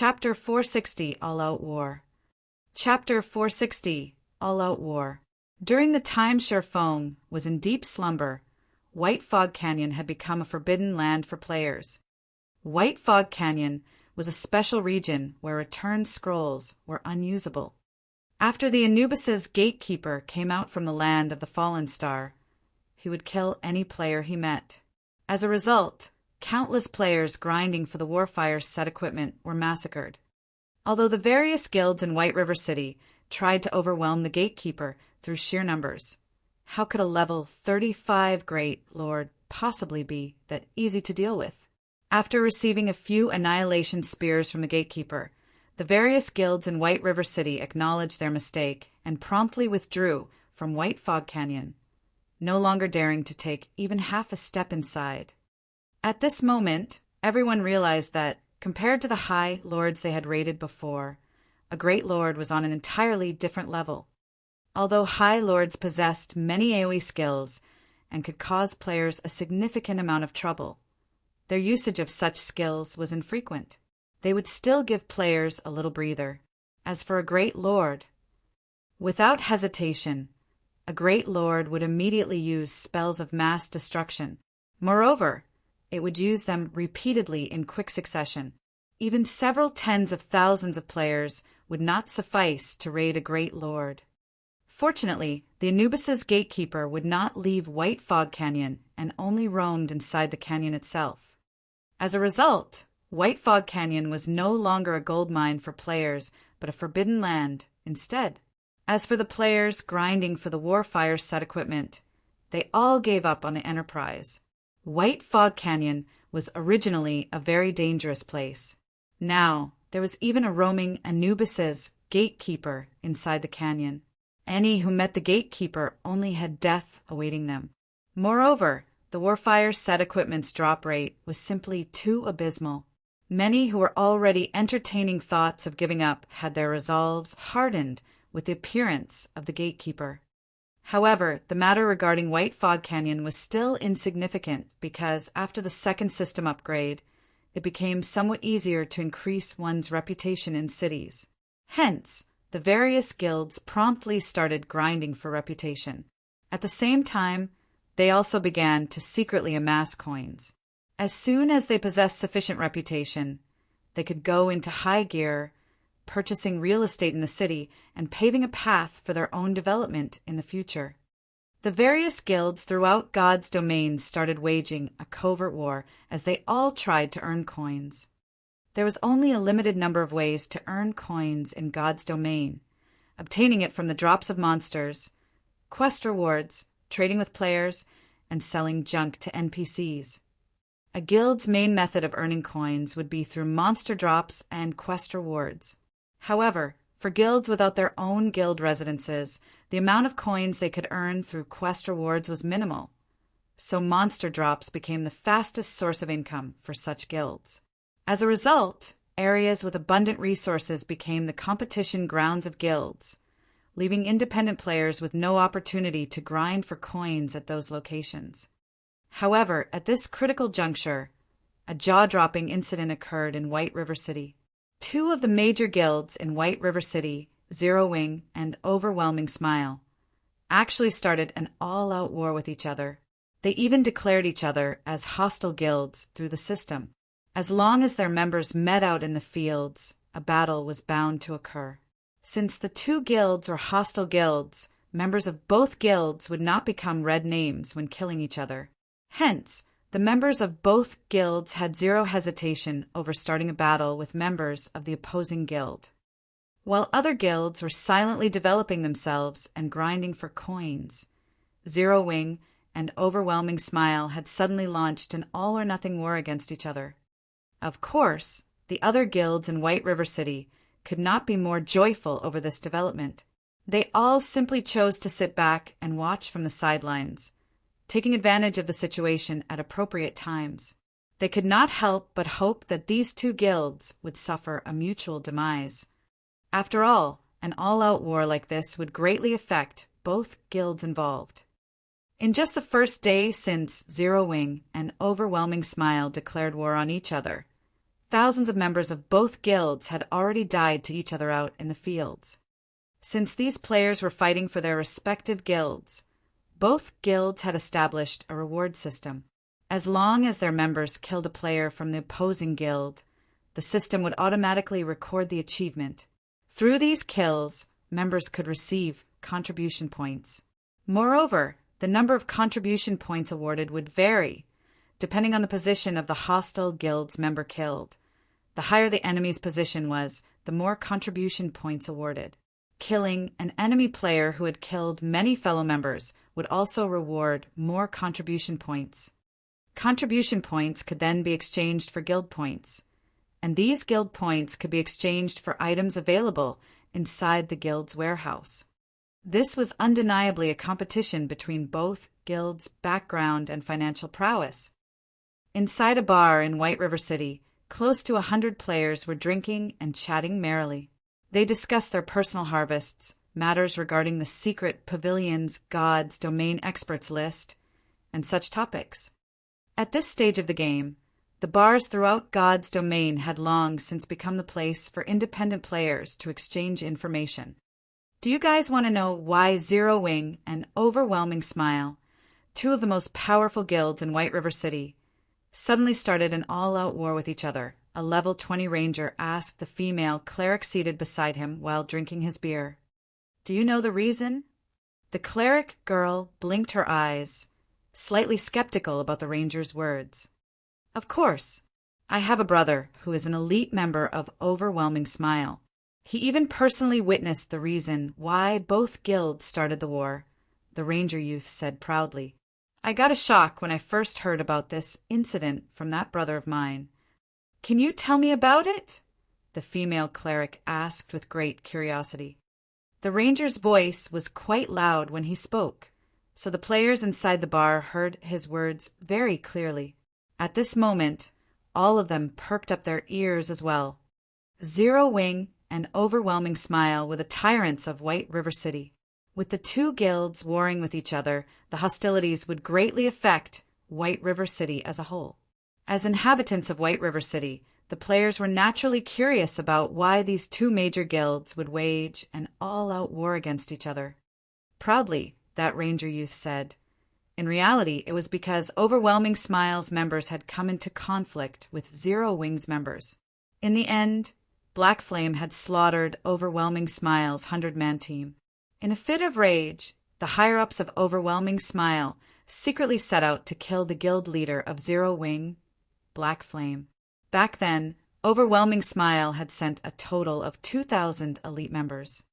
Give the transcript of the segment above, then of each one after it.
Chapter 460 All-Out War. Chapter 460 All-Out War. During the time Feng was in deep slumber, White Fog Canyon had become a forbidden land for players. White Fog Canyon was a special region where returned scrolls were unusable. After the Anubis's gatekeeper came out from the land of the fallen star, he would kill any player he met. As a result, countless players grinding for the Warfire's set equipment were massacred. Although the various guilds in White River City tried to overwhelm the gatekeeper through sheer numbers, how could a level 35 Great Lord possibly be that easy to deal with? After receiving a few annihilation spears from the gatekeeper, the various guilds in White River City acknowledged their mistake and promptly withdrew from White Fog Canyon, no longer daring to take even half a step inside. At this moment, everyone realized that, compared to the high lords they had raided before, a Great Lord was on an entirely different level. Although high lords possessed many AoE skills and could cause players a significant amount of trouble, their usage of such skills was infrequent. They would still give players a little breather. As for a Great Lord, without hesitation, a Great Lord would immediately use spells of mass destruction. Moreover, it would use them repeatedly in quick succession. Even several tens of thousands of players would not suffice to raid a Great Lord. Fortunately, the Anubis's gatekeeper would not leave White Fog Canyon and only roamed inside the canyon itself. As a result, White Fog Canyon was no longer a gold mine for players, but a forbidden land instead. As for the players grinding for the Warfire set equipment, they all gave up on the enterprise. White Fog Canyon was originally a very dangerous place. Now, there was even a roaming Anubis's gatekeeper inside the canyon. Any who met the gatekeeper only had death awaiting them. Moreover, the Warfire set equipment's drop rate was simply too abysmal. Many who were already entertaining thoughts of giving up had their resolves hardened with the appearance of the gatekeeper. However, the matter regarding White Fog Canyon was still insignificant because, after the second system upgrade, it became somewhat easier to increase one's reputation in cities. Hence, the various guilds promptly started grinding for reputation. At the same time, they also began to secretly amass coins. As soon as they possessed sufficient reputation, they could go into high gear, purchasing real estate in the city and paving a path for their own development in the future. The various guilds throughout God's domain started waging a covert war as they all tried to earn coins. There was only a limited number of ways to earn coins in God's domain: obtaining it from the drops of monsters, quest rewards, trading with players, and selling junk to NPCs. A guild's main method of earning coins would be through monster drops and quest rewards. However, for guilds without their own guild residences, the amount of coins they could earn through quest rewards was minimal, so monster drops became the fastest source of income for such guilds. As a result, areas with abundant resources became the competition grounds of guilds, leaving independent players with no opportunity to grind for coins at those locations. However, at this critical juncture, a jaw-dropping incident occurred in White River City. Two of the major guilds in White River City, Zero Wing and Overwhelming Smile, actually started an all-out war with each other. They even declared each other as hostile guilds through the system. As long as their members met out in the fields, a battle was bound to occur. Since the two guilds were hostile guilds, members of both guilds would not become red names when killing each other. Hence, the members of both guilds had zero hesitation over starting a battle with members of the opposing guild. While other guilds were silently developing themselves and grinding for coins, Zero Wing and Overwhelming Smile had suddenly launched an all-or-nothing war against each other. Of course, the other guilds in White River City could not be more joyful over this development. They all simply chose to sit back and watch from the sidelines, taking advantage of the situation at appropriate times. They could not help but hope that these two guilds would suffer a mutual demise. After all, an all-out war like this would greatly affect both guilds involved. In just the first day since Zero Wing and Overwhelming Smile declared war on each other, Thousands of members of both guilds had already died to each other out in the fields. Since these players were fighting for their respective guilds, both guilds had established a reward system. As long as their members killed a player from the opposing guild, the system would automatically record the achievement. Through these kills, members could receive contribution points. Moreover, the number of contribution points awarded would vary, depending on the position of the hostile guild's member killed. The higher the enemy's position was, the more contribution points awarded. Killing an enemy player who had killed many fellow members would also reward more contribution points. Contribution points could then be exchanged for guild points, and these guild points could be exchanged for items available inside the guild's warehouse. This was undeniably a competition between both guilds' background and financial prowess. Inside a bar in White River City, close to 100 players were drinking and chatting merrily. They discussed their personal harvests, matters regarding the secret pavilion's gods domain experts list, and such topics. At this stage of the game, the bars throughout God's domain had long since become the place for independent players to exchange information. Do you guys want to know why Zero Wing and Overwhelming Smile, two of the most powerful guilds in White River City, suddenly started an all-out war with each other? A level 20 ranger asked the female cleric seated beside him while drinking his beer. Do you know the reason? The cleric girl blinked her eyes, slightly skeptical about the ranger's words. Of course. I have a brother who is an elite member of Overwhelming Smile. He even personally witnessed the reason why both guilds started the war, the ranger youth said proudly. I got a shock when I first heard about this incident from that brother of mine. Can you tell me about it? The female cleric asked with great curiosity. The ranger's voice was quite loud when he spoke, so the players inside the bar heard his words very clearly. At this moment, all of them perked up their ears as well. Zero Wing and Overwhelming Smile were the tyrants of White River City. With the two guilds warring with each other, the hostilities would greatly affect White River City as a whole. As inhabitants of White River City, the players were naturally curious about why these two major guilds would wage an all-out war against each other. Proudly, that ranger youth said. In reality, it was because Overwhelming Smile's members had come into conflict with Zero Wing's members. In the end, Black Flame had slaughtered Overwhelming Smile's 100-man team. In a fit of rage, the higher-ups of Overwhelming Smile secretly set out to kill the guild leader of Zero Wing, Black Flame. Back then, Overwhelming Smile had sent a total of 2,000 elite members.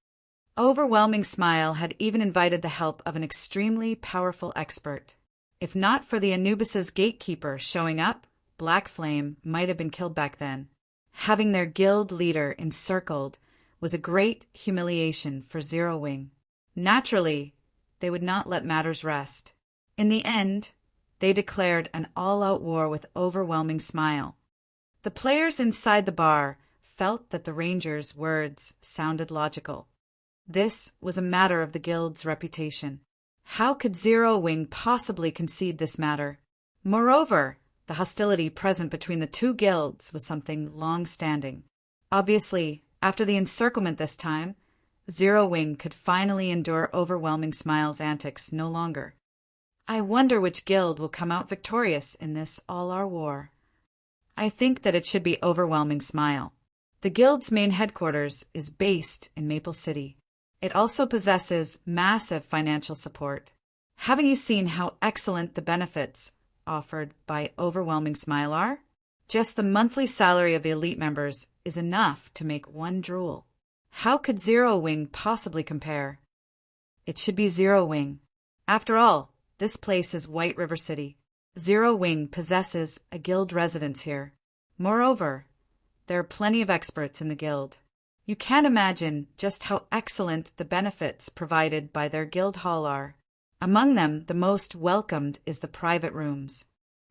Overwhelming Smile had even invited the help of an extremely powerful expert. If not for the Anubis's gatekeeper showing up, Black Flame might have been killed back then. Having their guild leader encircled was a great humiliation for Zero Wing. Naturally, they would not let matters rest. In the end, they declared an all-out war with Overwhelming Smile. The players inside the bar felt that the ranger's words sounded logical. This was a matter of the guild's reputation. How could Zero Wing possibly concede this matter? Moreover, the hostility present between the two guilds was something long-standing. Obviously, after the encirclement this time, Zero Wing could finally endure Overwhelming Smile's antics no longer. I wonder which guild will come out victorious in this all-our war. I think that it should be Overwhelming Smile. The guild's main headquarters is based in Maple City. It also possesses massive financial support. Haven't you seen how excellent the benefits offered by Overwhelming Smile are? Just the monthly salary of the elite members is enough to make one drool. How could Zero Wing possibly compare? It should be Zero Wing. After all, this place is White River City. Zero Wing possesses a guild residence here. Moreover, there are plenty of experts in the guild. You can't imagine just how excellent the benefits provided by their guild hall are. Among them, the most welcomed is the private rooms.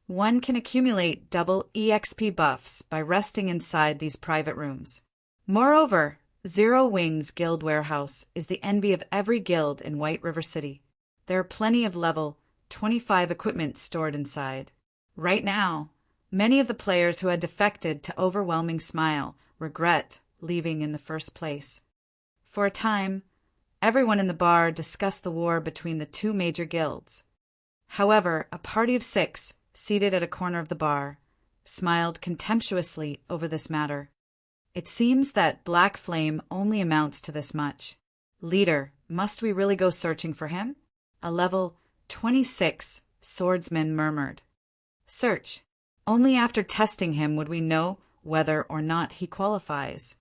One can accumulate double EXP buffs by resting inside these private rooms. Moreover, Zero Wing's guild warehouse is the envy of every guild in White River City. There are plenty of level 25 equipment stored inside. Right now, Many of the players who had defected to Overwhelming Smile regret leaving in the first place. For a time, everyone in the bar discussed the war between the two major guilds. However, a party of 6, seated at a corner of the bar, smiled contemptuously over this matter. It seems that Black Flame only amounts to this much. Leader, must we really go searching for him? A level 26 swordsman murmured. Search. Only after testing him would we know whether or not he qualifies.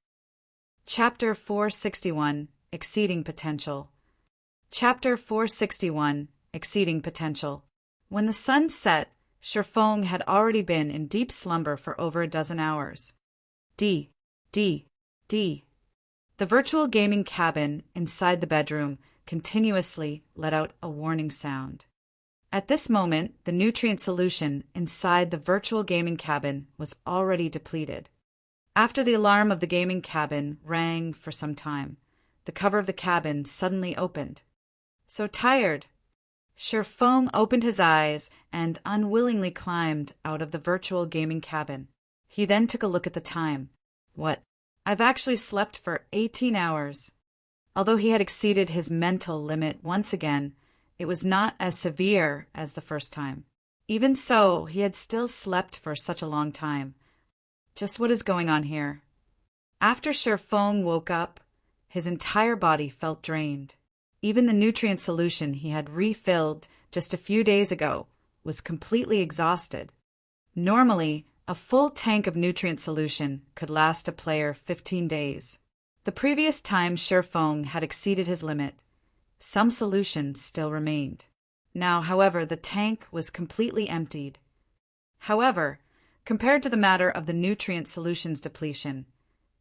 Chapter 461, Exceeding Potential. Chapter 461, Exceeding Potential. When the sun set, Sherfong had already been in deep slumber for over a dozen hours. D. The virtual gaming cabin inside the bedroom continuously let out a warning sound. At this moment, the nutrient solution inside the virtual gaming cabin was already depleted. After the alarm of the gaming cabin rang for some time, the cover of the cabin suddenly opened. So tired. Sherfong opened his eyes and unwillingly climbed out of the virtual gaming cabin. He then took a look at the time. What? I've actually slept for 18 hours. Although he had exceeded his mental limit once again, it was not as severe as the first time. Even so, he had still slept for such a long time. Just what is going on here? After Sherfong woke up, his entire body felt drained. Even the nutrient solution he had refilled just a few days ago was completely exhausted. Normally, a full tank of nutrient solution could last a player 15 days. The previous time Sherfong had exceeded his limit, some solution still remained. Now, however, the tank was completely emptied. However, compared to the matter of the nutrient solution's depletion,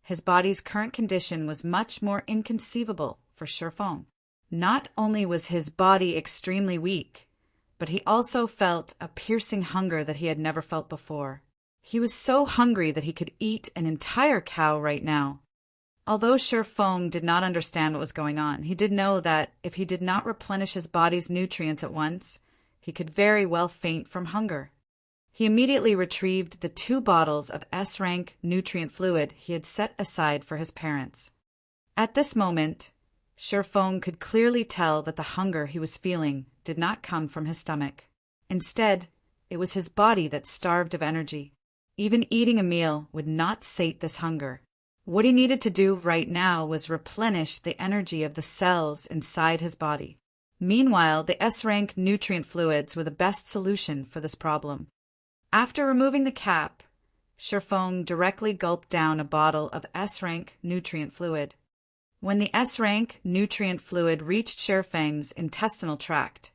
his body's current condition was much more inconceivable for Sherfong. Not only was his body extremely weak, but he also felt a piercing hunger that he had never felt before. He was so hungry that he could eat an entire cow right now. Although Sherfong did not understand what was going on, he did know that if he did not replenish his body's nutrients at once, he could very well faint from hunger. He immediately retrieved the 2 bottles of S-rank nutrient fluid he had set aside for his parents. At this moment, Sherfong could clearly tell that the hunger he was feeling did not come from his stomach. Instead, it was his body that starved of energy. Even eating a meal would not sate this hunger. What he needed to do right now was replenish the energy of the cells inside his body. Meanwhile, the S-rank nutrient fluids were the best solution for this problem. After removing the cap, Sherfong directly gulped down a bottle of S-rank nutrient fluid. When the S-rank nutrient fluid reached Sherfang's intestinal tract,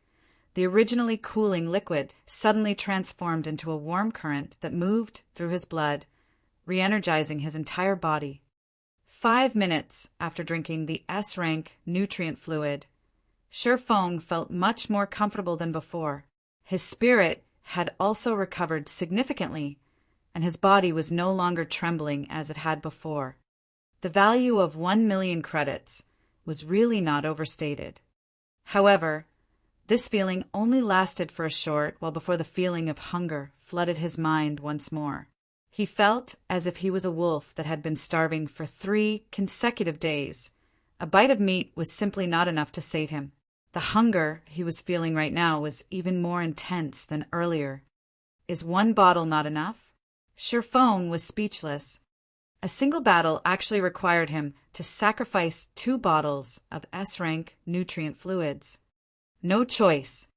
the originally cooling liquid suddenly transformed into a warm current that moved through his blood, re-energizing his entire body. 5 minutes after drinking the S-rank nutrient fluid, Sherfong felt much more comfortable than before. His spirit had also recovered significantly, and his body was no longer trembling as it had before. The value of 1 million credits was really not overstated. However, this feeling only lasted for a short while before the feeling of hunger flooded his mind once more. He felt as if he was a wolf that had been starving for 3 consecutive days. A bite of meat was simply not enough to sate him. The hunger he was feeling right now was even more intense than earlier. Is 1 bottle not enough? Sherfong was speechless. A single battle actually required him to sacrifice 2 bottles of S-rank nutrient fluids. No choice.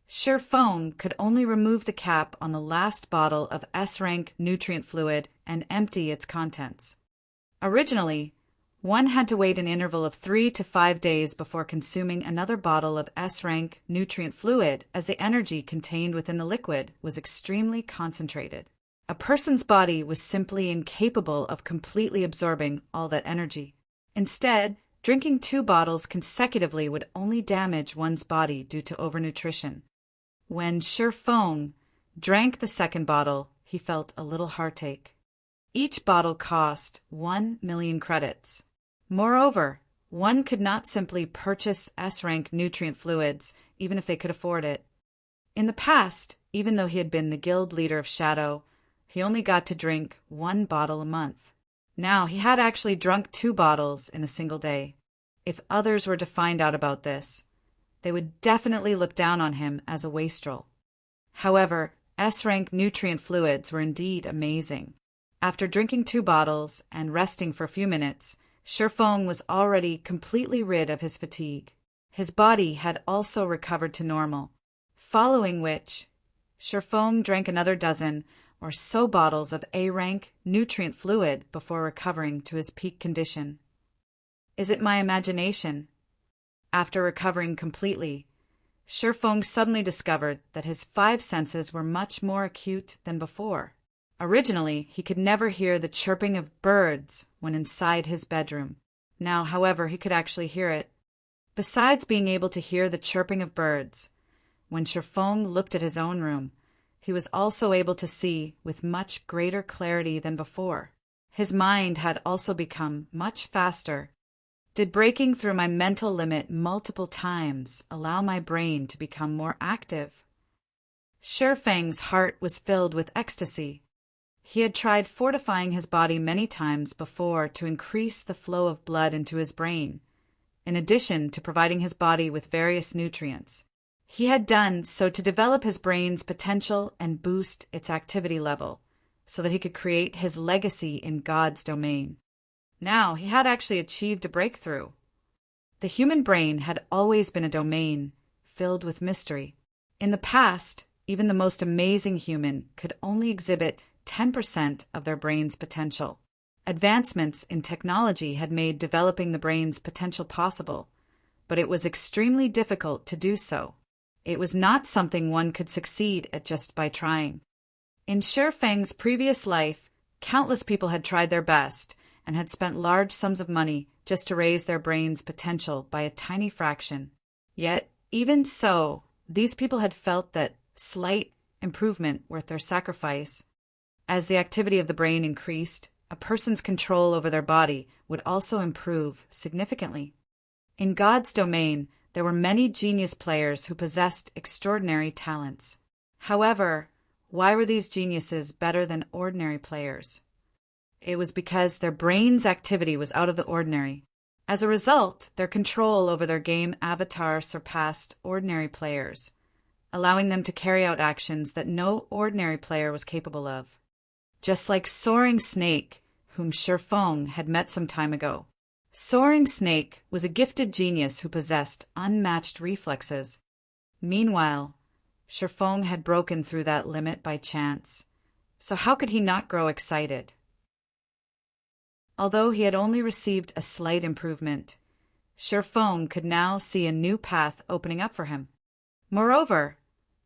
Sherfong could only remove the cap on the last bottle of S-rank nutrient fluid and empty its contents. Originally, one had to wait an interval of 3 to 5 days before consuming another bottle of S-rank nutrient fluid, as the energy contained within the liquid was extremely concentrated. A person's body was simply incapable of completely absorbing all that energy. Instead, drinking 2 bottles consecutively would only damage one's body due to overnutrition. When Sherfong drank the second bottle, he felt a little heartache. Each bottle cost 1 million credits. Moreover, one could not simply purchase S-rank nutrient fluids, even if they could afford it. In the past, even though he had been the guild leader of Shadow, he only got to drink 1 bottle a month. Now, he had actually drunk 2 bottles in a single day. If others were to find out about this, they would definitely look down on him as a wastrel. However, S-rank nutrient fluids were indeed amazing. After drinking 2 bottles and resting for a few minutes, Shifeng was already completely rid of his fatigue. His body had also recovered to normal, following which, Shifeng drank another dozen or so bottles of A-rank nutrient fluid before recovering to his peak condition. Is it my imagination? After recovering completely, Shifeng suddenly discovered that his 5 senses were much more acute than before. Originally, he could never hear the chirping of birds when inside his bedroom. Now, however, he could actually hear it. Besides being able to hear the chirping of birds, when Shifeng looked at his own room, he was also able to see with much greater clarity than before. His mind had also become much faster. Did breaking through my mental limit multiple times allow my brain to become more active? Shifeng's heart was filled with ecstasy. He had tried fortifying his body many times before to increase the flow of blood into his brain, in addition to providing his body with various nutrients. He had done so to develop his brain's potential and boost its activity level, so that he could create his legacy in God's domain. Now he had actually achieved a breakthrough. The human brain had always been a domain filled with mystery. In the past, even the most amazing human could only exhibit 10% of their brain's potential. Advancements in technology had made developing the brain's potential possible, but it was extremely difficult to do so. It was not something one could succeed at just by trying. In Shifeng's previous life, countless people had tried their best and had spent large sums of money just to raise their brain's potential by a tiny fraction. Yet, even so, these people had felt that slight improvement worth their sacrifice. As the activity of the brain increased, a person's control over their body would also improve significantly. In God's domain, there were many genius players who possessed extraordinary talents. However, why were these geniuses better than ordinary players? It was because their brain's activity was out of the ordinary. As a result, their control over their game avatar surpassed ordinary players, allowing them to carry out actions that no ordinary player was capable of. Just like Soaring Snake, whom Shifeng had met some time ago. Soaring Snake was a gifted genius who possessed unmatched reflexes. Meanwhile, Shifeng had broken through that limit by chance, so how could he not grow excited? Although he had only received a slight improvement, Shifeng could now see a new path opening up for him. Moreover,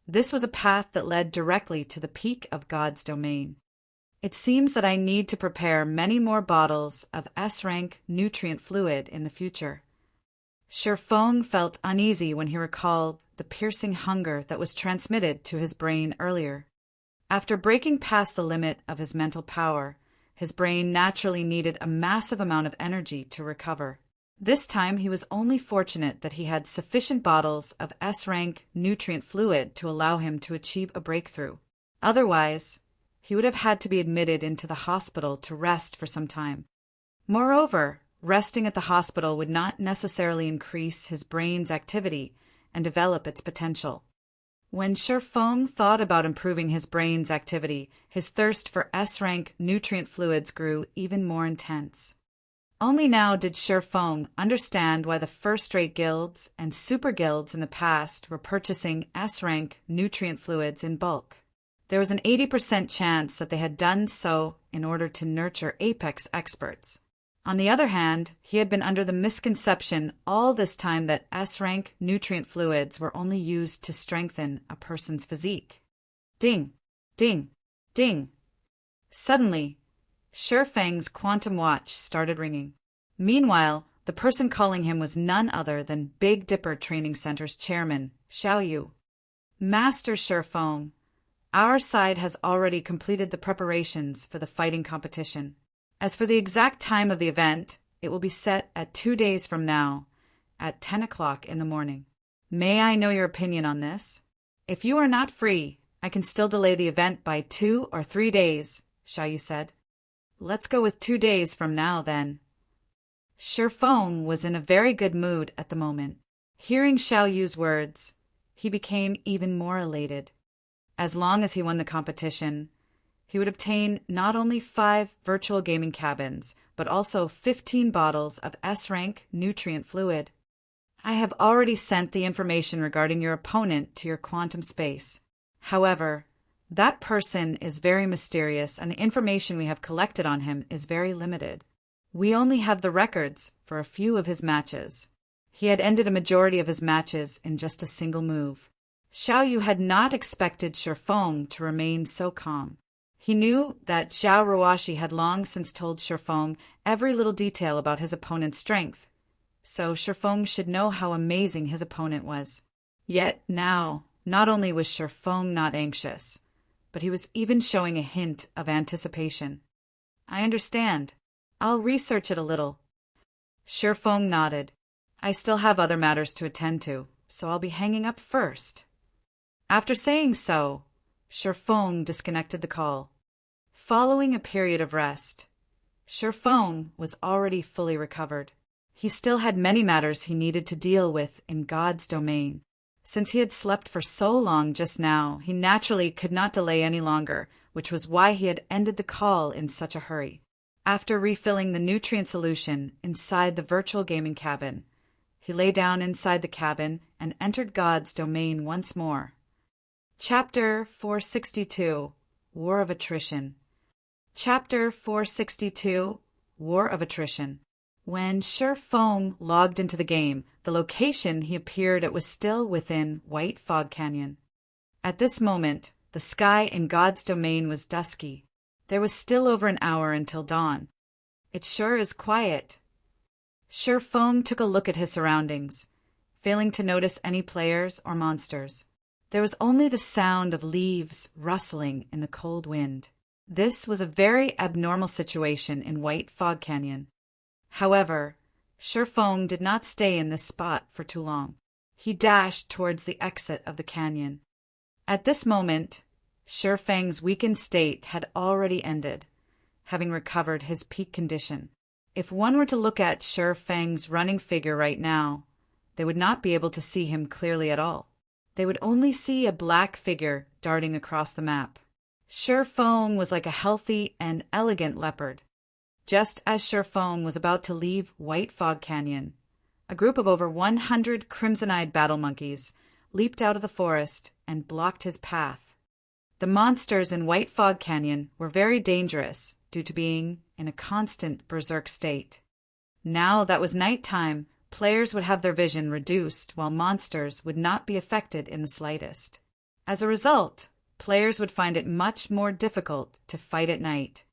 this was a path that led directly to the peak of God's domain. It seems that I need to prepare many more bottles of S-rank nutrient fluid in the future. Shifeng felt uneasy when he recalled the piercing hunger that was transmitted to his brain earlier. After breaking past the limit of his mental power, his brain naturally needed a massive amount of energy to recover. This time he was only fortunate that he had sufficient bottles of S-rank nutrient fluid to allow him to achieve a breakthrough. Otherwise, he would have had to be admitted into the hospital to rest for some time. Moreover, resting at the hospital would not necessarily increase his brain's activity and develop its potential. When Shifeng thought about improving his brain's activity, his thirst for S-rank nutrient fluids grew even more intense. Only now did Shifeng understand why the first-rate guilds and super guilds in the past were purchasing S-rank nutrient fluids in bulk. There was an 80% chance that they had done so in order to nurture apex experts. On the other hand, he had been under the misconception all this time that S-rank nutrient fluids were only used to strengthen a person's physique. Ding, ding, ding. Suddenly, Shifeng's quantum watch started ringing. Meanwhile, the person calling him was none other than Big Dipper Training Center's chairman, Xiaoyu. Master Shifeng, our side has already completed the preparations for the fighting competition. As for the exact time of the event, it will be set at 2 days from now, at 10 o'clock in the morning. May I know your opinion on this? If you are not free, I can still delay the event by 2 or 3 days, Xiao Yu said. Let's go with 2 days from now, then. Shifeng was in a very good mood at the moment. Hearing Xiao Yu's words, he became even more elated. As long as he won the competition, he would obtain not only 5 virtual gaming cabins, but also 15 bottles of S-rank nutrient fluid. I have already sent the information regarding your opponent to your quantum space. However, that person is very mysterious and the information we have collected on him is very limited. We only have the records for a few of his matches. He had ended a majority of his matches in just a single move. Xiao Yu had not expected Shifeng to remain so calm. He knew that Zhao Ruoshi had long since told Shifeng every little detail about his opponent's strength, so Shifeng should know how amazing his opponent was. Yet now, not only was Shifeng not anxious, but he was even showing a hint of anticipation. I understand. I'll research it a little. Shifeng nodded. I still have other matters to attend to, so I'll be hanging up first. After saying so, Shifeng disconnected the call. Following a period of rest, Shifeng was already fully recovered. He still had many matters he needed to deal with in God's domain. Since he had slept for so long just now, he naturally could not delay any longer, which was why he had ended the call in such a hurry. After refilling the nutrient solution inside the virtual gaming cabin, he lay down inside the cabin and entered God's domain once more. Chapter 462, War of Attrition. Chapter 462, War of Attrition. When Shifeng logged into the game, the location he appeared at was still within White Fog Canyon. At this moment, the sky in God's domain was dusky. There was still over an hour until dawn. It sure is quiet. Shifeng took a look at his surroundings, failing to notice any players or monsters. There was only the sound of leaves rustling in the cold wind. This was a very abnormal situation in White Fog Canyon. However, Shifeng did not stay in this spot for too long. He dashed towards the exit of the canyon. At this moment, Shifeng's weakened state had already ended, having recovered his peak condition. If one were to look at Shifeng's running figure right now, they would not be able to see him clearly at all. They would only see a black figure darting across the map. Shifeng was like a healthy and elegant leopard. Just as Shifeng was about to leave White Fog Canyon, a group of over 100 crimson-eyed battle monkeys leaped out of the forest and blocked his path. The monsters in White Fog Canyon were very dangerous due to being in a constant berserk state. Now that was nighttime, players would have their vision reduced while monsters would not be affected in the slightest. As a result, players would find it much more difficult to fight at night.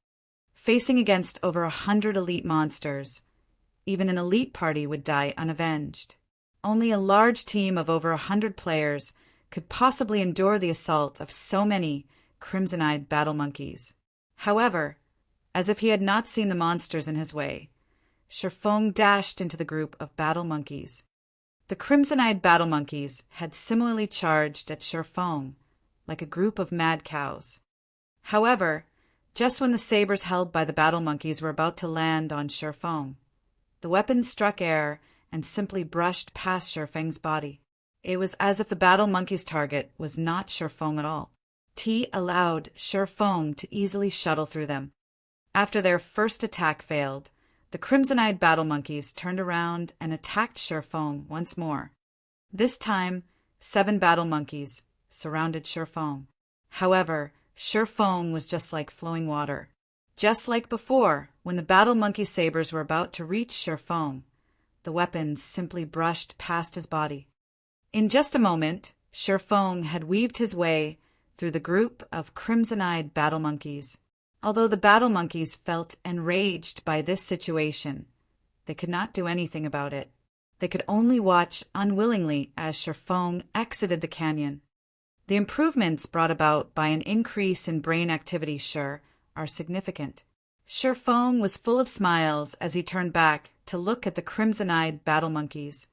Facing against over 100 elite monsters, even an elite party would die unavenged. Only a large team of over 100 players could possibly endure the assault of so many crimson-eyed battle monkeys. However, as if he had not seen the monsters in his way, Shifeng dashed into the group of battle monkeys. The crimson-eyed battle monkeys had similarly charged at Shifeng, like a group of mad cows. However, just when the sabers held by the battle monkeys were about to land on Shifeng, the weapons struck air and simply brushed past Shifeng's body. It was as if the battle monkey's target was not Shifeng at all. T allowed Shifeng to easily shuttle through them. After their first attack failed, the crimson-eyed battle monkeys turned around and attacked Shifeng once more. This time, 7 battle monkeys surrounded Shifeng. However, Shifeng was just like flowing water. Just like before, when the battle monkey sabers were about to reach Shifeng, the weapons simply brushed past his body. In just a moment, Shifeng had weaved his way through the group of crimson-eyed battle monkeys. Although the battle monkeys felt enraged by this situation, they could not do anything about it. They could only watch unwillingly as Shifeng exited the canyon. The improvements brought about by an increase in brain activity are significant. Shifeng was full of smiles as he turned back to look at the crimson-eyed battle monkeys.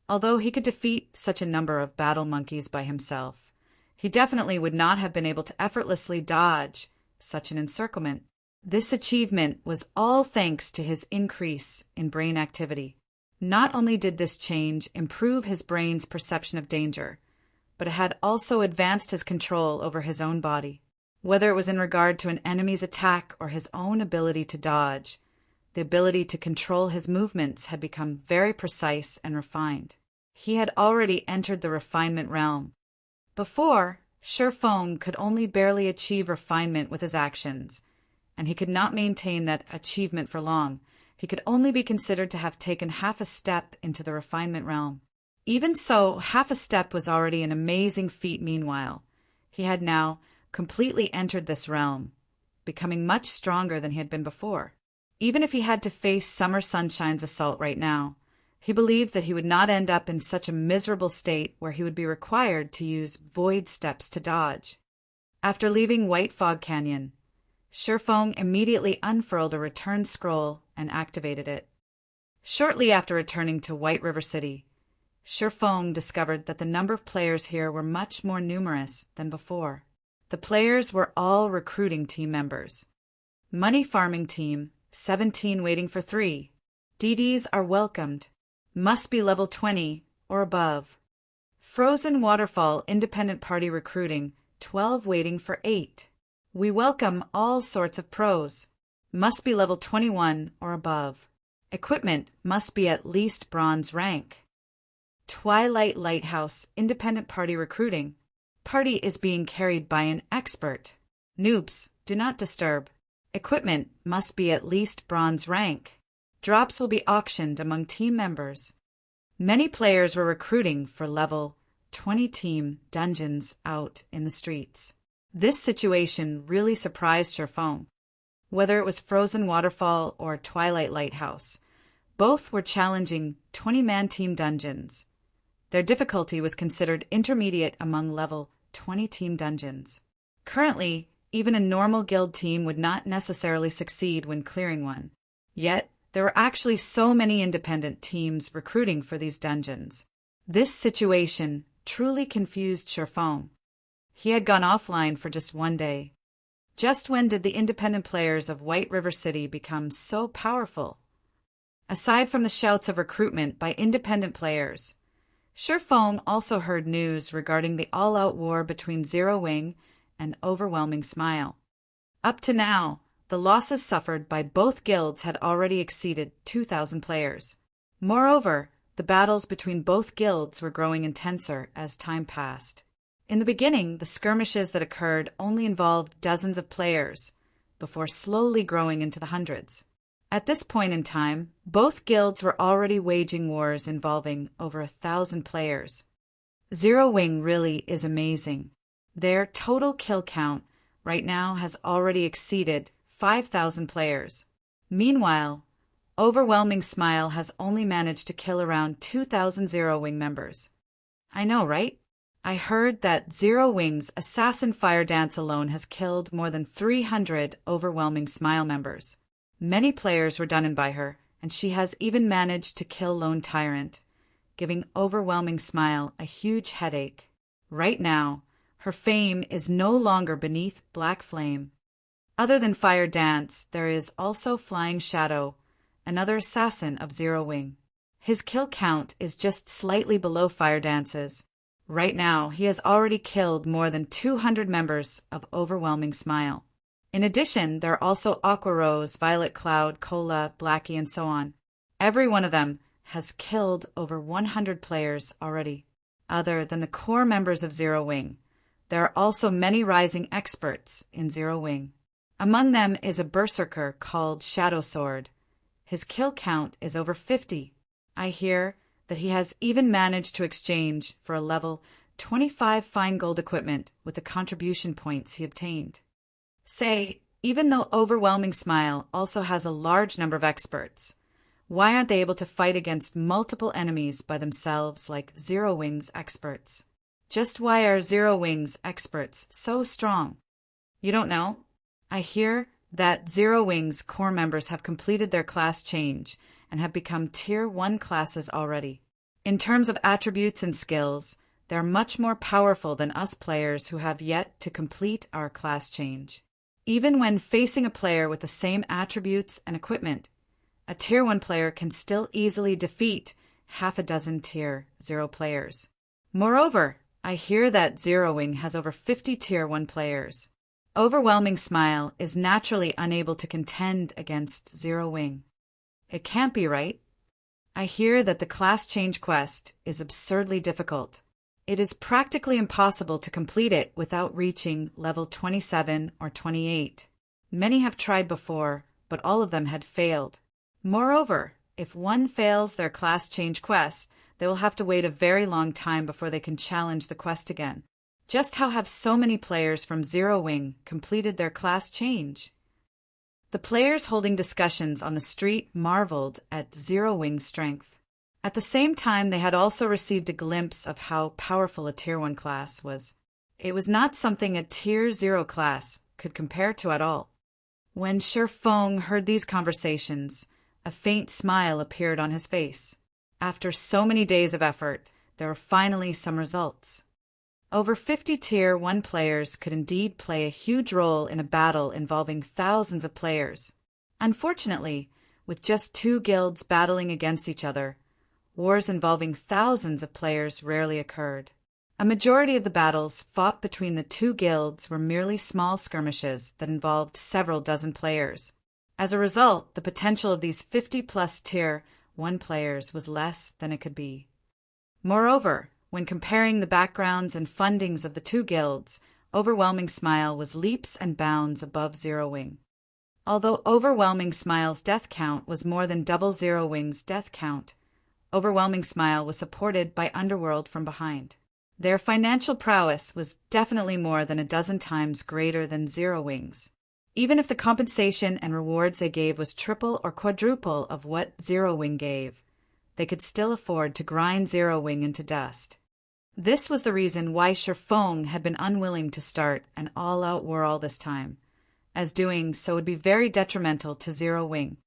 Although he could defeat such a number of battle monkeys by himself, He definitely would not have been able to effortlessly dodge such an encirclement. This achievement was all thanks to his increase in brain activity. Not only did this change improve his brain's perception of danger, but it had also advanced his control over his own body. Whether it was in regard to an enemy's attack or his own ability to dodge, the ability to control his movements had become very precise and refined. He had already entered the refinement realm. Before, Shifeng could only barely achieve refinement with his actions, and he could not maintain that achievement for long. He could only be considered to have taken half a step into the refinement realm. Even so, half a step was already an amazing feat meanwhile. He had now completely entered this realm, becoming much stronger than he had been before. Even if he had to face Summer Sunshine's assault right now, he believed that he would not end up in such a miserable state where he would be required to use void steps to dodge. After leaving White Fog Canyon, Shifeng immediately unfurled a return scroll and activated it. Shortly after returning to White River City, Shifeng discovered that the number of players here were much more numerous than before. The players were all recruiting team members. Money Farming Team, 17 waiting for 3. DDs are welcomed. Must be level 20 or above. Frozen Waterfall Independent Party recruiting, 12 waiting for 8. We welcome all sorts of pros. Must be level 21 or above. Equipment must be at least bronze rank. Twilight Lighthouse Independent Party recruiting. Party is being carried by an expert. Noobs, do not disturb. Equipment must be at least bronze rank. Drops will be auctioned among team members. Many players were recruiting for level 20 team dungeons out in the streets. This situation really surprised Shifeng. Whether it was Frozen Waterfall or Twilight Lighthouse, both were challenging 20-man team dungeons. Their difficulty was considered intermediate among level 20 team dungeons. Currently, even a normal guild team would not necessarily succeed when clearing one. Yet, there were actually so many independent teams recruiting for these dungeons. This situation truly confused Shifeng. He had gone offline for just one day. Just when did the independent players of White River City become so powerful? Aside from the shouts of recruitment by independent players, Shifeng also heard news regarding the all-out war between Zero Wing and Overwhelming Smile. Up to now, the losses suffered by both guilds had already exceeded 2,000 players. Moreover, the battles between both guilds were growing intenser as time passed. In the beginning, the skirmishes that occurred only involved dozens of players, before slowly growing into the hundreds. At this point in time, both guilds were already waging wars involving over 1,000 players. Zero Wing really is amazing. Their total kill count right now has already exceeded 5,000 players. Meanwhile, Overwhelming Smile has only managed to kill around 2,000 Zero Wing members. I know, right? I heard that Zero Wing's Assassin Fire Dance alone has killed more than 300 Overwhelming Smile members. Many players were done in by her, and she has even managed to kill Lone Tyrant, giving Overwhelming Smile a huge headache. Right now, her fame is no longer beneath Black Flame. Other than Fire Dance, there is also Flying Shadow, another assassin of Zero Wing. His kill count is just slightly below Fire Dance's. Right now, he has already killed more than 200 members of Overwhelming Smile. In addition, there are also Aqua Rose, Violet Cloud, Cola, Blackie, and so on. Every one of them has killed over 100 players already. Other than the core members of Zero Wing, there are also many rising experts in Zero Wing. Among them is a berserker called Shadow Sword. His kill count is over 50. I hear that he has even managed to exchange for a level 25 fine gold equipment with the contribution points he obtained. Say, even though Overwhelming Smile also has a large number of experts, why aren't they able to fight against multiple enemies by themselves like Zero Wing's experts? Just why are Zero Wing's experts so strong? You don't know? I hear that Zero Wing's core members have completed their class change and have become Tier 1 classes already. In terms of attributes and skills, they're much more powerful than us players who have yet to complete our class change. Even when facing a player with the same attributes and equipment, a Tier 1 player can still easily defeat half a dozen Tier 0 players. Moreover, I hear that Zero Wing has over 50 Tier 1 players. Overwhelming Smile is naturally unable to contend against Zero Wing. It can't be right. I hear that the class change quest is absurdly difficult. It is practically impossible to complete it without reaching level 27 or 28. Many have tried before, but all of them had failed. Moreover, if one fails their class change quest, they will have to wait a very long time before they can challenge the quest again. Just how have so many players from Zero Wing completed their class change? The players holding discussions on the street marveled at Zero Wing's strength. At the same time, they had also received a glimpse of how powerful a Tier 1 class was. It was not something a Tier 0 class could compare to at all. When Shifeng heard these conversations, a faint smile appeared on his face. After so many days of effort, there were finally some results. Over 50 Tier 1 players could indeed play a huge role in a battle involving thousands of players. Unfortunately, with just 2 guilds battling against each other, wars involving thousands of players rarely occurred. A majority of the battles fought between the 2 guilds were merely small skirmishes that involved several dozen players. As a result, the potential of these 50-plus Tier 1 players was less than it could be. Moreover, when comparing the backgrounds and fundings of the 2 guilds, Overwhelming Smile was leaps and bounds above Zero Wing. Although Overwhelming Smile's death count was more than double Zero Wing's death count, Overwhelming Smile was supported by Underworld from behind. Their financial prowess was definitely more than a dozen times greater than Zero Wing's. Even if the compensation and rewards they gave was triple or quadruple of what Zero Wing gave, they could still afford to grind Zero Wing into dust. This was the reason why Shifeng had been unwilling to start an all-out war all this time, as doing so would be very detrimental to Zero Wing.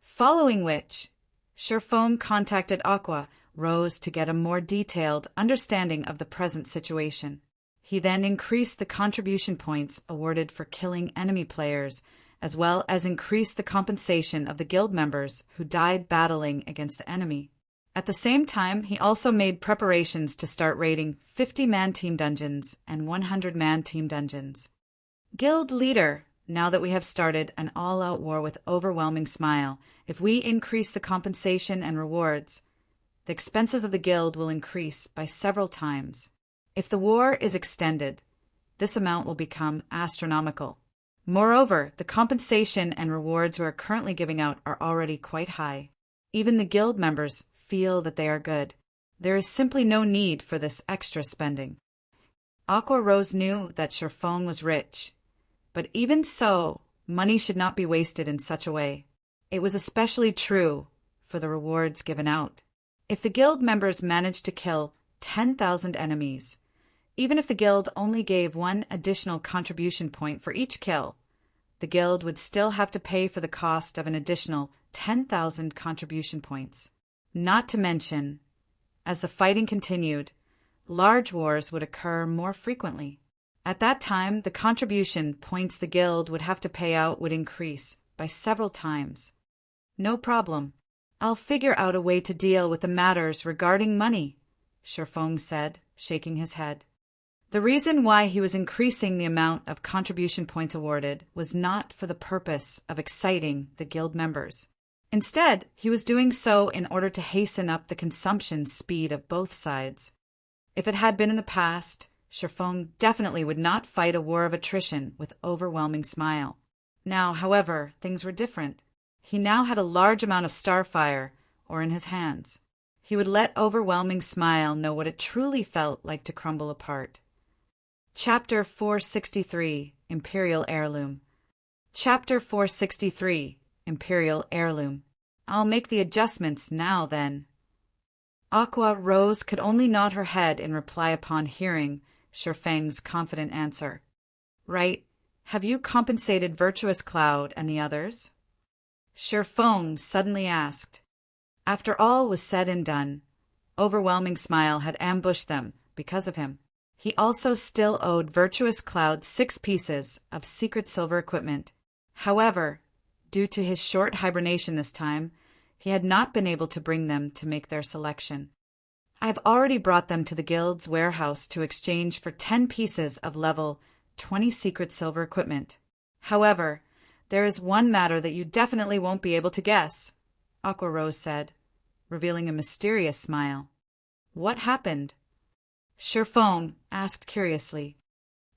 Following which, Shifeng contacted Aqua Rose to get a more detailed understanding of the present situation. He then increased the contribution points awarded for killing enemy players, as well as increased the compensation of the guild members who died battling against the enemy. At the same time, he also made preparations to start raiding 50-man team dungeons and 100-man team dungeons. Guild leader, now that we have started an all-out war with Overwhelming Smile, if we increase the compensation and rewards, the expenses of the guild will increase by several times. If the war is extended, this amount will become astronomical. Moreover, the compensation and rewards we are currently giving out are already quite high. Even the guild members feel that they are good. There is simply no need for this extra spending. Aqua Rose knew that Shifeng was rich, but even so, money should not be wasted in such a way. It was especially true for the rewards given out. If the guild members managed to kill 10,000 enemies, even if the guild only gave 1 additional contribution point for each kill, the guild would still have to pay for the cost of an additional 10,000 contribution points. Not to mention, as the fighting continued, large wars would occur more frequently. At that time, the contribution points the guild would have to pay out would increase by several times. No problem. I'll figure out a way to deal with the matters regarding money, Shifeng said, shaking his head. The reason why he was increasing the amount of contribution points awarded was not for the purpose of exciting the guild members. Instead, he was doing so in order to hasten up the consumption speed of both sides. If it had been in the past, Shifeng definitely would not fight a war of attrition with Overwhelming Smile. Now, however, things were different. He now had a large amount of starfire ore in his hands. He would let Overwhelming Smile know what it truly felt like to crumble apart. Chapter 463, Imperial Heirloom. Chapter 463, Imperial Heirloom. I'll make the adjustments now, then. Aqua Rose could only nod her head in reply upon hearing Shifeng's confident answer. Right. Have you compensated Virtuous Cloud and the others? Shifeng suddenly asked. After all was said and done, Overwhelming Smile had ambushed them because of him. He also still owed Virtuous Cloud 6 pieces of secret silver equipment. However, due to his short hibernation this time, he had not been able to bring them to make their selection. I have already brought them to the guild's warehouse to exchange for 10 pieces of level 20 secret silver equipment. However, there is one matter that you definitely won't be able to guess, Aqua Rose said, revealing a mysterious smile. What happened? Sherfone asked curiously.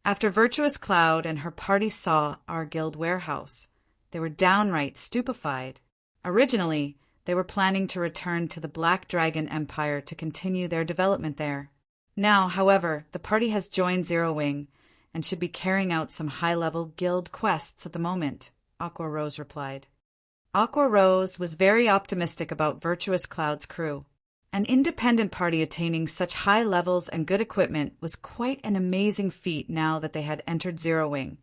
After Virtuous Cloud and her party saw our guild warehouse, they were downright stupefied. Originally, they were planning to return to the Black Dragon Empire to continue their development there. Now, however, the party has joined Zero Wing and should be carrying out some high-level guild quests at the moment, Aqua Rose replied. Aqua Rose was very optimistic about Virtuous Cloud's crew. An independent party attaining such high levels and good equipment was quite an amazing feat now that they had entered Zero Wing.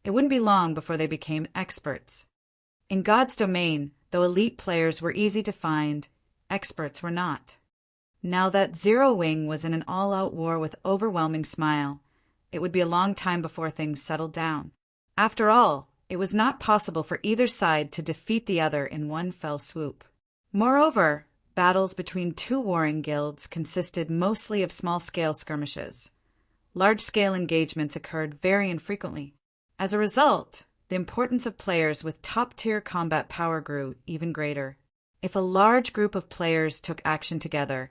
It wouldn't be long before they became experts. In God's domain, though elite players were easy to find, experts were not. Now that Zero Wing was in an all-out war with Overwhelming Smile, it would be a long time before things settled down. After all, it was not possible for either side to defeat the other in one fell swoop. Moreover, battles between 2 warring guilds consisted mostly of small-scale skirmishes. Large-scale engagements occurred very infrequently. As a result, the importance of players with top-tier combat power grew even greater. If a large group of players took action together,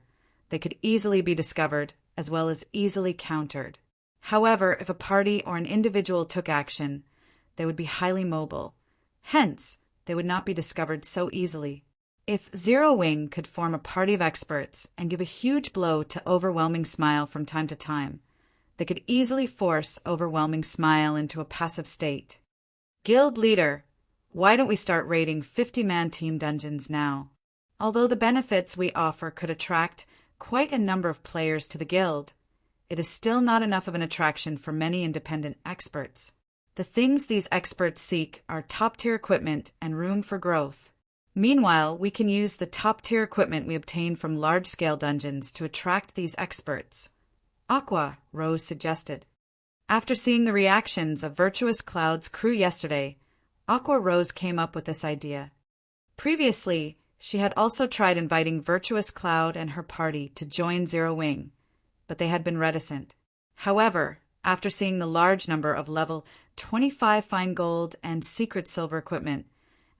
they could easily be discovered as well as easily countered. However, if a party or an individual took action, they would be highly mobile. Hence, they would not be discovered so easily. If Zero Wing could form a party of experts and give a huge blow to Overwhelming Smile from time to time, they could easily force Overwhelming Smile into a passive state. Guild leader, why don't we start raiding 50-man team dungeons now? Although the benefits we offer could attract quite a number of players to the guild, it is still not enough of an attraction for many independent experts. The things these experts seek are top-tier equipment and room for growth. Meanwhile, we can use the top-tier equipment we obtain from large-scale dungeons to attract these experts, Aqua Rose suggested. After seeing the reactions of Virtuous Cloud's crew yesterday, Aqua Rose came up with this idea. Previously, she had also tried inviting Virtuous Cloud and her party to join Zero Wing, but they had been reticent. However, after seeing the large number of level 25 fine gold and secret silver equipment,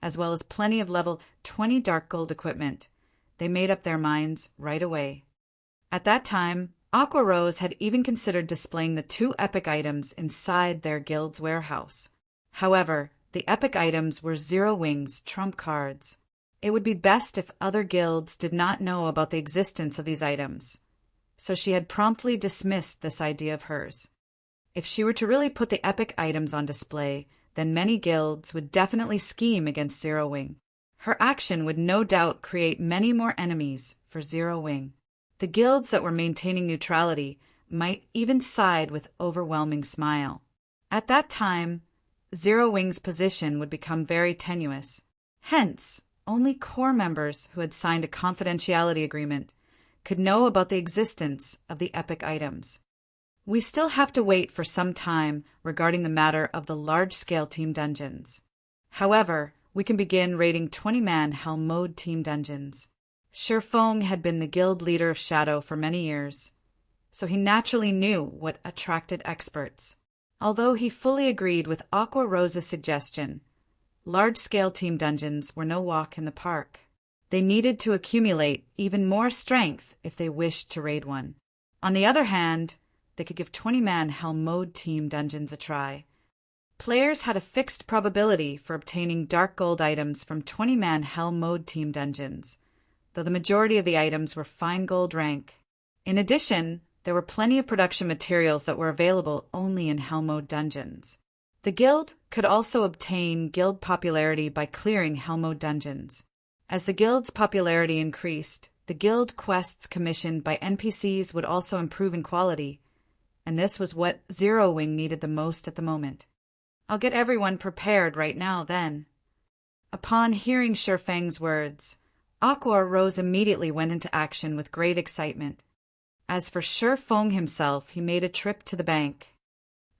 as well as plenty of level 20 dark gold equipment, they made up their minds right away. At that time, Aqua Rose had even considered displaying the 2 epic items inside their guild's warehouse. However, the epic items were Zero Wing's trump cards. It would be best if other guilds did not know about the existence of these items, so she had promptly dismissed this idea of hers. If she were to really put the epic items on display, then many guilds would definitely scheme against Zero Wing. Her action would no doubt create many more enemies for Zero Wing. The guilds that were maintaining neutrality might even side with Overwhelming Smile. At that time, Zero Wing's position would become very tenuous. Hence, only core members who had signed a confidentiality agreement could know about the existence of the epic items. We still have to wait for some time regarding the matter of the large-scale team dungeons. However, we can begin raiding 20-man Hell Mode team dungeons. Sherfone had been the guild leader of Shadow for many years, so he naturally knew what attracted experts. Although he fully agreed with Aqua Rose's suggestion, large-scale team dungeons were no walk in the park. They needed to accumulate even more strength if they wished to raid one. On the other hand, they could give 20-man Hell Mode team dungeons a try. Players had a fixed probability for obtaining dark gold items from 20-man Hell Mode team dungeons, though the majority of the items were fine gold rank. In addition, there were plenty of production materials that were available only in Hell Mode dungeons. The guild could also obtain guild popularity by clearing Hell Mode dungeons. As the guild's popularity increased, the guild quests commissioned by NPCs would also improve in quality, and this was what Zero Wing needed the most at the moment. I'll get everyone prepared right now, then. Upon hearing Sherfang's words, Aqua Rose immediately went into action with great excitement. As for Shi Feng himself, he made a trip to the bank.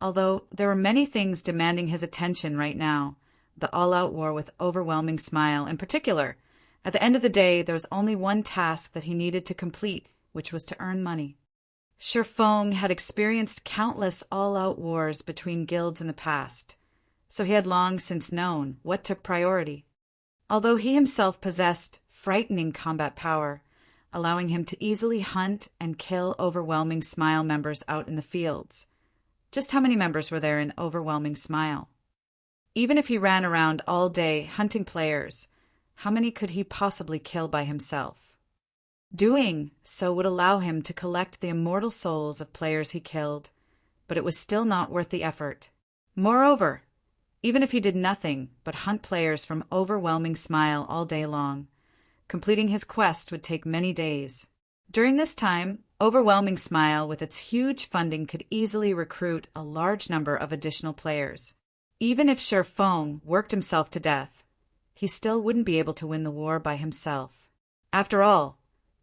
Although there were many things demanding his attention right now, the all-out war with overwhelming smile in particular, at the end of the day there was only one task that he needed to complete, which was to earn money. Shi Feng had experienced countless all-out wars between guilds in the past, so he had long since known what took priority. Although he himself possessed frightening combat power, allowing him to easily hunt and kill overwhelming Smile members out in the fields. Just how many members were there in overwhelming Smile? Even if he ran around all day hunting players, how many could he possibly kill by himself? Doing so would allow him to collect the immortal souls of players he killed, but it was still not worth the effort. Moreover, even if he did nothing but hunt players from overwhelming Smile all day long, completing his quest would take many days. During this time, overwhelming Smile with its huge funding could easily recruit a large number of additional players. Even if Shi Feng worked himself to death, he still wouldn't be able to win the war by himself. After all,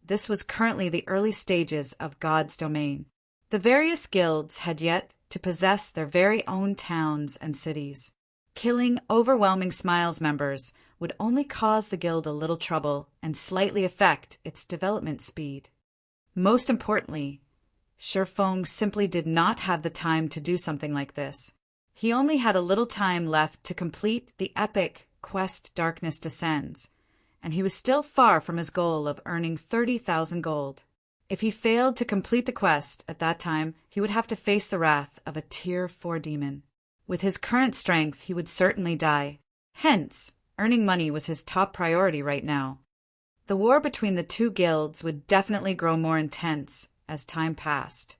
this was currently the early stages of God's domain. The various guilds had yet to possess their very own towns and cities. Killing overwhelming Smile's members would only cause the guild a little trouble and slightly affect its development speed. Most importantly, Shi Feng simply did not have the time to do something like this. He only had a little time left to complete the epic quest Darkness Descends, and he was still far from his goal of earning 30,000 gold. If he failed to complete the quest at that time, he would have to face the wrath of a Tier 4 demon. With his current strength, he would certainly die. Hence, earning money was his top priority right now. The war between the two guilds would definitely grow more intense as time passed,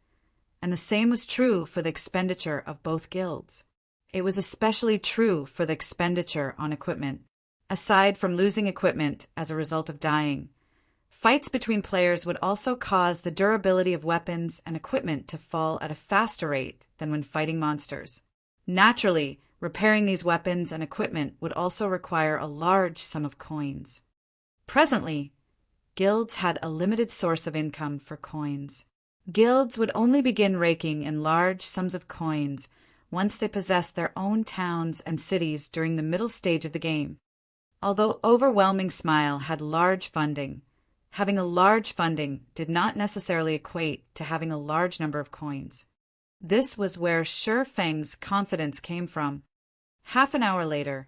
and the same was true for the expenditure of both guilds. It was especially true for the expenditure on equipment. Aside from losing equipment as a result of dying, fights between players would also cause the durability of weapons and equipment to fall at a faster rate than when fighting monsters. Naturally, repairing these weapons and equipment would also require a large sum of coins. Presently, guilds had a limited source of income for coins. Guilds would only begin raking in large sums of coins once they possessed their own towns and cities during the middle stage of the game. Although overwhelming Smile had large funding, having a large funding did not necessarily equate to having a large number of coins. This was where Shi Feng's confidence came from. Half an hour later,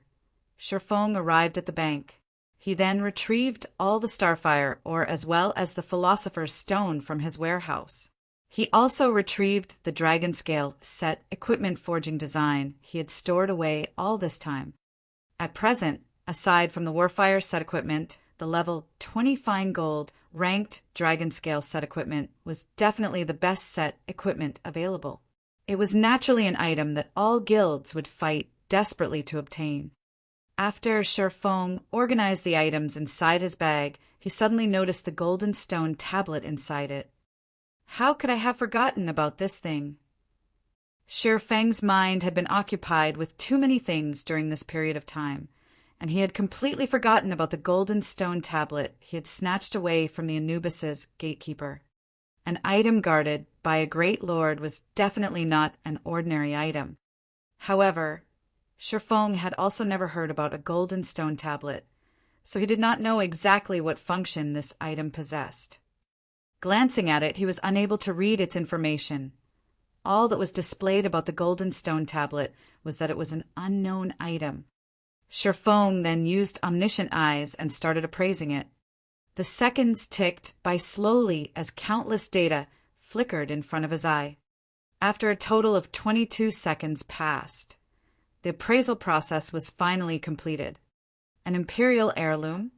Shi Feng arrived at the bank. He then retrieved all the Starfire ore as well as the Philosopher's Stone from his warehouse. He also retrieved the Dragon Scale set equipment forging design he had stored away all this time. At present, aside from the Warfire set equipment, the level 20 fine gold ranked Dragon Scale set equipment was definitely the best set equipment available. It was naturally an item that all guilds would fight desperately to obtain. After Shi Feng organized the items inside his bag, he suddenly noticed the golden stone tablet inside it. How could I have forgotten about this thing? Shi Feng's mind had been occupied with too many things during this period of time, and he had completely forgotten about the golden stone tablet he had snatched away from the Anubis's gatekeeper. An item guarded by a great lord was definitely not an ordinary item. However, Shi Feng had also never heard about a golden stone tablet, so he did not know exactly what function this item possessed. Glancing at it, he was unable to read its information. All that was displayed about the golden stone tablet was that it was an unknown item. Shi Feng then used omniscient eyes and started appraising it. The seconds ticked by slowly as countless data flickered in front of his eye. After a total of 22 seconds passed, the appraisal process was finally completed. An imperial heirloom?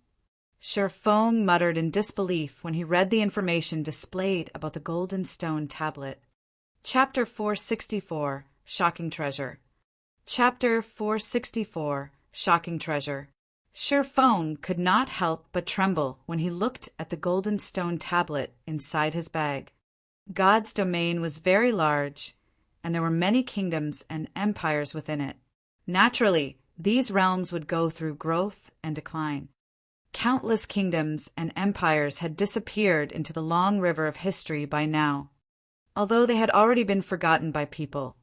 Shi Feng muttered in disbelief when he read the information displayed about the golden stone tablet. Chapter 464, Shocking Treasure. Chapter 464, Shocking Treasure. Shi Feng could not help but tremble when he looked at the golden stone tablet inside his bag. God's domain was very large, and there were many kingdoms and empires within it. Naturally, these realms would go through growth and decline. Countless kingdoms and empires had disappeared into the long river of history by now. Although they had already been forgotten by people,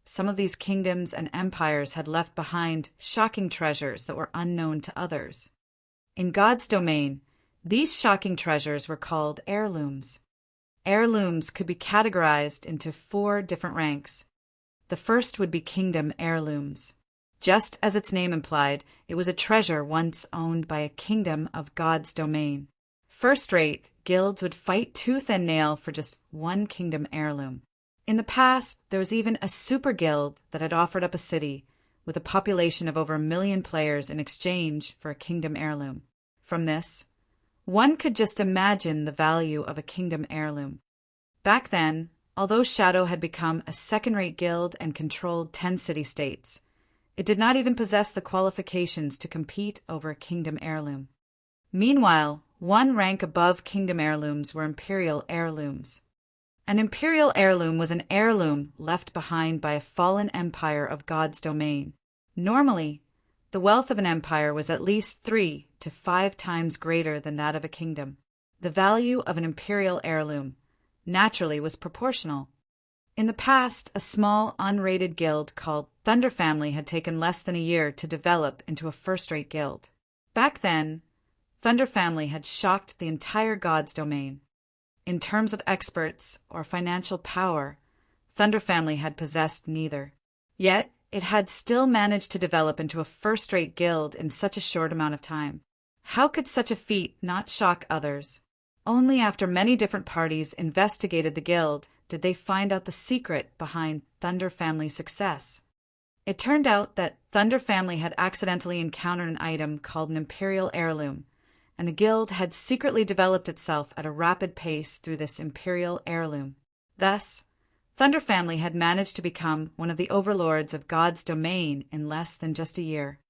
some of these kingdoms and empires had left behind shocking treasures that were unknown to others. In God's domain, these shocking treasures were called heirlooms. Heirlooms could be categorized into 4 different ranks. The first would be kingdom heirlooms. Just as its name implied, it was a treasure once owned by a kingdom of God's domain. First-rate guilds would fight tooth and nail for just one kingdom heirloom. In the past, there was even a super guild that had offered up a city with a population of over 1 million players in exchange for a kingdom heirloom. From this, one could just imagine the value of a kingdom heirloom. Back then, although Shadow had become a second-rate guild and controlled 10 city-states, it did not even possess the qualifications to compete over a kingdom heirloom. Meanwhile, one rank above kingdom heirlooms were imperial heirlooms. An imperial heirloom was an heirloom left behind by a fallen empire of God's domain. Normally, the wealth of an empire was at least 3 to 5 times greater than that of a kingdom. The value of an imperial heirloom naturally was proportional. In the past, a small, unrated guild called Thunder Family had taken less than a year to develop into a first-rate guild. Back then, Thunder Family had shocked the entire God's domain. In terms of experts or financial power, Thunder Family had possessed neither. Yet, it had still managed to develop into a first-rate guild in such a short amount of time. How could such a feat not shock others? Only after many different parties investigated the guild did they find out the secret behind Thunder Family's success. It turned out that Thunder Family had accidentally encountered an item called an imperial heirloom, and the guild had secretly developed itself at a rapid pace through this imperial heirloom. Thus, Thunder Family had managed to become one of the overlords of God's domain in less than just a year.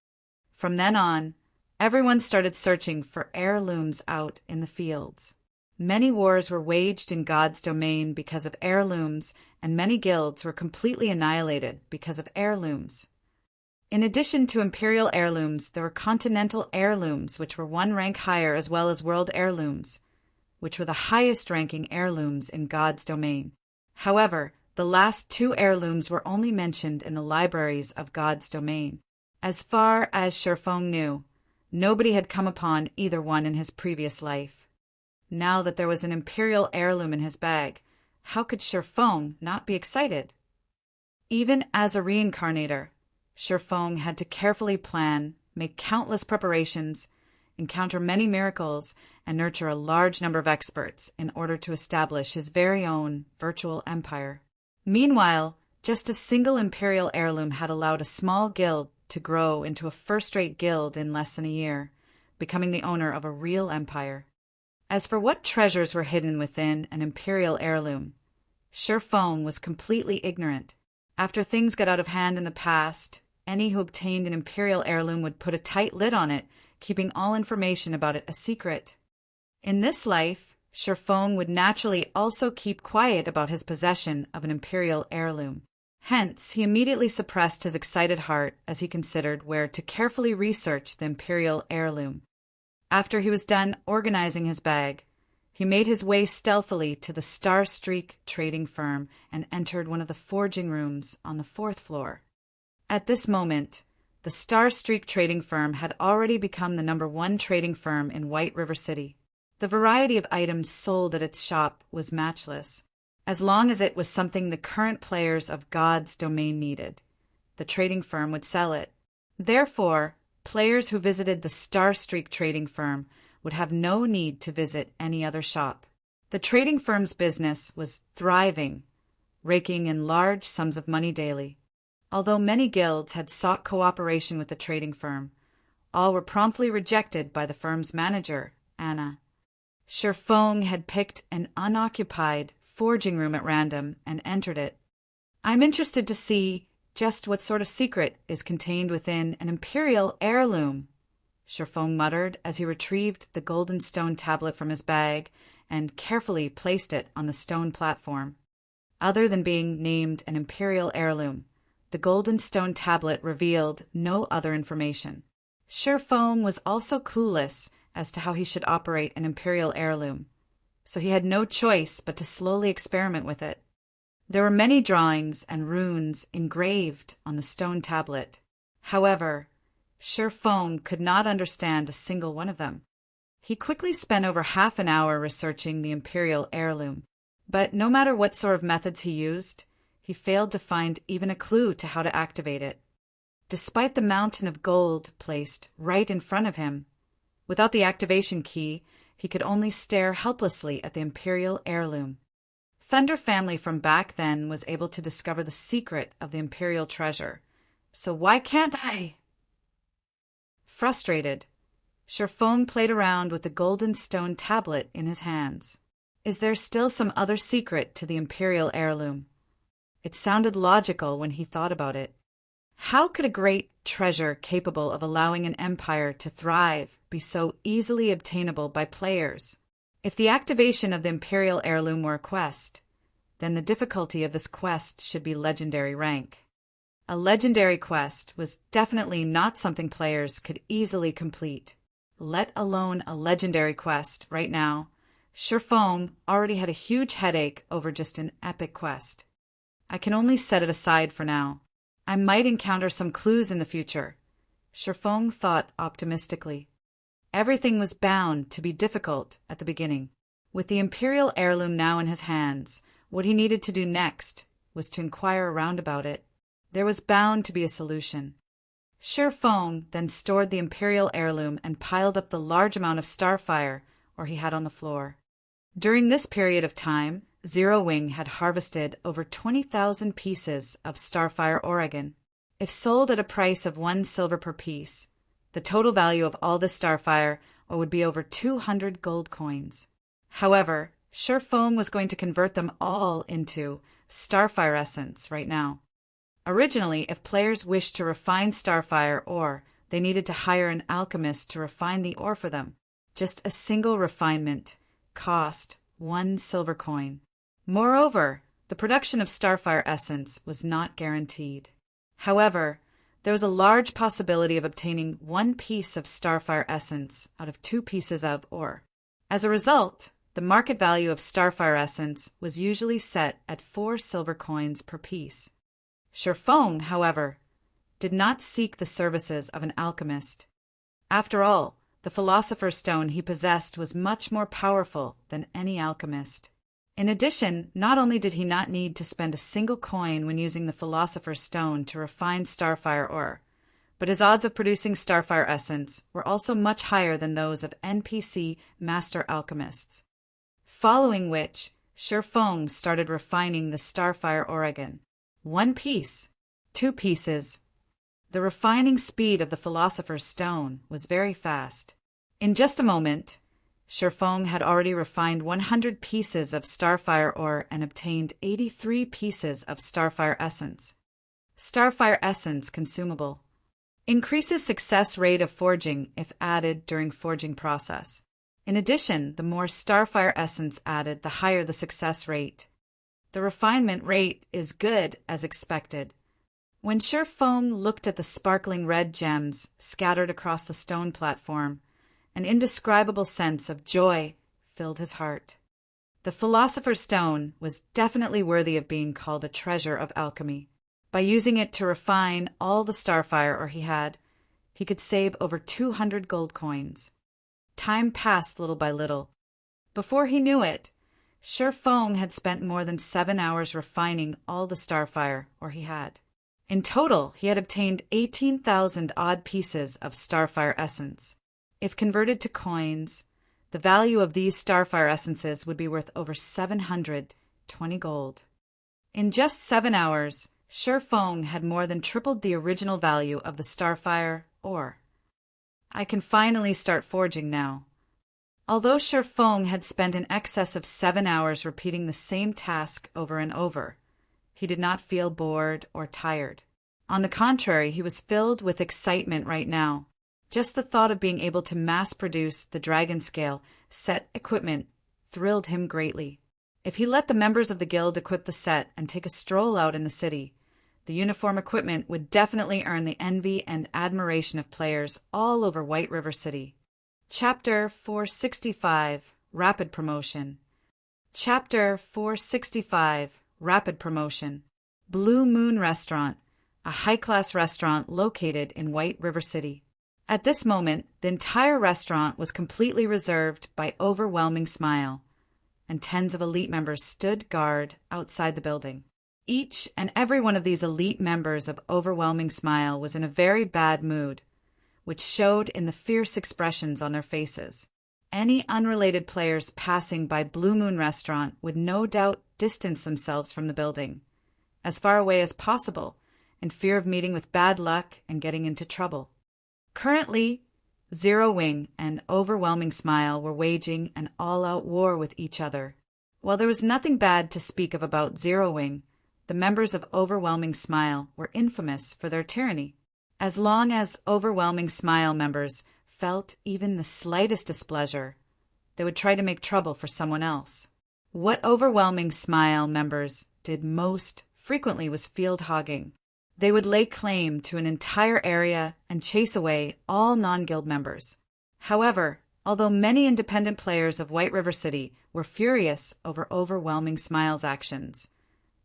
From then on, everyone started searching for heirlooms out in the fields. Many wars were waged in God's domain because of heirlooms, and many guilds were completely annihilated because of heirlooms. In addition to imperial heirlooms, there were continental heirlooms, which were 1 rank higher, as well as world heirlooms, which were the highest-ranking heirlooms in God's domain. However, the last 2 heirlooms were only mentioned in the libraries of God's domain. As far as Sherfong knew, nobody had come upon either one in his previous life. Now that there was an imperial heirloom in his bag, how could Sherfong not be excited? Even as a reincarnator, Sherfong had to carefully plan, make countless preparations, encounter many miracles, and nurture a large number of experts in order to establish his very own virtual empire. Meanwhile, just a single imperial heirloom had allowed a small guild to grow into a first-rate guild in less than a year, becoming the owner of a real empire. As for what treasures were hidden within an imperial heirloom, Sherfong was completely ignorant. After things got out of hand in the past, any who obtained an imperial heirloom would put a tight lid on it, keeping all information about it a secret. In this life, Sherfong would naturally also keep quiet about his possession of an imperial heirloom. Hence, he immediately suppressed his excited heart as he considered where to carefully research the imperial heirloom. After he was done organizing his bag, he made his way stealthily to the Star Streak trading firm and entered one of the forging rooms on the 4th floor. At this moment, the Star Streak trading firm had already become the #1 trading firm in White River City. The variety of items sold at its shop was matchless. As long as it was something the current players of God's domain needed, the trading firm would sell it. Therefore, players who visited the Star Streak trading firm would have no need to visit any other shop. The trading firm's business was thriving, raking in large sums of money daily. Although many guilds had sought cooperation with the trading firm, all were promptly rejected by the firm's manager, Anna. Sherfong had picked an unoccupied forging room at random and entered it. "I'm interested to see just what sort of secret is contained within an imperial heirloom," Sherfong muttered as he retrieved the golden stone tablet from his bag and carefully placed it on the stone platform. Other than being named an imperial heirloom, the golden stone tablet revealed no other information. Sherfong was also clueless as to how he should operate an imperial heirloom, so he had no choice but to slowly experiment with it. There were many drawings and runes engraved on the stone tablet. However, Sher Fong could not understand a single one of them. He quickly spent over half an hour researching the imperial heirloom, but no matter what sort of methods he used, he failed to find even a clue to how to activate it. Despite the mountain of gold placed right in front of him, without the activation key, he could only stare helplessly at the imperial heirloom. Thunder family from back then was able to discover the secret of the imperial treasure, so why can't I? Frustrated, Sher Fong played around with the golden stone tablet in his hands. Is there still some other secret to the imperial heirloom? It sounded logical when he thought about it. How could a great treasure capable of allowing an empire to thrive be so easily obtainable by players? If the activation of the imperial heirloom were a quest, then the difficulty of this quest should be legendary rank. A legendary quest was definitely not something players could easily complete, let alone a legendary quest right now. Sher Fong already had a huge headache over just an epic quest. I can only set it aside for now. I might encounter some clues in the future, Sher Fong thought optimistically. Everything was bound to be difficult at the beginning. With the imperial heirloom now in his hands, what he needed to do next was to inquire around about it. There was bound to be a solution. Sher Fong then stored the imperial heirloom and piled up the large amount of starfire he had on the floor. During this period of time, Zero Wing had harvested over 20,000 pieces of starfire Oregon. If sold at a price of 1 silver per piece, the total value of all this starfire would be over 200 gold coins. However, Sher Fong was going to convert them all into starfire essence right now. Originally, if players wished to refine starfire ore, they needed to hire an alchemist to refine the ore for them. Just a single refinement cost 1 silver coin. Moreover, the production of starfire essence was not guaranteed. However, there was a large possibility of obtaining 1 piece of starfire essence out of 2 pieces of ore. As a result, the market value of starfire essence was usually set at 4 silver coins per piece. Sher Fong, however, did not seek the services of an alchemist. After all, the philosopher's stone he possessed was much more powerful than any alchemist. In addition, not only did he not need to spend a single coin when using the philosopher's stone to refine starfire ore, but his odds of producing starfire essence were also much higher than those of NPC master alchemists. Following which, Sher Fong started refining the starfire Oregon. 1 piece, 2 pieces. The refining speed of the philosopher's stone was very fast. In just a moment, Sher Fong had already refined 100 pieces of starfire ore and obtained 83 pieces of starfire essence. Starfire essence consumable. Increases success rate of forging if added during forging process. In addition, the more starfire essence added, the higher the success rate. The refinement rate is good as expected. When Sher Fong looked at the sparkling red gems scattered across the stone platform, an indescribable sense of joy filled his heart. The philosopher's stone was definitely worthy of being called a treasure of alchemy. By using it to refine all the starfire he had, he could save over 200 gold coins. Time passed little by little. Before he knew it, Sher Fong had spent more than 7 hours refining all the starfire he had. In total, he had obtained 18,000 odd pieces of starfire essence. If converted to coins, the value of these starfire essences would be worth over 720 gold. In just 7 hours, Sher Fong had more than tripled the original value of the starfire ore. I can finally start forging now. Although Sher Fong had spent in excess of 7 hours repeating the same task over and over, he did not feel bored or tired. On the contrary, he was filled with excitement right now. Just the thought of being able to mass-produce the dragon scale set equipment thrilled him greatly. If he let the members of the guild equip the set and take a stroll out in the city, the uniform equipment would definitely earn the envy and admiration of players all over White River City. Chapter 465, Rapid Promotion. Chapter 465, Rapid Promotion. Blue Moon Restaurant, a high-class restaurant located in White River City. At this moment, the entire restaurant was completely reserved by Overwhelming Smile, and tens of elite members stood guard outside the building. Each and every one of these elite members of Overwhelming Smile was in a very bad mood, which showed in the fierce expressions on their faces. Any unrelated players passing by Blue Moon Restaurant would no doubt distance themselves from the building, as far away as possible, in fear of meeting with bad luck and getting into trouble. Currently, Zero Wing and Overwhelming Smile were waging an all-out war with each other. While there was nothing bad to speak of about Zero Wing, the members of Overwhelming Smile were infamous for their tyranny. As long as Overwhelming Smile members felt even the slightest displeasure, they would try to make trouble for someone else. What Overwhelming Smile members did most frequently was field hogging. They would lay claim to an entire area and chase away all non-guild members. However, although many independent players of White River City were furious over Overwhelming Smile's actions,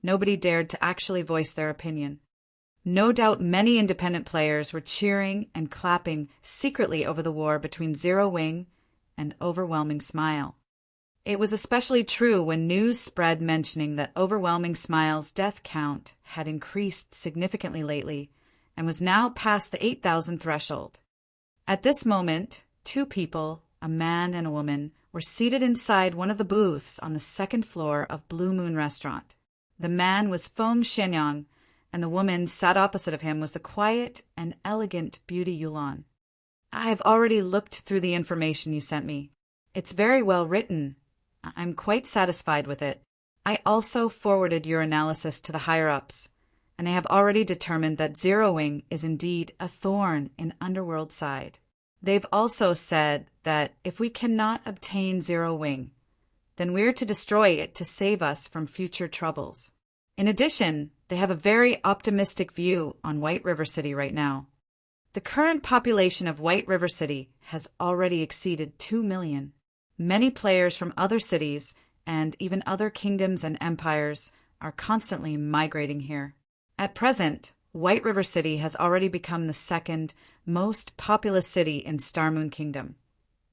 nobody dared to actually voice their opinion. No doubt many independent players were cheering and clapping secretly over the war between Zero Wing and Overwhelming Smile. It was especially true when news spread mentioning that Overwhelming Smile's death count had increased significantly lately and was now past the 8,000 threshold. At this moment, two people, a man and a woman, were seated inside one of the booths on the second floor of Blue Moon Restaurant. The man was Feng Xianyang, and the woman sat opposite of him was the quiet and elegant Beauty Yulan. "I have already looked through the information you sent me. It's very well written. I'm quite satisfied with it. I also forwarded your analysis to the higher-ups, and I have already determined that Zero Wing is indeed a thorn in Underworld side. They've also said that if we cannot obtain Zero Wing, then we're to destroy it to save us from future troubles. In addition, they have a very optimistic view on White River City right now. The current population of White River City has already exceeded 2 million. Many players from other cities and even other kingdoms and empires are constantly migrating here. At present, White River City has already become the second most populous city in Star Moon Kingdom.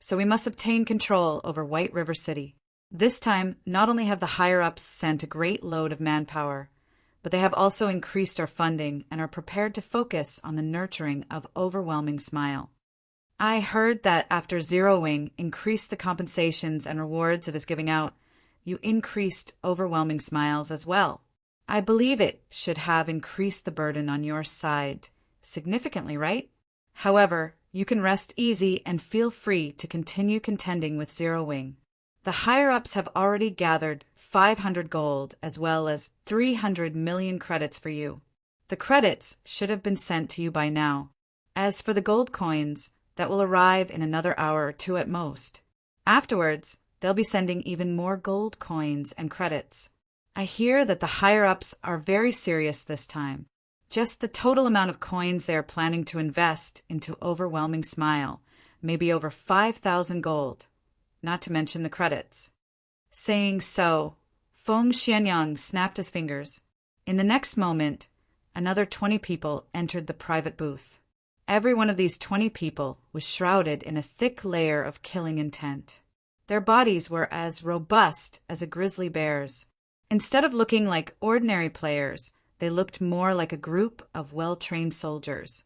So we must obtain control over White River City. This time, not only have the higher-ups sent a great load of manpower, but they have also increased our funding and are prepared to focus on the nurturing of Overwhelming Smile. I heard that after Zero Wing increased the compensations and rewards it is giving out, you increased Overwhelming Smiles as well. I believe it should have increased the burden on your side significantly, right? However, you can rest easy and feel free to continue contending with Zero Wing. The higher-ups have already gathered 500 gold as well as 300 million credits for you. The credits should have been sent to you by now. As for the gold coins, that will arrive in another hour or two at most. Afterwards, they'll be sending even more gold coins and credits. I hear that the higher-ups are very serious this time. Just the total amount of coins they are planning to invest into Overwhelming Smile may be over 5,000 gold, not to mention the credits." Saying so, Feng Xianyang snapped his fingers. In the next moment, another 20 people entered the private booth. Every one of these 20 people was shrouded in a thick layer of killing intent. Their bodies were as robust as a grizzly bear's. Instead of looking like ordinary players, they looked more like a group of well-trained soldiers.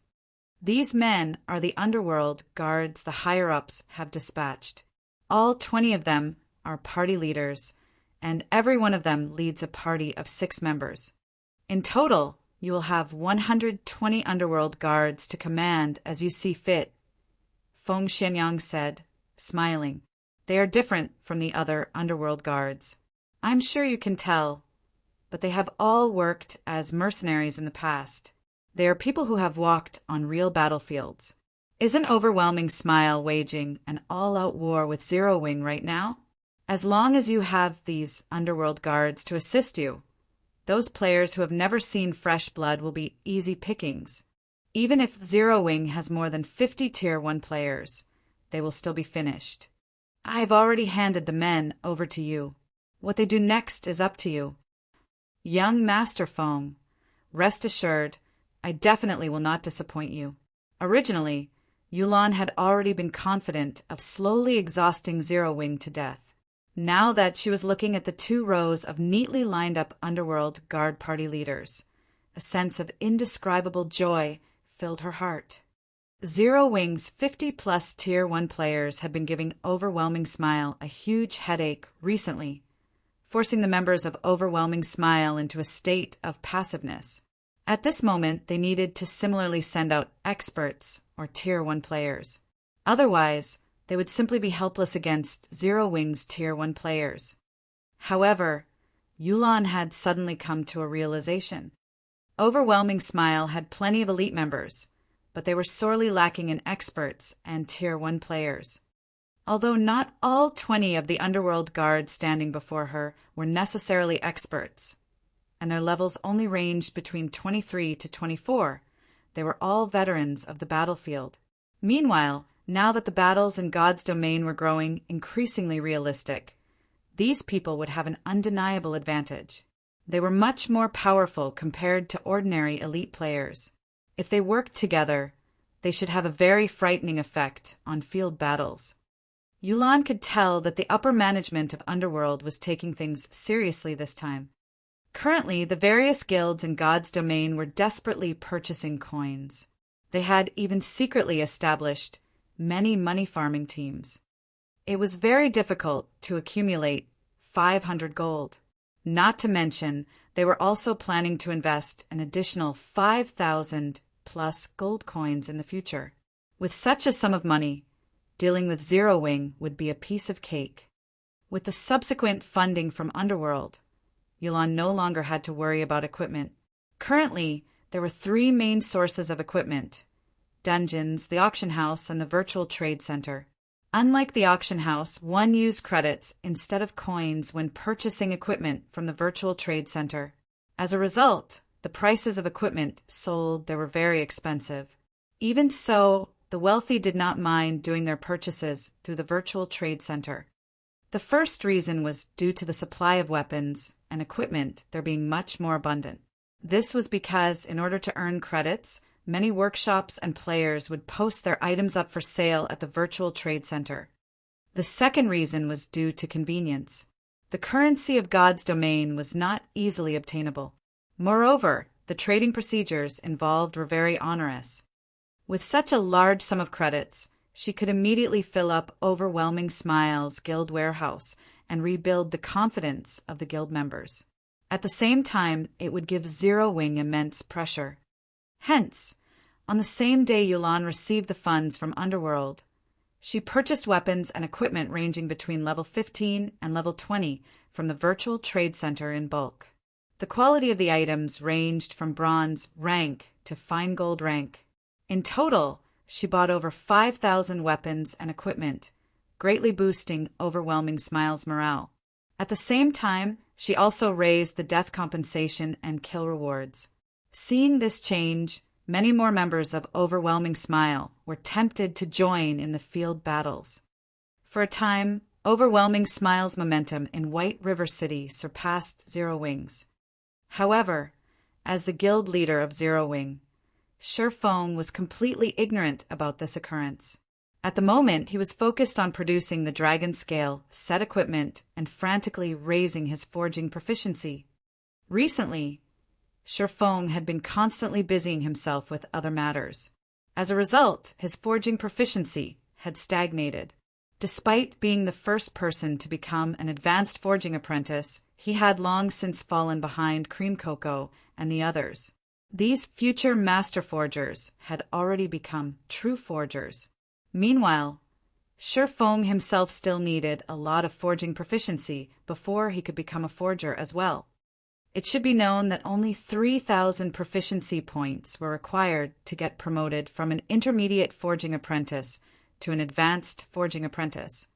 These men are the underworld guards the higher-ups have dispatched. All 20 of them are party leaders, and every one of them leads a party of 6 members. In total, you will have 120 underworld guards to command as you see fit, Feng Xianyang said, smiling. They are different from the other underworld guards. I'm sure you can tell, but they have all worked as mercenaries in the past. They are people who have walked on real battlefields. Isn't Overwhelming Smile waging an all-out war with Zero Wing right now? As long as you have these underworld guards to assist you, those players who have never seen fresh blood will be easy pickings. Even if Zero Wing has more than 50 Tier 1 players, they will still be finished. I've already handed the men over to you. What they do next is up to you. Young Master Feng, rest assured, I definitely will not disappoint you. Originally, Yulan had already been confident of slowly exhausting Zero Wing to death. Now that she was looking at the 2 rows of neatly lined up underworld guard party leaders, a sense of indescribable joy filled her heart. Zero Wing's 50-plus Tier 1 players had been giving Overwhelming Smile a huge headache recently, forcing the members of Overwhelming Smile into a state of passiveness. At this moment, they needed to similarly send out experts or Tier 1 players. Otherwise, they would simply be helpless against Zero Wing's Tier 1 players. However, Yulan had suddenly come to a realization. Overwhelming Smile had plenty of elite members, but they were sorely lacking in experts and Tier 1 players. Although not all 20 of the underworld guards standing before her were necessarily experts, and their levels only ranged between 23 to 24, they were all veterans of the battlefield. Meanwhile, now that the battles in God's domain were growing increasingly realistic, these people would have an undeniable advantage. They were much more powerful compared to ordinary elite players. If they worked together, they should have a very frightening effect on field battles. Yulan could tell that the upper management of Underworld was taking things seriously this time. Currently, the various guilds in God's domain were desperately purchasing coins. They had even secretly established many money farming teams. It was very difficult to accumulate 500 gold. Not to mention, they were also planning to invest an additional 5,000 plus gold coins in the future. With such a sum of money, dealing with Zero Wing would be a piece of cake. With the subsequent funding from Underworld, Yulan no longer had to worry about equipment. Currently, there were 3 main sources of equipment: dungeons, the auction house, and the virtual trade center. Unlike the auction house, one used credits instead of coins when purchasing equipment from the virtual trade center. As a result, the prices of equipment sold there were very expensive. Even so, the wealthy did not mind doing their purchases through the virtual trade center. The first reason was due to the supply of weapons and equipment there being much more abundant. This was because, in order to earn credits, many workshops and players would post their items up for sale at the virtual trade center. The second reason was due to convenience. The currency of God's domain was not easily obtainable. Moreover, the trading procedures involved were very onerous. With such a large sum of credits, she could immediately fill up Overwhelming Smile's guild warehouse and rebuild the confidence of the guild members. At the same time, it would give Zero Wing immense pressure. Hence, on the same day Yulan received the funds from Underworld, she purchased weapons and equipment ranging between level 15 and level 20 from the virtual trade center in bulk. The quality of the items ranged from bronze rank to fine gold rank. In total, she bought over 5,000 weapons and equipment, greatly boosting Overwhelming Smile's morale. At the same time, she also raised the death compensation and kill rewards. Seeing this change, many more members of Overwhelming Smile were tempted to join in the field battles. For a time, Overwhelming Smile's momentum in White River City surpassed Zero Wing's. However, as the guild leader of Zero Wing, Feng was completely ignorant about this occurrence. At the moment, he was focused on producing the dragon scale, set equipment, and frantically raising his forging proficiency. Recently, Feng had been constantly busying himself with other matters. As a result, his forging proficiency had stagnated. Despite being the first person to become an advanced forging apprentice, he had long since fallen behind Cream Cocoa and the others. These future master forgers had already become true forgers. Meanwhile, Feng himself still needed a lot of forging proficiency before he could become a forger as well. It should be known that only 3,000 proficiency points were required to get promoted from an intermediate forging apprentice to an advanced forging apprentice.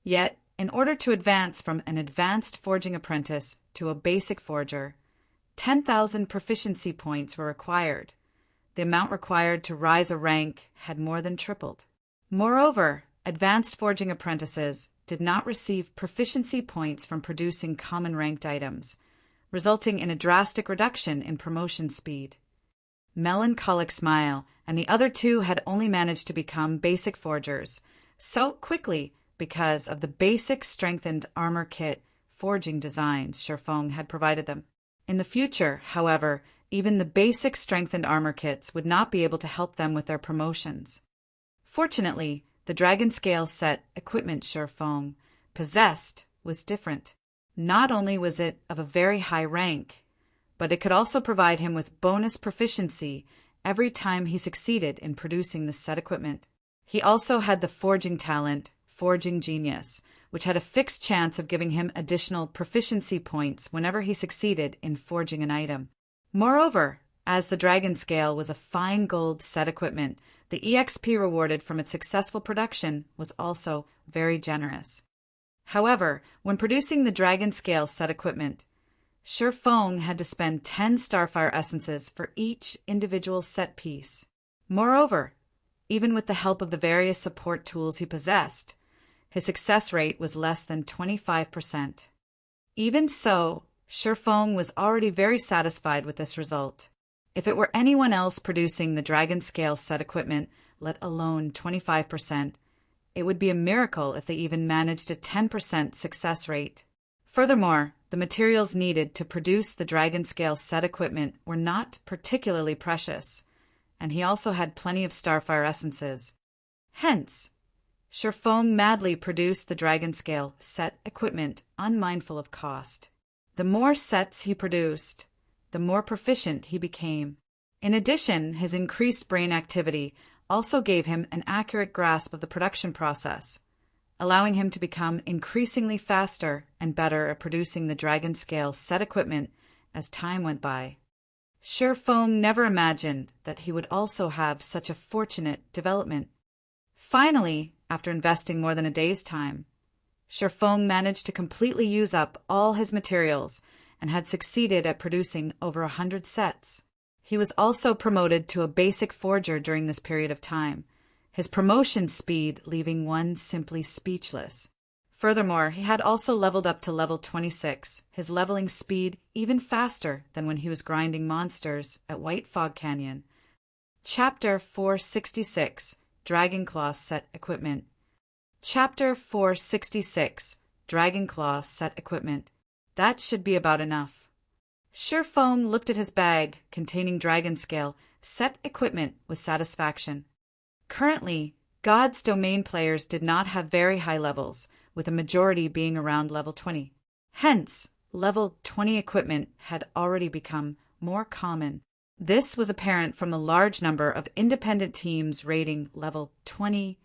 Yet, in order to advance from an advanced forging apprentice to a basic forger, 10,000 proficiency points were required. The amount required to rise a rank had more than tripled. Moreover, advanced forging apprentices did not receive proficiency points from producing common ranked items, resulting in a drastic reduction in promotion speed. Melancholic Smile and the other two had only managed to become basic forgers so quickly because of the basic strengthened armor kit forging designs Sherfong had provided them. In the future, however, even the basic strengthened armor kits would not be able to help them with their promotions. Fortunately, the Dragon Scale set equipment Sherfong possessed was different. Not only was it of a very high rank, but it could also provide him with bonus proficiency every time he succeeded in producing the set equipment. He also had the forging talent, Forging Genius, which had a fixed chance of giving him additional proficiency points whenever he succeeded in forging an item. Moreover, as the Dragon Scale was a fine gold set equipment, the EXP rewarded from its successful production was also very generous. However, when producing the Dragon Scale set equipment, Sherfong had to spend 10 Starfire Essences for each individual set piece. Moreover, even with the help of the various support tools he possessed, his success rate was less than 25%. Even so, Sherfong was already very satisfied with this result. If it were anyone else producing the Dragon Scale set equipment, let alone 25%, it would be a miracle if they even managed a 10% success rate. Furthermore, the materials needed to produce the Dragon Scale set equipment were not particularly precious, and he also had plenty of Starfire Essences. Hence, Sherfong madly produced the Dragon Scale set equipment unmindful of cost. The more sets he produced, the more proficient he became. In addition, his increased brain activity also gave him an accurate grasp of the production process, allowing him to become increasingly faster and better at producing the Dragon Scale set equipment as time went by. Sherfong never imagined that he would also have such a fortunate development. Finally, after investing more than a day's time, Sherfong managed to completely use up all his materials and had succeeded at producing over 100 sets. He was also promoted to a basic forger during this period of time, his promotion speed leaving one simply speechless. Furthermore, he had also leveled up to level 26, his leveling speed even faster than when he was grinding monsters at White Fog Canyon. Chapter 466, Dragonclaw Set Equipment. Chapter 466, Dragonclaw Set Equipment. That should be about enough. Sherfong looked at his bag containing Dragon Scale set equipment with satisfaction. Currently, God's Domain players did not have very high levels, with a majority being around level 20. Hence, level 20 equipment had already become more common. This was apparent from the large number of independent teams raiding level 20,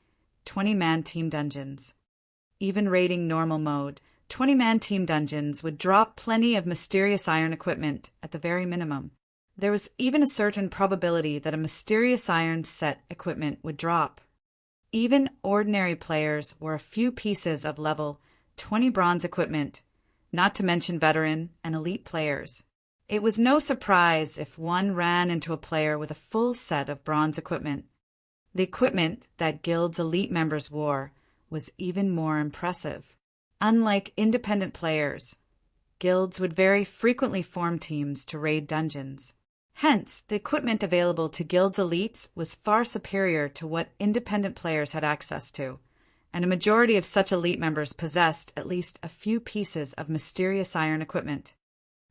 20-man team dungeons. Even raiding normal mode, 20-man team dungeons would drop plenty of mysterious iron equipment at the very minimum. There was even a certain probability that a mysterious iron set equipment would drop. Even ordinary players were a few pieces of level 20 bronze equipment, not to mention veteran and elite players. It was no surprise if one ran into a player with a full set of bronze equipment. The equipment that Guild's elite members wore was even more impressive. Unlike independent players, guilds would very frequently form teams to raid dungeons. Hence, the equipment available to Guild's elites was far superior to what independent players had access to, and a majority of such elite members possessed at least a few pieces of mysterious iron equipment.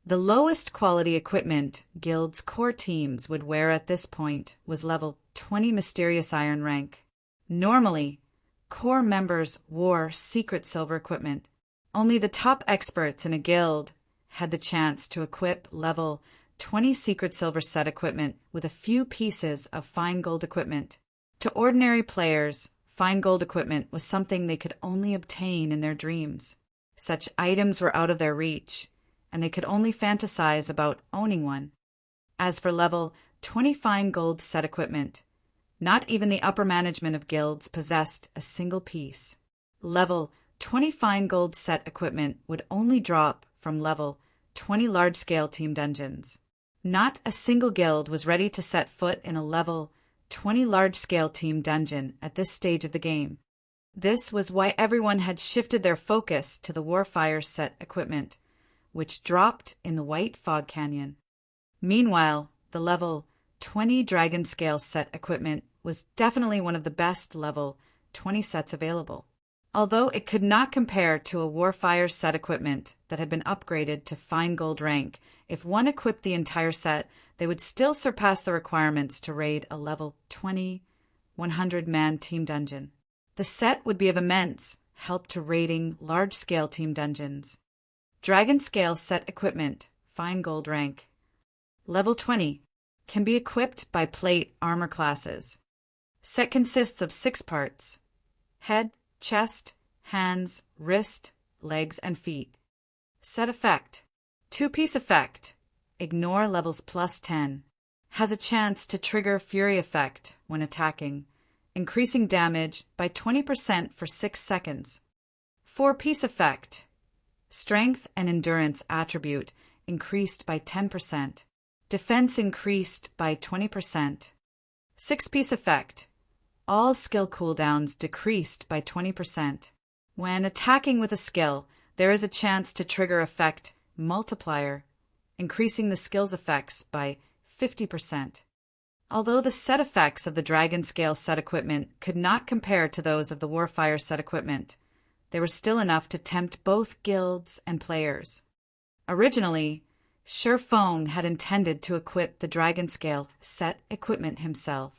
The lowest quality equipment Guild's core teams would wear at this point was level 20 mysterious iron rank. Normally, core members wore secret silver equipment. Only the top experts in a guild had the chance to equip level 20 secret silver set equipment with a few pieces of fine gold equipment. To ordinary players, fine gold equipment was something they could only obtain in their dreams. Such items were out of their reach, and they could only fantasize about owning one. As for level 20 fine gold set equipment, not even the upper management of guilds possessed a single piece. Level 20 fine gold set equipment would only drop from level 20 large-scale team dungeons. Not a single guild was ready to set foot in a level 20 large-scale team dungeon at this stage of the game. This was why everyone had shifted their focus to the Warfire set equipment, which dropped in the White Fog Canyon. Meanwhile, the level 20 Dragon Scale set equipment was definitely one of the best level 20 sets available. Although it could not compare to a Warfire set equipment that had been upgraded to Fine Gold rank, if one equipped the entire set, they would still surpass the requirements to raid a level 20, 100-man team dungeon. The set would be of immense help to raiding large-scale team dungeons. Dragon Scale set equipment, Fine Gold rank. Level 20 can be equipped by plate armor classes. Set consists of 6 parts: head, chest, hands, wrist, legs, and feet. Set effect: 2-piece effect. Ignore levels plus 10. Has a chance to trigger Fury effect when attacking, increasing damage by 20% for 6 seconds. 4-piece effect. Strength and endurance attribute increased by 10%. Defense increased by 20%. 6-piece effect. All skill cooldowns decreased by 20%. When attacking with a skill, there is a chance to trigger effect multiplier, increasing the skill's effects by 50%. Although the set effects of the Dragon Scale set equipment could not compare to those of the Warfire set equipment, they were still enough to tempt both guilds and players. Originally, Feng had intended to equip the Dragon Scale set equipment himself.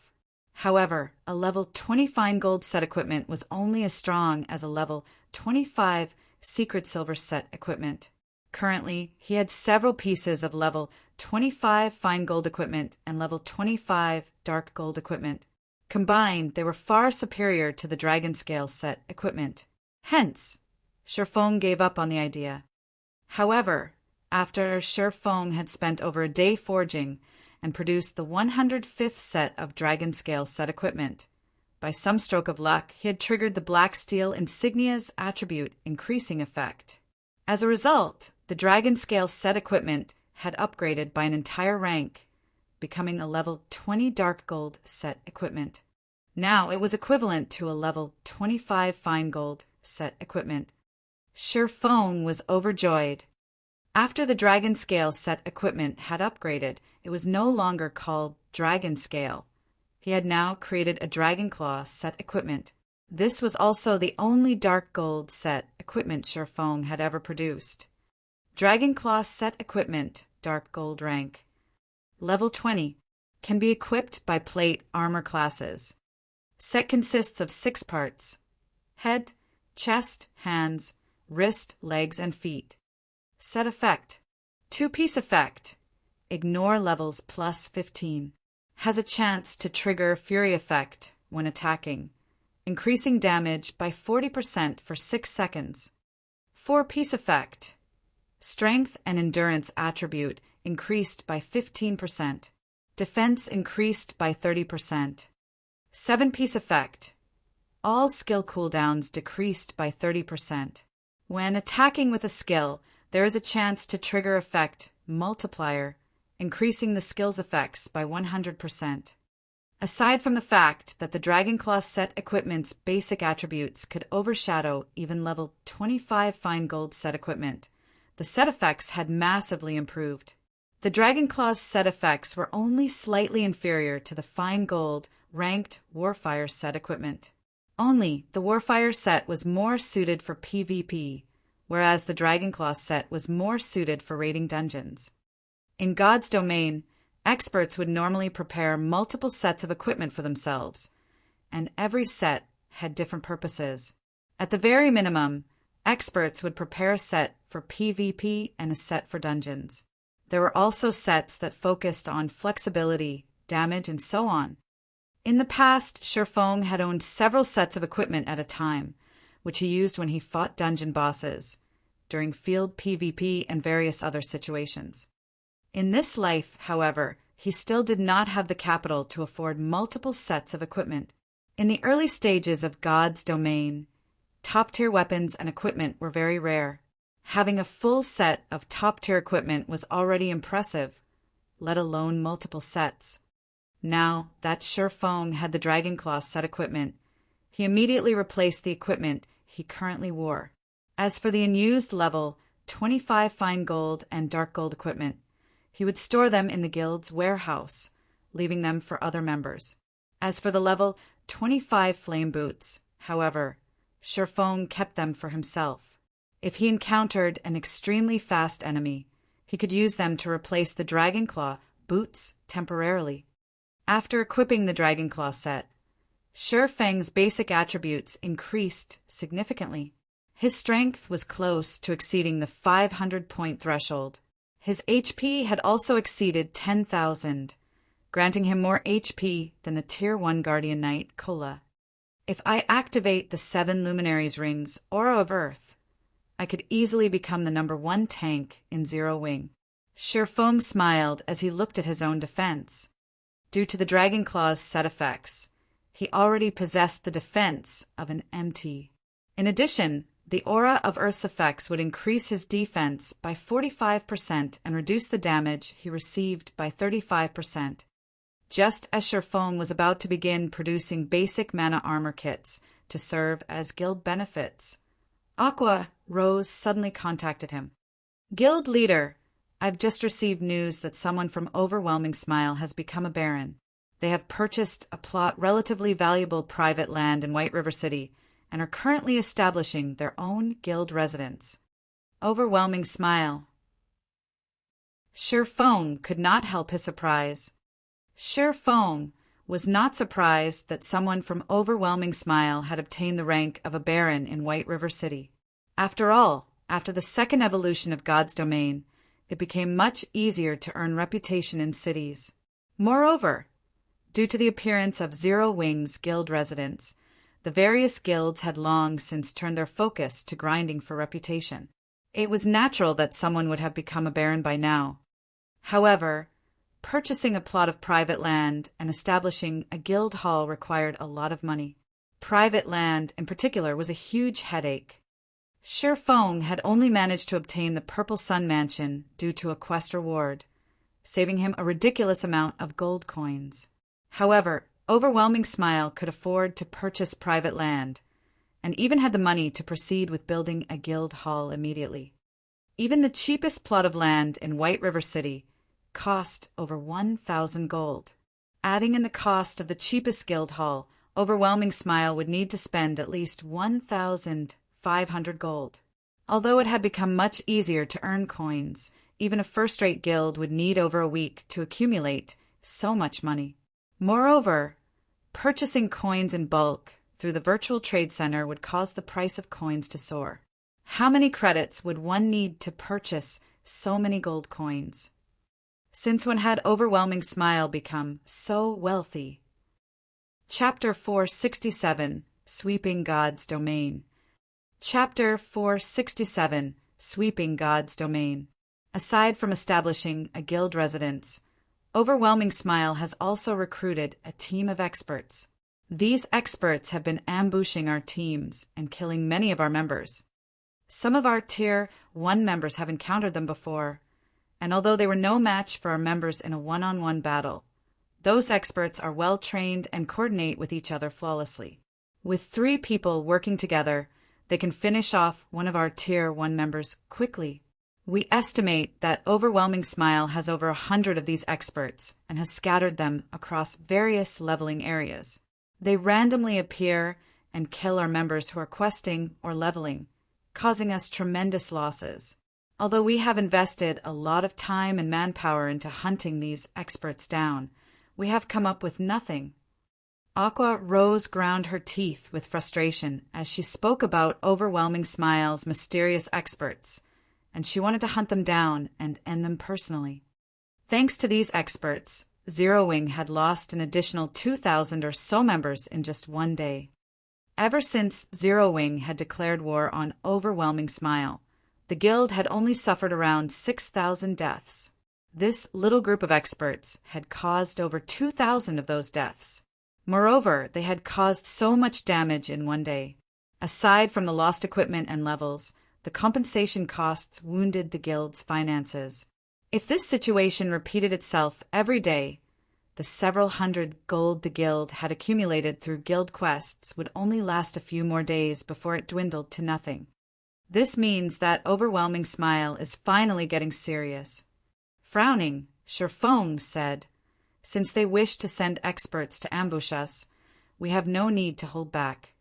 However, a level 20 Fine Gold set equipment was only as strong as a level 25 Secret Silver set equipment. Currently, he had several pieces of level 25 Fine Gold equipment and level 25 Dark Gold equipment. Combined, they were far superior to the Dragon Scale set equipment. Hence, Feng gave up on the idea. However, after Feng had spent over a day forging and produced the 105th set of Dragon Scale set equipment, by some stroke of luck, he had triggered the Black Steel Insignia's attribute increasing effect. As a result, the Dragon Scale set equipment had upgraded by an entire rank, becoming a level 20 Dark Gold set equipment. Now it was equivalent to a level 25 Fine Gold set equipment. Feng was overjoyed. After the Dragon Scale set equipment had upgraded, it was no longer called Dragon Scale. He had now created a Dragon Claw set equipment. This was also the only Dark Gold set equipment Feng had ever produced. Dragon Claw set equipment, Dark Gold rank. Level 20 can be equipped by plate armor classes. Set consists of 6 parts: head, chest, hands, wrist, legs, and feet. Set effect: 2-piece effect. Ignore levels plus 15. Has a chance to trigger Fury effect when attacking, increasing damage by 40% for 6 seconds. 4-piece effect. Strength and endurance attribute increased by 15%. Defense increased by 30%. 7-piece effect. All skill cooldowns decreased by 30%. When attacking with a skill, there is a chance to trigger effect multiplier, increasing the skill's effects by 100%. Aside from the fact that the Dragon Claw set equipment's basic attributes could overshadow even level 25 Fine Gold set equipment, the set effects had massively improved. The Dragon Claw's set effects were only slightly inferior to the Fine Gold ranked Warfire set equipment. Only the Warfire set was more suited for PvP, whereas the Dragon Claw set was more suited for raiding dungeons. In God's domain, experts would normally prepare multiple sets of equipment for themselves, and every set had different purposes. At the very minimum, experts would prepare a set for PvP and a set for dungeons. There were also sets that focused on flexibility, damage, and so on. In the past, Feng had owned several sets of equipment at a time, which he used when he fought dungeon bosses, during field PvP and various other situations. In this life, however, he still did not have the capital to afford multiple sets of equipment. In the early stages of God's domain, top-tier weapons and equipment were very rare. Having a full set of top-tier equipment was already impressive, let alone multiple sets. Now that Feng had the Dragon Claw set equipment, He immediately replaced the equipment he currently wore. As for the unused level 25 fine gold and dark gold equipment, he would store them in the guild's warehouse, leaving them for other members. As for the level 25 flame boots, however, Sherfone kept them for himself. If he encountered an extremely fast enemy, he could use them to replace the Dragonclaw boots temporarily. After equipping the Dragonclaw set, Sherfang's basic attributes increased significantly. His strength was close to exceeding the 500-point threshold. His HP had also exceeded 10,000, granting him more HP than the Tier 1 Guardian Knight, Kola. If I activate the 7 Luminaries Rings, Aura of Earth, I could easily become the number 1 tank in Zero Wing. Sherfone smiled as he looked at his own defense. Due to the Dragonclaw's set effects, he already possessed the defense of an MT. In addition, the Aura of Earth's effects would increase his defense by 45% and reduce the damage he received by 35%. Just as Sherfone was about to begin producing basic mana armor kits to serve as guild benefits, Aqua Rose suddenly contacted him. "Guild leader, I've just received news that someone from Overwhelming Smile has become a baron. They have purchased a plot relatively valuable private land in White River City and are currently establishing their own guild residence." Overwhelming Smile. Sherfone could not help his surprise. Sherfone was not surprised that someone from Overwhelming Smile had obtained the rank of a baron in White River City. After all, after the second evolution of God's Domain, it became much easier to earn reputation in cities. Moreover, due to the appearance of Zero Wing's guild residence, the various guilds had long since turned their focus to grinding for reputation. It was natural that someone would have become a baron by now. However, purchasing a plot of private land and establishing a guild hall required a lot of money. Private land, in particular, was a huge headache. Sherfone had only managed to obtain the Purple Sun Mansion due to a quest reward, saving him a ridiculous amount of gold coins. However, Overwhelming Smile could afford to purchase private land, and even had the money to proceed with building a guild hall immediately. Even the cheapest plot of land in White River City cost over 1,000 gold. Adding in the cost of the cheapest guild hall, Overwhelming Smile would need to spend at least 1,500 gold. Although it had become much easier to earn coins, even a first-rate guild would need over a week to accumulate so much money. Moreover, purchasing coins in bulk through the virtual trade center would cause the price of coins to soar. How many credits would one need to purchase so many gold coins? Since when had Overwhelming Smile become so wealthy? Chapter 467, Sweeping God's Domain. Chapter 467, Sweeping God's Domain. Aside from establishing a guild residence, Overwhelming Smile has also recruited a team of experts. These experts have been ambushing our teams and killing many of our members. Some of our Tier 1 members have encountered them before, and although they were no match for our members in a one-on-one battle, those experts are well-trained and coordinate with each other flawlessly. With 3 people working together, they can finish off one of our Tier 1 members quickly. We estimate that Overwhelming Smile has over 100 of these experts and has scattered them across various leveling areas. They randomly appear and kill our members who are questing or leveling, causing us tremendous losses. Although we have invested a lot of time and manpower into hunting these experts down, we have come up with nothing. Aqua Rose ground her teeth with frustration as she spoke about Overwhelming Smile's mysterious experts, and she wanted to hunt them down and end them personally. Thanks to these experts, Zero Wing had lost an additional 2,000 or so members in just one day. Ever since Zero Wing had declared war on Overwhelming Smile, the guild had only suffered around 6,000 deaths. This little group of experts had caused over 2,000 of those deaths. Moreover, they had caused so much damage in one day. Aside from the lost equipment and levels, the compensation costs wounded the guild's finances. If this situation repeated itself every day, the several hundred gold the guild had accumulated through guild quests would only last a few more days before it dwindled to nothing. This means that Overwhelming Smile is finally getting serious. Frowning, Sherfong said, "Since they wish to send experts to ambush us, we have no need to hold back.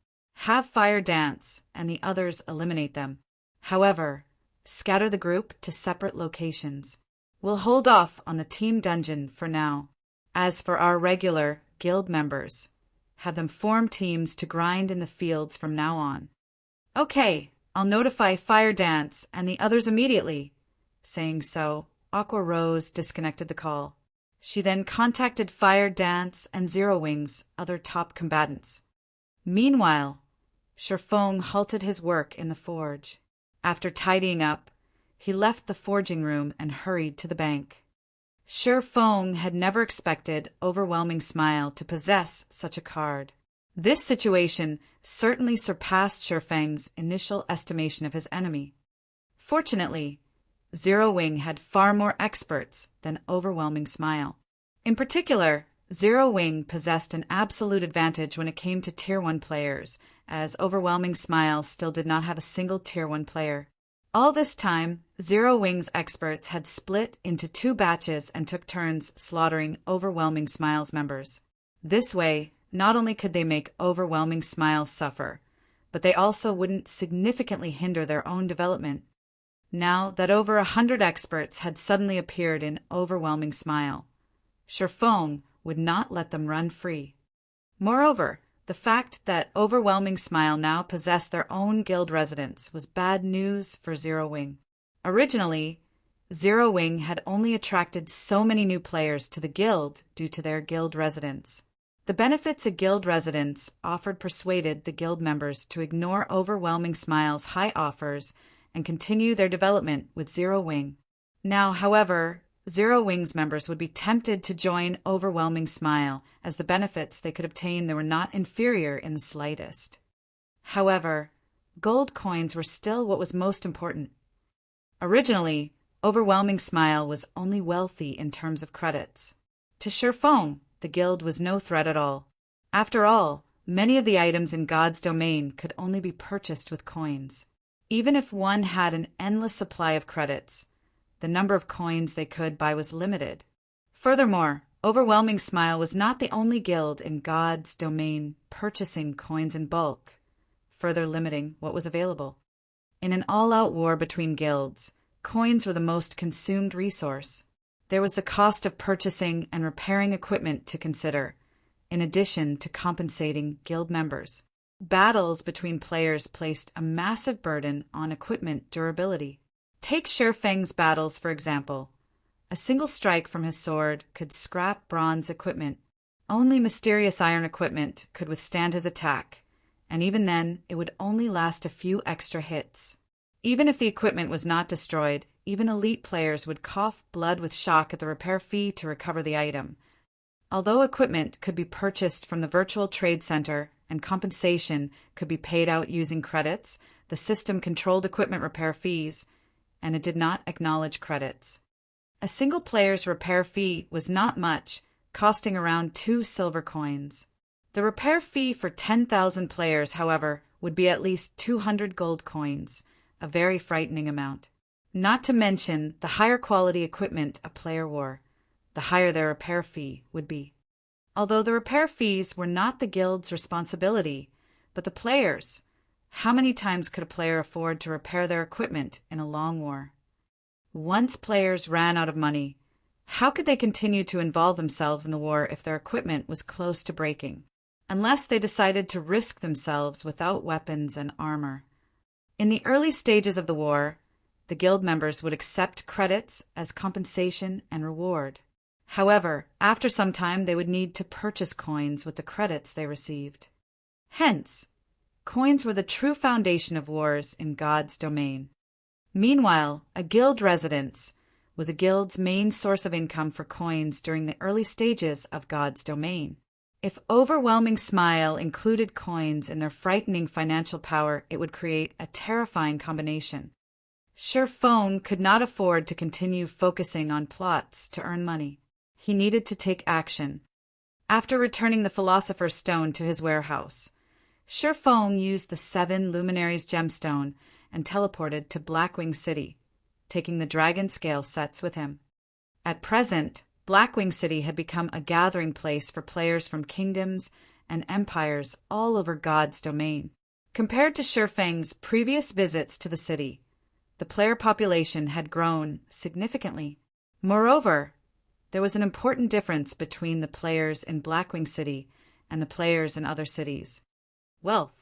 Have Fire dance, and the others eliminate them. However, scatter the group to separate locations. We'll hold off on the team dungeon for now. As for our regular guild members, have them form teams to grind in the fields from now on." "Okay, I'll notify Fire dance and the others immediately." Saying so, Aqua Rose disconnected the call. She then contacted Fire dance and Zero Wing's other top combatants. Meanwhile, Sherfong halted his work in the forge. After tidying up, he left the forging room and hurried to the bank. Sherfong had never expected Overwhelming Smile to possess such a card. This situation certainly surpassed Sherfang's initial estimation of his enemy. Fortunately, Zero Wing had far more experts than Overwhelming Smile. In particular, Zero Wing possessed an absolute advantage when it came to Tier 1 players, as Overwhelming Smile still did not have a single Tier 1 player. All this time, Zero Wing's experts had split into 2 batches and took turns slaughtering Overwhelming Smile's members. This way, not only could they make Overwhelming Smile suffer, but they also wouldn't significantly hinder their own development. Now that over 100 experts had suddenly appeared in Overwhelming Smile, Sherfong would not let them run free. Moreover, the fact that Overwhelming Smile now possessed their own guild residents was bad news for Zero Wing. Originally, Zero Wing had only attracted so many new players to the guild due to their guild residents. The benefits a guild residence offered persuaded the guild members to ignore Overwhelming Smile's high offers and continue their development with Zero Wing. Now, however, Zero Wing's members would be tempted to join Overwhelming Smile, as the benefits they could obtain were not inferior in the slightest. However, gold coins were still what was most important. Originally, Overwhelming Smile was only wealthy in terms of credits. To Sherfong, the guild was no threat at all. After all, many of the items in God's domain could only be purchased with coins. Even if one had an endless supply of credits, the number of coins they could buy was limited. Furthermore, Overwhelming Smile was not the only guild in God's domain purchasing coins in bulk, further limiting what was available. In an all-out war between guilds, coins were the most consumed resource. There was the cost of purchasing and repairing equipment to consider, in addition to compensating guild members. Battles between players placed a massive burden on equipment durability. Take Sherfang's battles, for example. A single strike from his sword could scrap bronze equipment. Only mysterious iron equipment could withstand his attack, and even then it would only last a few extra hits. Even if the equipment was not destroyed, even elite players would cough blood with shock at the repair fee to recover the item. Although equipment could be purchased from the virtual trade center and compensation could be paid out using credits, the system controlled equipment repair fees, and it did not acknowledge credits. A single player's repair fee was not much, costing around 2 silver coins. The repair fee for 10,000 players, however, would be at least 200 gold coins, a very frightening amount. Not to mention the higher quality equipment a player wore, the higher their repair fee would be. Although the repair fees were not the guild's responsibility, but the players'. How many times could a player afford to repair their equipment in a long war? Once players ran out of money, how could they continue to involve themselves in the war if their equipment was close to breaking? Unless they decided to risk themselves without weapons and armor. In the early stages of the war, the guild members would accept credits as compensation and reward. However, after some time they would need to purchase coins with the credits they received. Hence, coins were the true foundation of wars in God's domain. Meanwhile, a guild residence was a guild's main source of income for coins during the early stages of God's domain. If Overwhelming Smile included coins in their frightening financial power, it would create a terrifying combination. Sherfong could not afford to continue focusing on plots to earn money. He needed to take action, After returning the Philosopher's Stone to his warehouse, Shi Feng used the 7 Luminaries gemstone and teleported to Blackwing City, taking the dragon scale sets with him. At present, Blackwing City had become a gathering place for players from kingdoms and empires all over God's domain. Compared to Shi Feng's previous visits to the city, the player population had grown significantly. Moreover, there was an important difference between the players in Blackwing City and the players in other cities. Wealth.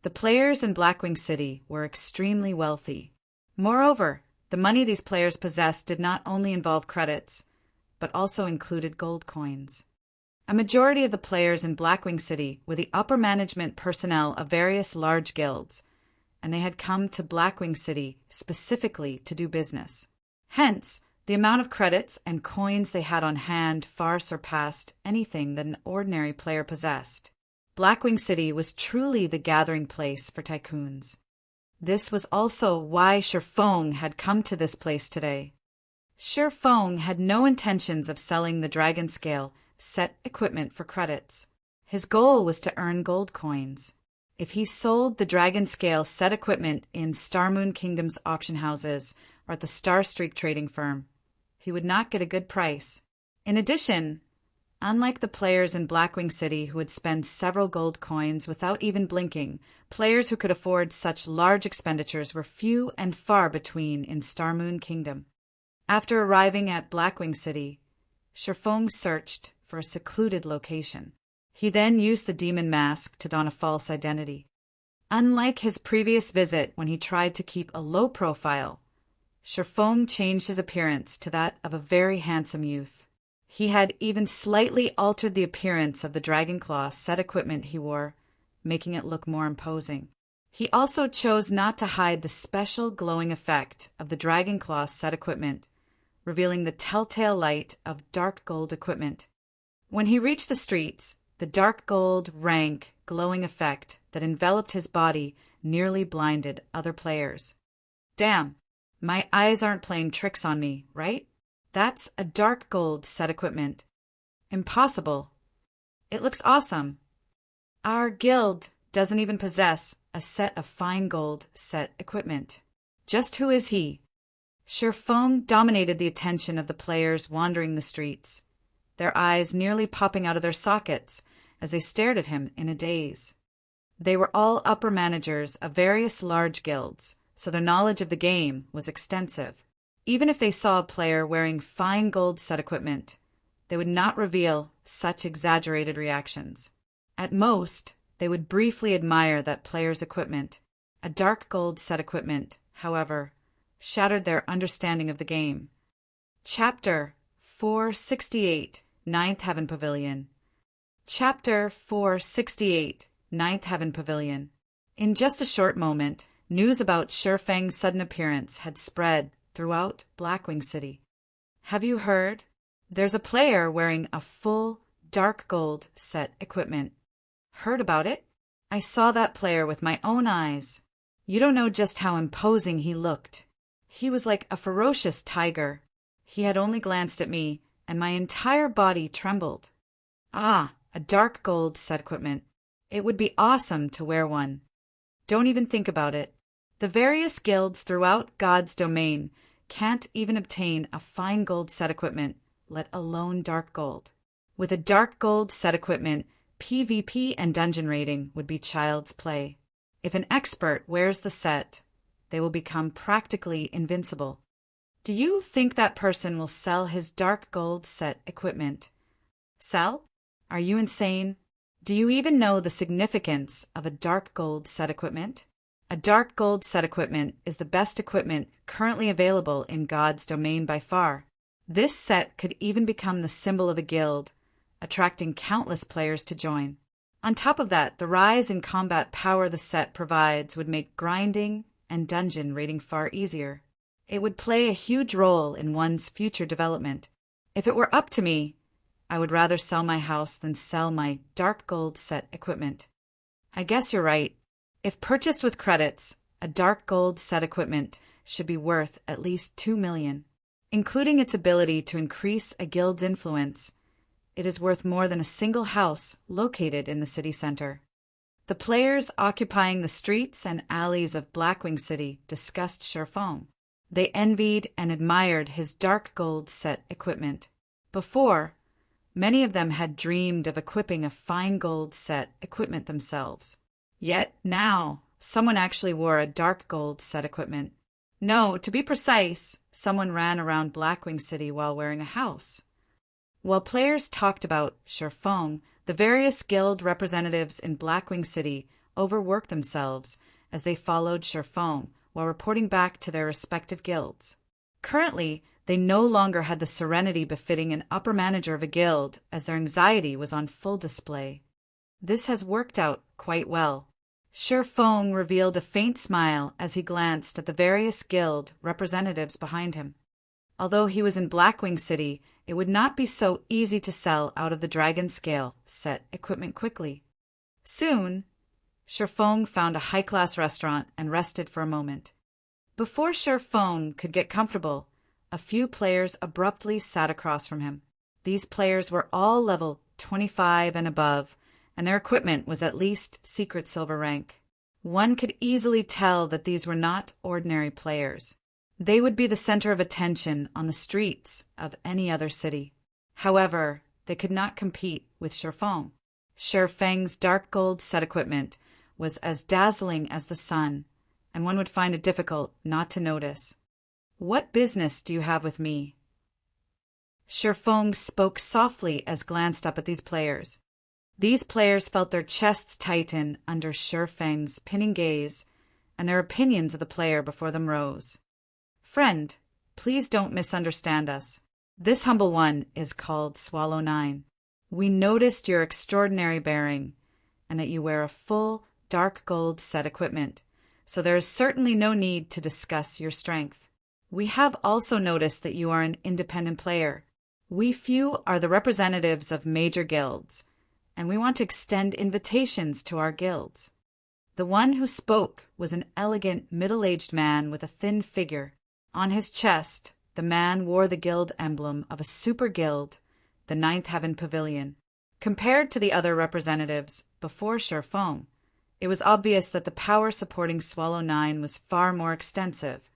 The players in Blackwing City were extremely wealthy. Moreover, the money these players possessed did not only involve credits, but also included gold coins. A majority of the players in Blackwing City were the upper management personnel of various large guilds, and they had come to Blackwing City specifically to do business. Hence, the amount of credits and coins they had on hand far surpassed anything that an ordinary player possessed. Blackwing City was truly the gathering place for tycoons. This was also why Shi Feng had come to this place today. Shi Feng had no intentions of selling the dragon scale set equipment for credits. His goal was to earn gold coins. If he sold the dragon scale set equipment in Star Moon Kingdom's auction houses or at the Star Streak trading firm, he would not get a good price. In addition, unlike the players in Blackwing City who would spend several gold coins without even blinking, players who could afford such large expenditures were few and far between in Star Moon Kingdom. After arriving at Blackwing City, Shi Feng searched for a secluded location. He then used the demon mask to don a false identity. Unlike his previous visit when he tried to keep a low profile, Shi Feng changed his appearance to that of a very handsome youth. He had even slightly altered the appearance of the Dragon Claw set equipment he wore, making it look more imposing. He also chose not to hide the special glowing effect of the Dragon Claw set equipment, revealing the telltale light of dark gold equipment. When he reached the streets, the dark gold, rank, glowing effect that enveloped his body nearly blinded other players. Damn, my eyes aren't playing tricks on me, right? That's a dark gold set equipment. Impossible. It looks awesome. Our guild doesn't even possess a set of fine gold set equipment. Just who is he? Shi Feng dominated the attention of the players wandering the streets, their eyes nearly popping out of their sockets as they stared at him in a daze. They were all upper managers of various large guilds, so their knowledge of the game was extensive. Even if they saw a player wearing fine gold set equipment, they would not reveal such exaggerated reactions. At most, they would briefly admire that player's equipment. A dark gold set equipment, however, shattered their understanding of the game. Chapter 468, Ninth Heaven Pavilion. Chapter 468, Ninth Heaven Pavilion. In just a short moment, news about Shi Feng's sudden appearance had spread throughout Blackwing City. Have you heard? There's a player wearing a full dark gold set equipment. Heard about it? I saw that player with my own eyes. You don't know just how imposing he looked. He was like a ferocious tiger. He had only glanced at me, and my entire body trembled. Ah, a dark gold set equipment. It would be awesome to wear one. Don't even think about it. The various guilds throughout God's domain can't even obtain a fine gold set equipment, let alone dark gold. With a dark gold set equipment, PvP and dungeon raiding would be child's play. If an expert wears the set, they will become practically invincible. Do you think that person will sell his dark gold set equipment? Sell? Are you insane? Do you even know the significance of a dark gold set equipment? A dark gold set equipment is the best equipment currently available in God's domain by far. This set could even become the symbol of a guild, attracting countless players to join. On top of that, the rise in combat power the set provides would make grinding and dungeon raiding far easier. It would play a huge role in one's future development. If it were up to me, I would rather sell my house than sell my dark gold set equipment. I guess you're right. If purchased with credits, a dark gold set equipment should be worth at least 2 million. Including its ability to increase a guild's influence, it is worth more than a single house located in the city center. The players occupying the streets and alleys of Blackwing City discussed Sherfong. They envied and admired his dark gold set equipment. Before, many of them had dreamed of equipping a fine gold set equipment themselves. Yet now, someone actually wore a dark gold set equipment. No, to be precise, someone ran around Blackwing City while wearing a house. While players talked about Sherfong, the various guild representatives in Blackwing City overworked themselves as they followed Sherfong while reporting back to their respective guilds. Currently, they no longer had the serenity befitting an upper manager of a guild, as their anxiety was on full display. This has worked out quite well. Sherfong revealed a faint smile as he glanced at the various guild representatives behind him. Although he was in Blackwing City, it would not be so easy to sell out of the dragon scale set equipment quickly. Soon, Sherfong found a high-class restaurant and rested for a moment. Before Sherfong could get comfortable, a few players abruptly sat across from him. These players were all level 25 and above, and their equipment was at least secret silver rank. One could easily tell that these were not ordinary players. They would be the center of attention on the streets of any other city. However, they could not compete with Sherfong. Sherfeng's dark gold set equipment was as dazzling as the sun, and one would find it difficult not to notice. "What business do you have with me?" Sherfong spoke softly as glanced up at these players. These players felt their chests tighten under Sherfeng's pinning gaze, and their opinions of the player before them rose. "Friend, please don't misunderstand us. This humble one is called Swallow 9. We noticed your extraordinary bearing, and that you wear a full, dark gold set equipment, so there is certainly no need to discuss your strength. We have also noticed that you are an independent player. We few are the representatives of major guilds, and we want to extend invitations to our guilds." The one who spoke was an elegant, middle-aged man with a thin figure. On his chest, the man wore the guild emblem of a super guild, the Ninth Heaven Pavilion. Compared to the other representatives before Sherfong, it was obvious that the power supporting Swallow 9 was far more extensive.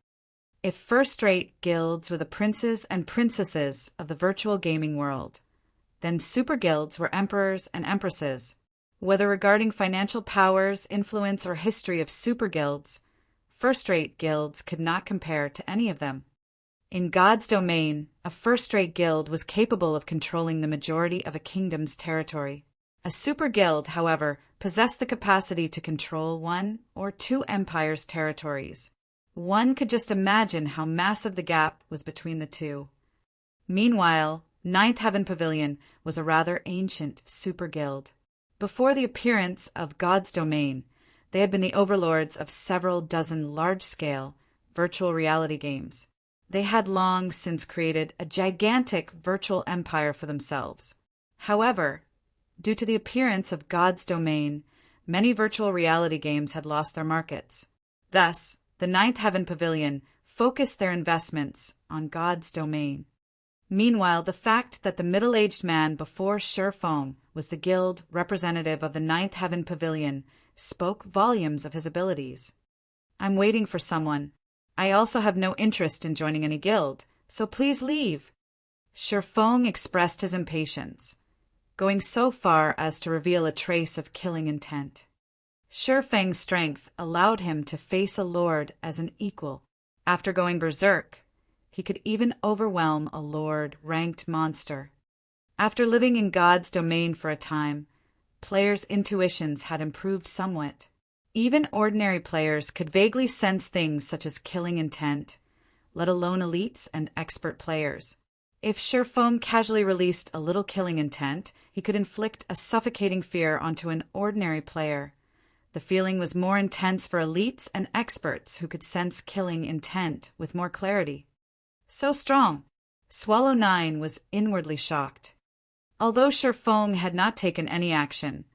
If first-rate guilds were the princes and princesses of the virtual gaming world, then super guilds were emperors and empresses. Whether regarding financial powers, influence, or history of super guilds, first-rate guilds could not compare to any of them. In God's domain, a first-rate guild was capable of controlling the majority of a kingdom's territory. A super guild, however, possessed the capacity to control one or two empires' territories. One could just imagine how massive the gap was between the two. Meanwhile, Ninth Heaven Pavilion was a rather ancient super guild. Before the appearance of God's domain, they had been the overlords of several dozen large-scale virtual reality games. They had long since created a gigantic virtual empire for themselves. However, due to the appearance of God's domain, many virtual reality games had lost their markets. Thus, the Ninth Heaven Pavilion focused their investments on God's domain. Meanwhile, the fact that the middle-aged man before Sherfong was the guild representative of the Ninth Heaven Pavilion spoke volumes of his abilities. "I'm waiting for someone. I also have no interest in joining any guild, so please leave." Sherfong expressed his impatience, going so far as to reveal a trace of killing intent. Sherfeng's strength allowed him to face a lord as an equal. After going berserk, he could even overwhelm a lord-ranked monster. After living in God's domain for a time, players' intuitions had improved somewhat. Even ordinary players could vaguely sense things such as killing intent, let alone elites and expert players. If Sherfong casually released a little killing intent, he could inflict a suffocating fear onto an ordinary player. The feeling was more intense for elites and experts who could sense killing intent with more clarity. So strong. Swallow 9 was inwardly shocked. Although Sherfong had not taken any action,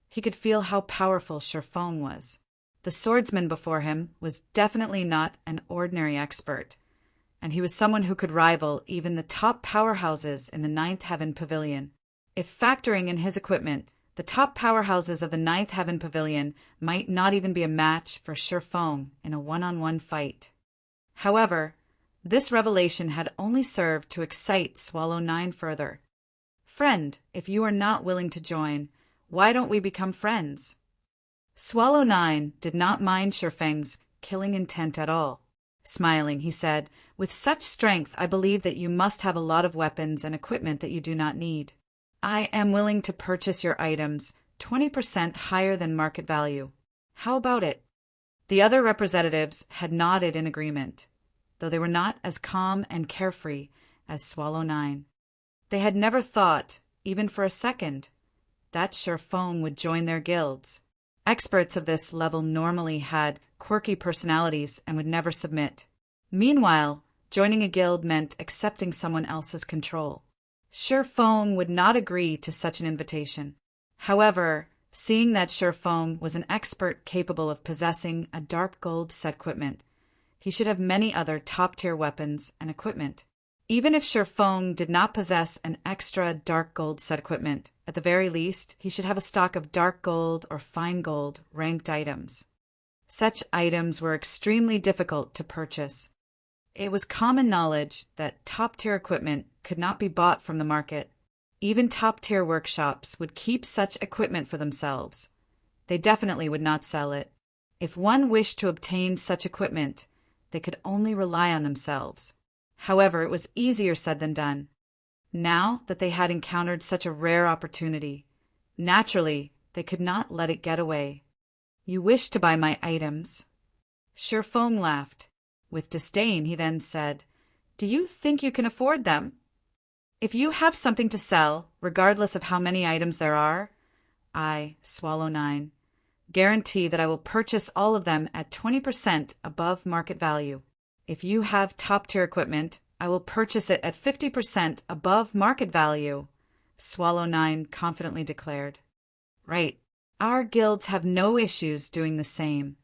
he could feel how powerful Sherfong was. The swordsman before him was definitely not an ordinary expert, and he was someone who could rival even the top powerhouses in the Ninth Heaven Pavilion. If factoring in his equipment, the top powerhouses of the Ninth Heaven Pavilion might not even be a match for Shifeng in a one-on-one fight. However, this revelation had only served to excite Swallow 9 further. "Friend, if you are not willing to join, why don't we become friends?" Swallow 9 did not mind Shifeng's killing intent at all. Smiling, he said, "With such strength, I believe that you must have a lot of weapons and equipment that you do not need. I am willing to purchase your items 20% higher than market value. How about it?" The other representatives had nodded in agreement, though they were not as calm and carefree as Swallow 9. They had never thought, even for a second, that Shifeng would join their guilds. Experts of this level normally had quirky personalities and would never submit. Meanwhile, joining a guild meant accepting someone else's control. Shifeng would not agree to such an invitation. However, seeing that Shifeng was an expert capable of possessing a dark gold set equipment, he should have many other top-tier weapons and equipment. Even if Shifeng did not possess an extra dark gold set equipment, at the very least, he should have a stock of dark gold or fine gold ranked items. Such items were extremely difficult to purchase. It was common knowledge that top-tier equipment could not be bought from the market. Even top-tier workshops would keep such equipment for themselves. They definitely would not sell it. If one wished to obtain such equipment, they could only rely on themselves. However, it was easier said than done. Now that they had encountered such a rare opportunity, naturally, they could not let it get away. "You wish to buy my items?" Shifeng laughed. With disdain, he then said, "Do you think you can afford them? If you have something to sell, regardless of how many items there are, I, Swallow 9, guarantee that I will purchase all of them at 20% above market value. If you have top-tier equipment, I will purchase it at 50% above market value," Swallow 9 confidently declared. "Right. Our guilds have no issues doing the same."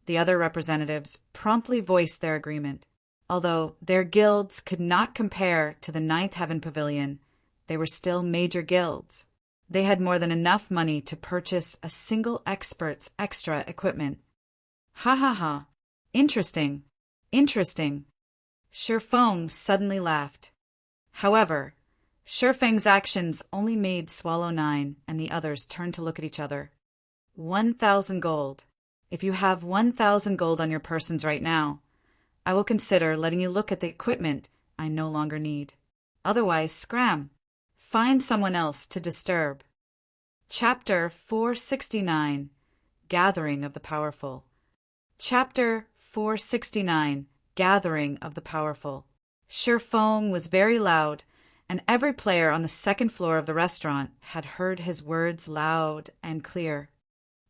The other representatives promptly voiced their agreement. Although their guilds could not compare to the Ninth Heaven Pavilion, they were still major guilds. They had more than enough money to purchase a single expert's extra equipment. "Ha ha ha. Interesting. Interesting." Shifeng suddenly laughed. However, Shifeng's actions only made Swallow 9 and the others turn to look at each other. 1,000 gold. If you have 1,000 gold on your persons right now, I will consider letting you look at the equipment I no longer need. Otherwise, scram. Find someone else to disturb. Chapter 469. Gathering of the Powerful. Chapter 469. Gathering of the Powerful. Shifeng was very loud, and every player on the second floor of the restaurant had heard his words loud and clear.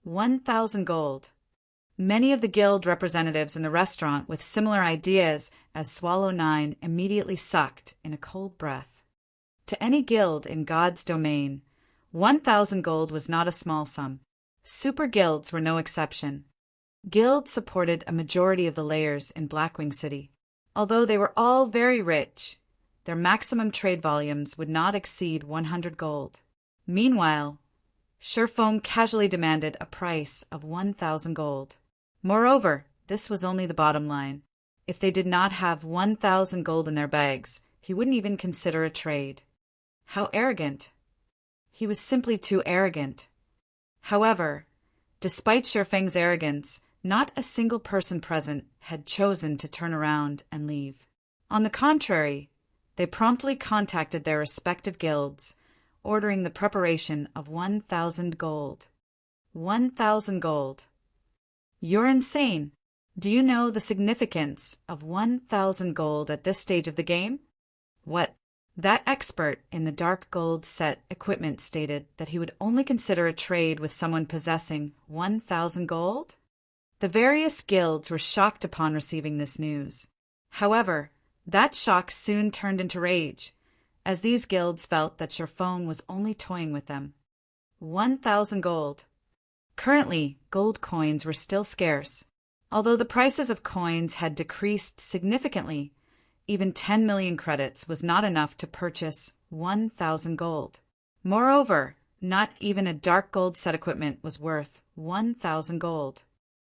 1,000 gold. Many of the guild representatives in the restaurant with similar ideas as Swallow 9 immediately sucked in a cold breath. To any guild in God's domain, 1,000 gold was not a small sum. Super guilds were no exception. Guilds supported a majority of the layers in Blackwing City. Although they were all very rich, their maximum trade volumes would not exceed 100 gold. Meanwhile, Shifeng casually demanded a price of 1,000 gold. Moreover, this was only the bottom line. If they did not have 1,000 gold in their bags, he wouldn't even consider a trade. How arrogant. He was simply too arrogant. However, despite Shifeng's arrogance, not a single person present had chosen to turn around and leave. On the contrary, they promptly contacted their respective guilds, ordering the preparation of 1,000 gold. 1,000 gold. You're insane. Do you know the significance of 1,000 gold at this stage of the game? What? That expert in the dark gold set equipment stated that he would only consider a trade with someone possessing 1,000 gold? The various guilds were shocked upon receiving this news. However, that shock soon turned into rage, as these guilds felt that Shifeng was only toying with them. 1,000 gold. Currently, gold coins were still scarce. Although the prices of coins had decreased significantly, even 10 million credits was not enough to purchase 1,000 gold. Moreover, not even a dark gold set equipment was worth 1,000 gold.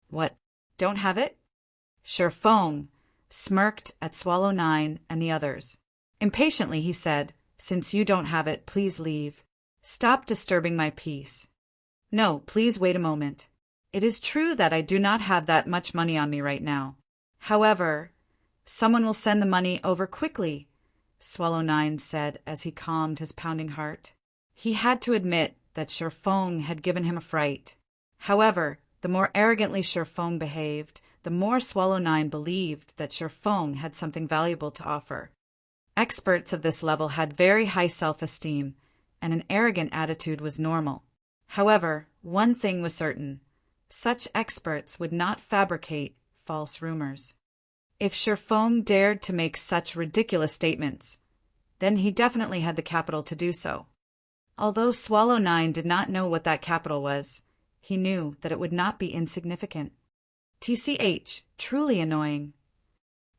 What, don't have it? Sher Fong smirked at Swallow Nine and the others. Impatiently he said, "Since you don't have it, please leave. Stop disturbing my peace." "No, please wait a moment. It is true that I do not have that much money on me right now. However, someone will send the money over quickly," Swallow Nine said as he calmed his pounding heart. He had to admit that Sher Fong had given him a fright. However, the more arrogantly Sher Fong behaved, the more Swallow Nine believed that Sher Fong had something valuable to offer. Experts of this level had very high self-esteem, and an arrogant attitude was normal. However, one thing was certain: such experts would not fabricate false rumors. If Sher Fong dared to make such ridiculous statements, then he definitely had the capital to do so. Although Swallow Nine did not know what that capital was, he knew that it would not be insignificant. TCH, truly annoying.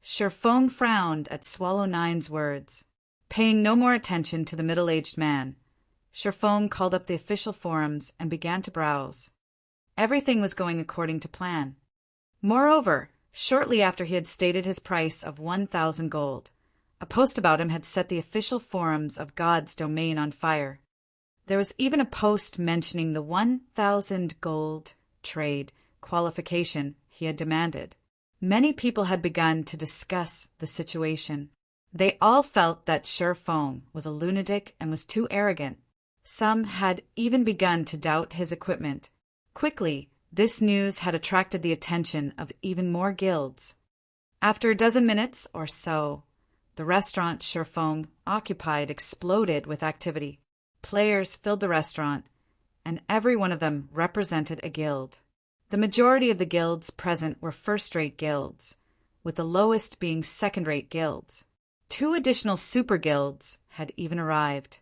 Sher Fong frowned at Swallow Nine's words. Paying no more attention to the middle-aged man, Sher Fong called up the official forums and began to browse. Everything was going according to plan. Moreover, shortly after he had stated his price of 1,000 gold, a post about him had set the official forums of God's domain on fire. There was even a post mentioning the 1,000 gold trade qualification he had demanded. Many people had begun to discuss the situation. They all felt that Sher Fong was a lunatic and was too arrogant. Some had even begun to doubt his equipment. Quickly, this news had attracted the attention of even more guilds. After a dozen minutes or so, the restaurant Sher Fong occupied exploded with activity. Players filled the restaurant, and every one of them represented a guild. The majority of the guilds present were first-rate guilds, with the lowest being second-rate guilds. 2 additional super guilds had even arrived.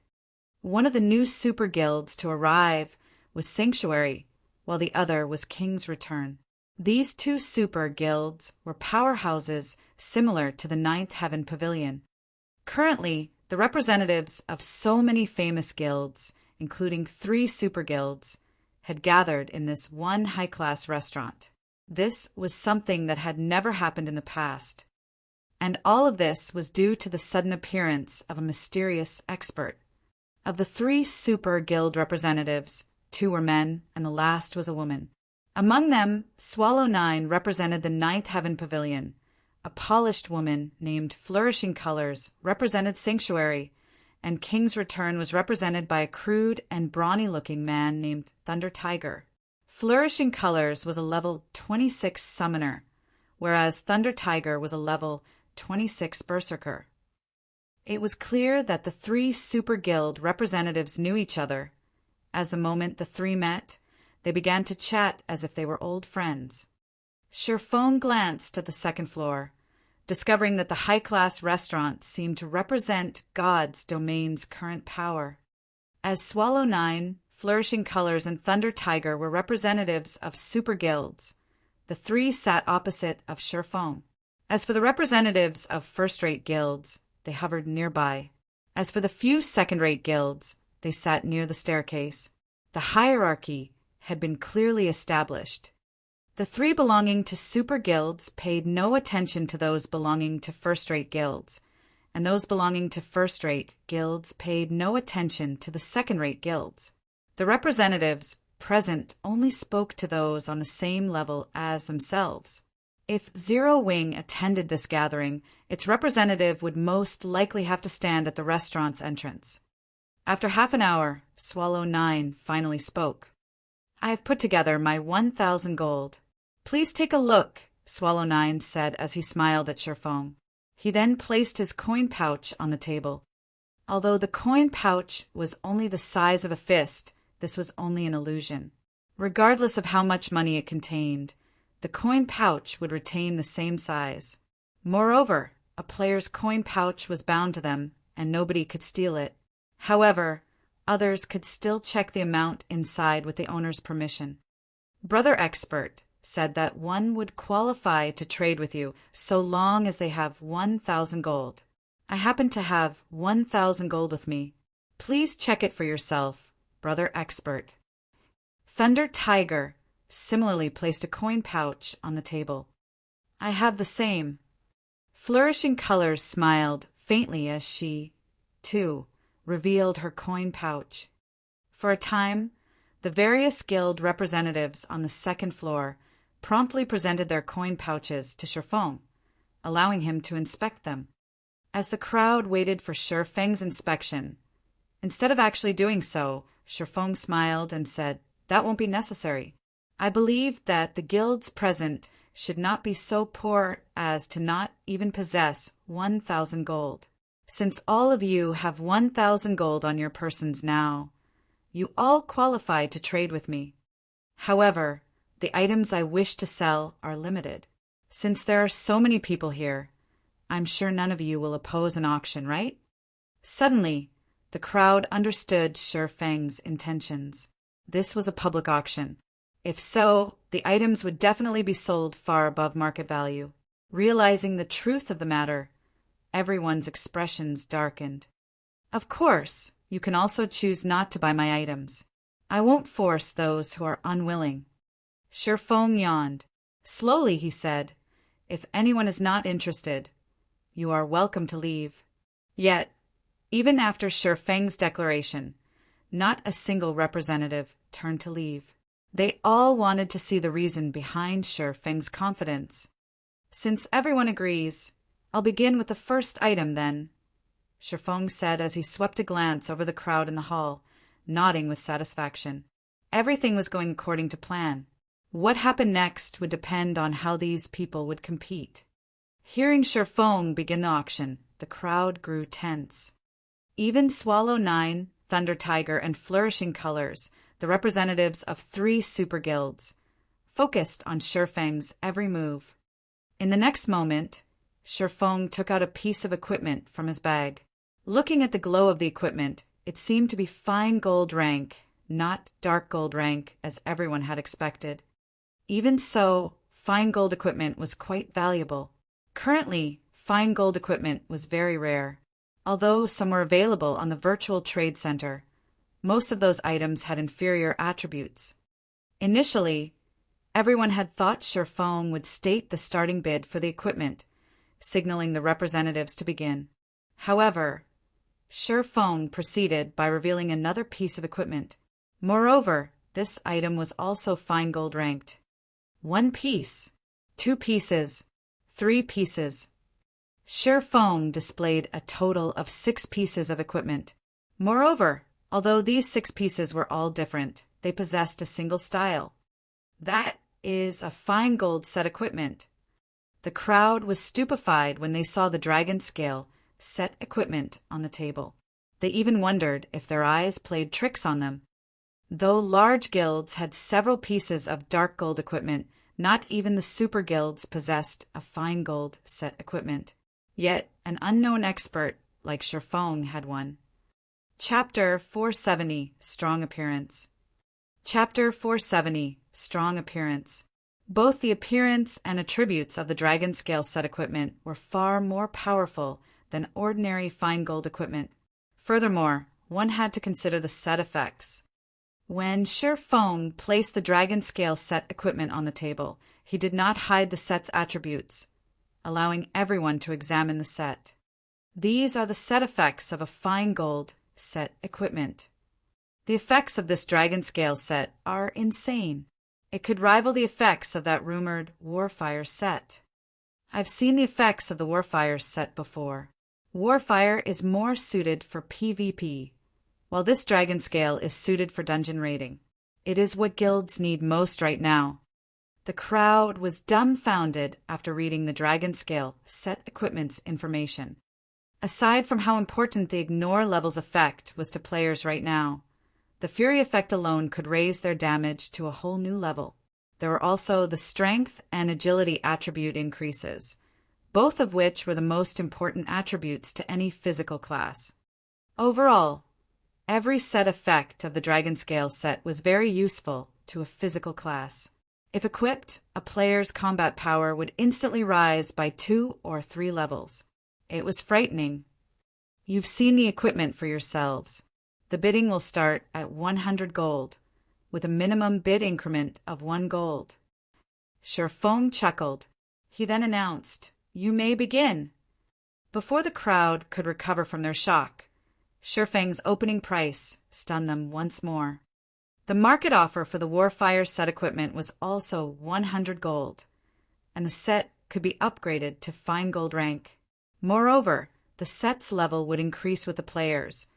One of the new super guilds to arrive was Sanctuary, while the other was King's Return. These 2 super guilds were powerhouses similar to the Ninth Heaven Pavilion. Currently, the representatives of so many famous guilds, including 3 super guilds, had gathered in this one high-class restaurant. This was something that had never happened in the past, and all of this was due to the sudden appearance of a mysterious expert. Of the 3 super guild representatives, 2 were men and the last was a woman. Among them, Swallow Nine represented the Ninth Heaven Pavilion. A polished woman named Flourishing Colors represented Sanctuary, and King's Return was represented by a crude and brawny-looking man named Thunder Tiger. Flourishing Colors was a level 26 summoner, whereas Thunder Tiger was a level 26 berserker. It was clear that the 3 super guild representatives knew each other. As the moment the 3 met, they began to chat as if they were old friends. Sher Fong glanced at the second floor, discovering that the high-class restaurant seemed to represent God's domain's current power. As Swallow Nine, Flourishing Colors, and Thunder Tiger were representatives of super guilds, the 3 sat opposite of Sher Fong. As for the representatives of first-rate guilds, they hovered nearby. As for the few second-rate guilds, they sat near the staircase. The hierarchy had been clearly established. The 3 belonging to super guilds paid no attention to those belonging to first-rate guilds, and those belonging to first-rate guilds paid no attention to the second-rate guilds. The representatives present only spoke to those on the same level as themselves. If Zero Wing attended this gathering, its representative would most likely have to stand at the restaurant's entrance. After half an hour, Swallow Nine finally spoke. "I have put together my 1,000 gold. Please take a look," Swallow Nine said as he smiled at Sher Fong. He then placed his coin pouch on the table. Although the coin pouch was only the size of a fist, this was only an illusion. Regardless of how much money it contained, the coin pouch would retain the same size. Moreover, a player's coin pouch was bound to them, and nobody could steal it. However, others could still check the amount inside with the owner's permission. Brother Expert said that one would qualify to trade with you so long as they have 1,000 gold. I happen to have 1,000 gold with me. Please check it for yourself, brother expert. Thunder Tiger similarly placed a coin pouch on the table. I have the same. Flourishing Colors smiled faintly as she, too, revealed her coin pouch. For a time, the various guild representatives on the second floor promptly presented their coin pouches to Shifeng, allowing him to inspect them. As the crowd waited for Shifeng's inspection, instead of actually doing so, Shifeng smiled and said, "That won't be necessary. I believe that the guilds present should not be so poor as to not even possess 1,000 gold. Since all of you have 1,000 gold on your persons now, you all qualify to trade with me. However, the items I wish to sell are limited. Since there are so many people here, I'm sure none of you will oppose an auction, right?" Suddenly, the crowd understood Shifeng's intentions. This was a public auction. If so, the items would definitely be sold far above market value. Realizing the truth of the matter, everyone's expressions darkened. "Of course, you can also choose not to buy my items. I won't force those who are unwilling." Shifeng yawned. Slowly he said, "If anyone is not interested, you are welcome to leave." Yet, even after Shifeng's declaration, not a single representative turned to leave. They all wanted to see the reason behind Shifeng's confidence. "Since everyone agrees, I'll begin with the first item then," Shifeng said as he swept a glance over the crowd in the hall, nodding with satisfaction. Everything was going according to plan. What happened next would depend on how these people would compete. Hearing Shifeng begin the auction, the crowd grew tense. Even Swallow 9, Thunder Tiger, and Flourishing Colors, the representatives of 3 super guilds, focused on Shifeng's every move. In the next moment, Shifeng took out a piece of equipment from his bag. Looking at the glow of the equipment, it seemed to be fine gold rank, not dark gold rank as everyone had expected. Even so, fine gold equipment was quite valuable. Currently, fine gold equipment was very rare. Although some were available on the virtual trade center, most of those items had inferior attributes. Initially, everyone had thought Shifeng would state the starting bid for the equipment, signaling the representatives to begin. However, Shifeng proceeded by revealing another piece of equipment. Moreover, this item was also fine gold ranked. 1 piece, 2 pieces, 3 pieces. Shifeng displayed a total of 6 pieces of equipment. Moreover, although these 6 pieces were all different, they possessed a single style. That is a fine gold set equipment. The crowd was stupefied when they saw the dragon scale set equipment on the table. They even wondered if their eyes played tricks on them. Though large guilds had several pieces of dark gold equipment, not even the super guilds possessed a fine gold set equipment. Yet an unknown expert like Shifeng had one. Chapter 470, Strong Appearance. Chapter 470, Strong Appearance. Both the appearance and attributes of the dragon scale set equipment were far more powerful than ordinary fine gold equipment. Furthermore, one had to consider the set effects. When Shifeng placed the dragon scale set equipment on the table, he did not hide the set's attributes, allowing everyone to examine the set. These are the set effects of a fine gold set equipment. The effects of this dragon scale set are insane. It could rival the effects of that rumored Warfire set. I've seen the effects of the Warfire set before. Warfire is more suited for PvP, while this dragon scale is suited for dungeon raiding. It is what guilds need most right now. The crowd was dumbfounded after reading the dragon scale set equipment's information. Aside from how important the ignore level's effect was to players right now, the Fury effect alone could raise their damage to a whole new level. There were also the strength and agility attribute increases, both of which were the most important attributes to any physical class. Overall, every set effect of the dragon scale set was very useful to a physical class. If equipped, a player's combat power would instantly rise by 2 or 3 levels. It was frightening. You've seen the equipment for yourselves. The bidding will start at 100 gold, with a minimum bid increment of 1 gold. Sherfeng chuckled. He then announced, "You may begin." Before the crowd could recover from their shock, Sherfeng's opening price stunned them once more. The market offer for the Warfire set equipment was also 100 gold, and the set could be upgraded to fine gold rank. Moreover, the set's level would increase with the players,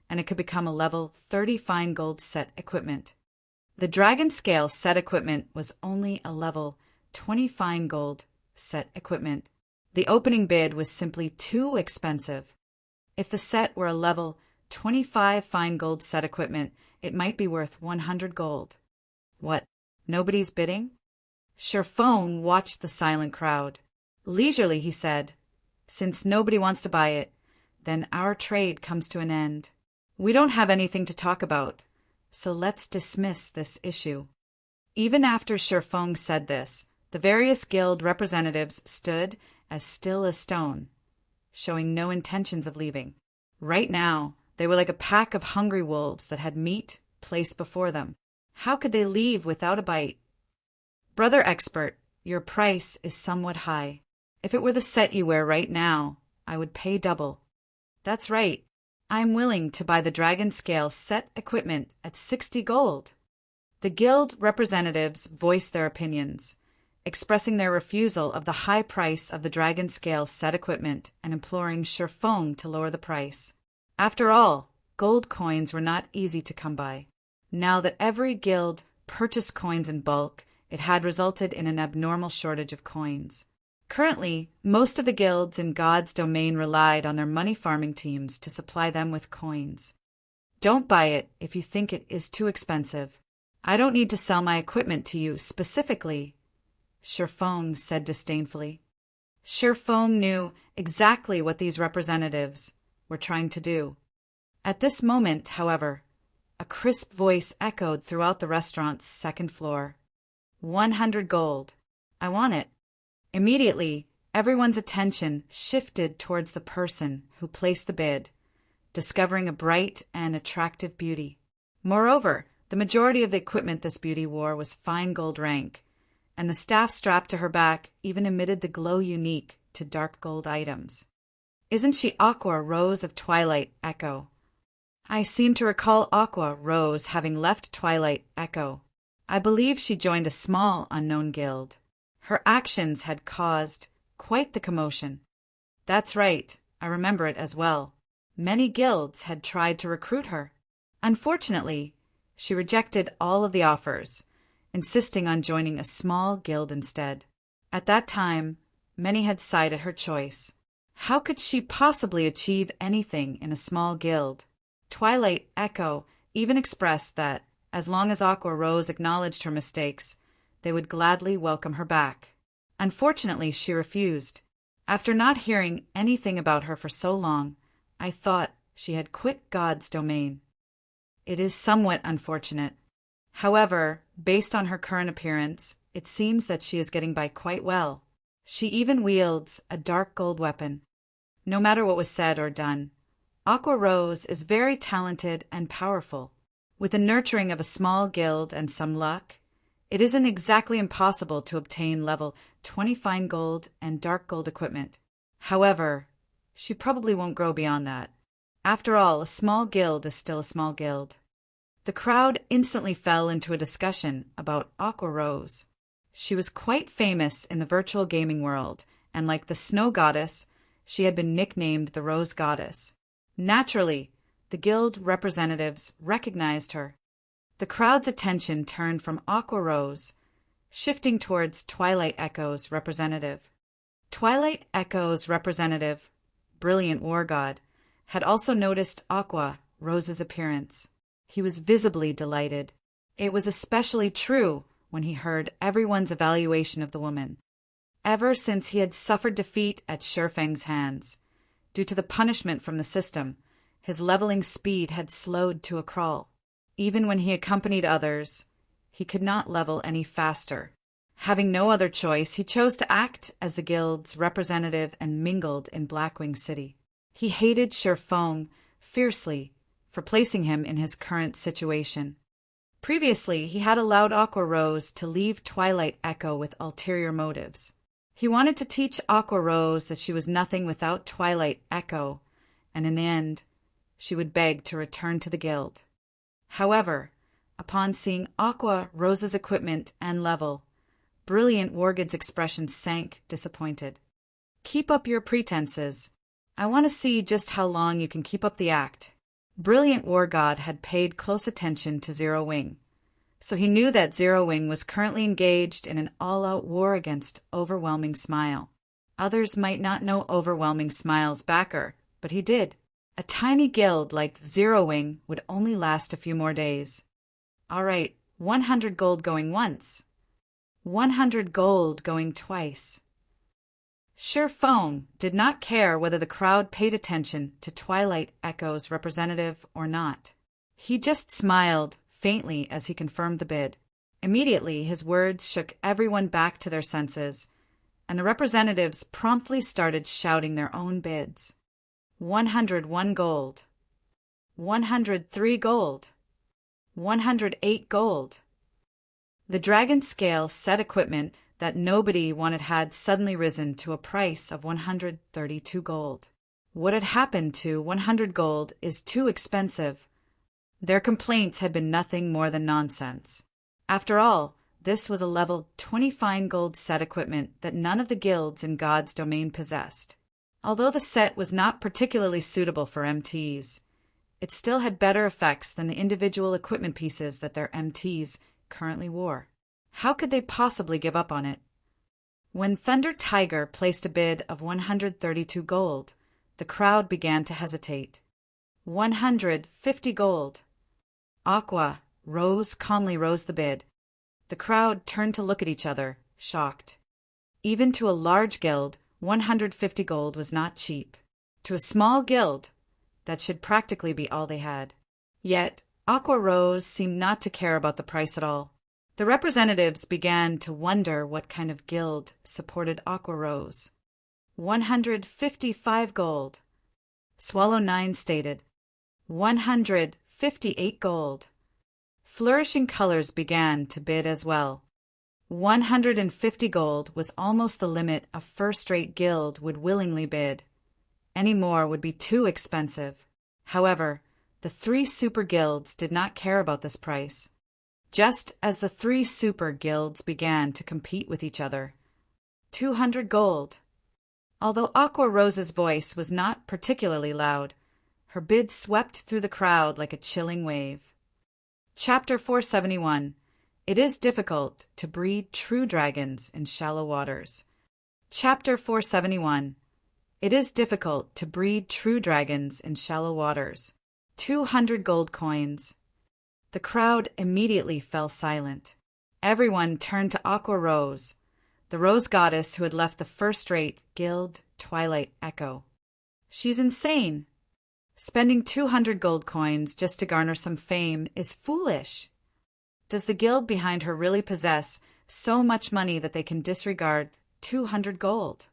and it could become a level 30 fine gold set equipment. The Dragon Scale set equipment was only a level 20 fine gold set equipment. The opening bid was simply too expensive. If the set were a level 25 fine gold set equipment, it might be worth 100 gold. What? Nobody's bidding? Sherfeng watched the silent crowd. Leisurely, he said, "Since nobody wants to buy it, then our trade comes to an end. We don't have anything to talk about, so let's dismiss this issue." Even after Sherfeng said this, the various guild representatives stood as still as stone, showing no intentions of leaving. Right now, they were like a pack of hungry wolves that had meat placed before them. How could they leave without a bite? "Brother expert, your price is somewhat high. If it were the set you wear right now, I would pay double." "That's right. I'm willing to buy the Dragon Scale set equipment at 60 gold. The guild representatives voiced their opinions, expressing their refusal of the high price of the Dragon Scale set equipment and imploring Sherfeng to lower the price. After all, gold coins were not easy to come by. Now that every guild purchased coins in bulk, it had resulted in an abnormal shortage of coins. Currently, most of the guilds in God's domain relied on their money farming teams to supply them with coins. "Don't buy it if you think it is too expensive. I don't need to sell my equipment to you specifically," Sherfeng said disdainfully. Sherfeng knew exactly what these representatives were trying to do. At this moment, however, a crisp voice echoed throughout the restaurant's second floor. 100 gold. I want it." Immediately, everyone's attention shifted towards the person who placed the bid, discovering a bright and attractive beauty. Moreover, the majority of the equipment this beauty wore was fine gold rank, and the staff strapped to her back even emitted the glow unique to dark gold items. "Isn't she Aqua Rose of Twilight Echo?" I seem to recall Aqua Rose having left Twilight Echo. I believe she joined a small unknown guild. Her actions had caused quite the commotion. That's right, I remember it as well. Many guilds had tried to recruit her. Unfortunately, she rejected all of the offers, insisting on joining a small guild instead. At that time, many had sided her choice. How could she possibly achieve anything in a small guild? Twilight Echo even expressed that, as long as Aqua Rose acknowledged her mistakes, they would gladly welcome her back. Unfortunately, she refused. After not hearing anything about her for so long, I thought she had quit God's domain. It is somewhat unfortunate. However, based on her current appearance, it seems that she is getting by quite well. She even wields a dark gold weapon. No matter what was said or done, Aqua Rose is very talented and powerful. With the nurturing of a small guild and some luck, it isn't exactly impossible to obtain level 20 fine gold and dark gold equipment. However, she probably won't grow beyond that. After all, a small guild is still a small guild. The crowd instantly fell into a discussion about Aqua Rose. She was quite famous in the virtual gaming world, and like the snow goddess, she had been nicknamed the Rose Goddess. Naturally, the guild representatives recognized her. The crowd's attention turned from Aqua Rose, shifting towards Twilight Echo's representative. Twilight Echo's representative, Brilliant War God, had also noticed Aqua Rose's appearance. He was visibly delighted. It was especially true when he heard everyone's evaluation of the woman. Ever since he had suffered defeat at Sherfeng's hands, due to the punishment from the system, his leveling speed had slowed to a crawl. Even when he accompanied others, he could not level any faster. Having no other choice, he chose to act as the guild's representative and mingled in Blackwing City. He hated Sherfeng fiercely for placing him in his current situation. Previously, he had allowed Aqua Rose to leave Twilight Echo with ulterior motives. He wanted to teach Aqua Rose that she was nothing without Twilight Echo, and in the end, she would beg to return to the guild. However, upon seeing Aqua Rose's equipment and level, Brilliant Wargood's expression sank, disappointed. "Keep up your pretenses. I want to see just how long you can keep up the act." Brilliant Wargod had paid close attention to Zero Wing, so he knew that Zero Wing was currently engaged in an all-out war against Overwhelming Smile. Others might not know Overwhelming Smile's backer, but he did. A tiny guild like Zero Wing would only last a few more days. All right, 100 gold going once. 100 gold going twice. Sure Fong did not care whether the crowd paid attention to Twilight Echo's representative or not. He just smiled faintly as he confirmed the bid. Immediately, his words shook everyone back to their senses, and the representatives promptly started shouting their own bids. 101 gold. 103 gold. 108 gold. The dragon scale set equipment that nobody wanted had suddenly risen to a price of 132 gold. What had happened to 100 gold is too expensive. Their complaints had been nothing more than nonsense. After all, this was a level 20 fine gold set equipment that none of the guilds in God's domain possessed. Although the set was not particularly suitable for MTs, it still had better effects than the individual equipment pieces that their MTs currently wore. How could they possibly give up on it? When Thunder Tiger placed a bid of 132 gold, the crowd began to hesitate. 150 gold. Aqua Rose calmly rose the bid. The crowd turned to look at each other, shocked. Even to a large guild, 150 gold was not cheap. To a small guild, that should practically be all they had. Yet, Aqua Rose seemed not to care about the price at all. The representatives began to wonder what kind of guild supported Aqua Rose. 155 gold. Swallow 9 stated. 158 gold. Flourishing colors began to bid as well. 150 gold was almost the limit a first-rate guild would willingly bid. Any more would be too expensive. However, the 3 super guilds did not care about this price. Just as the 3 super guilds began to compete with each other. 200 gold. Although Aqua Rose's voice was not particularly loud, her bid swept through the crowd like a chilling wave. Chapter 471. It is difficult to breed true dragons in shallow waters. Chapter 471. It is difficult to breed true dragons in shallow waters. 200 gold coins. The crowd immediately fell silent. Everyone turned to Aqua Rose, the rose goddess who had left the first-rate guild Twilight Echo. She's insane. Spending 200 gold coins just to garner some fame is foolish. Does the guild behind her really possess so much money that they can disregard 200 gold?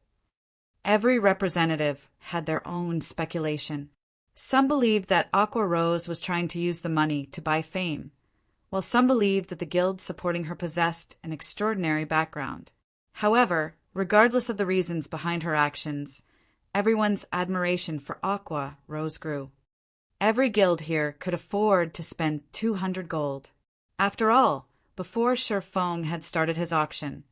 Every representative had their own speculation. Some believed that Aqua Rose was trying to use the money to buy fame, while some believed that the guild supporting her possessed an extraordinary background. However, regardless of the reasons behind her actions, everyone's admiration for Aqua Rose grew. Every guild here could afford to spend 200 gold. After all, before Sher Fong had started his auction,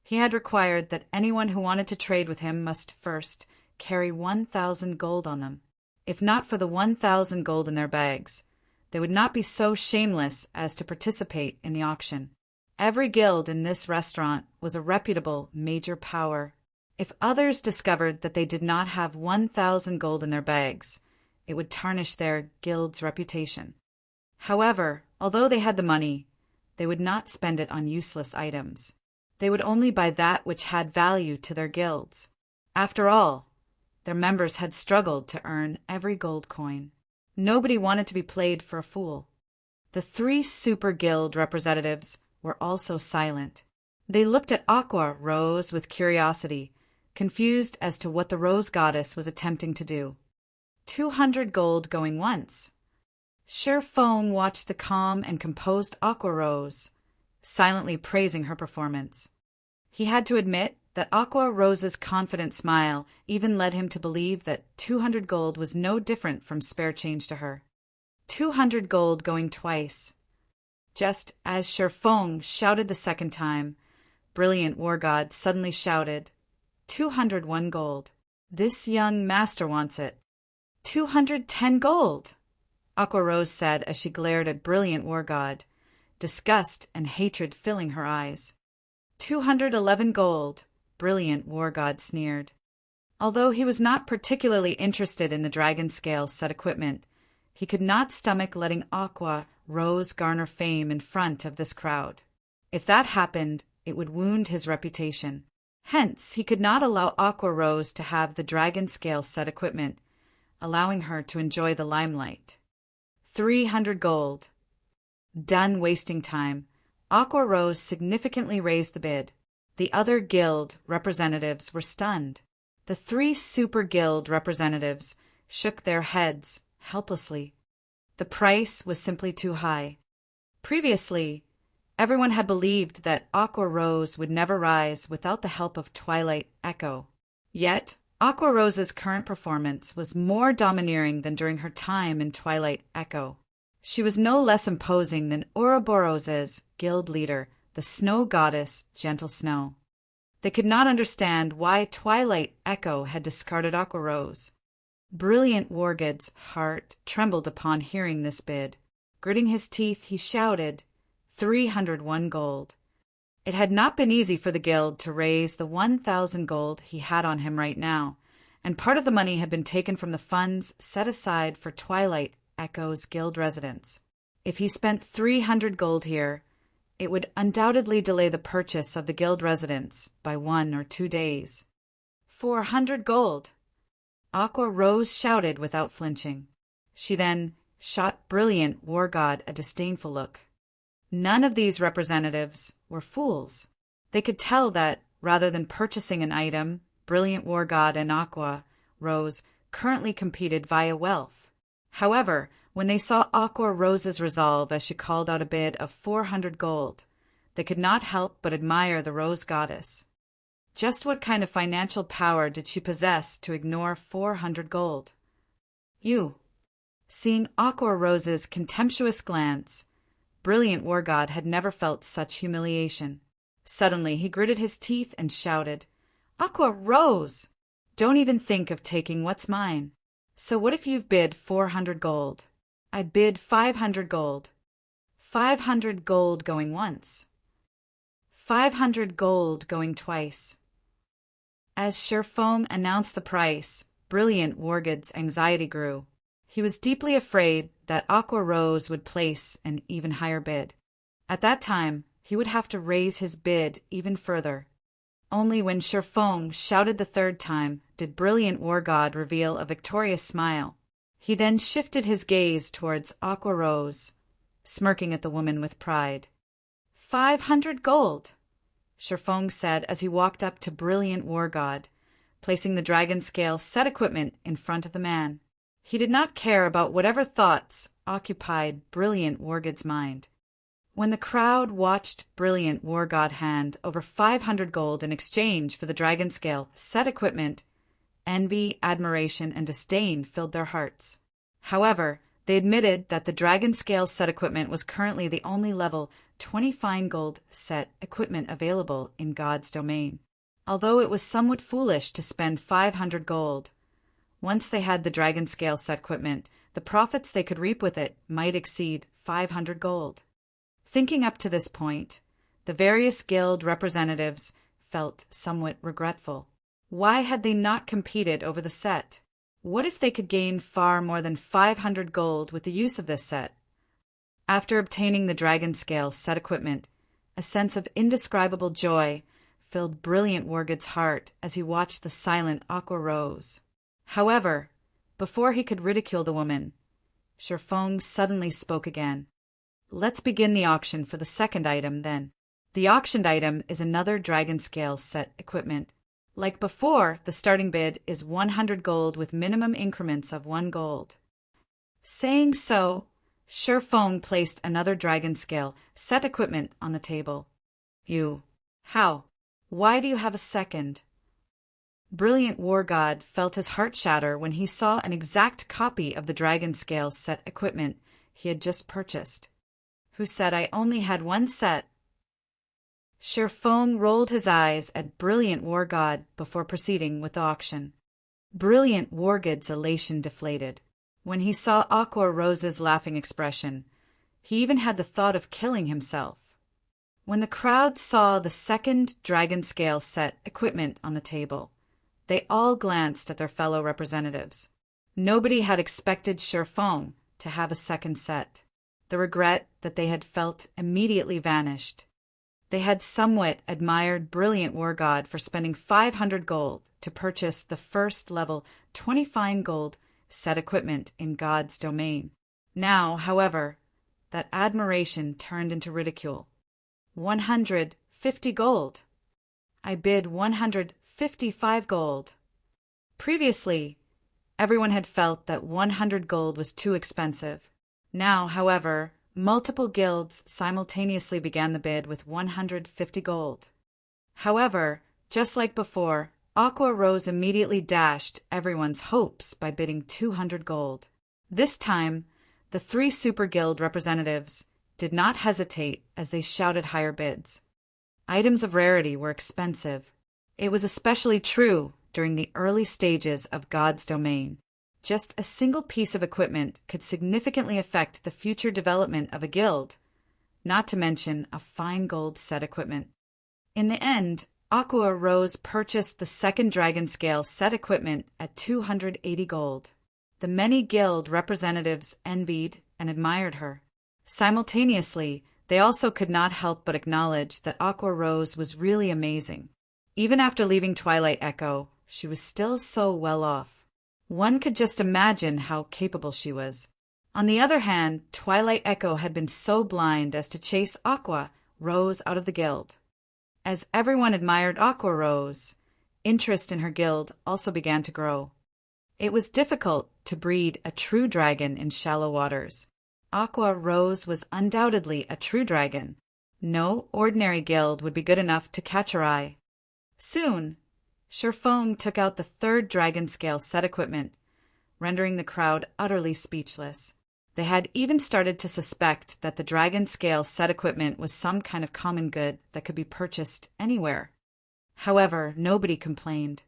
he had required that anyone who wanted to trade with him must first carry 1,000 gold on them. If not for the 1,000 gold in their bags, they would not be so shameless as to participate in the auction. Every guild in this restaurant was a reputable major power. If others discovered that they did not have 1,000 gold in their bags, it would tarnish their guild's reputation. However, although they had the money, they would not spend it on useless items. They would only buy that which had value to their guilds. After all, their members had struggled to earn every gold coin. Nobody wanted to be played for a fool. The 3 super guild representatives were also silent. They looked at Aqua Rose with curiosity, confused as to what the rose goddess was attempting to do. 200 gold going once. Feng watched the calm and composed Aqua Rose, silently praising her performance. He had to admit that Aqua Rose's confident smile even led him to believe that 200 gold was no different from spare change to her. 200 gold going twice. Just as Feng shouted the second time, Brilliant War God suddenly shouted, 201 gold. This young master wants it. 210 gold, Aqua Rose said as she glared at Brilliant War God, disgust and hatred filling her eyes. 211 gold, Brilliant War God sneered. Although he was not particularly interested in the dragon scale set equipment, he could not stomach letting Aqua Rose garner fame in front of this crowd. If that happened, it would wound his reputation. Hence, he could not allow Aqua Rose to have the dragon scale set equipment, allowing her to enjoy the limelight. 300 gold. Done wasting time. Aqua Rose significantly raised the bid. The other guild representatives were stunned. The 3 super guild representatives shook their heads helplessly. The price was simply too high. Previously, everyone had believed that Aqua Rose would never rise without the help of Twilight Echo. Yet, Aqua Rose's current performance was more domineering than during her time in Twilight Echo. She was no less imposing than Ouroboros's guild leader, the snow goddess Gentle Snow. They could not understand why Twilight Echo had discarded Aqua Rose. Brilliant Wargod's heart trembled upon hearing this bid. Gritting his teeth, he shouted, 301 gold. It had not been easy for the guild to raise the 1,000 gold he had on him right now, and part of the money had been taken from the funds set aside for Twilight Echo's guild residents. If he spent 300 gold here, it would undoubtedly delay the purchase of the guild residents by 1 or 2 days. 400 gold! Aqua Rose shouted without flinching. She then shot Brilliant War God a disdainful look. None of these representatives were fools. They could tell that, rather than purchasing an item, Brilliant War God and Aqua Rose currently competed via wealth. However, when they saw Aqua Rose's resolve as she called out a bid of 400 gold, they could not help but admire the Rose Goddess. Just what kind of financial power did she possess to ignore 400 gold? You. Seeing Aqua Rose's contemptuous glance, Brilliant War God had never felt such humiliation. Suddenly he gritted his teeth and shouted, Aqua Rose! Don't even think of taking what's mine. So what if you've bid 400 gold? I bid 500 gold. 500 gold going once. 500 gold going twice. As Feng announced the price, Brilliant Wargod's anxiety grew. He was deeply afraid that Aqua Rose would place an even higher bid. At that time, he would have to raise his bid even further. Only when Feng shouted the third time did Brilliant War God reveal a victorious smile. He then shifted his gaze towards Aqua Rose, smirking at the woman with pride. 500 gold, Feng said as he walked up to Brilliant War God, placing the dragon scale set equipment in front of the man. He did not care about whatever thoughts occupied Brilliant War God's mind. When the crowd watched Brilliant War God hand over 500 gold in exchange for the dragon scale set equipment, envy, admiration, and disdain filled their hearts. However, they admitted that the dragon scale set equipment was currently the only level 20 fine gold set equipment available in God's domain. Although it was somewhat foolish to spend 500 gold, once they had the dragon scale set equipment, the profits they could reap with it might exceed 500 gold. Thinking up to this point, the various guild representatives felt somewhat regretful. Why had they not competed over the set? What if they could gain far more than 500 gold with the use of this set? After obtaining the dragon scale set equipment, a sense of indescribable joy filled Brilliant Wargod's heart as he watched the silent Aqua Rose. However, before he could ridicule the woman, Feng suddenly spoke again. Let's begin the auction for the second item, then. The auctioned item is another dragon scale set equipment. Like before, the starting bid is 100 gold with minimum increments of 1 gold. Saying so, Feng placed another dragon scale set equipment on the table. How? Why do you have a second? Brilliant War God felt his heart shatter when he saw an exact copy of the dragon scale set equipment he had just purchased. Who said I only had one set? Feng rolled his eyes at Brilliant War God before proceeding with the auction. Brilliant War God's elation deflated. When he saw Aqua Rose's laughing expression, he even had the thought of killing himself. When the crowd saw the second dragon scale set equipment on the table, they all glanced at their fellow representatives. Nobody had expected Feng to have a second set. The regret that they had felt immediately vanished. They had somewhat admired Brilliant War God for spending 500 gold to purchase the first level 25 gold set equipment in God's domain. Now, however, that admiration turned into ridicule. 150 gold. I bid 155 gold. Previously, everyone had felt that 100 gold was too expensive. Now, however, multiple guilds simultaneously began the bid with 150 gold. However, just like before, Aqua Rose immediately dashed everyone's hopes by bidding 200 gold. This time, the 3 Super Guild representatives did not hesitate as they shouted higher bids. Items of rarity were expensive. It was especially true during the early stages of God's domain. Just a single piece of equipment could significantly affect the future development of a guild, not to mention a fine gold set equipment. In the end, Aqua Rose purchased the second dragon scale set equipment at 280 gold. The many guild representatives envied and admired her. Simultaneously, they also could not help but acknowledge that Aqua Rose was really amazing. Even after leaving Twilight Echo, she was still so well off. One could just imagine how capable she was. On the other hand, Twilight Echo had been so blind as to chase Aqua Rose out of the guild. As everyone admired Aqua Rose, interest in her guild also began to grow. It was difficult to breed a true dragon in shallow waters. Aqua Rose was undoubtedly a true dragon. No ordinary guild would be good enough to catch her eye. Soon, Feng took out the third dragon scale set equipment, rendering the crowd utterly speechless. They had even started to suspect that the dragon scale set equipment was some kind of common good that could be purchased anywhere. However, nobody complained.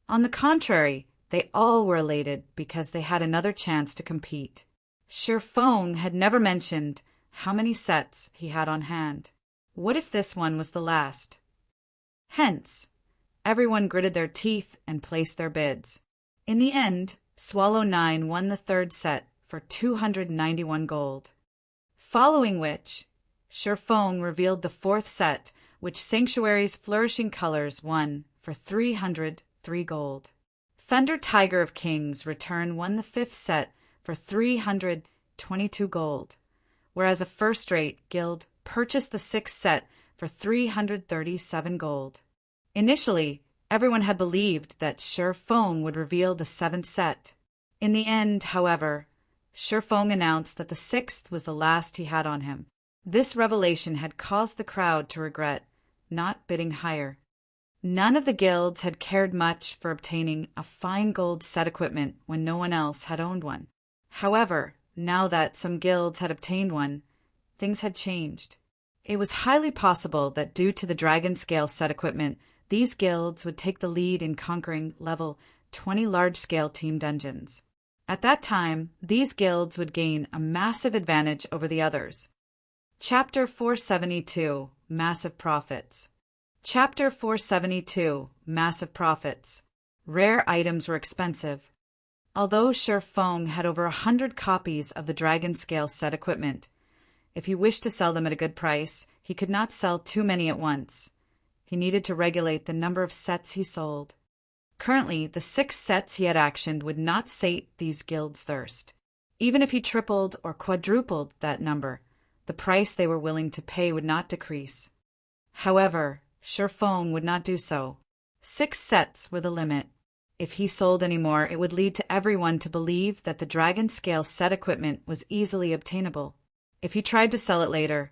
On the contrary, they all were elated because they had another chance to compete. Feng had never mentioned how many sets he had on hand. What if this one was the last? Hence, everyone gritted their teeth and placed their bids. In the end, Swallow 9 won the third set for 291 gold. Following which, Feng revealed the fourth set, which Sanctuary's Flourishing Colors won for 303 gold. Thunder Tiger of Kings Return won the fifth set for 322 gold, whereas a first-rate guild purchased the sixth set for 337 gold. Initially, everyone had believed that Feng would reveal the seventh set. In the end, however, Feng announced that the sixth was the last he had on him. This revelation had caused the crowd to regret not bidding higher. None of the guilds had cared much for obtaining a fine gold set equipment when no one else had owned one. However, now that some guilds had obtained one, things had changed. It was highly possible that due to the dragon scale set equipment, these guilds would take the lead in conquering level 20 large-scale team dungeons. At that time, these guilds would gain a massive advantage over the others. Chapter 472, Massive Profits. Chapter 472, Massive Profits. Rare items were expensive. Although Feng had over 100 copies of the dragon scale set equipment, if he wished to sell them at a good price, he could not sell too many at once. He needed to regulate the number of sets he sold. Currently, the 6 sets he had actioned would not sate these guilds' thirst. Even if he tripled or quadrupled that number, the price they were willing to pay would not decrease. However, Feng would not do so. 6 sets were the limit. If he sold any more, it would lead to everyone to believe that the dragon scale set equipment was easily obtainable. If he tried to sell it later,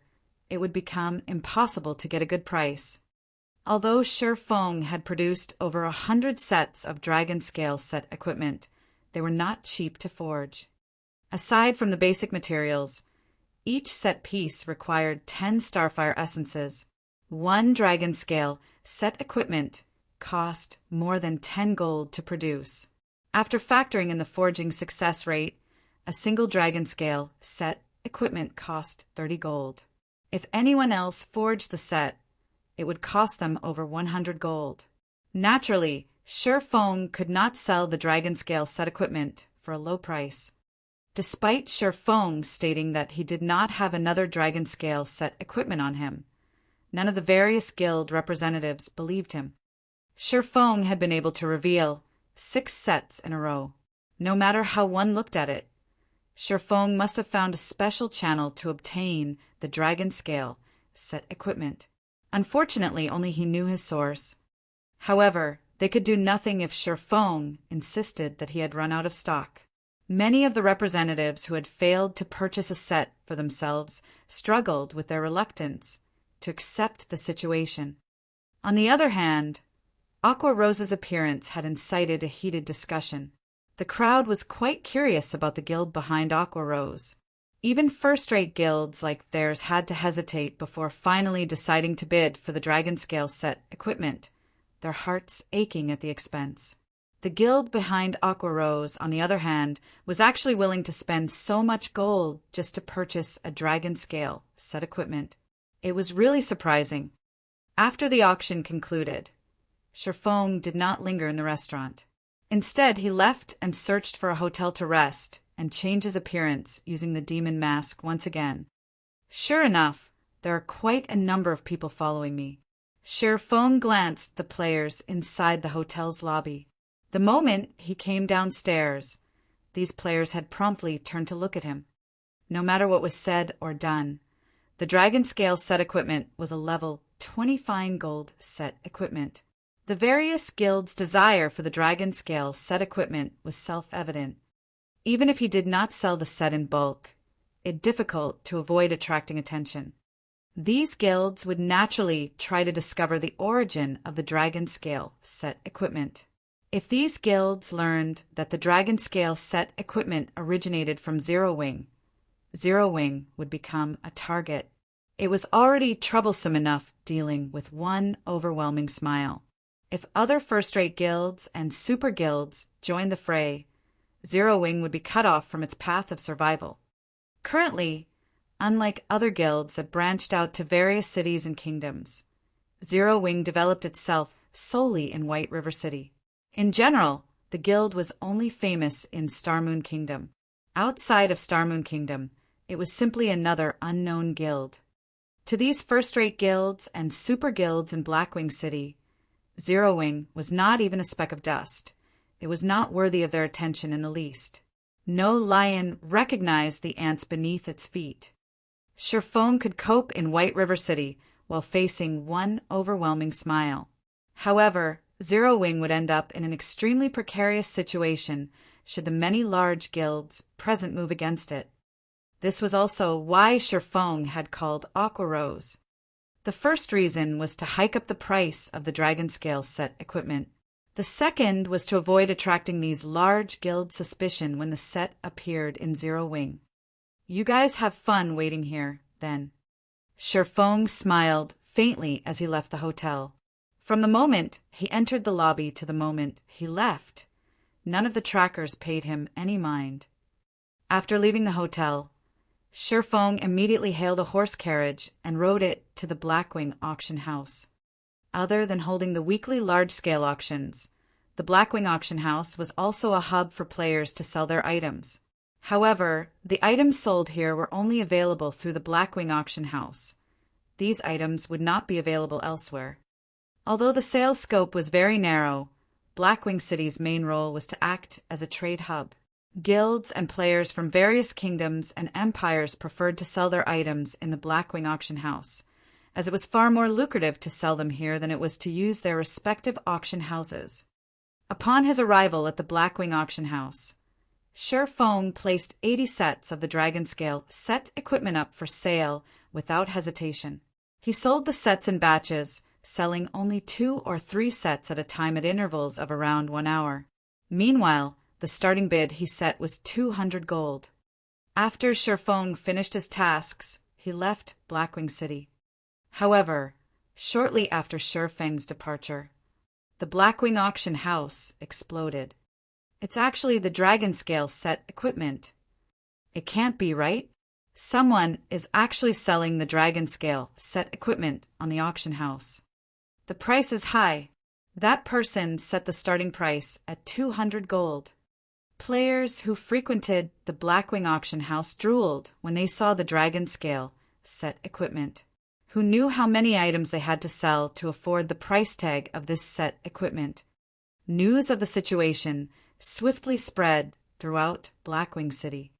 it would become impossible to get a good price. Although Shi Feng had produced over 100 sets of dragon scale set equipment, they were not cheap to forge. Aside from the basic materials, each set piece required 10 starfire essences. One dragon scale set equipment cost more than 10 gold to produce. After factoring in the forging success rate, a single dragon scale set equipment cost 30 gold. If anyone else forged the set, it would cost them over 100 gold. Naturally, Shi Feng could not sell the dragon scale set equipment for a low price. Despite Shi Feng stating that he did not have another dragon scale set equipment on him, none of the various guild representatives believed him. Shi Feng had been able to reveal 6 sets in a row. No matter how one looked at it, Shi Feng must have found a special channel to obtain the dragon scale set equipment. Unfortunately, only he knew his source. However, they could do nothing if Shi Feng insisted that he had run out of stock. Many of the representatives who had failed to purchase a set for themselves struggled with their reluctance to accept the situation. On the other hand, Aqua Rose's appearance had incited a heated discussion. The crowd was quite curious about the guild behind Aqua Rose. Even first-rate guilds like theirs had to hesitate before finally deciding to bid for the dragon scale set equipment, their hearts aching at the expense. The guild behind Aqua Rose, on the other hand, was actually willing to spend so much gold just to purchase a dragon scale set equipment. It was really surprising. After the auction concluded, Shi Feng did not linger in the restaurant. Instead, he left and searched for a hotel to rest and change his appearance using the demon mask once again. Sure enough, there are quite a number of people following me. Shi Feng glanced at the players inside the hotel's lobby. The moment he came downstairs, these players had promptly turned to look at him. No matter what was said or done, the dragon scale set equipment was a level 25 gold set equipment. The various guilds' desire for the dragon scale set equipment was self-evident. Even if he did not sell the set in bulk, it was difficult to avoid attracting attention. These guilds would naturally try to discover the origin of the dragon scale set equipment. If these guilds learned that the dragon scale set equipment originated from Zero Wing would become a target. It was already troublesome enough dealing with one overwhelming smile. If other first-rate guilds and super guilds joined the fray, Zero Wing would be cut off from its path of survival. Currently, unlike other guilds that branched out to various cities and kingdoms, Zero Wing developed itself solely in White River City. In general, the guild was only famous in Starmoon Kingdom. Outside of Starmoon Kingdom, it was simply another unknown guild. To these first-rate guilds and super guilds in Blackwing City, Zero Wing was not even a speck of dust. It was not worthy of their attention in the least. No lion recognized the ants beneath its feet. Shi Feng could cope in White River City while facing one overwhelming smile. However, Zero Wing would end up in an extremely precarious situation should the many large guilds present move against it. This was also why Shi Feng had called Aqua Rose. The first reason was to hike up the price of the dragon scale set equipment. The second was to avoid attracting these large guild suspicion when the set appeared in Zero Wing. You guys have fun waiting here, then. Shi Feng smiled faintly as he left the hotel. From the moment he entered the lobby to the moment he left, none of the trackers paid him any mind. After leaving the hotel, Shi Feng immediately hailed a horse carriage and rode it to the Blackwing auction house. Other than holding the weekly large-scale auctions, the Blackwing auction house was also a hub for players to sell their items. However, the items sold here were only available through the Blackwing auction house. These items would not be available elsewhere. Although the sales scope was very narrow, Blackwing City's main role was to act as a trade hub. Guilds and players from various kingdoms and empires preferred to sell their items in the Blackwing auction house, as it was far more lucrative to sell them here than it was to use their respective auction houses. Upon his arrival at the Blackwing auction house, Sher Fong placed 80 sets of the dragon scale set equipment up for sale without hesitation. He sold the sets in batches, selling only 2 or 3 sets at a time at intervals of around 1 hour. Meanwhile, the starting bid he set was 200 gold. After Sher Fong finished his tasks, he left Blackwing City. However, shortly after Sher Feng's departure, the Blackwing auction house exploded. It's actually the dragon scale set equipment. It can't be, right? Someone is actually selling the dragon scale set equipment on the auction house. The price is high. That person set the starting price at 200 gold. Players who frequented the Blackwing auction house drooled when they saw the dragon scale set equipment. Who knew how many items they had to sell to afford the price tag of this set equipment? News of the situation swiftly spread throughout Blackwing City.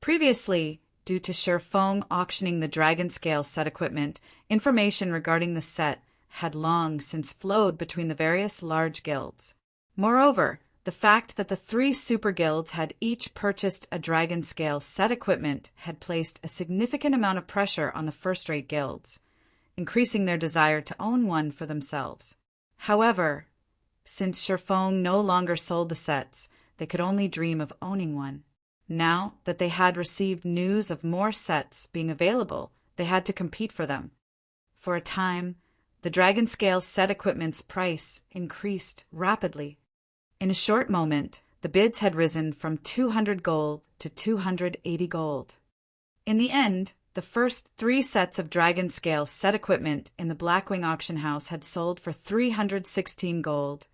Previously, due to Sher Fong auctioning the dragon scale set equipment, information regarding the set had long since flowed between the various large guilds. Moreover, the fact that the 3 super guilds had each purchased a dragon scale set equipment had placed a significant amount of pressure on the first-rate guilds, increasing their desire to own one for themselves. However, since Sher Fong no longer sold the sets, they could only dream of owning one. Now that they had received news of more sets being available, they had to compete for them. For a time, the dragon scale set equipment's price increased rapidly. In a short moment, the bids had risen from 200 gold to 280 gold. In the end, the first 3 sets of dragon scale set equipment in the Blackwing auction house had sold for 316 gold,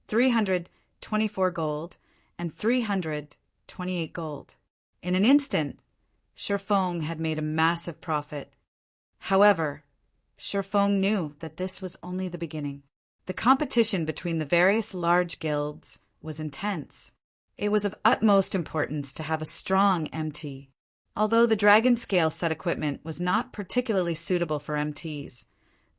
324 gold, and 328 gold. In an instant, Sher Fong had made a massive profit. However, Sher Fong knew that this was only the beginning. The competition between the various large guilds was intense. It was of utmost importance to have a strong MT. Although the dragon scale set equipment was not particularly suitable for MTs,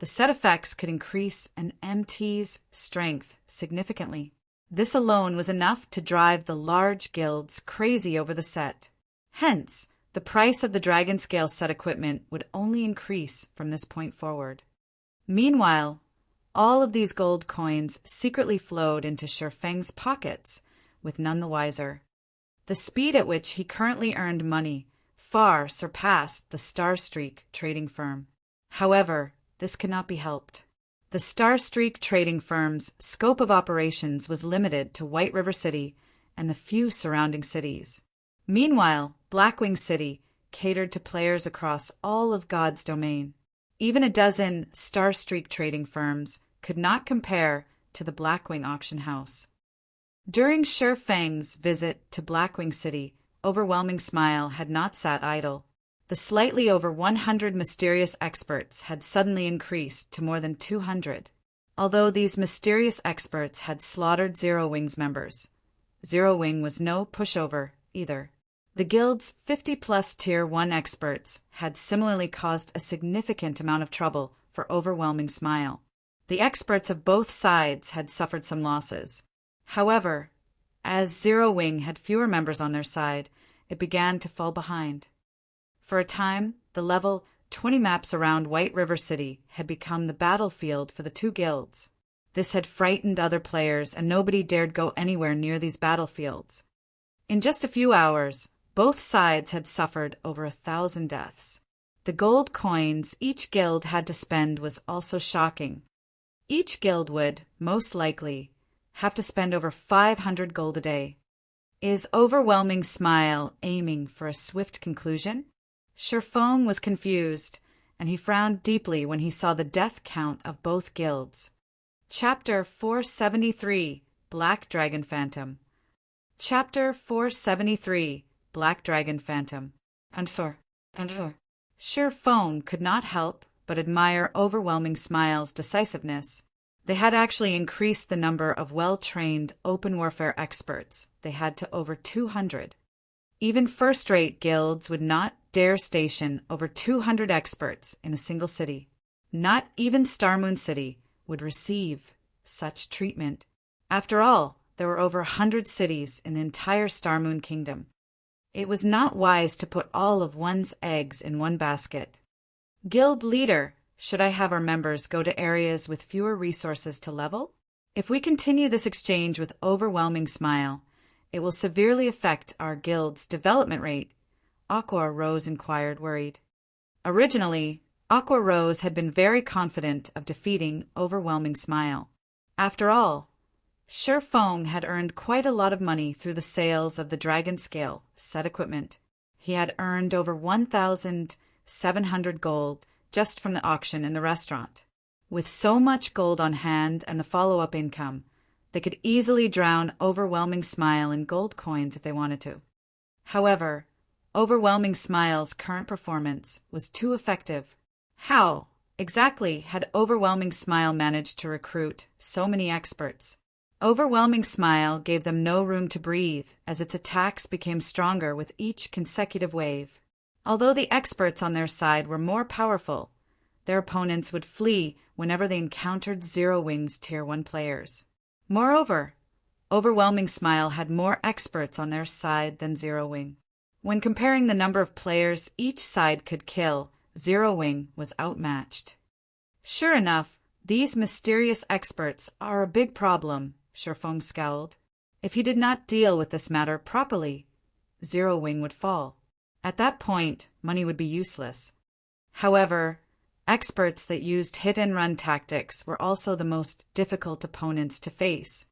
the set effects could increase an MT's strength significantly. This alone was enough to drive the large guilds crazy over the set. Hence, the price of the dragon scale set equipment would only increase from this point forward. Meanwhile, all of these gold coins secretly flowed into Sher Feng's pockets, with none the wiser. The speed at which he currently earned money far surpassed the Star Streak trading firm. However, this could not be helped. The Star Streak trading firm's scope of operations was limited to White River City and the few surrounding cities. Meanwhile, Blackwing City catered to players across all of God's domain. Even a dozen Star Streak trading firms could not compare to the Blackwing auction house. During Sher Feng's visit to Blackwing City, Overwhelming Smile had not sat idle. The slightly over 100 mysterious experts had suddenly increased to more than 200. Although these mysterious experts had slaughtered Zero Wing's members, Zero Wing was no pushover either. The guild's 50-plus Tier 1 experts had similarly caused a significant amount of trouble for Overwhelming Smile. The experts of both sides had suffered some losses. However, as Zero Wing had fewer members on their side, it began to fall behind. For a time, the level 20 maps around White River City had become the battlefield for the 2 guilds. This had frightened other players, and nobody dared go anywhere near these battlefields. In just a few hours, both sides had suffered over 1,000 deaths. The gold coins each guild had to spend was also shocking. Each guild would, most likely, have to spend over 500 gold a day. Is Overwhelming Smile aiming for a swift conclusion? Sher Fong was confused, and he frowned deeply when he saw the death count of both guilds. Chapter 473, Black Dragon Phantom. Chapter 473, Black Dragon Phantom. Answer. Sher Fong could not help but admire Overwhelming Smile's decisiveness. They had actually increased the number of well-trained open warfare experts. They had to over 200. Even first-rate guilds would not dare station over 200 experts in a single city. Not even Starmoon City would receive such treatment. After all, there were over 100 cities in the entire Star Moon Kingdom. It was not wise to put all of one's eggs in one basket. Guild leader, should I have our members go to areas with fewer resources to level? If we continue this exchange with overwhelming smile, it will severely affect our guild's development rate, Aqua Rose inquired, worried. Originally, Aqua Rose had been very confident of defeating Overwhelming Smile. After all, Feng had earned quite a lot of money through the sales of the Dragon Scale set equipment. He had earned over 1,700 gold just from the auction in the restaurant. With so much gold on hand and the follow-up income, they could easily drown Overwhelming Smile in gold coins if they wanted to. However, Overwhelming Smile's current performance was too effective. How exactly had Overwhelming Smile managed to recruit so many experts? Overwhelming Smile gave them no room to breathe as its attacks became stronger with each consecutive wave. Although the experts on their side were more powerful, their opponents would flee whenever they encountered Zero Wing's Tier 1 players. Moreover, Overwhelming Smile had more experts on their side than Zero Wing. When comparing the number of players each side could kill, Zero Wing was outmatched. Sure enough, these mysterious experts are a big problem, Feng scowled. If he did not deal with this matter properly, Zero Wing would fall. At that point, money would be useless. However, experts that used hit-and-run tactics were also the most difficult opponents to face.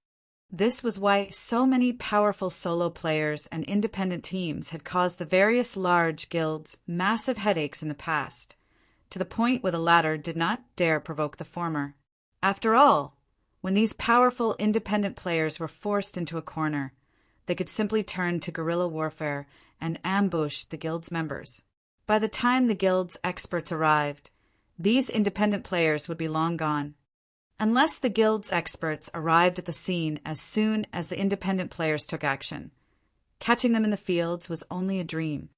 This was why so many powerful solo players and independent teams had caused the various large guilds massive headaches in the past, to the point where the latter did not dare provoke the former. After all, when these powerful independent players were forced into a corner, they could simply turn to guerrilla warfare and ambush the guild's members. By the time the guild's experts arrived, these independent players would be long gone. Unless the guild's experts arrived at the scene as soon as the independent players took action, catching them in the fields was only a dream.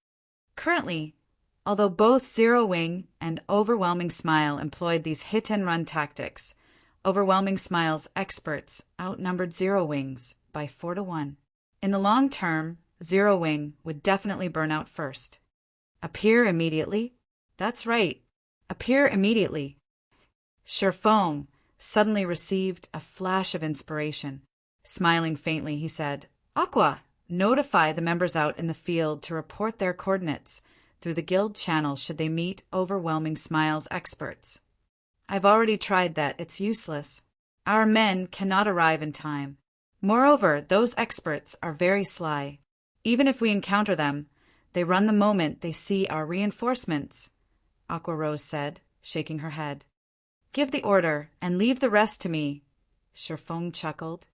Currently, although both Zero Wing and Overwhelming Smile employed these hit-and-run tactics, Overwhelming Smile's experts outnumbered Zero Wing's by 4 to 1. In the long term, Zero Wing would definitely burn out first. Appear immediately? That's right. Appear immediately. Feng suddenly received a flash of inspiration. Smiling faintly, he said, Aqua, notify the members out in the field to report their coordinates through the guild channel should they meet Overwhelming Smile's experts. I've already tried that. It's useless. Our men cannot arrive in time. Moreover, those experts are very sly. Even if we encounter them, they run the moment they see our reinforcements, Aqua Rose said, shaking her head. Give the order and leave the rest to me, Feng chuckled.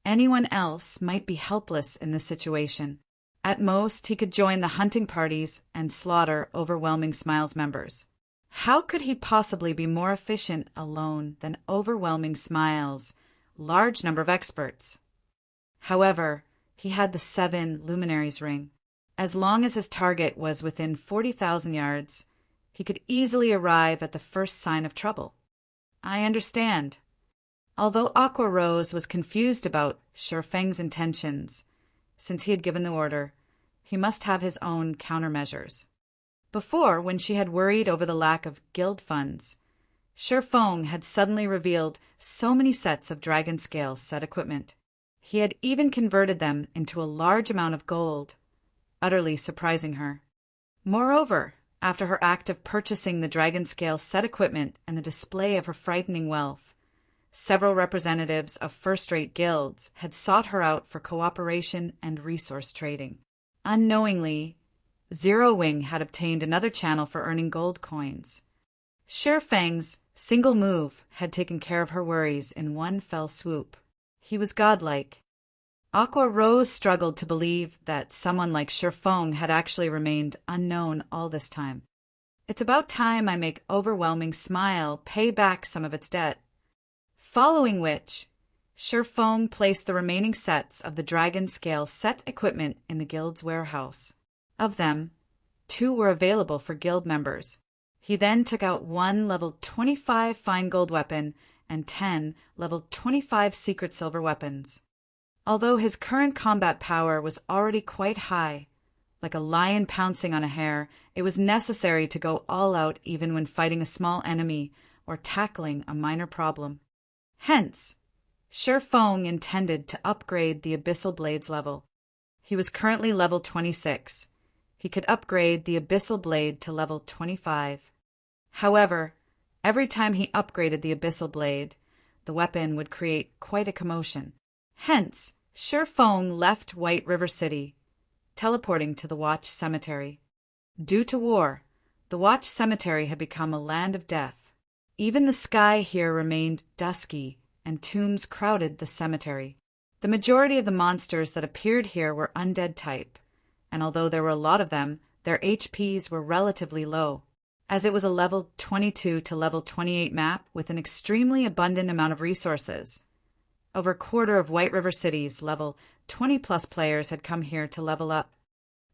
Anyone else might be helpless in this situation. At most, he could join the hunting parties and slaughter Overwhelming Smile's members. How could he possibly be more efficient alone than Overwhelming Smile's large number of experts? However, he had the 7 Luminaries ring. As long as his target was within 40,000 yards, he could easily arrive at the first sign of trouble. I understand. Although Aqua Rose was confused about Feng's intentions, since he had given the order, he must have his own countermeasures. Before, when she had worried over the lack of guild funds, Feng had suddenly revealed so many sets of Dragon Scale set equipment. He had even converted them into a large amount of gold, utterly surprising her. Moreover, after her act of purchasing the Dragon Scale set equipment and the display of her frightening wealth, several representatives of first-rate guilds had sought her out for cooperation and resource trading. Unknowingly, Zero Wing had obtained another channel for earning gold coins. Feng's single move had taken care of her worries in one fell swoop. He was godlike. Aqua Rose struggled to believe that someone like Feng had actually remained unknown all this time. It's about time I make Overwhelming Smile pay back some of its debt. Following which, Feng placed the remaining sets of the Dragon Scale set equipment in the guild's warehouse. Of them, 2 were available for guild members. He then took out 1 level 25 fine gold weapon and 10 level 25 secret silver weapons. Although his current combat power was already quite high, like a lion pouncing on a hare, it was necessary to go all out even when fighting a small enemy or tackling a minor problem. Hence, Shi Feng intended to upgrade the Abyssal Blade's level. He was currently level 26. He could upgrade the Abyssal Blade to level 25. However, every time he upgraded the Abyssal Blade, the weapon would create quite a commotion. Hence, Shi Feng left White River City, teleporting to the Watch Cemetery. Due to war, the Watch Cemetery had become a land of death. Even the sky here remained dusky, and tombs crowded the cemetery. The majority of the monsters that appeared here were undead type, and although there were a lot of them, their HPs were relatively low, as it was a level 22 to level 28 map with an extremely abundant amount of resources. Over a quarter of White River City's level 20-plus players had come here to level up.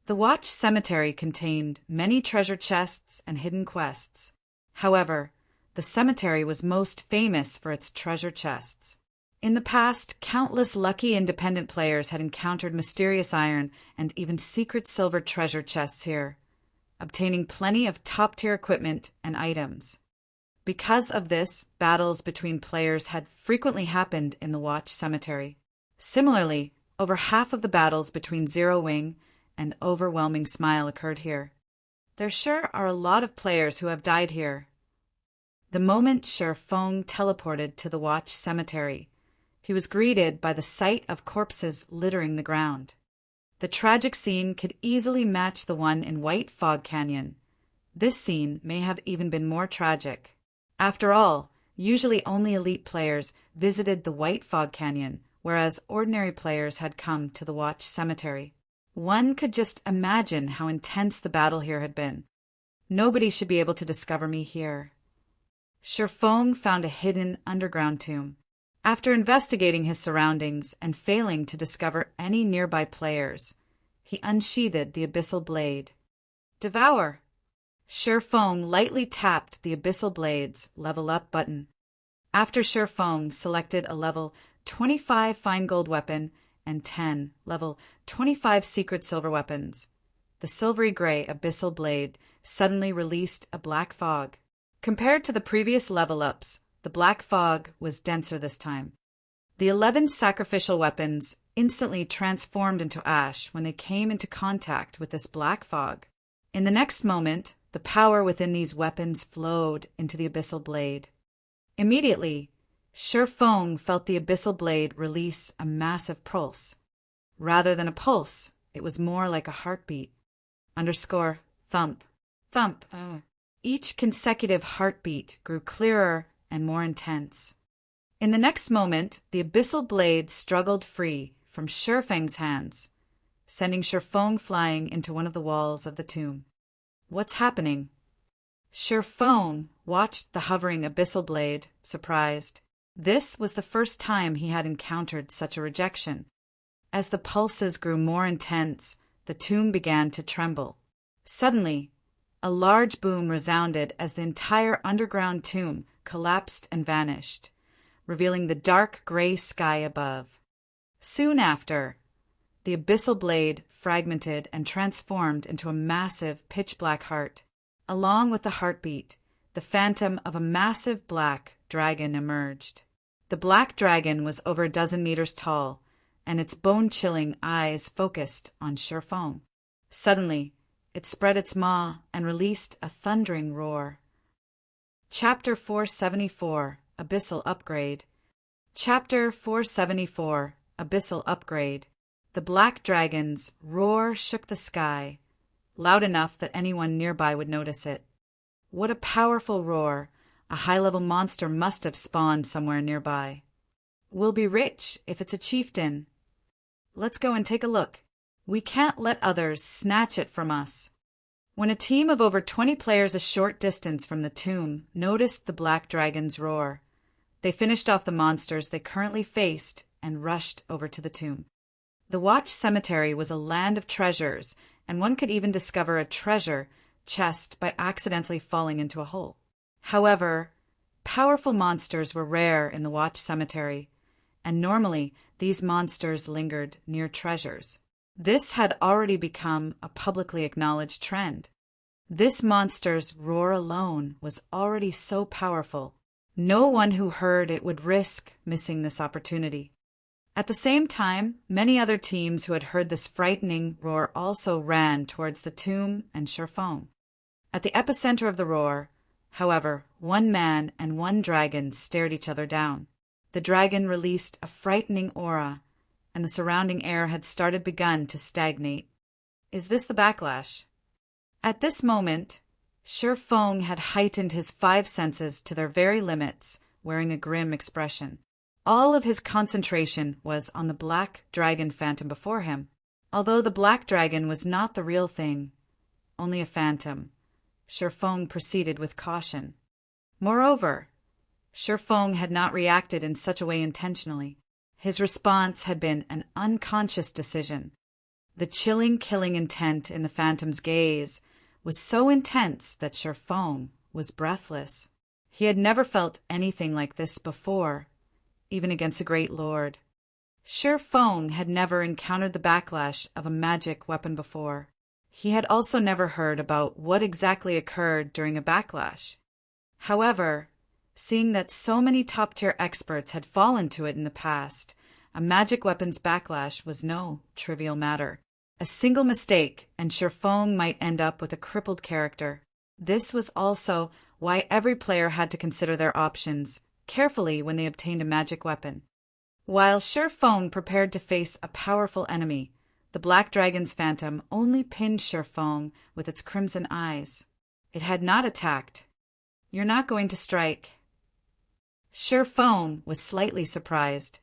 The Watch Cemetery contained many treasure chests and hidden quests. However, the cemetery was most famous for its treasure chests. In the past, countless lucky independent players had encountered mysterious iron and even secret silver treasure chests here, obtaining plenty of top-tier equipment and items. Because of this, battles between players had frequently happened in the Watch Cemetery. Similarly, over half of the battles between Zero Wing and Overwhelming Smile occurred here. There sure are a lot of players who have died here. The moment Shi Feng teleported to the Watch Cemetery, he was greeted by the sight of corpses littering the ground. The tragic scene could easily match the one in White Fog Canyon. This scene may have even been more tragic. After all, usually only elite players visited the White Fog Canyon, whereas ordinary players had come to the Watch Cemetery. One could just imagine how intense the battle here had been. Nobody should be able to discover me here. Shi Feng found a hidden underground tomb. After investigating his surroundings and failing to discover any nearby players, he unsheathed the Abyssal Blade. Devour! Shi Feng lightly tapped the Abyssal Blade's Level Up button. After Shi Feng selected a level 25 fine gold weapon and 10 level 25 secret silver weapons, the silvery gray Abyssal Blade suddenly released a black fog. Compared to the previous level-ups, the black fog was denser this time. The 11 sacrificial weapons instantly transformed into ash when they came into contact with this black fog. In the next moment, the power within these weapons flowed into the Abyssal Blade. Immediately, Shi Feng felt the Abyssal Blade release a massive pulse. Rather than a pulse, it was more like a heartbeat. Thump. Thump. Each consecutive heartbeat grew clearer and more intense. In the next moment, the Abyssal Blade struggled free from Shi Feng's hands, sending Shi Feng flying into one of the walls of the tomb. What's happening? Shi Feng watched the hovering Abyssal Blade, surprised. This was the first time he had encountered such a rejection. As the pulses grew more intense, the tomb began to tremble. Suddenly, a large boom resounded as the entire underground tomb collapsed and vanished, revealing the dark gray sky above. Soon after, the Abyssal Blade fragmented and transformed into a massive pitch-black heart. Along with the heartbeat, the phantom of a massive black dragon emerged. The black dragon was over a dozen meters tall, and its bone-chilling eyes focused on Shi Feng. Suddenly, it spread its maw and released a thundering roar. Chapter 474, Abyssal Upgrade. Chapter 474, Abyssal Upgrade. The black dragon's roar shook the sky, loud enough that anyone nearby would notice it. What a powerful roar! A high-level monster must have spawned somewhere nearby. We'll be rich if it's a chieftain. Let's go and take a look. We can't let others snatch it from us. When a team of over 20 players a short distance from the tomb noticed the black dragon's roar, they finished off the monsters they currently faced and rushed over to the tomb. The Watch Cemetery was a land of treasures, and one could even discover a treasure chest by accidentally falling into a hole. However, powerful monsters were rare in the Watch Cemetery, and normally these monsters lingered near treasures. This had already become a publicly acknowledged trend. This monster's roar alone was already so powerful. No one who heard it would risk missing this opportunity. At the same time, many other teams who had heard this frightening roar also ran towards the tomb and Sherfong. At the epicenter of the roar, however, one man and one dragon stared each other down. The dragon released a frightening aura, and the surrounding air had begun to stagnate. Is this the backlash? At this moment, Sherfong had heightened his 5 senses to their very limits, wearing a grim expression. All of his concentration was on the black dragon phantom before him. Although the black dragon was not the real thing, only a phantom, Sherfong proceeded with caution. Moreover, Sherfong had not reacted in such a way intentionally. His response had been an unconscious decision. The chilling, killing intent in the phantom's gaze was so intense that Sherfong was breathless. He had never felt anything like this before, even against a great lord. Sherfong had never encountered the backlash of a magic weapon before. He had also never heard about what exactly occurred during a backlash. However, seeing that so many top-tier experts had fallen to it in the past, a magic weapon's backlash was no trivial matter. A single mistake, and Sherfong might end up with a crippled character. This was also why every player had to consider their options carefully when they obtained a magic weapon. While Sherfong prepared to face a powerful enemy, the Black Dragon's phantom only pinned Sherfong with its crimson eyes. It had not attacked. "You're not going to strike." Sherfong was slightly surprised.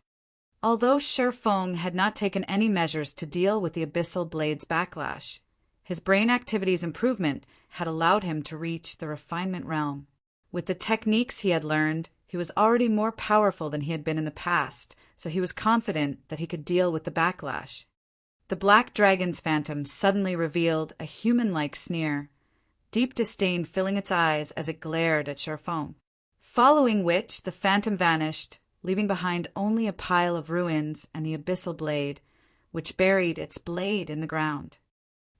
Although Sherfong had not taken any measures to deal with the Abyssal Blade's backlash, his brain activity's improvement had allowed him to reach the refinement realm. With the techniques he had learned, he was already more powerful than he had been in the past, so he was confident that he could deal with the backlash. The Black Dragon's phantom suddenly revealed a human-like sneer, deep disdain filling its eyes as it glared at Sherfong. Following which, the phantom vanished, leaving behind only a pile of ruins and the Abyssal Blade, which buried its blade in the ground.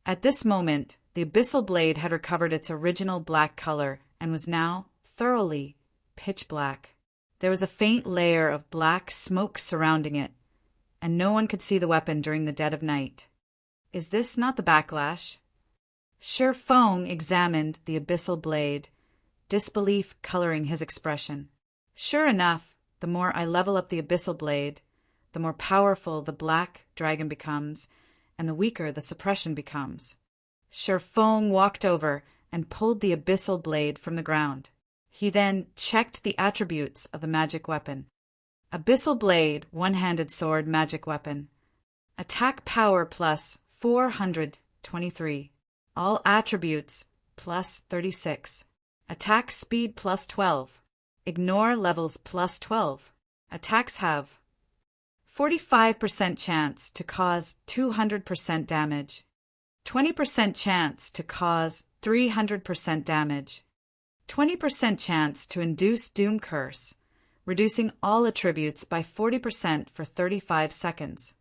At this moment, the Abyssal Blade had recovered its original black color and was now thoroughly pitch black. There was a faint layer of black smoke surrounding it, and no one could see the weapon during the dead of night. Is this not the backlash? Sherfong examined the Abyssal Blade, disbelief coloring his expression. Sure enough, the more I level up the Abyssal Blade, the more powerful the Black Dragon becomes, and the weaker the suppression becomes. Sherfong walked over and pulled the Abyssal Blade from the ground. He then checked the attributes of the magic weapon. Abyssal Blade, one-handed sword magic weapon. Attack power plus 423. All attributes plus 36. Attack speed plus 12. Ignore levels plus 12. Attacks have 45% chance to cause 200% damage, 20% chance to cause 300% damage, 20% chance to induce Doom Curse, reducing all attributes by 40% for 35 seconds.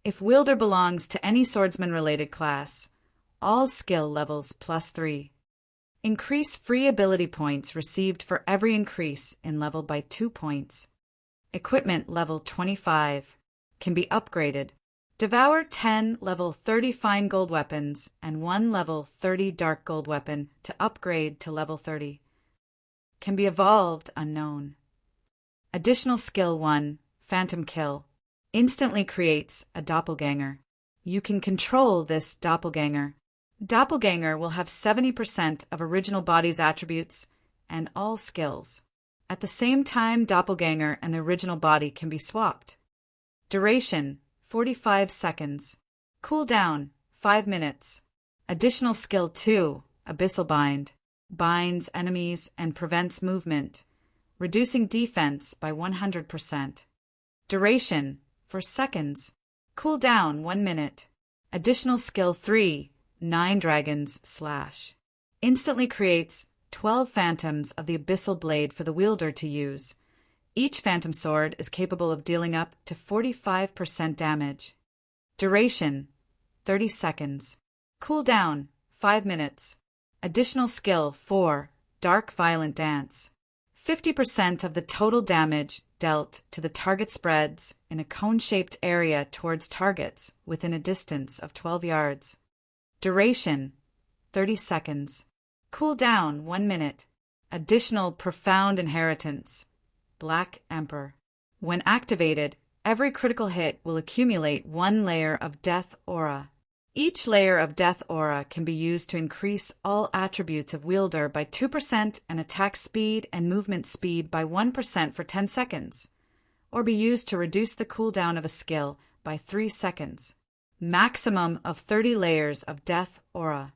If wielder belongs to any swordsman-related class, all skill levels plus 3. Increase free ability points received for every increase in level by 2 points. Equipment level 25 can be upgraded. Devour 10 level 30 fine gold weapons and 1 level 30 dark gold weapon to upgrade to level 30. Can be evolved unknown. Additional skill 1, Phantom Kill, instantly creates a doppelganger. You can control this doppelganger. Doppelganger will have 70% of original body's attributes and all skills. At the same time, Doppelganger and the original body can be swapped. Duration, 45 seconds. Cooldown, 5 minutes. Additional skill 2, Abyssal Bind, binds enemies and prevents movement, reducing defense by 100%. Duration, for seconds. Cooldown, 1 minute. Additional skill 3, 9 Dragons Slash. Instantly creates 12 phantoms of the Abyssal Blade for the wielder to use. Each phantom sword is capable of dealing up to 45% damage. Duration: 30 seconds. Cooldown: 5 minutes. Additional skill 4, Dark Violent Dance. 50% of the total damage dealt to the target spreads in a cone-shaped area towards targets within a distance of 12 yards. Duration: 30 seconds. Cooldown: 1 minute. Additional Profound Inheritance, Black Emperor. When activated, every critical hit will accumulate 1 layer of Death Aura. Each layer of Death Aura can be used to increase all attributes of wielder by 2% and attack speed and movement speed by 1% for 10 seconds, or be used to reduce the cooldown of a skill by 3 seconds. Maximum of 30 layers of Death Aura.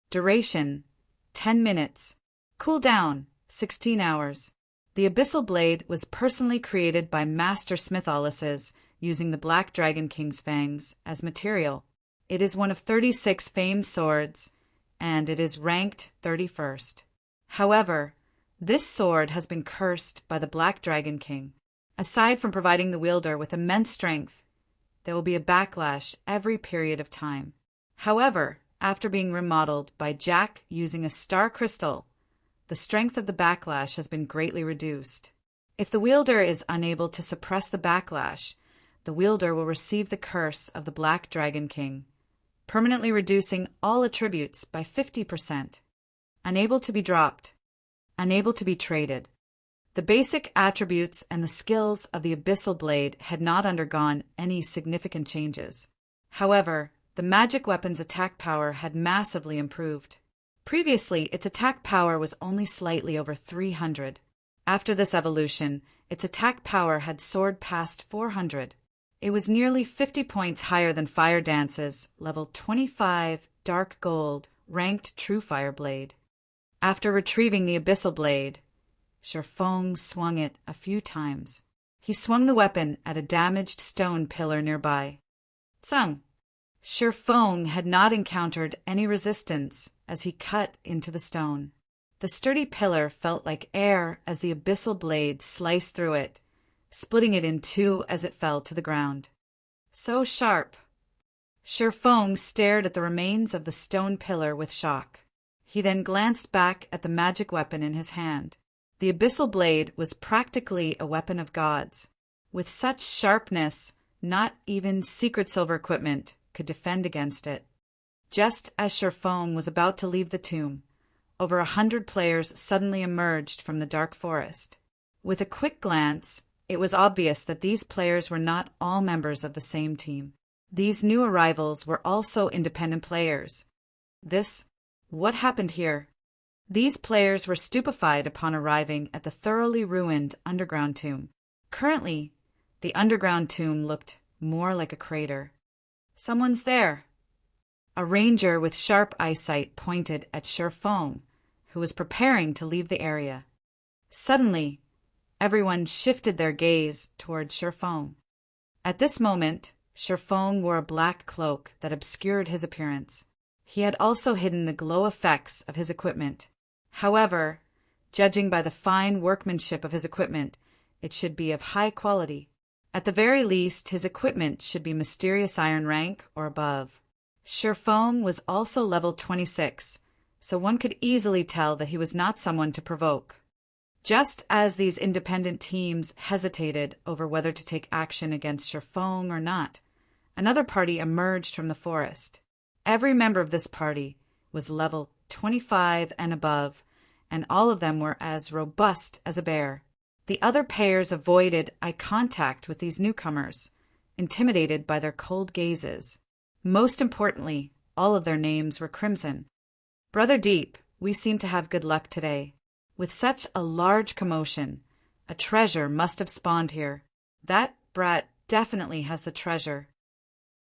Duration: 10 minutes. Cooldown: 16 hours. The Abyssal Blade was personally created by Master Smitholises using the Black Dragon King's fangs as material. It is one of 36 famed swords, and it is ranked 31st. However, this sword has been cursed by the Black Dragon King. Aside from providing the wielder with immense strength, there will be a backlash every period of time. However, after being remodeled by Jack using a star crystal, the strength of the backlash has been greatly reduced. If the wielder is unable to suppress the backlash, the wielder will receive the curse of the Black Dragon King, permanently reducing all attributes by 50%. Unable to be dropped. Unable to be traded. The basic attributes and the skills of the Abyssal Blade had not undergone any significant changes. However, the magic weapon's attack power had massively improved. Previously, its attack power was only slightly over 300. After this evolution, its attack power had soared past 400. It was nearly 50 points higher than Fire Dance's level 25 Dark Gold ranked True Fire Blade. After retrieving the Abyssal Blade, Sherfong swung it a few times. He swung the weapon at a damaged stone pillar nearby. Tsung! Sherfong had not encountered any resistance as he cut into the stone. The sturdy pillar felt like air as the Abyssal Blade sliced through it, splitting it in two as it fell to the ground. So sharp! Sherfong stared at the remains of the stone pillar with shock. He then glanced back at the magic weapon in his hand. The Abyssal Blade was practically a weapon of gods. With such sharpness, not even secret silver equipment could defend against it. Just as Sherfong was about to leave the tomb, over 100 players suddenly emerged from the dark forest. With a quick glance, it was obvious that these players were not all members of the same team. These new arrivals were also independent players. What happened here? These players were stupefied upon arriving at the thoroughly ruined underground tomb. Currently, the underground tomb looked more like a crater. Someone's there. A ranger with sharp eyesight pointed at Sherfong, who was preparing to leave the area. Suddenly, everyone shifted their gaze toward Sherfong. At this moment, Sherfong wore a black cloak that obscured his appearance. He had also hidden the glow effects of his equipment. However, judging by the fine workmanship of his equipment, it should be of high quality. At the very least, his equipment should be mysterious iron rank or above. Sherfong was also level 26, so one could easily tell that he was not someone to provoke. Just as these independent teams hesitated over whether to take action against Sherfong or not, another party emerged from the forest. Every member of this party was level 25 and above, and all of them were as robust as a bear. The other players avoided eye contact with these newcomers, intimidated by their cold gazes. Most importantly, all of their names were Crimson. Brother Deep, we seem to have good luck today. With such a large commotion, a treasure must have spawned here. That brat definitely has the treasure.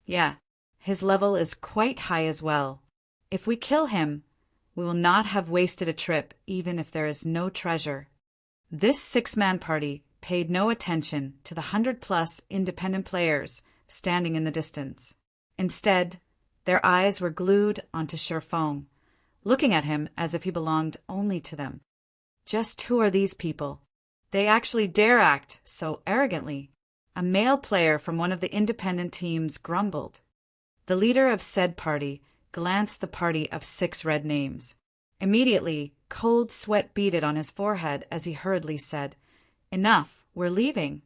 Yeah, his level is quite high as well. If we kill him, we will not have wasted a trip even if there is no treasure. This 6-man party paid no attention to the 100+ independent players standing in the distance. Instead, their eyes were glued onto Sherfong, looking at him as if he belonged only to them. Just who are these people? They actually dare act so arrogantly. A male player from one of the independent teams grumbled. The leader of said party glanced the party of 6 red names. Immediately, cold sweat beaded on his forehead as he hurriedly said, "Enough, we're leaving."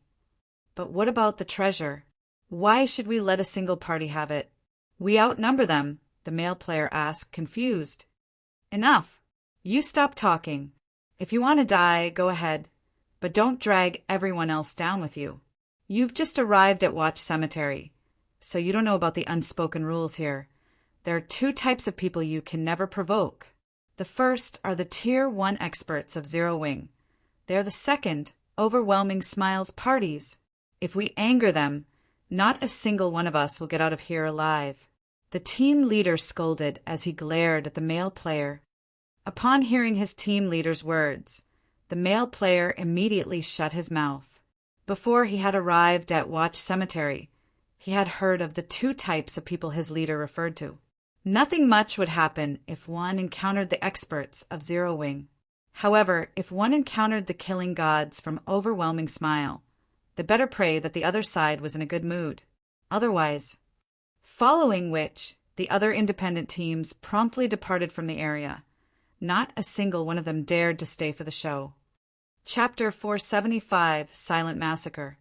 "But what about the treasure? Why should we let a single party have it? We outnumber them," the male player asked, confused. "Enough. You stop talking. If you want to die, go ahead, but don't drag everyone else down with you. You've just arrived at Watch Cemetery, so you don't know about the unspoken rules here. There are 2 types of people you can never provoke. The first are the Tier 1 experts of Zero Wing. They're the second, Overwhelming Smiles parties. If we anger them, not a single one of us will get out of here alive." The team leader scolded as he glared at the male player. Upon hearing his team leader's words, the male player immediately shut his mouth. Before he had arrived at Watch Cemetery, he had heard of the 2 types of people his leader referred to. Nothing much would happen if one encountered the experts of Zero Wing. However, if one encountered the killing gods from Overwhelming Smile, they better pray that the other side was in a good mood. Otherwise, following which, the other independent teams promptly departed from the area. Not a single one of them dared to stay for the show. Chapter 475, Silent Massacre.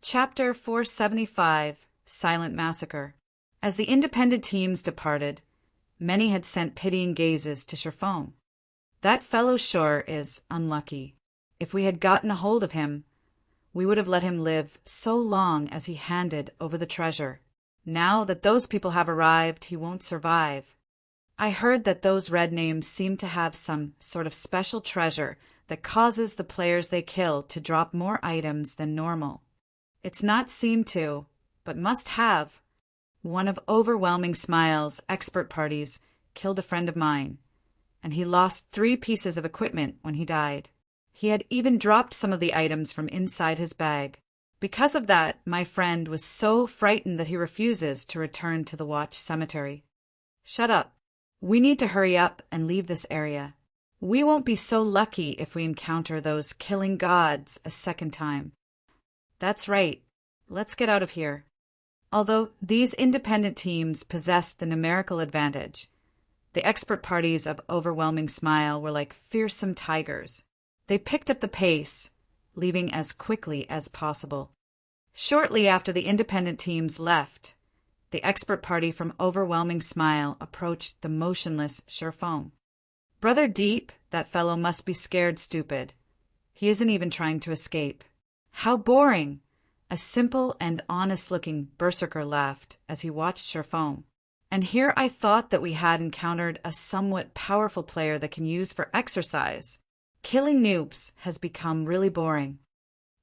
Chapter 475, Silent Massacre. As the independent teams departed, many had sent pitying gazes to Sherfone. "That fellow sure is unlucky. If we had gotten a hold of him, we would have let him live so long as he handed over the treasure. Now that those people have arrived, he won't survive. I heard that those red names seem to have some sort of special treasure that causes the players they kill to drop more items than normal. It's not seem to, but must have. One of Overwhelming Smile's expert parties killed a friend of mine, and he lost 3 pieces of equipment when he died. He had even dropped some of the items from inside his bag. Because of that, my friend was so frightened that he refuses to return to the Watch Cemetery." "Shut up. We need to hurry up and leave this area. We won't be so lucky if we encounter those killing gods a second time." "That's right. Let's get out of here." Although these independent teams possessed the numerical advantage, the expert parties of Overwhelming Smile were like fearsome tigers. They picked up the pace, leaving as quickly as possible. Shortly after the independent teams left, the expert party from Overwhelming Smile approached the motionless Sherfone. "Brother Deep, that fellow must be scared stupid. He isn't even trying to escape. How boring!" A simple and honest-looking berserker laughed as he watched Sherfone. "And here I thought that we had encountered a somewhat powerful player that can use for exercise. Killing noobs has become really boring."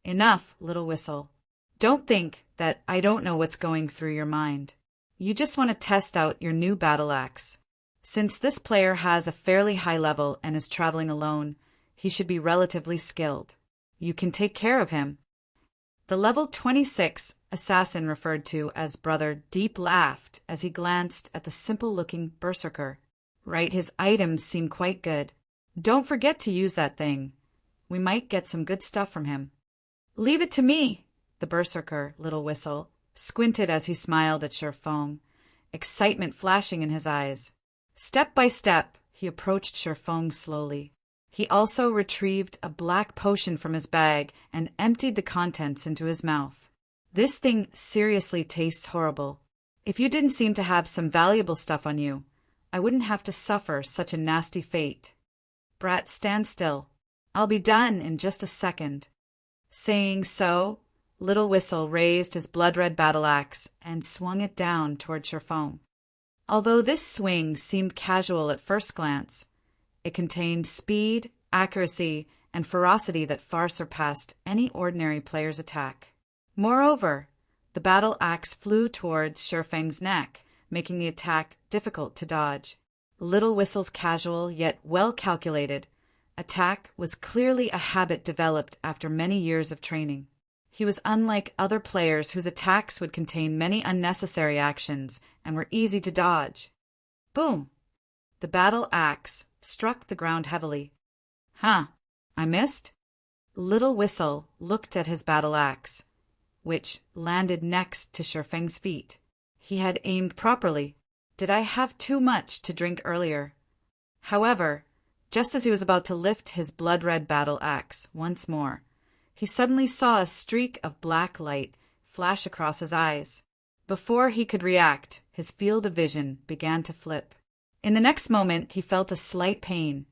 "Enough, Little Whistle. Don't think that I don't know what's going through your mind. You just want to test out your new battle axe. Since this player has a fairly high level and is traveling alone, he should be relatively skilled. You can take care of him." The level 26 assassin referred to as Brother Deep laughed as he glanced at the simple-looking berserker. "Right, his items seem quite good. Don't forget to use that thing. We might get some good stuff from him." "Leave it to me," the berserker, Little Whistle, squinted as he smiled at Sherfone, excitement flashing in his eyes. Step by step, he approached Sherfone slowly. He also retrieved a black potion from his bag and emptied the contents into his mouth. "This thing seriously tastes horrible. If you didn't seem to have some valuable stuff on you, I wouldn't have to suffer such a nasty fate. Brat, stand still. I'll be done in just a second." Saying so, Little Whistle raised his blood-red battle axe and swung it down toward Sherfone. Although this swing seemed casual at first glance, it contained speed, accuracy, and ferocity that far surpassed any ordinary player's attack. Moreover, the battle axe flew towards Sherfang's neck, making the attack difficult to dodge. Little Whistle's casual yet well-calculated attack was clearly a habit developed after many years of training. He was unlike other players whose attacks would contain many unnecessary actions and were easy to dodge. Boom! The battle axe struck the ground heavily. "Huh, I missed?" Little Whistle looked at his battle axe, which landed next to Sherfeng's feet. He had aimed properly. Did I have too much to drink earlier? However, just as he was about to lift his blood-red battle axe once more, he suddenly saw a streak of black light flash across his eyes. Before he could react, his field of vision began to flip. In the next moment, he felt a slight pain,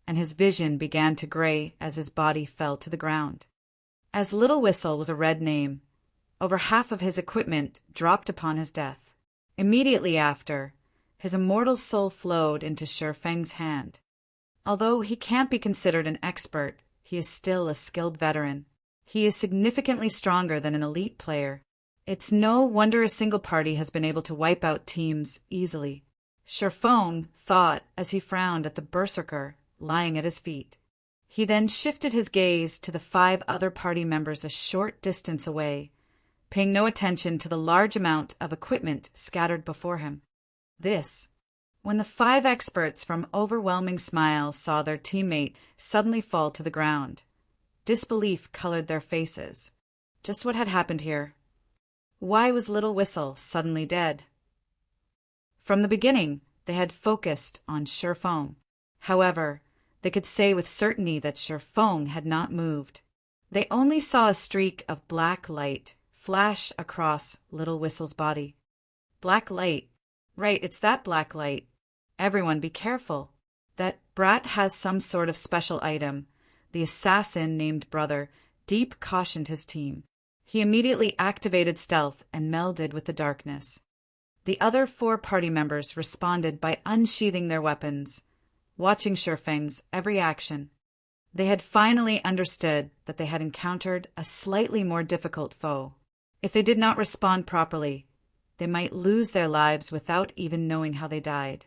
and his vision began to gray as his body fell to the ground. As Little Whistle was a red name, over half of his equipment dropped upon his death. Immediately after, his immortal soul flowed into Sherfeng's hand. Although he can't be considered an expert, he is still a skilled veteran. He is significantly stronger than an elite player. It's no wonder a single party has been able to wipe out teams easily. Sherfeng thought as he frowned at the berserker lying at his feet. He then shifted his gaze to the 5 other party members a short distance away, paying no attention to the large amount of equipment scattered before him. When the 5 experts from Overwhelming Smile saw their teammate suddenly fall to the ground, disbelief colored their faces. Just what had happened here? Why was Little Whistle suddenly dead? From the beginning, they had focused on Sherfeng. However, they could say with certainty that Sherfeng had not moved. They only saw a streak of black light flash across Little Whistle's body. Black light. Right, it's that black light. Everyone be careful. That brat has some sort of special item. The assassin named Brother Deep cautioned his team. He immediately activated stealth and melded with the darkness. The other 4 party members responded by unsheathing their weapons, watching Sherfeng's every action. They had finally understood that they had encountered a slightly more difficult foe. If they did not respond properly, they might lose their lives without even knowing how they died.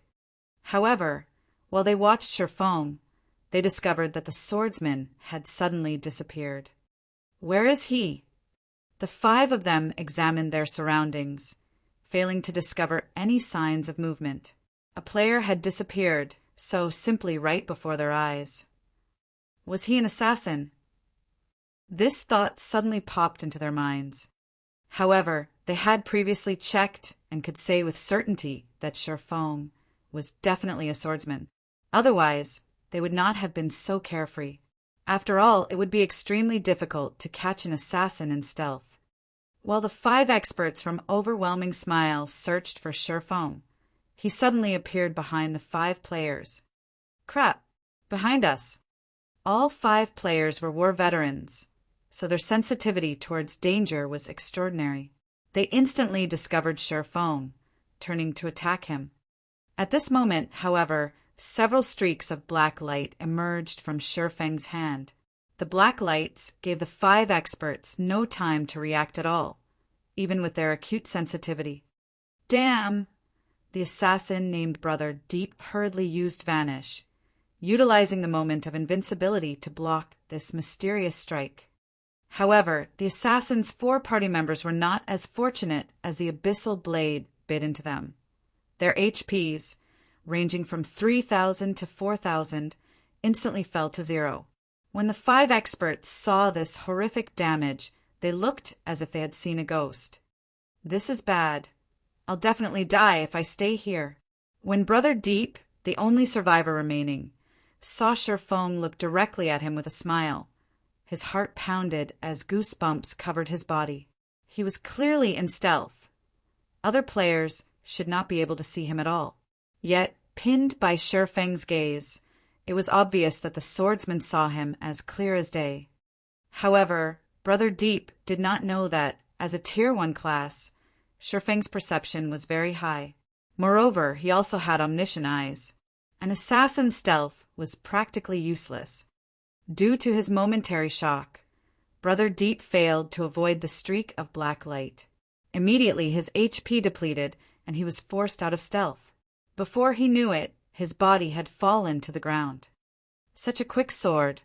However, while they watched Sherfeng, they discovered that the swordsman had suddenly disappeared. Where is he? The 5 of them examined their surroundings, failing to discover any signs of movement. A player had disappeared so simply right before their eyes. Was he an assassin? This thought suddenly popped into their minds. However, they had previously checked and could say with certainty that Sherfeng was definitely a swordsman. Otherwise, they would not have been so carefree. After all, it would be extremely difficult to catch an assassin in stealth. While the 5 experts from Overwhelming Smile searched for Sherfeng, he suddenly appeared behind the 5 players. Crap! Behind us! All 5 players were war veterans, so their sensitivity towards danger was extraordinary. They instantly discovered Sherfeng, turning to attack him. At this moment, however, several streaks of black light emerged from Sherfeng's hand. The black lights gave the 5 experts no time to react at all, even with their acute sensitivity. Damn! The assassin named Brother Deep hurriedly used Vanish, utilizing the moment of invincibility to block this mysterious strike. However, the assassin's 4 party members were not as fortunate as the abyssal blade bit into them. Their HPs, ranging from 3,000 to 4,000, instantly fell to 0. When the 5 experts saw this horrific damage, they looked as if they had seen a ghost. This is bad. I'll definitely die if I stay here. When Brother Deep, the only survivor remaining, saw Sherfeng look directly at him with a smile, his heart pounded as goosebumps covered his body. He was clearly in stealth. Other players should not be able to see him at all. Yet, pinned by Sherfeng's gaze, it was obvious that the swordsman saw him as clear as day. However, Brother Deep did not know that, as a Tier 1 class, Sherfeng's perception was very high. Moreover, he also had omniscient eyes. An assassin's stealth was practically useless. Due to his momentary shock, Brother Deep failed to avoid the streak of black light. Immediately, his HP depleted, and he was forced out of stealth. Before he knew it, his body had fallen to the ground. Such a quick sword.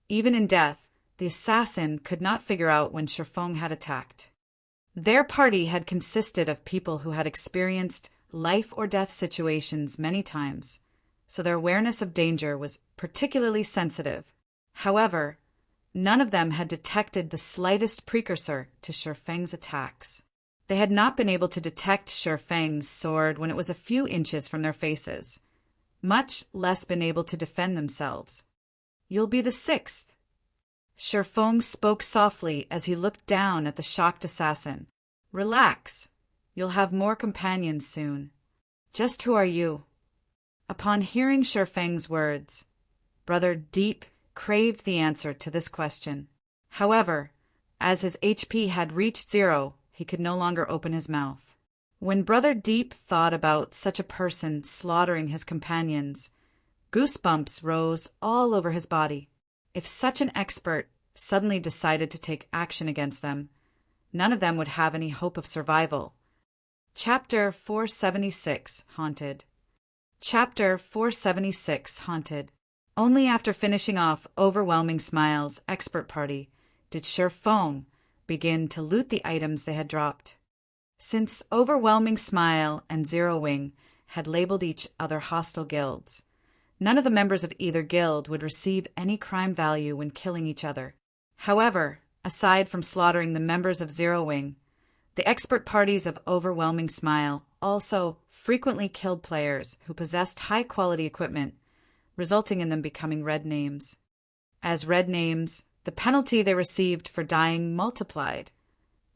Even in death, the assassin could not figure out when Sherfeng had attacked. Their party had consisted of people who had experienced life-or-death situations many times, so their awareness of danger was particularly sensitive. However, None of them had detected the slightest precursor to Shi Feng's attacks. They had not been able to detect Shi Feng's sword when it was a few inches from their faces, much less been able to defend themselves. "You'll be the sixth." Shi Feng spoke softly as he looked down at the shocked assassin. "Relax. You'll have more companions soon. Just who are you?" Upon hearing Shi Feng's words, Brother Deep craved the answer to this question. However, as his HP had reached 0, he could no longer open his mouth. When Brother Deep thought about such a person slaughtering his companions, goosebumps rose all over his body. If such an expert suddenly decided to take action against them, none of them would have any hope of survival. Chapter 476, Haunted. Chapter 476, Haunted. Only after finishing off Overwhelming Smile's expert party did Shi Feng begin to loot the items they had dropped. Since Overwhelming Smile and Zero Wing had labeled each other hostile guilds, none of the members of either guild would receive any crime value when killing each other. However, aside from slaughtering the members of Zero Wing, the expert parties of Overwhelming Smile also frequently killed players who possessed high-quality equipment, resulting in them becoming red names. As red names, the penalty they received for dying multiplied,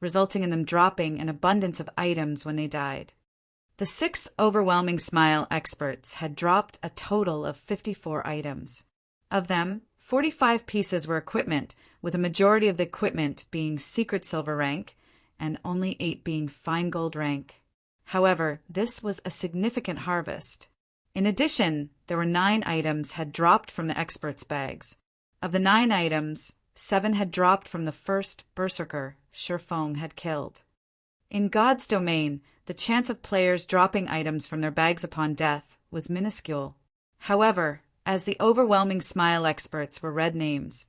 resulting in them dropping an abundance of items when they died. The 6 Overwhelming Smile experts had dropped a total of 54 items. Of them, 45 pieces were equipment, with a majority of the equipment being Secret Silver rank and only 8 being Fine Gold rank. However, this was a significant harvest. In addition, there were 9 items had dropped from the experts' bags. Of the 9 items, 7 had dropped from the first Berserker Shi Feng had killed. In God's domain, the chance of players dropping items from their bags upon death was minuscule. However, as the Overwhelming Smile experts were red names,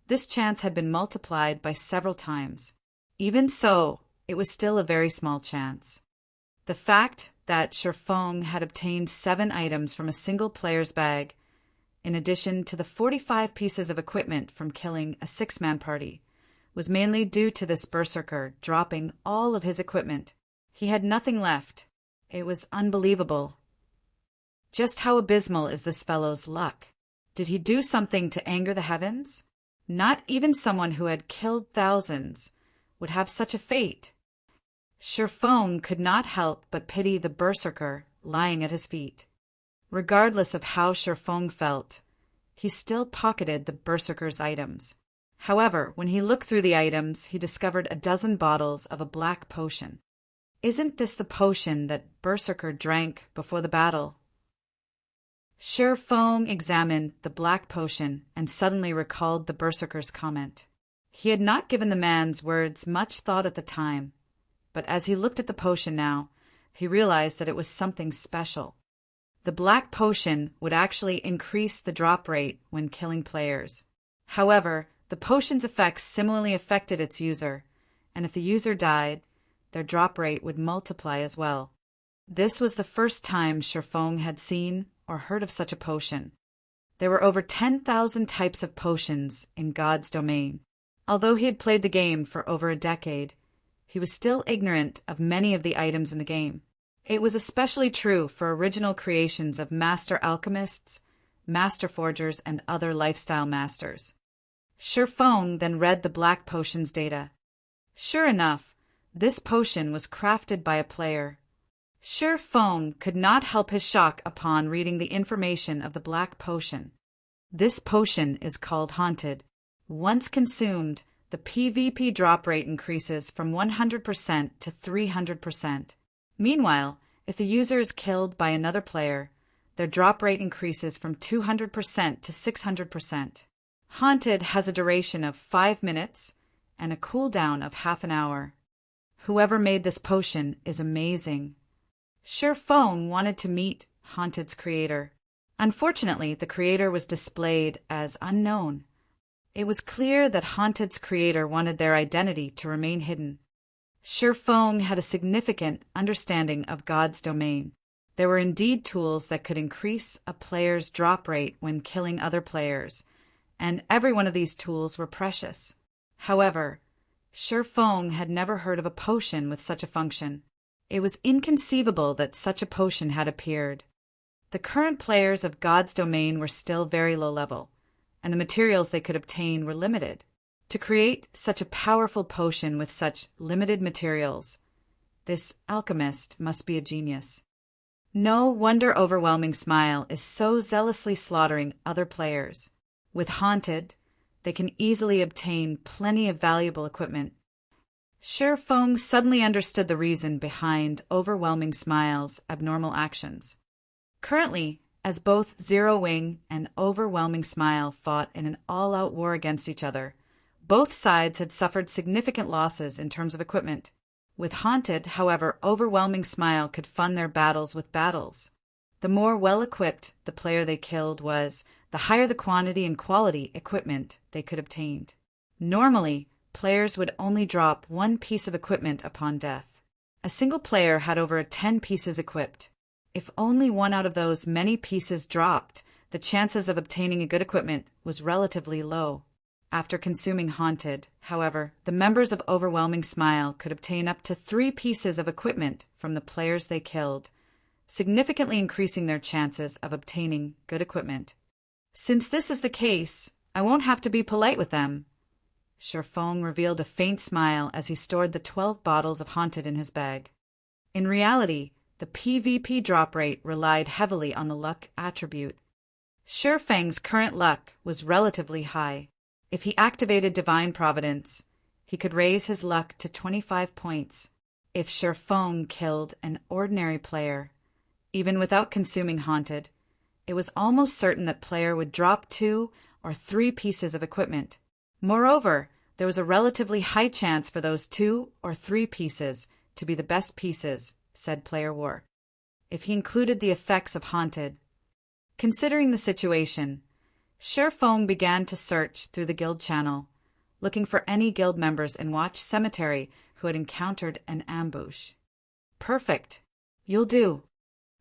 this chance had been multiplied by several times. Even so, it was still a very small chance. The fact that Shi Feng had obtained 7 items from a single player's bag, in addition to the 45 pieces of equipment from killing a 6-man party, was mainly due to this Berserker dropping all of his equipment. He had nothing left. It was unbelievable. Just how abysmal is this fellow's luck? Did he do something to anger the heavens? Not even someone who had killed thousands would have such a fate. Shi Feng could not help but pity the Berserker lying at his feet. Regardless of how Shi Feng felt, he still pocketed the Berserker's items. However, when he looked through the items, he discovered a dozen bottles of a black potion. Isn't this the potion that Berserker drank before the battle? Shi Feng examined the black potion and suddenly recalled the Berserker's comment. He had not given the man's words much thought at the time, but as he looked at the potion now, he realized that it was something special. The black potion would actually increase the drop rate when killing players. However, the potion's effects similarly affected its user, and if the user died, their drop rate would multiply as well. This was the first time Shi Feng had seen or heard of such a potion. There were over 10,000 types of potions in God's domain. Although he had played the game for over a decade, he was still ignorant of many of the items in the game. It was especially true for original creations of master alchemists, master forgers, and other lifestyle masters. Shi Feng then read the black potion's data. Sure enough, this potion was crafted by a player. Shi Feng could not help his shock upon reading the information of the black potion. This potion is called Haunted. Once consumed, the PvP drop rate increases from 100% to 300%. Meanwhile, if the user is killed by another player, their drop rate increases from 200% to 600%. Haunted has a duration of 5 minutes and a cooldown of half an hour. Whoever made this potion is amazing. Shi Feng wanted to meet Haunted's creator. Unfortunately, the creator was displayed as unknown. It was clear that Haunted's creator wanted their identity to remain hidden. Shi Feng had a significant understanding of God's domain. There were indeed tools that could increase a player's drop rate when killing other players, and every one of these tools were precious. However, Shi Feng had never heard of a potion with such a function. It was inconceivable that such a potion had appeared. The current players of God's domain were still very low level, and the materials they could obtain were limited. To create such a powerful potion with such limited materials, this alchemist must be a genius. No wonder Overwhelming Smile is so zealously slaughtering other players. With Haunted, they can easily obtain plenty of valuable equipment. Shi Feng suddenly understood the reason behind Overwhelming Smile's abnormal actions. Currently, as both Zero Wing and Overwhelming Smile fought in an all-out war against each other, both sides had suffered significant losses in terms of equipment. With Haunted, however, Overwhelming Smile could fund their battles with battles. The more well-equipped the player they killed was, the higher the quantity and quality equipment they could obtain. Normally, players would only drop one piece of equipment upon death. A single player had over 10 pieces equipped. If only one out of those many pieces dropped, the chances of obtaining a good equipment was relatively low. After consuming Haunted, however, the members of Overwhelming Smile could obtain up to 3 pieces of equipment from the players they killed, significantly increasing their chances of obtaining good equipment. Since this is the case, I won't have to be polite with them. Shi Feng revealed a faint smile as he stored the 12 bottles of Haunted in his bag. In reality, the PvP drop rate relied heavily on the luck attribute. Shi Feng's current luck was relatively high. If he activated Divine Providence, he could raise his luck to 25 points. If Shi Feng killed an ordinary player, even without consuming Haunted, it was almost certain that player would drop 2 or 3 pieces of equipment. Moreover, there was a relatively high chance for those 2 or 3 pieces to be the best pieces, said Player War, if he included the effects of Haunted. Considering the situation, Shi Feng began to search through the guild channel, looking for any guild members in Watch Cemetery who had encountered an ambush. Perfect. You'll do.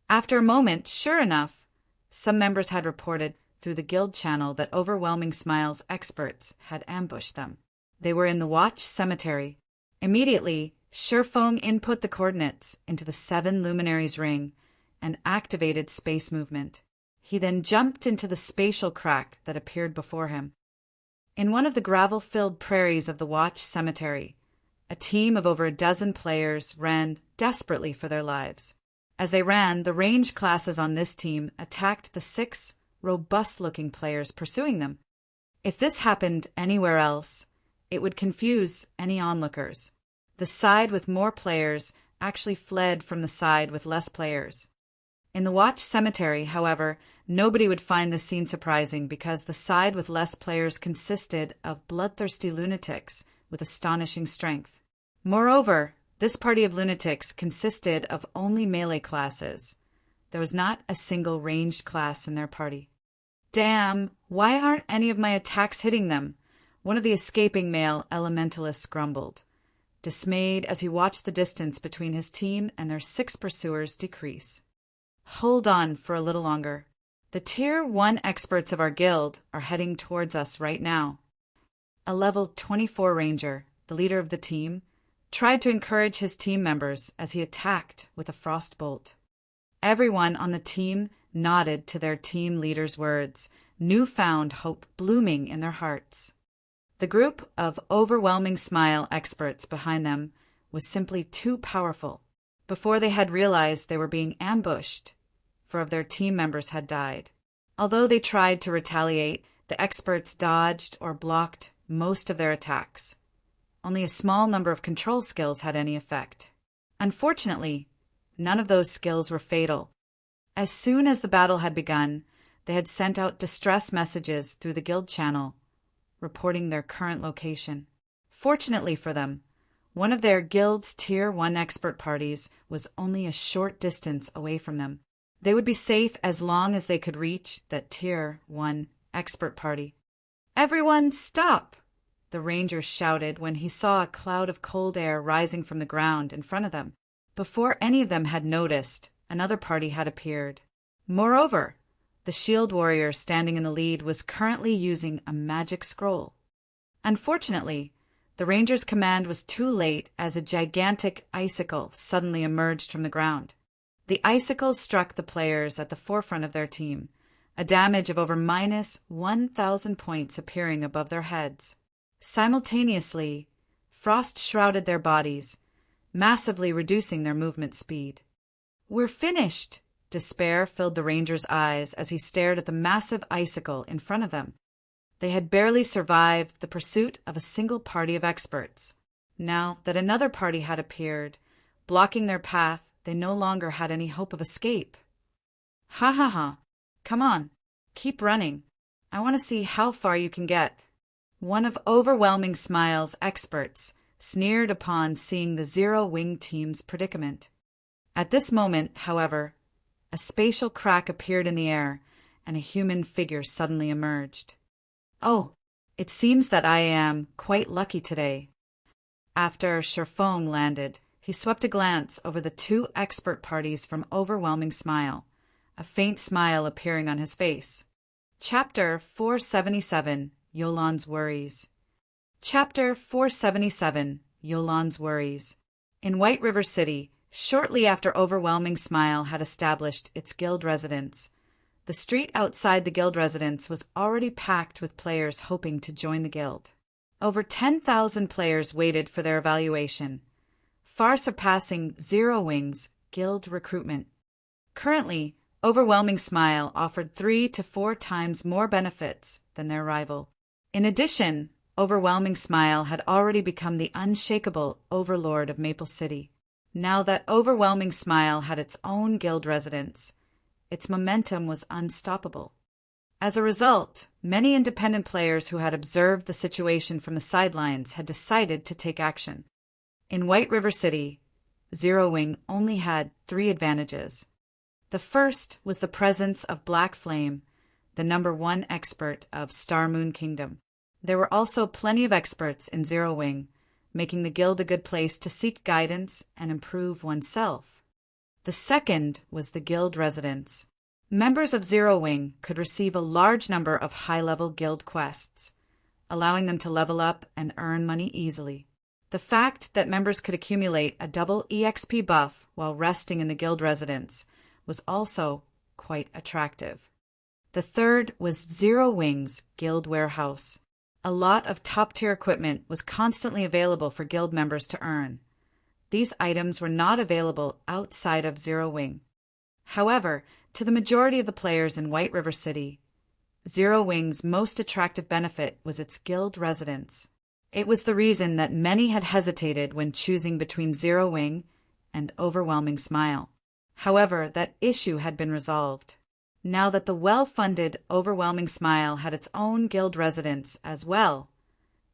After a moment, sure enough, some members had reported through the guild channel that Overwhelming Smile's experts had ambushed them. They were in the Watch Cemetery. Immediately, Shi Feng input the coordinates into the 7 Luminaries ring and activated space movement. He then jumped into the spatial crack that appeared before him. In one of the gravel-filled prairies of the Watch Cemetery, a team of over a dozen players ran desperately for their lives. As they ran, the range classes on this team attacked the 6 robust-looking players pursuing them. If this happened anywhere else, it would confuse any onlookers. The side with more players actually fled from the side with less players. In the Watch Cemetery, however, nobody would find this scene surprising because the side with less players consisted of bloodthirsty lunatics with astonishing strength. Moreover, this party of lunatics consisted of only melee classes. There was not a single ranged class in their party. Damn, why aren't any of my attacks hitting them? One of the escaping male elementalists grumbled, dismayed as he watched the distance between his team and their 6 pursuers decrease. Hold on for a little longer. The Tier 1 experts of our guild are heading towards us right now. A level 24 ranger, the leader of the team, tried to encourage his team members as he attacked with a frost bolt. Everyone on the team nodded to their team leader's words, newfound hope blooming in their hearts. The group of Overwhelming Smile experts behind them was simply too powerful. Before they had realized they were being ambushed, 4 of their team members had died. Although they tried to retaliate, the experts dodged or blocked most of their attacks. Only a small number of control skills had any effect. Unfortunately, none of those skills were fatal. As soon as the battle had begun, they had sent out distress messages through the guild channel, reporting their current location. Fortunately for them, one of their guild's Tier 1 expert parties was only a short distance away from them. They would be safe as long as they could reach that Tier 1 expert party. "Everyone, stop!" the ranger shouted when he saw a cloud of cold air rising from the ground in front of them. Before any of them had noticed, another party had appeared. Moreover, The shield warrior standing in the lead was currently using a magic scroll. Unfortunately, the ranger's command was too late as a gigantic icicle suddenly emerged from the ground. The icicle struck the players at the forefront of their team, a damage of over minus 1,000 points appearing above their heads. Simultaneously, frost shrouded their bodies, massively reducing their movement speed. "We're finished!" Despair filled the ranger's eyes as he stared at the massive icicle in front of them. They had barely survived the pursuit of a single party of experts. Now that another party had appeared, blocking their path, they no longer had any hope of escape. "Ha ha ha! Come on, keep running. I want to see how far you can get." One of Overwhelming Smile's experts sneered upon seeing the Zero-Wing team's predicament. At this moment, however, a spatial crack appeared in the air, and a human figure suddenly emerged. "Oh, it seems that I am quite lucky today." After Sherfong landed, he swept a glance over the two expert parties from Overwhelming Smile, a faint smile appearing on his face. Chapter 477, Yolan's Worries. Chapter 477, Yolan's Worries. In White River City, shortly after Overwhelming Smile had established its guild residence, the street outside the guild residence was already packed with players hoping to join the guild. Over 10,000 players waited for their evaluation, far surpassing Zero-Wing's guild recruitment. Currently, Overwhelming Smile offered 3 to 4 times more benefits than their rival. In addition, Overwhelming Smile had already become the unshakable overlord of Maple City. Now that Overwhelming Smile had its own guild residence, its momentum was unstoppable. As a result, many independent players who had observed the situation from the sidelines had decided to take action. In White River City, Zero-Wing only had 3 advantages. The first was the presence of Black Flame, the #1 expert of Star Moon Kingdom. There were also plenty of experts in Zero-Wing, making the guild a good place to seek guidance and improve oneself. The second was the guild residence. Members of Zero-Wing could receive a large number of high-level guild quests, allowing them to level up and earn money easily. The fact that members could accumulate a double EXP buff while resting in the guild residence was also quite attractive. The third was Zero-Wing's guild warehouse. A lot of top-tier equipment was constantly available for guild members to earn. These items were not available outside of Zero-Wing. However, to the majority of the players in White River City, Zero-Wing's most attractive benefit was its guild residence. It was the reason that many had hesitated when choosing between Zero-Wing and Overwhelming Smile. However, that issue had been resolved. Now that the well-funded Overwhelming Smile had its own guild residence as well,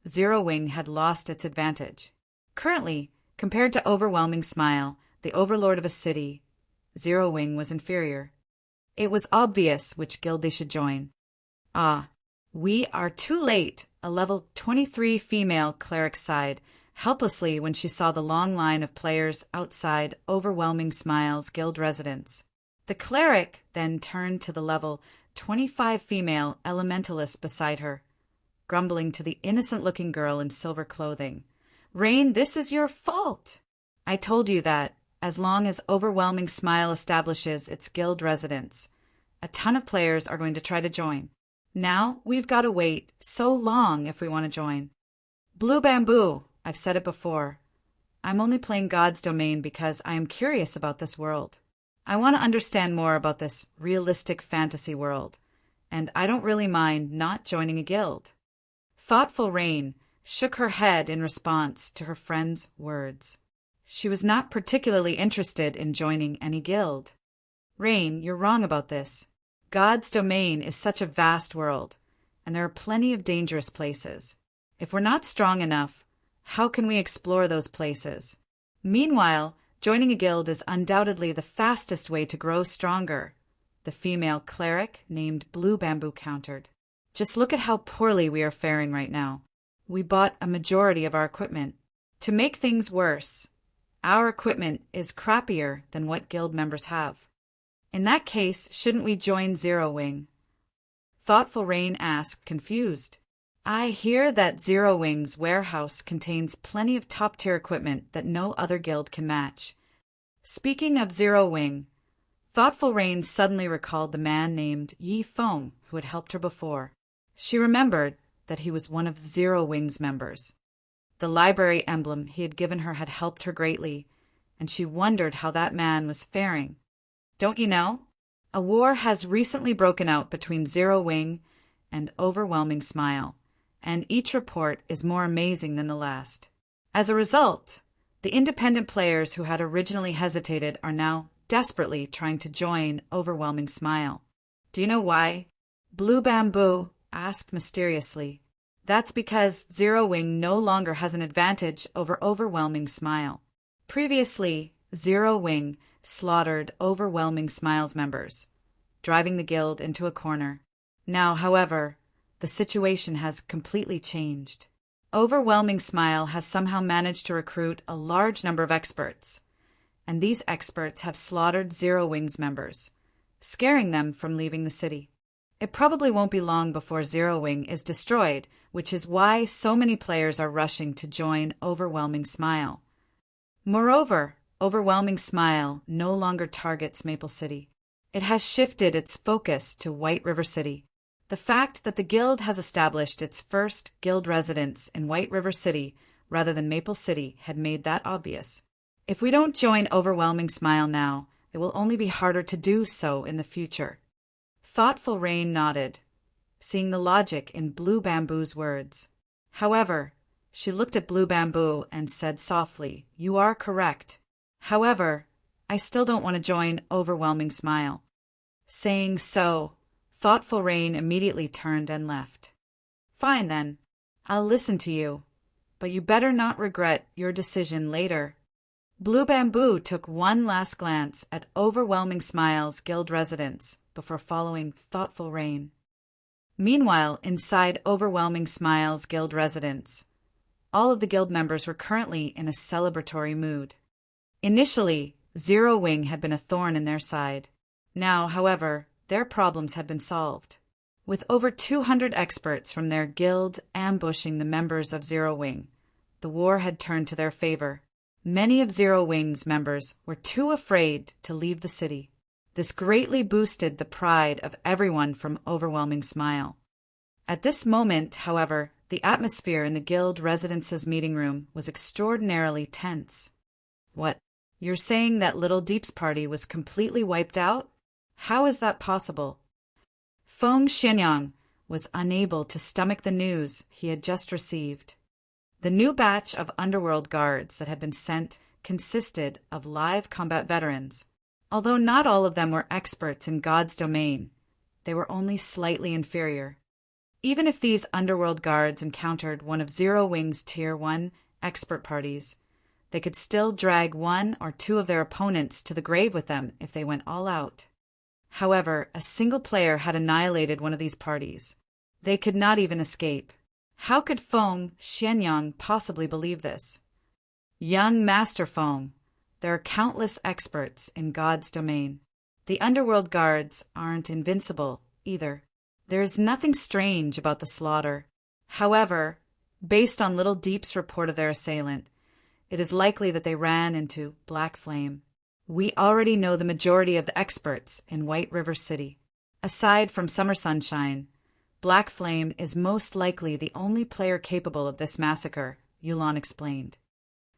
Zero-Wing had lost its advantage. Currently, compared to Overwhelming Smile, the overlord of a city, Zero-Wing was inferior. It was obvious which guild they should join. "Ah, we are too late," a level 23 female cleric sighed helplessly when she saw the long line of players outside Overwhelming Smile's guild residence. The cleric then turned to the level 25 female elementalist beside her, grumbling to the innocent-looking girl in silver clothing. "Rain, this is your fault. I told you that, as long as Overwhelming Smile establishes its guild residence, a ton of players are going to try to join. Now we've got to wait so long if we want to join. Blue Bamboo, I've said it before. I'm only playing God's Domain because I am curious about this world. I want to understand more about this realistic fantasy world, and I don't really mind not joining a guild." Thoughtful Rain shook her head in response to her friend's words. She was not particularly interested in joining any guild. "Rain, you're wrong about this. God's Domain is such a vast world, and there are plenty of dangerous places. If we're not strong enough, how can we explore those places? Meanwhile, joining a guild is undoubtedly the fastest way to grow stronger," the female cleric named Blue Bamboo countered. "Just look at how poorly we are faring right now. We bought a majority of our equipment. To make things worse, our equipment is crappier than what guild members have. In that case, shouldn't we join Zero Wing? Thoughtful Rain asked, confused. I hear that Zero Wing's warehouse contains plenty of top-tier equipment that no other guild can match. Speaking of Zero Wing, Thoughtful Rain suddenly recalled the man named Yi Feng who had helped her before. She remembered that he was one of Zero Wing's members. The library emblem he had given her had helped her greatly, and she wondered how that man was faring. Don't you know? A war has recently broken out between Zero Wing and Overwhelming Smile, and each report is more amazing than the last. As a result, the independent players who had originally hesitated are now desperately trying to join Overwhelming Smile. Do you know why? Blue Bamboo asked mysteriously. That's because Zero Wing no longer has an advantage over Overwhelming Smile. Previously, Zero Wing slaughtered Overwhelming Smile's members, driving the guild into a corner. Now, however, the situation has completely changed. Overwhelming Smile has somehow managed to recruit a large number of experts, and these experts have slaughtered Zero Wing's members, scaring them from leaving the city. It probably won't be long before Zero Wing is destroyed, which is why so many players are rushing to join Overwhelming Smile. Moreover, Overwhelming Smile no longer targets Maple City. It has shifted its focus to White River City. The fact that the guild has established its first guild residence in White River City rather than Maple City had made that obvious. If we don't join Overwhelming Smile now, it will only be harder to do so in the future. Thoughtful Rain nodded, seeing the logic in Blue Bamboo's words. However, she looked at Blue Bamboo and said softly, "You are correct. However, I still don't want to join Overwhelming Smile." Saying so, Thoughtful Rain immediately turned and left. Fine then, I'll listen to you, but you better not regret your decision later. Blue Bamboo took one last glance at Overwhelming Smile's guild residence before following Thoughtful Rain. Meanwhile, inside Overwhelming Smile's guild residence, all of the guild members were currently in a celebratory mood. Initially, Zero Wing had been a thorn in their side. Now, however, their problems had been solved. With over 200 experts from their guild ambushing the members of Zero Wing, the war had turned to their favor. Many of Zero Wing's members were too afraid to leave the city. This greatly boosted the pride of everyone from Overwhelming Smile. At this moment, however, the atmosphere in the guild residence's meeting room was extraordinarily tense. What? You're saying that Little Deep's party was completely wiped out? How is that possible? Feng Xianyang was unable to stomach the news he had just received. The new batch of underworld guards that had been sent consisted of live combat veterans. Although not all of them were experts in God's domain, they were only slightly inferior. Even if these underworld guards encountered one of Zero Wing's Tier 1 expert parties, they could still drag one or two of their opponents to the grave with them if they went all out. However, a single player had annihilated one of these parties. They could not even escape. How could Feng Xianyang possibly believe this? Young Master Feng, there are countless experts in God's domain. The underworld guards aren't invincible either. There is nothing strange about the slaughter. However, based on Little Deep's report of their assailant, it is likely that they ran into Black Flame. We already know the majority of the experts in White River City. Aside from Summer Sunshine, Black Flame is most likely the only player capable of this massacre, Yulan explained.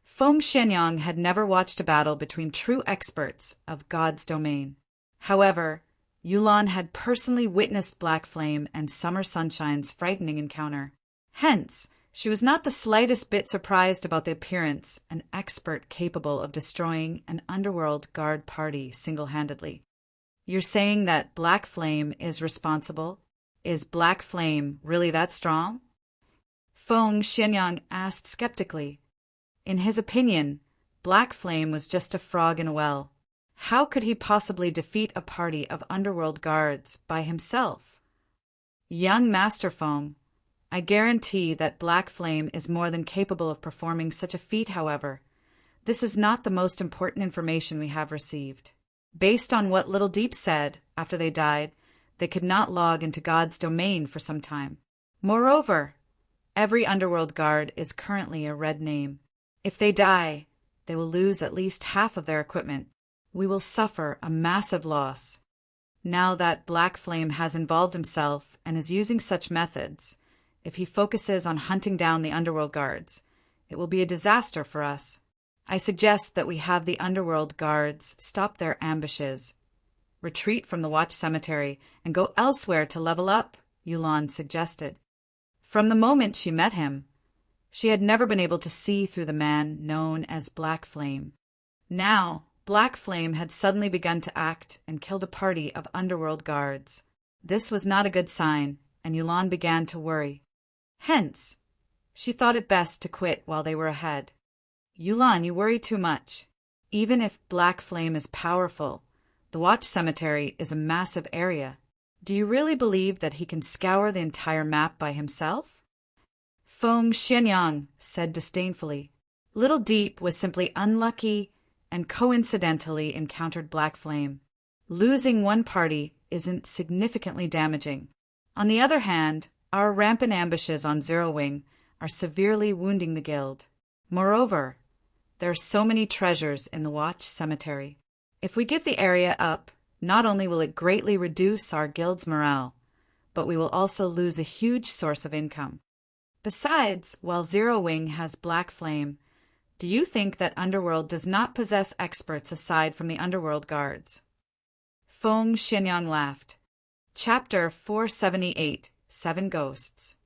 Feng Xianyang had never watched a battle between true experts of God's domain. However, Yulan had personally witnessed Black Flame and Summer Sunshine's frightening encounter. Hence, she was not the slightest bit surprised about the appearance an expert capable of destroying an underworld guard party single-handedly. You're saying that Black Flame is responsible? Is Black Flame really that strong? Feng Xianyang asked skeptically. In his opinion, Black Flame was just a frog in a well. How could he possibly defeat a party of underworld guards by himself? Young Master Feng, I guarantee that Black Flame is more than capable of performing such a feat, however. This is not the most important information we have received. Based on what Little Deep said after they died, they could not log into God's domain for some time. Moreover, every underworld guard is currently a red name. If they die, they will lose at least half of their equipment. We will suffer a massive loss. Now that Black Flame has involved himself and is using such methods, if he focuses on hunting down the underworld guards, it will be a disaster for us. I suggest that we have the underworld guards stop their ambushes, retreat from the Watch Cemetery, and go elsewhere to level up, Yulan suggested. From the moment she met him, she had never been able to see through the man known as Black Flame. Now, Black Flame had suddenly begun to act and killed a party of underworld guards. This was not a good sign, and Yulan began to worry. Hence, she thought it best to quit while they were ahead. Yulan, you worry too much. Even if Black Flame is powerful, the Watch Cemetery is a massive area. Do you really believe that he can scour the entire map by himself? Feng Xianyang said disdainfully. Little Deep was simply unlucky and coincidentally encountered Black Flame. Losing one party isn't significantly damaging. On the other hand, our rampant ambushes on Zero Wing are severely wounding the guild. Moreover, there are so many treasures in the Watch Cemetery. If we give the area up, not only will it greatly reduce our guild's morale, but we will also lose a huge source of income. Besides, while Zero Wing has Black Flame, do you think that Underworld does not possess experts aside from the Underworld guards? Feng Xianyang laughed. Chapter 478, 7 Ghosts.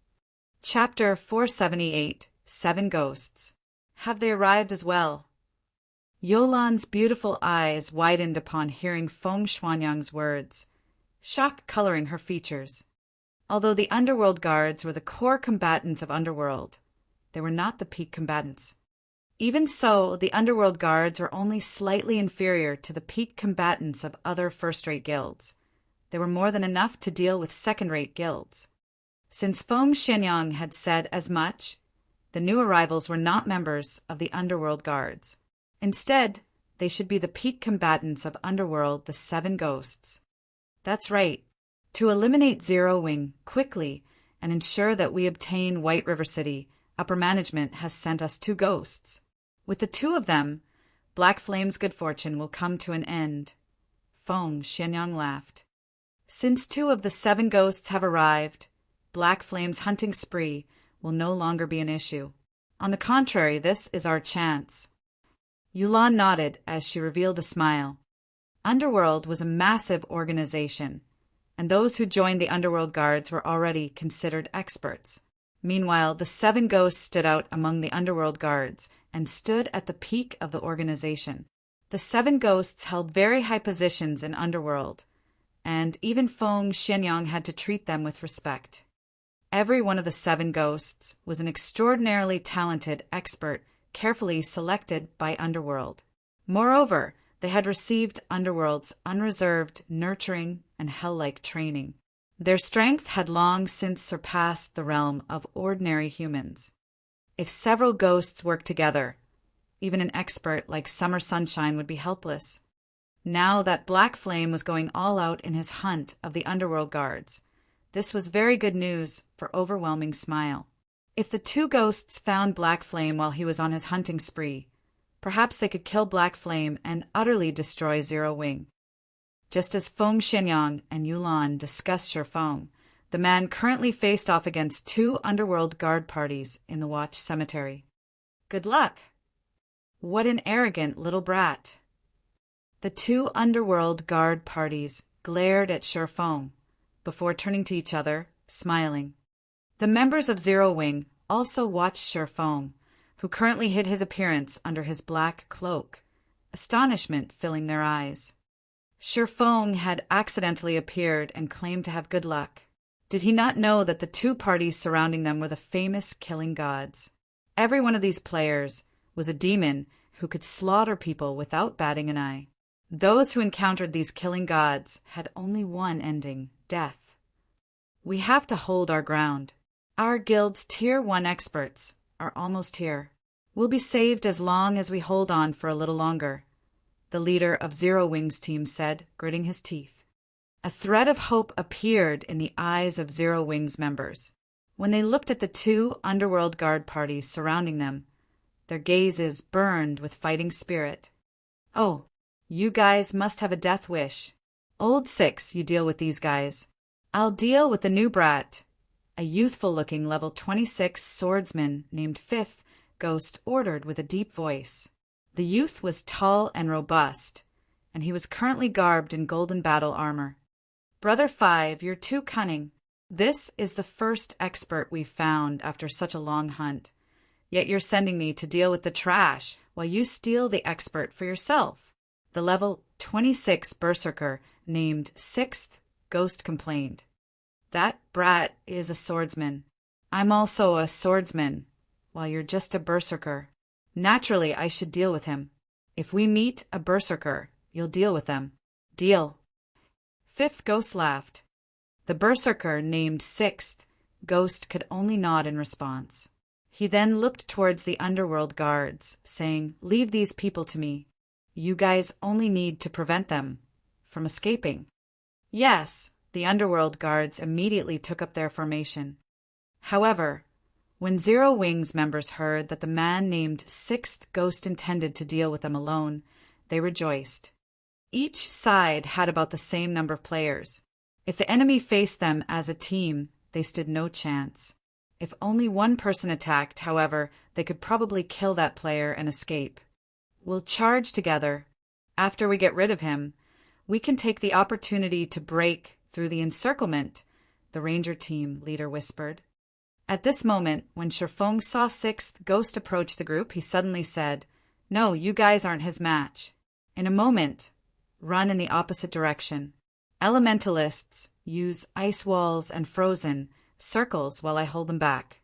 Chapter 478, 7 Ghosts. Have they arrived as well? Yolan's beautiful eyes widened upon hearing Feng Xianyang's words, shock coloring her features. Although the Underworld guards were the core combatants of Underworld, they were not the peak combatants. Even so, the Underworld guards were only slightly inferior to the peak combatants of other first-rate guilds. They were more than enough to deal with second-rate guilds. Since Feng Xianyang had said as much, the new arrivals were not members of the Underworld guards. Instead, they should be the peak combatants of Underworld, the 7 Ghosts. That's right. To eliminate Zero Wing quickly and ensure that we obtain White River City, upper management has sent us 2 ghosts. With the 2 of them, Black Flame's good fortune will come to an end. Feng Xianyang laughed. Since 2 of the 7 ghosts have arrived, Black Flame's hunting spree will no longer be an issue. On the contrary, this is our chance. Yulan nodded as she revealed a smile. Underworld was a massive organization, and those who joined the Underworld guards were already considered experts. Meanwhile, the 7 ghosts stood out among the Underworld guards and stood at the peak of the organization. The 7 ghosts held very high positions in Underworld, and even Feng Xianyang had to treat them with respect. Every one of the 7 ghosts was an extraordinarily talented expert carefully selected by Underworld. Moreover, they had received Underworld's unreserved, nurturing, and hell-like training. Their strength had long since surpassed the realm of ordinary humans. If several ghosts worked together, even an expert like Summer Sunshine would be helpless. Now that Black Flame was going all out in his hunt of the Underworld guards, this was very good news for Overwhelming Smile. If the 2 ghosts found Black Flame while he was on his hunting spree, perhaps they could kill Black Flame and utterly destroy Zero Wing. Just as Feng Xianyang and Yulan discussed Shifeng, the man currently faced off against 2 Underworld guard parties in the Watch Cemetery. Good luck! What an arrogant little brat! The 2 Underworld guard parties glared at Shifeng before turning to each other, smiling. The members of Zero Wing also watched Shifeng, who currently hid his appearance under his black cloak, astonishment filling their eyes. Shifeng had accidentally appeared and claimed to have good luck. Did he not know that the 2 parties surrounding them were the famous killing gods? Every one of these players was a demon who could slaughter people without batting an eye. Those who encountered these killing gods had only one ending, death. We have to hold our ground. Our guild's Tier 1 experts are almost here. We'll be saved as long as we hold on for a little longer. the leader of Zero Wing's team said, gritting his teeth. A thread of hope appeared in the eyes of Zero Wing's members. When they looked at the two underworld guard parties surrounding them, their gazes burned with fighting spirit. Oh, you guys must have a death wish. Old Six, you deal with these guys. I'll deal with the new brat. A youthful-looking level 26 swordsman named Fifth Ghost ordered with a deep voice. The youth was tall and robust, and he was currently garbed in golden battle armor. Brother Five, you're too cunning. This is the first expert we've found after such a long hunt. Yet you're sending me to deal with the trash while you steal the expert for yourself. The level 26 berserker named Sixth Ghost complained. That brat is a swordsman. I'm also a swordsman, while you're just a berserker. Naturally, I should deal with him. If we meet a berserker, you'll deal with them. Deal. Fifth Ghost laughed. The berserker named Sixth Ghost could only nod in response. He then looked towards the underworld guards, saying, "Leave these people to me. You guys only need to prevent them from escaping." Yes, the underworld guards immediately took up their formation. However, when Zero Wing's members heard that the man named Sixth Ghost intended to deal with them alone, they rejoiced. Each side had about the same number of players. If the enemy faced them as a team, they stood no chance. If only one person attacked, however, they could probably kill that player and escape. We'll charge together. After we get rid of him, we can take the opportunity to break through the encirclement, the ranger team leader whispered. At this moment, when Sherfong saw Sixth Ghost approach the group, he suddenly said, "No, you guys aren't his match. In a moment, run in the opposite direction. Elementalists use ice walls and frozen circles while I hold them back."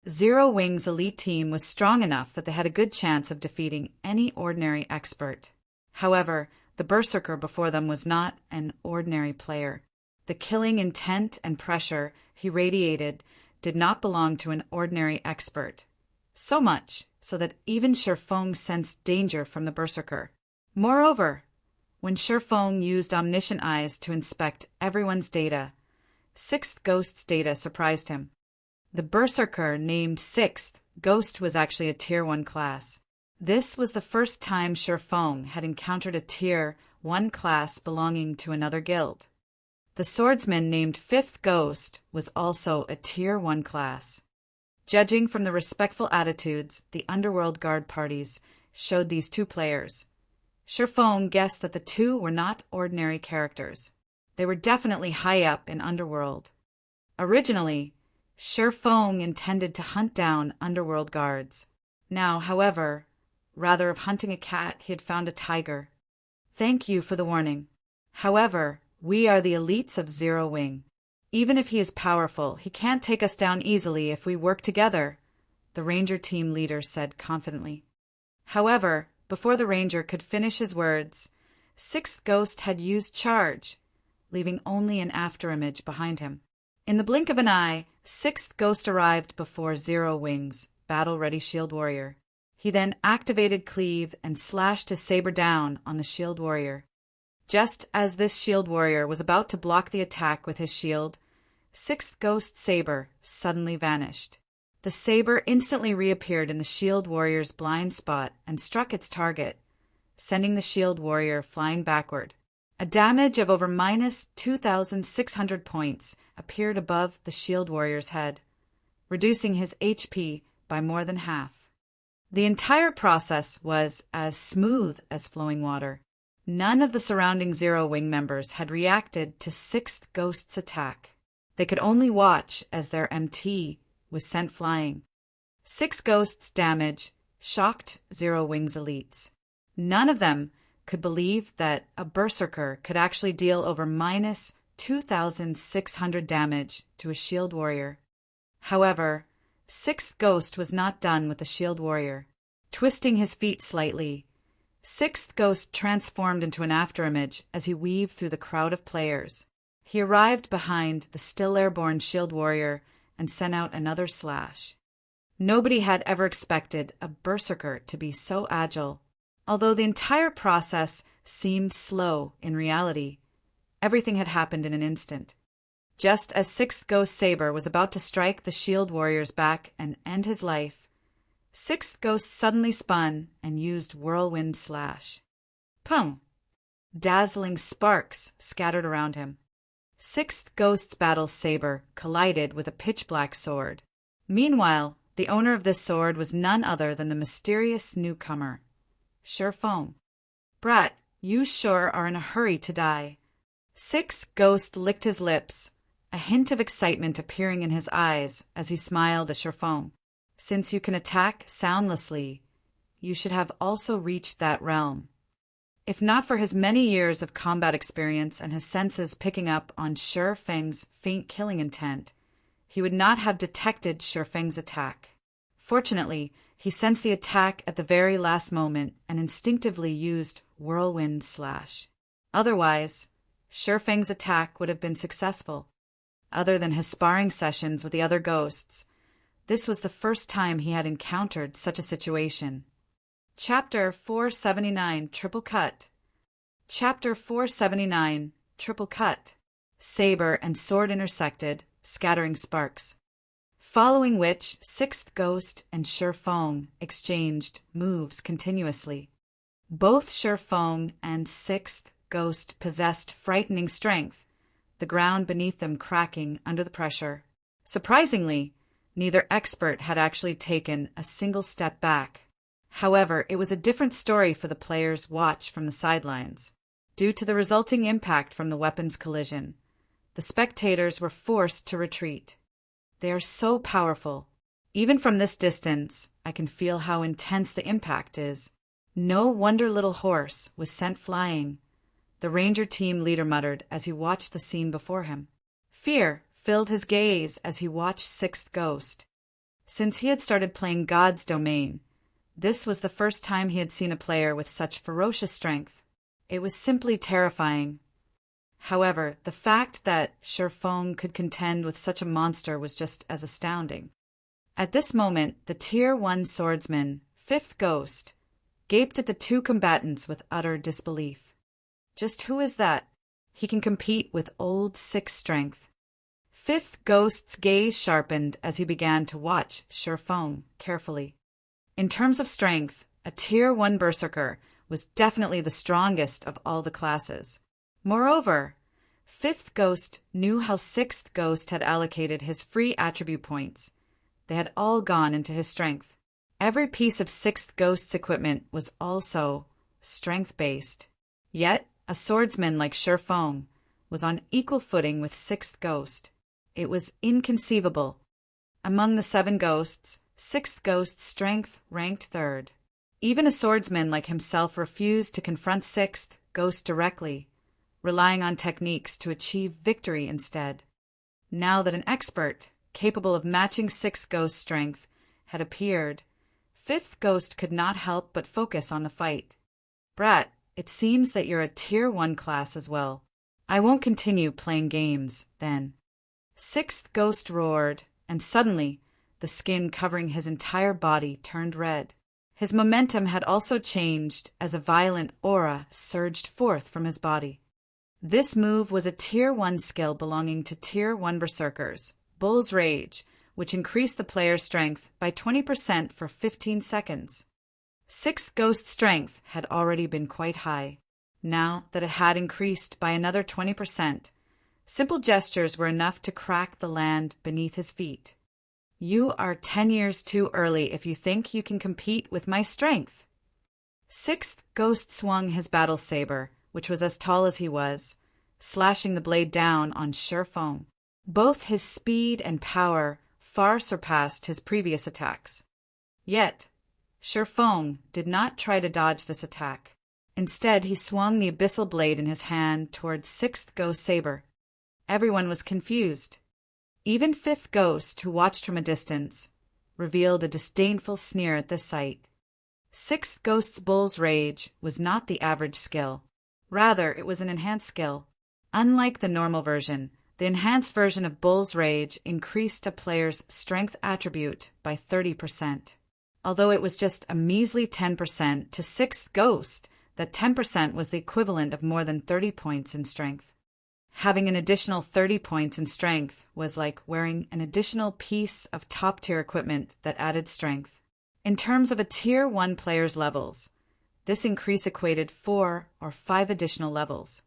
Zero Wing's elite team was strong enough that they had a good chance of defeating any ordinary expert. However, the berserker before them was not an ordinary player. The killing intent and pressure he radiated did not belong to an ordinary expert. So much so that even Sherfong sensed danger from the berserker. Moreover, when Sherfong used omniscient eyes to inspect everyone's data, Sixth Ghost's data surprised him. The berserker named Sixth Ghost was actually a Tier 1 class. This was the first time Sherfong had encountered a Tier 1 class belonging to another guild. The swordsman named Fifth Ghost was also a Tier 1 class. Judging from the respectful attitudes the underworld guard parties showed these two players, Sherfong guessed that the two were not ordinary characters. They were definitely high up in underworld. Originally, Sherfong intended to hunt down underworld guards. Now, however, rather of hunting a cat, he had found a tiger. Thank you for the warning. However, we are the elites of Zero Wing. Even if he is powerful, he can't take us down easily if we work together, the ranger team leader said confidently. However, before the ranger could finish his words, Sixth Ghost had used charge, leaving only an afterimage behind him. In the blink of an eye, Sixth Ghost arrived before Zero Wing's battle-ready shield warrior. He then activated Cleave and slashed his saber down on the shield warrior. Just as this shield warrior was about to block the attack with his shield, Sixth Ghost's saber suddenly vanished. The saber instantly reappeared in the shield warrior's blind spot and struck its target, sending the shield warrior flying backward. A damage of over minus 2,600 points appeared above the shield warrior's head, reducing his HP by more than half. The entire process was as smooth as flowing water. None of the surrounding Zero Wing members had reacted to Sixth Ghost's attack. They could only watch as their MT was sent flying. Sixth Ghost's damage shocked Zero Wing's elites. None of them could believe that a berserker could actually deal over minus 2,600 damage to a shield warrior. However, Sixth Ghost was not done with the shield warrior. Twisting his feet slightly, Sixth Ghost transformed into an afterimage as he weaved through the crowd of players. He arrived behind the still airborne shield warrior and sent out another slash. Nobody had ever expected a berserker to be so agile. Although the entire process seemed slow in reality, everything had happened in an instant. Just as Sixth Ghost Saber was about to strike the shield warrior's back and end his life, Sixth Ghost suddenly spun and used Whirlwind Slash. Pum! Dazzling sparks scattered around him. Sixth Ghost's battle saber collided with a pitch-black sword. Meanwhile, the owner of this sword was none other than the mysterious newcomer, Sherfong. Brat, you sure are in a hurry to die. Sixth Ghost licked his lips, a hint of excitement appearing in his eyes as he smiled at Sherfong. Since you can attack soundlessly, you should have also reached that realm. If not for his many years of combat experience and his senses picking up on Sherfeng's faint killing intent, he would not have detected Sherfeng's attack. Fortunately, he sensed the attack at the very last moment and instinctively used Whirlwind Slash. Otherwise, Sherfeng's attack would have been successful. Other than his sparring sessions with the other ghosts, this was the first time he had encountered such a situation. Chapter 479 Triple Cut. Chapter 479 Triple Cut. Saber and sword intersected, scattering sparks. Following which, Sixth Ghost and Sherfong exchanged moves continuously. Both Sherfong and Sixth Ghost possessed frightening strength, the ground beneath them cracking under the pressure. Surprisingly, neither expert had actually taken a single step back. However, it was a different story for the players' watch from the sidelines. Due to the resulting impact from the weapons' collision, the spectators were forced to retreat. They are so powerful. Even from this distance, I can feel how intense the impact is. No wonder Little Horse was sent flying, the ranger team leader muttered as he watched the scene before him. Fear filled his gaze as he watched Sixth Ghost. Since he had started playing God's Domain, this was the first time he had seen a player with such ferocious strength. It was simply terrifying. However, the fact that Sherfong could contend with such a monster was just as astounding. At this moment, the Tier 1 swordsman, Fifth Ghost, gaped at the two combatants with utter disbelief. Just who is that? He can compete with old Sixth strength. Fifth Ghost's gaze sharpened as he began to watch Sherfong carefully. In terms of strength, a Tier 1 berserker was definitely the strongest of all the classes. Moreover, Fifth Ghost knew how Sixth Ghost had allocated his free attribute points. They had all gone into his strength. Every piece of Sixth Ghost's equipment was also strength-based. Yet, a swordsman like Sherfong was on equal footing with Sixth Ghost. It was inconceivable. Among the 7 ghosts, Sixth Ghost's strength ranked third. Even a swordsman like himself refused to confront Sixth Ghost directly, relying on techniques to achieve victory instead. Now that an expert, capable of matching Sixth Ghost's strength, had appeared, Fifth Ghost could not help but focus on the fight. Brat, it seems that you're a Tier 1 class as well. I won't continue playing games, then. Sixth Ghost roared, and suddenly, the skin covering his entire body turned red. His momentum had also changed as a violent aura surged forth from his body. This move was a Tier 1 skill belonging to Tier 1 berserkers, Bull's Rage, which increased the player's strength by 20% for 15 seconds. Sixth Ghost's strength had already been quite high. Now that it had increased by another 20%, simple gestures were enough to crack the land beneath his feet. You are 10 years too early if you think you can compete with my strength. Sixth Ghost swung his battle saber, which was as tall as he was, slashing the blade down on Sherfong. Both his speed and power far surpassed his previous attacks. Yet, Sherfong did not try to dodge this attack. Instead, he swung the abyssal blade in his hand towards Sixth Ghost Saber. Everyone was confused. Even Fifth Ghost, who watched from a distance, revealed a disdainful sneer at this sight. Sixth Ghost's Bull's Rage was not the average skill. Rather, it was an enhanced skill. Unlike the normal version, the enhanced version of Bull's Rage increased a player's strength attribute by 30%. Although it was just a measly 10% to 6th Ghost, that 10% was the equivalent of more than 30 points in strength. Having an additional 30 points in strength was like wearing an additional piece of top-tier equipment that added strength. In terms of a Tier 1 player's levels, this increase equated 4 or 5 additional levels.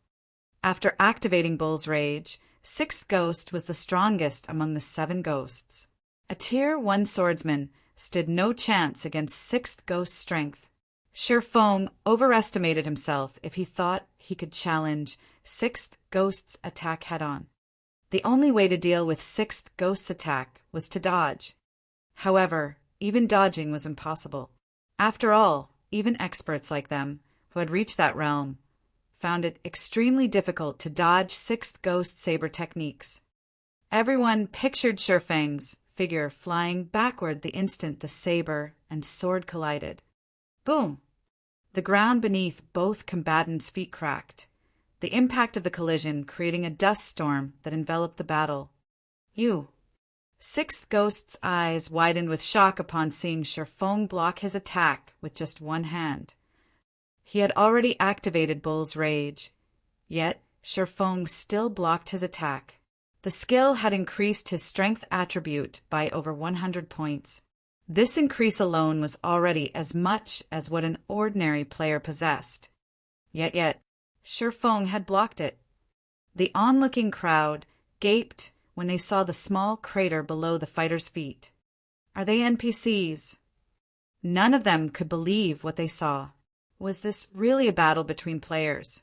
After activating Bull's Rage, 6th Ghost was the strongest among the 7 ghosts. A Tier 1 swordsman stood no chance against 6th Ghost's strength. Shifeng overestimated himself if he thought he could challenge 6th Ghost's attack head-on. The only way to deal with 6th Ghost's attack was to dodge. However, even dodging was impossible. After all, even experts like them, who had reached that realm, found it extremely difficult to dodge 6th Ghost saber techniques. Everyone pictured Shifeng's figure flying backward the instant the saber and sword collided. Boom! The ground beneath both combatants' feet cracked, the impact of the collision creating a dust storm that enveloped the battle. 6th Ghost's eyes widened with shock upon seeing Shifeng block his attack with just one hand. He had already activated Bull's Rage, yet Shifeng still blocked his attack. The skill had increased his strength attribute by over 100 points. This increase alone was already as much as what an ordinary player possessed. Yet, Shifeng had blocked it. The onlooking crowd gaped when they saw the small crater below the fighter's feet. Are they NPCs? None of them could believe what they saw. Was this really a battle between players?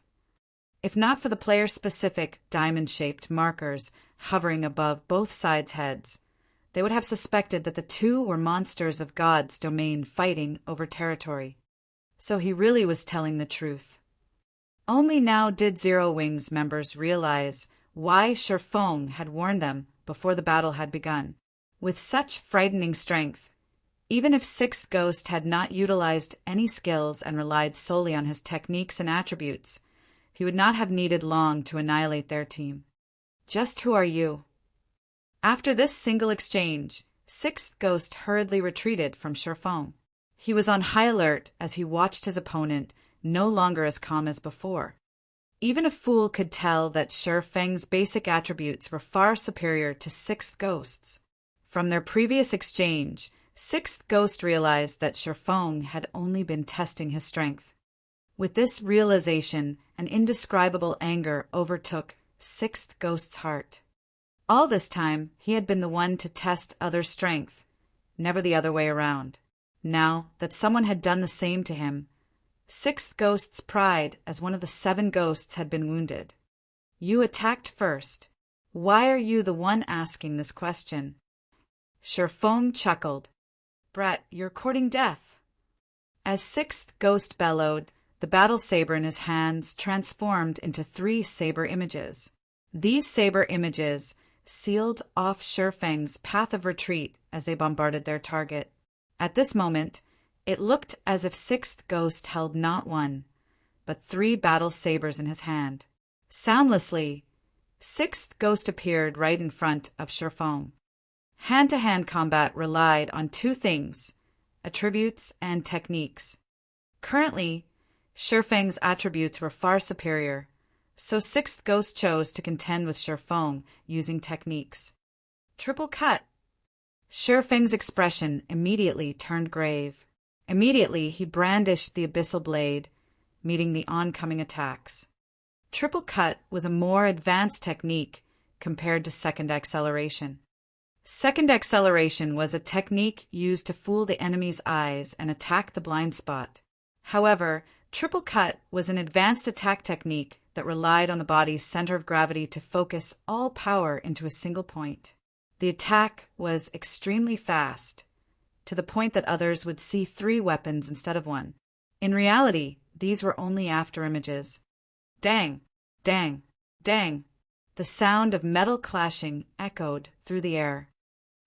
If not for the player-specific diamond-shaped markers hovering above both sides' heads, they would have suspected that the two were monsters of God's domain fighting over territory. So he really was telling the truth. Only now did Zero Wings members realize why Shifeng had warned them before the battle had begun. With such frightening strength, even if 6th Ghost had not utilized any skills and relied solely on his techniques and attributes, he would not have needed long to annihilate their team. Just who are you? After this single exchange, 6th Ghost hurriedly retreated from Shifeng. He was on high alert as he watched his opponent, no longer as calm as before. Even a fool could tell that Shifeng's basic attributes were far superior to 6th Ghost's. From their previous exchange, 6th Ghost realized that Shifeng had only been testing his strength. With this realization, an indescribable anger overtook 6th Ghost's heart. All this time, he had been the one to test others' strength, never the other way around. Now that someone had done the same to him, 6th Ghost's pride as one of the 7 ghosts had been wounded. You attacked first. Why are you the one asking this question? Shifeng chuckled. Brett, you're courting death. As 6th Ghost bellowed, the battle saber in his hands transformed into 3 saber images. These saber images sealed off Shifeng's path of retreat as they bombarded their target. At this moment, it looked as if 6th Ghost held not 1, but 3 battle sabers in his hand. Soundlessly, 6th Ghost appeared right in front of Shifeng. Hand-to-hand combat relied on 2 things, attributes and techniques. Currently, Shifeng's attributes were far superior, so 6th Ghost chose to contend with Shifeng using techniques. Triple cut. Shifeng's expression immediately turned grave. Immediately, he brandished the abyssal blade, meeting the oncoming attacks. Triple cut was a more advanced technique compared to second acceleration. Second acceleration was a technique used to fool the enemy's eyes and attack the blind spot. However, triple cut was an advanced attack technique that relied on the body's center of gravity to focus all power into a single point. The attack was extremely fast, to the point that others would see 3 weapons instead of 1. In reality, these were only after images. Dang, dang, dang. The sound of metal clashing echoed through the air.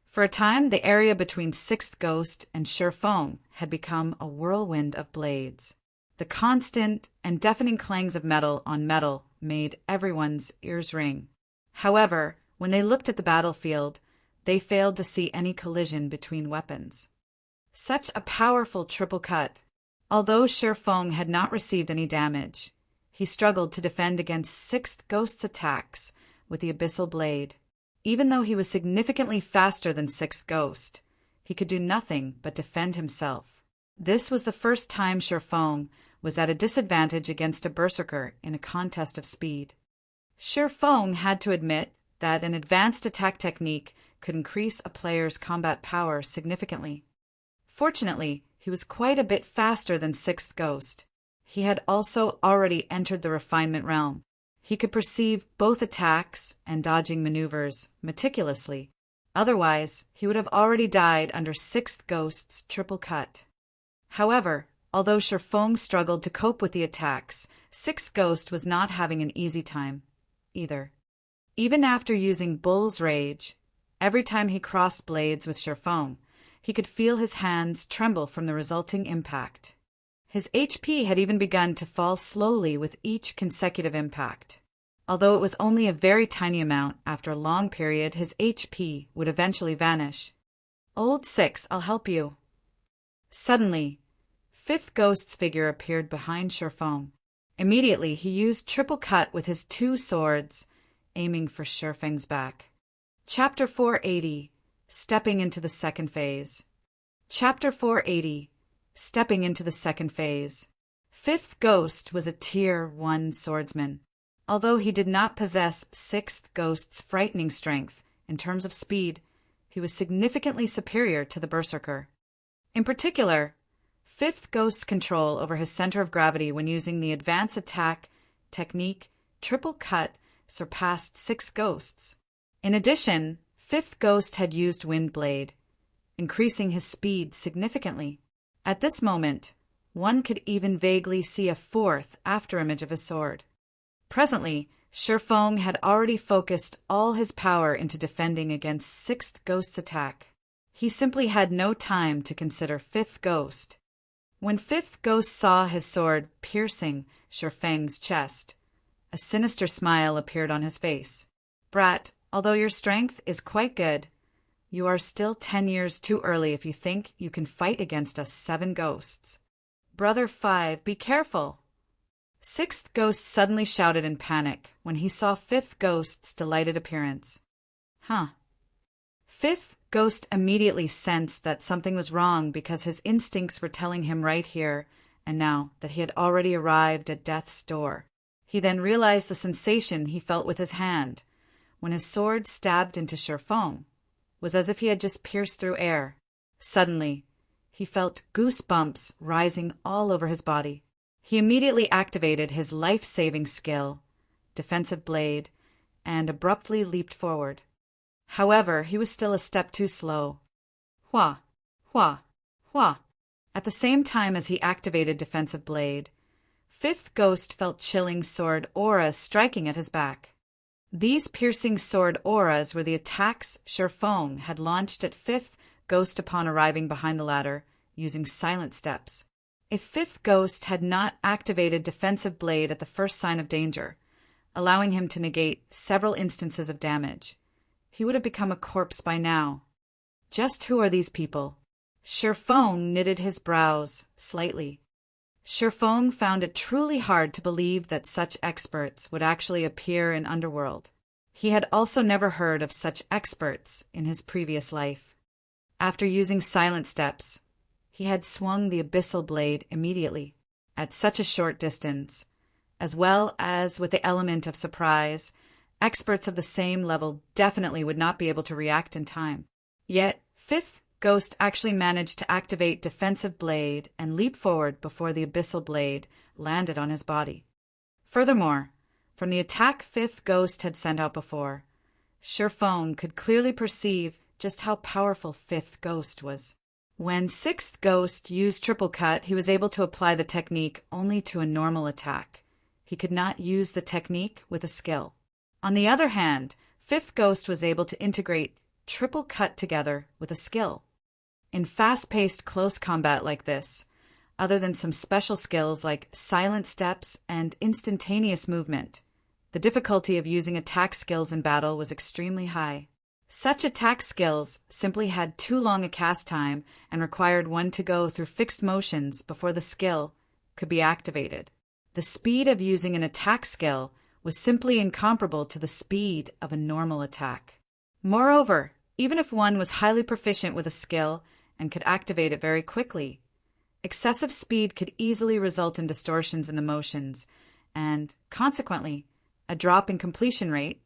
For a time, the area between 6th Ghost and Shifeng had become a whirlwind of blades. The constant and deafening clangs of metal on metal made everyone's ears ring. However, when they looked at the battlefield, they failed to see any collision between weapons. Such a powerful triple cut. Although Shifeng had not received any damage, he struggled to defend against Sixth Ghost's attacks with the Abyssal Blade. Even though he was significantly faster than Sixth Ghost, he could do nothing but defend himself. This was the first time Shifeng was at a disadvantage against a berserker in a contest of speed. Shifeng had to admit that an advanced attack technique could increase a player's combat power significantly. Fortunately, he was quite a bit faster than Sixth Ghost. He had also already entered the refinement realm. He could perceive both attacks and dodging maneuvers meticulously. Otherwise, he would have already died under Sixth Ghost's triple cut. However, although Shifeng struggled to cope with the attacks, Sixth Ghost was not having an easy time either. Even after using Bull's Rage, every time he crossed blades with Shifeng, he could feel his hands tremble from the resulting impact. His HP had even begun to fall slowly with each consecutive impact. Although it was only a very tiny amount, after a long period his HP would eventually vanish. "Old Six, I'll help you." Suddenly, Fifth Ghost's figure appeared behind Shifeng. Immediately he used triple cut with his two swords, aiming for Shifeng's back. Chapter 480. Stepping into the second phase. Chapter 480. Stepping into the second phase. Fifth Ghost was a Tier 1 swordsman. Although he did not possess Sixth Ghost's frightening strength in terms of speed, he was significantly superior to the berserker. In particular, Fifth Ghost's control over his center of gravity when using the advanced attack technique triple cut surpassed Sixth Ghost's. In addition, Fifth Ghost had used Wind Blade, increasing his speed significantly. At this moment, one could even vaguely see a fourth afterimage of his sword. Presently, Shifeng had already focused all his power into defending against Sixth Ghost's attack. He simply had no time to consider Fifth Ghost. When Fifth Ghost saw his sword piercing Shifeng's chest, a sinister smile appeared on his face. "Brat, although your strength is quite good, you are still 10 years too early if you think you can fight against us 7 ghosts. Brother 5, be careful." Sixth Ghost suddenly shouted in panic when he saw Fifth Ghost's delighted appearance. Fifth Ghost immediately sensed that something was wrong because his instincts were telling him right here and now that he had already arrived at death's door. He then realized the sensation he felt with his hand when his sword stabbed into Shifeng was as if he had just pierced through air. Suddenly, he felt goosebumps rising all over his body. He immediately activated his life-saving skill, Defensive Blade, and abruptly leaped forward. However, he was still a step too slow. Hua! Hua! Hua! At the same time as he activated Defensive Blade, Fifth Ghost felt chilling sword auras striking at his back. These piercing sword auras were the attacks Shifeng had launched at Fifth Ghost upon arriving behind the ladder, using silent steps. If Fifth Ghost had not activated Defensive Blade at the first sign of danger, allowing him to negate several instances of damage, he would have become a corpse by now. Just who are these people? Shifeng knitted his brows slightly. Shifeng found it truly hard to believe that such experts would actually appear in Underworld. He had also never heard of such experts in his previous life. After using silent steps, he had swung the Abyssal Blade immediately, at such a short distance, as well as with the element of surprise. Experts of the same level definitely would not be able to react in time. Yet, Fifth Ghost actually managed to activate Defensive Blade and leap forward before the Abyssal Blade landed on his body. Furthermore, from the attack Fifth Ghost had sent out before, Shifeng could clearly perceive just how powerful Fifth Ghost was. When Sixth Ghost used Triple Cut, he was able to apply the technique only to a normal attack. He could not use the technique with a skill. On the other hand, Fifth Ghost was able to integrate Triple Cut together with a skill. In fast-paced close combat like this, other than some special skills like silent steps and instantaneous movement, the difficulty of using attack skills in battle was extremely high. Such attack skills simply had too long a cast time and required one to go through fixed motions before the skill could be activated. The speed of using an attack skill was simply incomparable to the speed of a normal attack. Moreover, even if one was highly proficient with a skill and could activate it very quickly, excessive speed could easily result in distortions in the motions and, consequently, a drop in completion rate,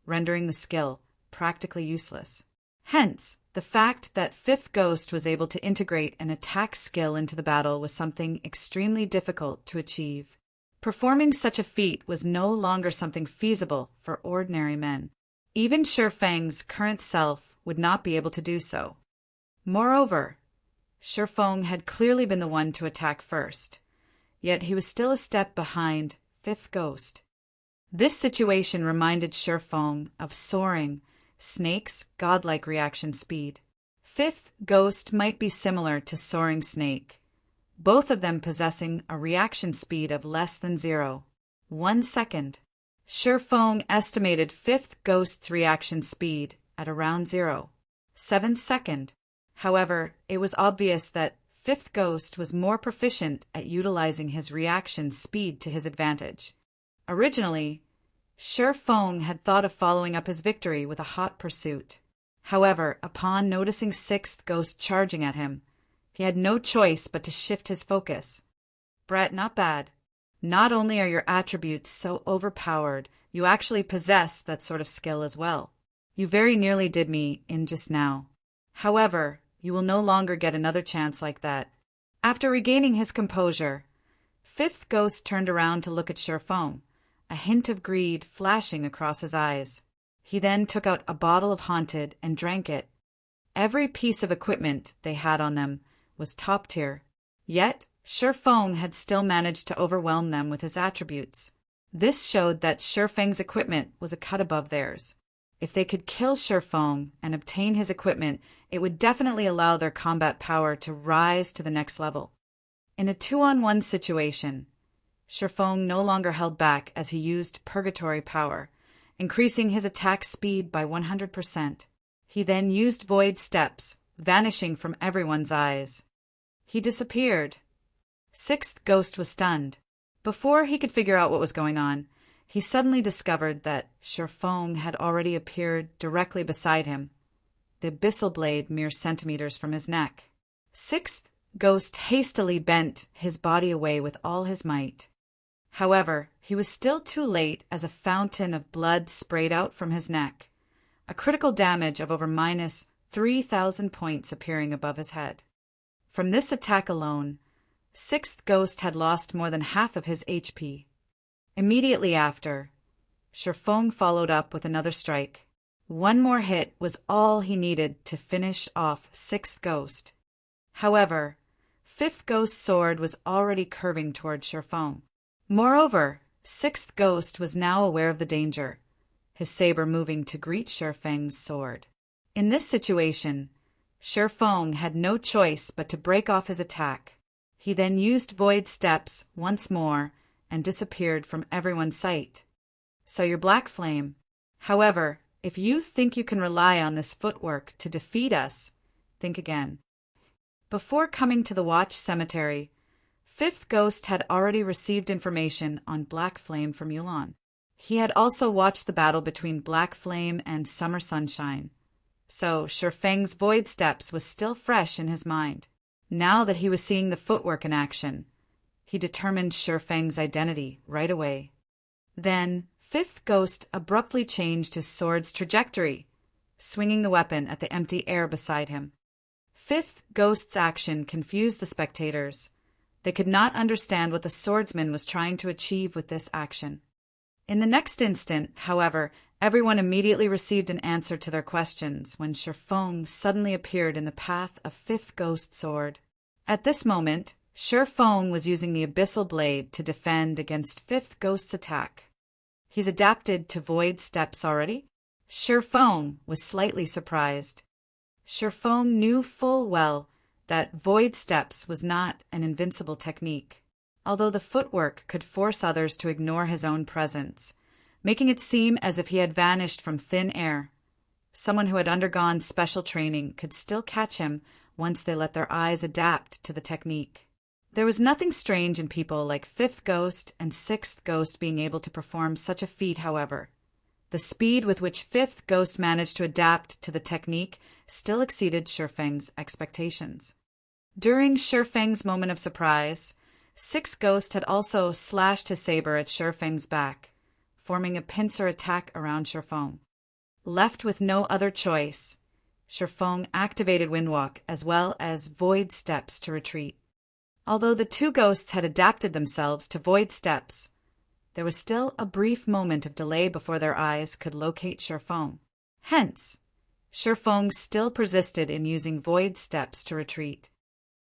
rendering the skill practically useless. Hence, the fact that Fifth Ghost was able to integrate an attack skill into the battle was something extremely difficult to achieve. Performing such a feat was no longer something feasible for ordinary men. Even Shi Feng's current self would not be able to do so. Moreover, Shi Feng had clearly been the one to attack first, yet he was still a step behind Fifth Ghost. This situation reminded Shi Feng of Soaring, Snake's godlike reaction speed. Fifth Ghost might be similar to Soaring Snake, both of them possessing a reaction speed of less than 0.1 second. Shi Feng estimated Fifth Ghost's reaction speed at around 0.7 second. However, it was obvious that Fifth Ghost was more proficient at utilizing his reaction speed to his advantage. Originally, Shi Feng had thought of following up his victory with a hot pursuit. However, upon noticing Sixth Ghost charging at him, he had no choice but to shift his focus. Brett, not bad. Not only are your attributes so overpowered, you actually possess that sort of skill as well. You very nearly did me in just now. However, you will no longer get another chance like that. After regaining his composure, Fifth Ghost turned around to look at Shi Feng, a hint of greed flashing across his eyes. He then took out a bottle of Haunted and drank it. Every piece of equipment they had on them was top tier, yet Shi Feng had still managed to overwhelm them with his attributes. This showed that Shi Feng's equipment was a cut above theirs. If they could kill Shi Feng and obtain his equipment, it would definitely allow their combat power to rise to the next level. In a 2-on-1 situation, Shi Feng no longer held back as he used Purgatory Power, increasing his attack speed by 100%. He then used Void Steps, vanishing from everyone's eyes. He disappeared. Sixth Ghost was stunned. Before he could figure out what was going on, he suddenly discovered that Shi Feng had already appeared directly beside him, the abyssal blade mere centimeters from his neck. Sixth Ghost hastily bent his body away with all his might. However, he was still too late as a fountain of blood sprayed out from his neck, a critical damage of over minus 3,000 points appearing above his head. From this attack alone, Sixth Ghost had lost more than half of his HP. Immediately after, Shi Feng followed up with another strike. One more hit was all he needed to finish off Sixth Ghost. However, Fifth Ghost's sword was already curving toward Shi Feng. Moreover, Sixth Ghost was now aware of the danger, his saber moving to greet Shi Feng's sword. In this situation, Shi Feng had no choice but to break off his attack. He then used Void Steps once more and disappeared from everyone's sight. So your Black Flame. However, if you think you can rely on this footwork to defeat us, think again. Before coming to the Watch Cemetery, Fifth Ghost had already received information on Black Flame from Yulon. He had also watched the battle between Black Flame and Summer Sunshine, so Shi Feng's Void Steps was still fresh in his mind. Now that he was seeing the footwork in action, he determined Shi Feng's identity right away. Then, Fifth Ghost abruptly changed his sword's trajectory, swinging the weapon at the empty air beside him. Fifth Ghost's action confused the spectators. They could not understand what the swordsman was trying to achieve with this action. In the next instant, however, everyone immediately received an answer to their questions when Shi Feng suddenly appeared in the path of Fifth Ghost's sword. At this moment, Shi Feng was using the abyssal blade to defend against Fifth Ghost's attack. He's adapted to Void Steps already? Shi Feng was slightly surprised. Shi Feng knew full well that Void Steps was not an invincible technique, although the footwork could force others to ignore his own presence, making it seem as if he had vanished from thin air. Someone who had undergone special training could still catch him once they let their eyes adapt to the technique. There was nothing strange in people like Fifth Ghost and Sixth Ghost being able to perform such a feat, however. The speed with which Fifth Ghost managed to adapt to the technique still exceeded Shifeng's expectations. During Shifeng's moment of surprise, Sixth Ghost had also slashed his saber at Shifeng's back, forming a pincer attack around Shifeng. Left with no other choice, Shifeng activated Windwalk as well as Void Steps to retreat. Although the two ghosts had adapted themselves to Void Steps, there was still a brief moment of delay before their eyes could locate Shifeng. Hence, Shifeng still persisted in using Void Steps to retreat.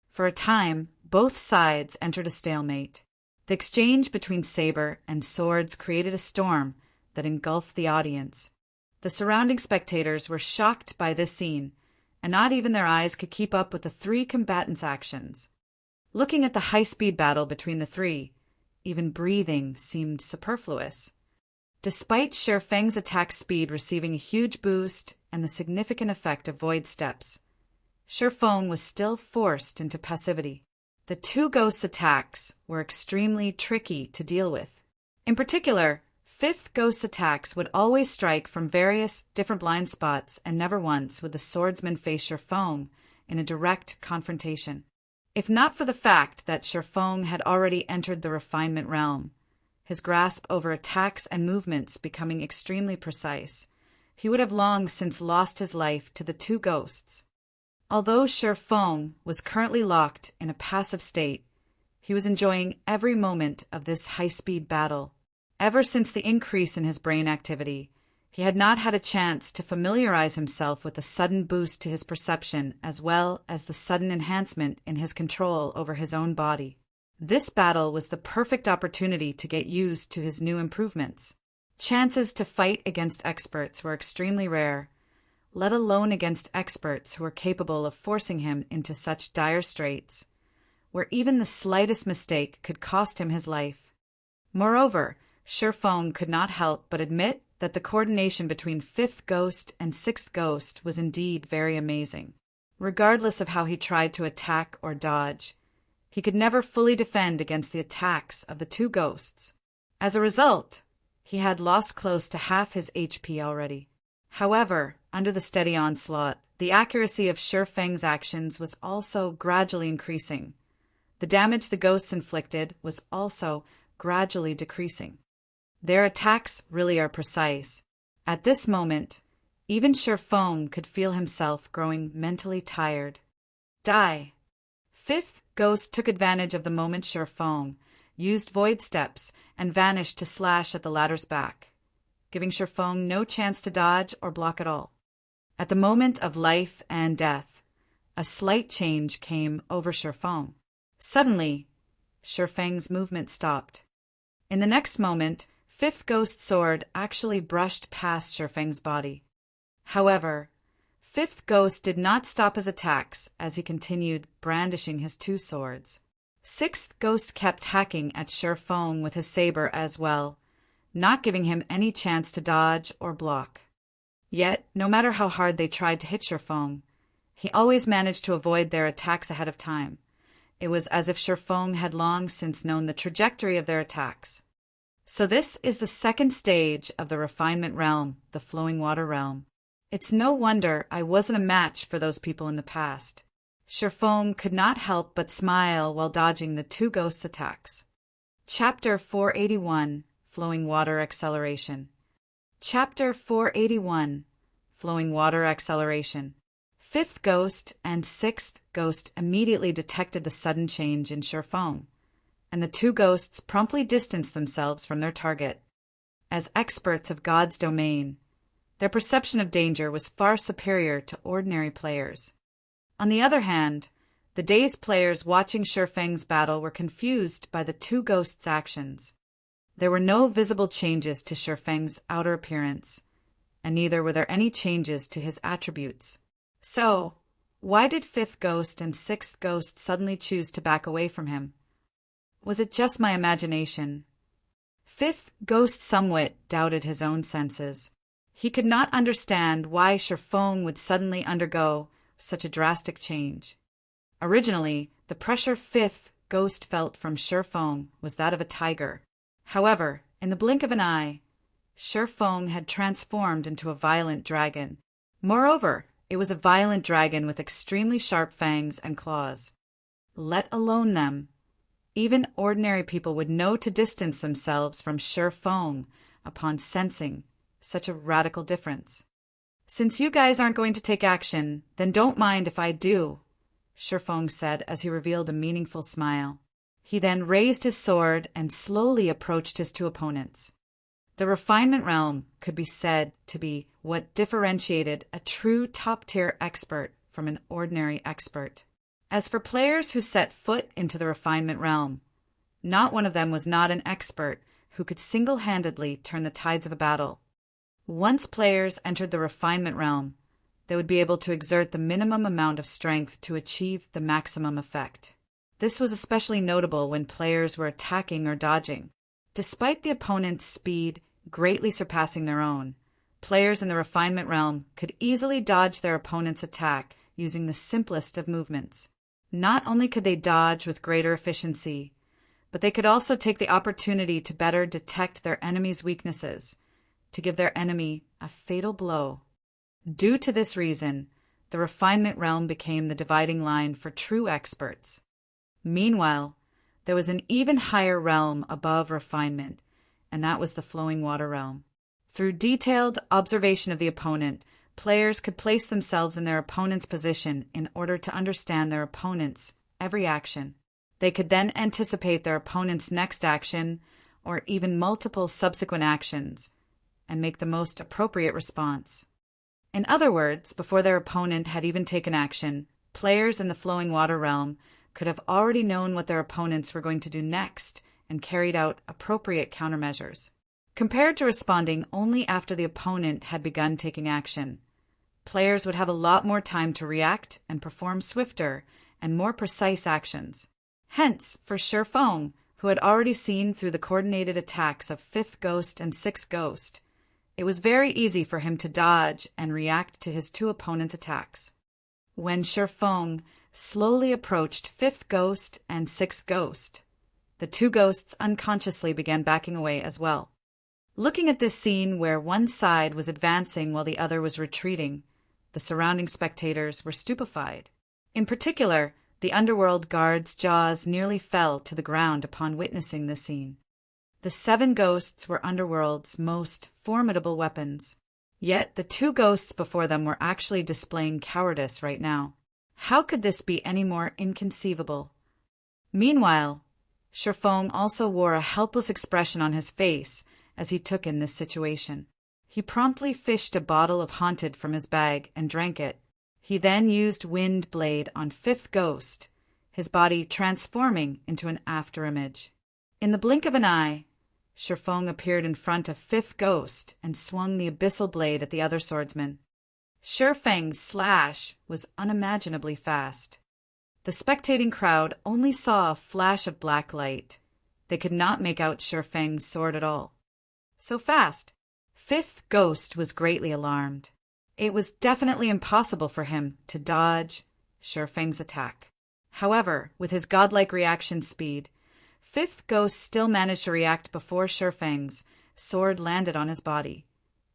For a time, both sides entered a stalemate. The exchange between saber and swords created a storm that engulfed the audience. The surrounding spectators were shocked by this scene, and not even their eyes could keep up with the three combatants' actions. Looking at the high-speed battle between the three, even breathing seemed superfluous. Despite Shifeng's attack speed receiving a huge boost and the significant effect of Void Steps, Shifeng was still forced into passivity. The two ghosts' attacks were extremely tricky to deal with. In particular, Fifth Ghost's attacks would always strike from various different blind spots, and never once would the swordsman face Shifeng in a direct confrontation. If not for the fact that Shifeng had already entered the refinement realm, his grasp over attacks and movements becoming extremely precise, he would have long since lost his life to the two ghosts. Although Shifeng was currently locked in a passive state, he was enjoying every moment of this high-speed battle. Ever since the increase in his brain activity, he had not had a chance to familiarize himself with the sudden boost to his perception as well as the sudden enhancement in his control over his own body. This battle was the perfect opportunity to get used to his new improvements. Chances to fight against experts were extremely rare, let alone against experts who were capable of forcing him into such dire straits, where even the slightest mistake could cost him his life. Moreover, Shifeng could not help but admit that the coordination between Fifth Ghost and Sixth Ghost was indeed very amazing. Regardless of how he tried to attack or dodge, he could never fully defend against the attacks of the two ghosts. As a result, he had lost close to half his HP already. However, under the steady onslaught, the accuracy of Shifeng's actions was also gradually increasing. The damage the ghosts inflicted was also gradually decreasing. Their attacks really are precise. At this moment, even Shifeng could feel himself growing mentally tired. Die! Fifth Ghost took advantage of the moment Shifeng used Void Steps and vanished to slash at the latter's back, giving Shifeng no chance to dodge or block at all. At the moment of life and death, a slight change came over Shifeng. Suddenly, Shifeng's movement stopped. In the next moment, Fifth Ghost's sword actually brushed past Shifeng's body. However, Fifth Ghost did not stop his attacks as he continued brandishing his two swords. Sixth Ghost kept hacking at Shifeng with his saber as well, not giving him any chance to dodge or block. Yet, no matter how hard they tried to hit Shifeng, he always managed to avoid their attacks ahead of time. It was as if Shifeng had long since known the trajectory of their attacks. So this is the second stage of the refinement realm, the flowing water realm. It's no wonder I wasn't a match for those people in the past. Shifeng could not help but smile while dodging the two ghosts' attacks. Chapter 481, Flowing Water Acceleration. Chapter 481, Flowing Water Acceleration. Fifth Ghost and Sixth Ghost immediately detected the sudden change in Shifeng, and the two ghosts promptly distanced themselves from their target. As experts of God's domain, their perception of danger was far superior to ordinary players. On the other hand, the dazed players watching Shifeng's battle were confused by the two ghosts' actions. There were no visible changes to Shifeng's outer appearance, and neither were there any changes to his attributes. So, why did Fifth Ghost and Sixth Ghost suddenly choose to back away from him? Was it just my imagination? Fifth Ghost somewhat doubted his own senses. He could not understand why Shifeng would suddenly undergo such a drastic change. Originally, the pressure fifth ghost felt from Shifeng was that of a tiger. However, in the blink of an eye, Shifeng had transformed into a violent dragon. Moreover, it was a violent dragon with extremely sharp fangs and claws. Let alone them, even ordinary people would know to distance themselves from Shifeng upon sensing such a radical difference. "Since you guys aren't going to take action, then don't mind if I do," Shifeng said as he revealed a meaningful smile. He then raised his sword and slowly approached his two opponents. The refinement realm could be said to be what differentiated a true top-tier expert from an ordinary expert. As for players who set foot into the refinement realm, not one of them was not an expert who could single-handedly turn the tides of a battle. Once players entered the refinement realm, they would be able to exert the minimum amount of strength to achieve the maximum effect. This was especially notable when players were attacking or dodging. Despite the opponent's speed greatly surpassing their own, players in the refinement realm could easily dodge their opponent's attack using the simplest of movements. Not only could they dodge with greater efficiency, but they could also take the opportunity to better detect their enemy's weaknesses, to give their enemy a fatal blow. Due to this reason, the refinement realm became the dividing line for true experts. Meanwhile, there was an even higher realm above refinement, and that was the flowing water realm. Through detailed observation of the opponent, players could place themselves in their opponent's position in order to understand their opponent's every action. They could then anticipate their opponent's next action, or even multiple subsequent actions, and make the most appropriate response. In other words, before their opponent had even taken action, players in the flowing water realm could have already known what their opponents were going to do next and carried out appropriate countermeasures. Compared to responding only after the opponent had begun taking action, players would have a lot more time to react and perform swifter and more precise actions. Hence, for Shifeng, who had already seen through the coordinated attacks of Fifth Ghost and Sixth Ghost, it was very easy for him to dodge and react to his two opponents' attacks. When Shifeng slowly approached Fifth Ghost and Sixth Ghost, the two ghosts unconsciously began backing away as well. Looking at this scene where one side was advancing while the other was retreating, the surrounding spectators were stupefied. In particular, the underworld guards' jaws nearly fell to the ground upon witnessing this scene. The 7 ghosts were Underworld's most formidable weapons. Yet the 2 ghosts before them were actually displaying cowardice right now. How could this be any more inconceivable? Meanwhile, Shifeng also wore a helpless expression on his face as he took in this situation. He promptly fished a bottle of Haunted from his bag and drank it. He then used Wind Blade on Fifth Ghost, his body transforming into an afterimage. In the blink of an eye, Shifeng appeared in front of Fifth Ghost and swung the abyssal blade at the other swordsman. Shifeng's slash was unimaginably fast. The spectating crowd only saw a flash of black light. They could not make out Shifeng's sword at all. So fast. Fifth Ghost was greatly alarmed. It was definitely impossible for him to dodge Shifeng's attack. However, with his godlike reaction speed, Fifth Ghost still managed to react before Shifeng's sword landed on his body,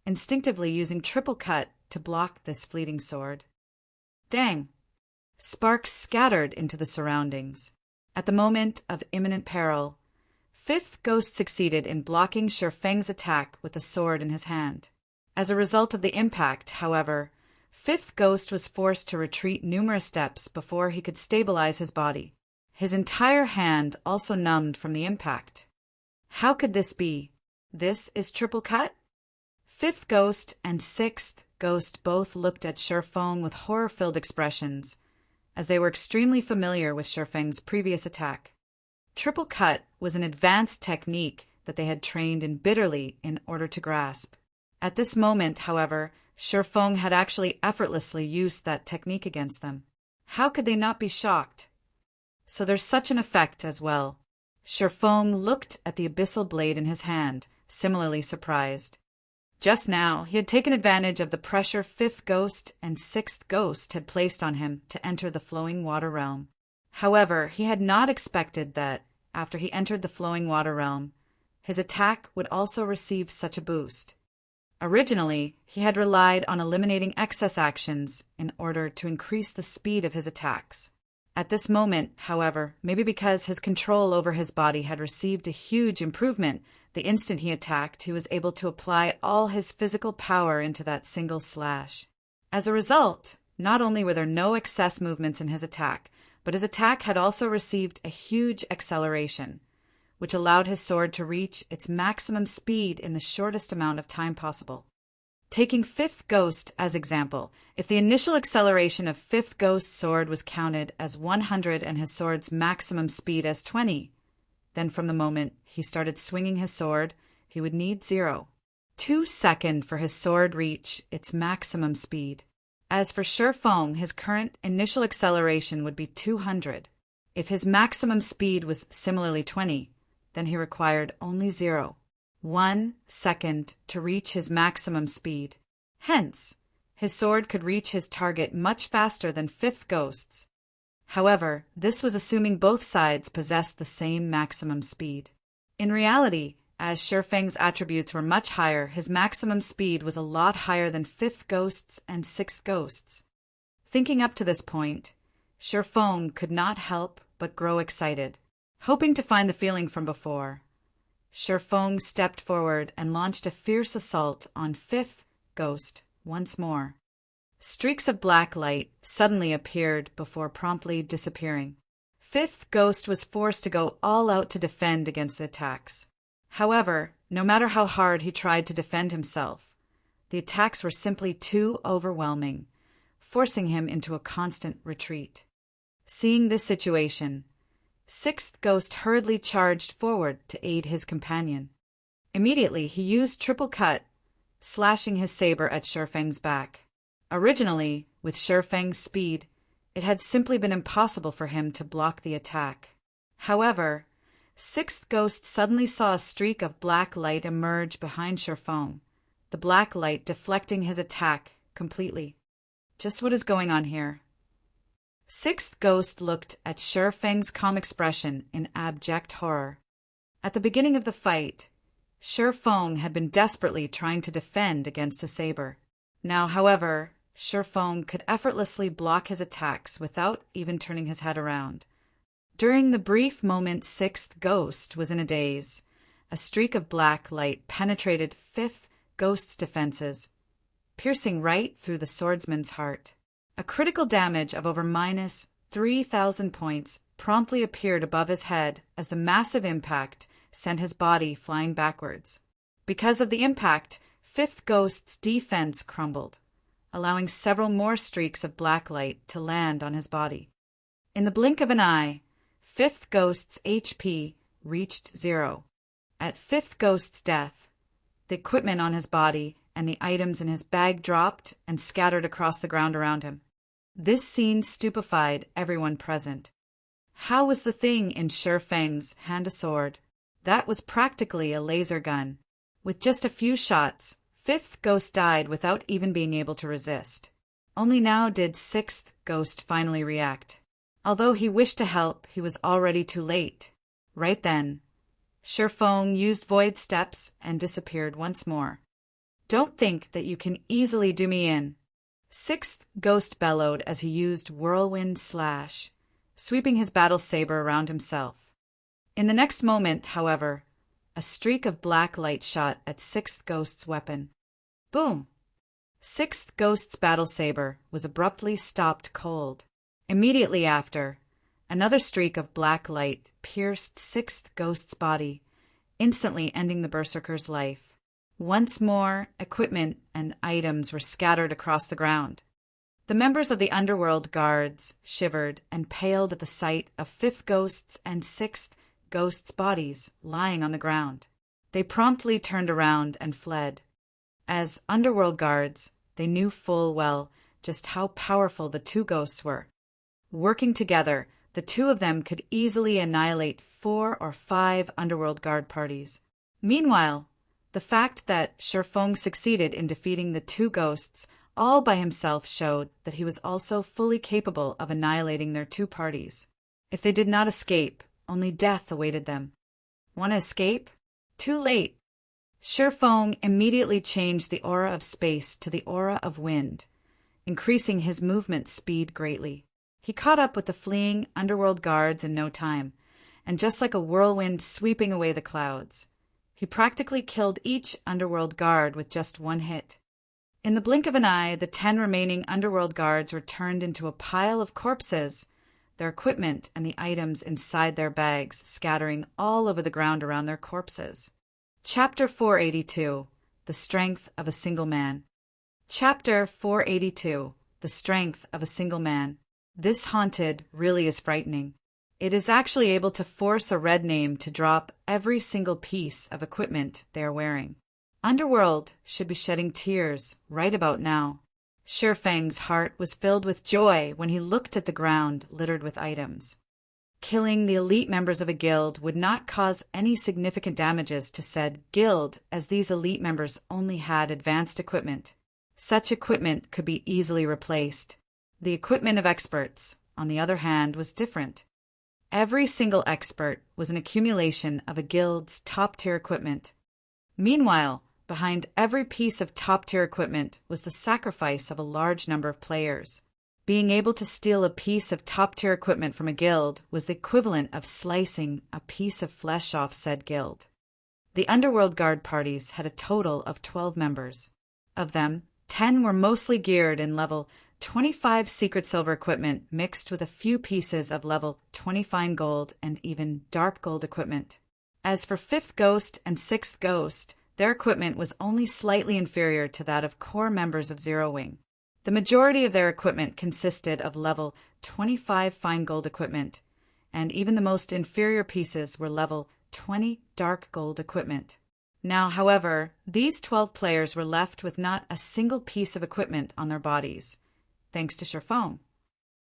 instinctively using triple cut to block this fleeting sword. Dang! Sparks scattered into the surroundings. At the moment of imminent peril, Fifth Ghost succeeded in blocking Shifeng's attack with the sword in his hand. As a result of the impact, however, Fifth Ghost was forced to retreat numerous steps before he could stabilize his body. His entire hand also numbed from the impact. How could this be? This is triple cut? Fifth Ghost and Sixth Ghost both looked at Shifeng with horror-filled expressions, as they were extremely familiar with Shifeng's previous attack. Triple cut was an advanced technique that they had trained in bitterly in order to grasp. At this moment, however, Shifeng had actually effortlessly used that technique against them. How could they not be shocked? So there's such an effect as well. Shifeng looked at the abyssal blade in his hand, similarly surprised. Just now, he had taken advantage of the pressure fifth ghost and sixth ghost had placed on him to enter the flowing water realm. However, he had not expected that, after he entered the flowing water realm, his attack would also receive such a boost. Originally, he had relied on eliminating excess actions in order to increase the speed of his attacks. At this moment, however, maybe because his control over his body had received a huge improvement, the instant he attacked, he was able to apply all his physical power into that single slash. As a result, not only were there no excess movements in his attack, but his attack had also received a huge acceleration, which allowed his sword to reach its maximum speed in the shortest amount of time possible. Taking Fifth Ghost as example, if the initial acceleration of Fifth Ghost's sword was counted as 100 and his sword's maximum speed as 20, then from the moment he started swinging his sword, he would need 0.2 seconds for his sword reach its maximum speed. As for Shifeng, his current initial acceleration would be 200. If his maximum speed was similarly 20, then he required only 0.1 second to reach his maximum speed. Hence, his sword could reach his target much faster than Fifth Ghost's. However, this was assuming both sides possessed the same maximum speed. In reality, as Shifeng's attributes were much higher, his maximum speed was a lot higher than Fifth Ghost's and Sixth Ghost's. Thinking up to this point, Shifeng could not help but grow excited. Hoping to find the feeling from before, Shifeng stepped forward and launched a fierce assault on Fifth Ghost once more. Streaks of black light suddenly appeared before promptly disappearing. Fifth Ghost was forced to go all out to defend against the attacks. However, no matter how hard he tried to defend himself, the attacks were simply too overwhelming, forcing him into a constant retreat. Seeing this situation, Sixth Ghost hurriedly charged forward to aid his companion. Immediately, he used triple cut, slashing his saber at Shifeng's back. Originally, with Shifeng's speed, it had simply been impossible for him to block the attack. However, Sixth Ghost suddenly saw a streak of black light emerge behind Shifeng, the black light deflecting his attack completely. Just what is going on here? Sixth Ghost looked at Shifeng's calm expression in abject horror. At the beginning of the fight, Shifeng had been desperately trying to defend against a saber. Now, however, Shifeng could effortlessly block his attacks without even turning his head around. During the brief moment Sixth Ghost was in a daze, a streak of black light penetrated Fifth Ghost's defenses, piercing right through the swordsman's heart. A critical damage of over minus 3,000 points promptly appeared above his head as the massive impact sent his body flying backwards. Because of the impact, Fifth Ghost's defense crumbled, allowing several more streaks of black light to land on his body. In the blink of an eye, Fifth Ghost's HP reached 0. At Fifth Ghost's death, the equipment on his body and the items in his bag dropped and scattered across the ground around him. This scene stupefied everyone present. How was the thing in Shifeng's hand a sword? That was practically a laser gun. With just a few shots, Fifth Ghost died without even being able to resist. Only now did Sixth Ghost finally react. Although he wished to help, he was already too late. Right then, Shifeng used void steps and disappeared once more. "Don't think that you can easily do me in," Sixth Ghost bellowed as he used Whirlwind Slash, sweeping his battle saber around himself. In the next moment, however, a streak of black light shot at Sixth Ghost's weapon. Boom! Sixth Ghost's battle saber was abruptly stopped cold. Immediately after, another streak of black light pierced Sixth Ghost's body, instantly ending the berserker's life. Once more, equipment and items were scattered across the ground. The members of the underworld guards shivered and paled at the sight of Fifth Ghost's and Sixth Ghost's bodies lying on the ground. They promptly turned around and fled. As underworld guards, they knew full well just how powerful the two ghosts were. Working together, the two of them could easily annihilate 4 or 5 underworld guard parties. Meanwhile, The fact that Shifeng succeeded in defeating the two ghosts all by himself showed that he was also fully capable of annihilating their two parties. If they did not escape, only death awaited them. Want to escape? Too late. Shifeng immediately changed the aura of space to the aura of wind, increasing his movement speed greatly. He caught up with the fleeing underworld guards in no time, and just like a whirlwind sweeping away the clouds, he practically killed each underworld guard with just one hit. In the blink of an eye, the 10 remaining underworld guards were turned into a pile of corpses, their equipment and the items inside their bags scattering all over the ground around their corpses. Chapter 482. The Strength of a Single Man. Chapter 482. The Strength of a Single Man. This haunted really is frightening. It is actually able to force a red name to drop every single piece of equipment they are wearing. Underworld should be shedding tears right about now. Shifeng's heart was filled with joy when he looked at the ground littered with items. Killing the elite members of a guild would not cause any significant damages to said guild, as these elite members only had advanced equipment. Such equipment could be easily replaced. The equipment of experts, on the other hand, was different. Every single expert was an accumulation of a guild's top-tier equipment. Meanwhile, behind every piece of top-tier equipment was the sacrifice of a large number of players. Being able to steal a piece of top-tier equipment from a guild was the equivalent of slicing a piece of flesh off said guild. The Underworld Guard parties had a total of 12 members. Of them, 10 were mostly geared in level 25 secret silver equipment mixed with a few pieces of level 20 fine gold and even dark gold equipment. As for 5th Ghost and 6th Ghost, their equipment was only slightly inferior to that of core members of Zero Wing. The majority of their equipment consisted of level 25 fine gold equipment, and even the most inferior pieces were level 20 dark gold equipment. Now, however, these 12 players were left with not a single piece of equipment on their bodies, thanks to Shifeng.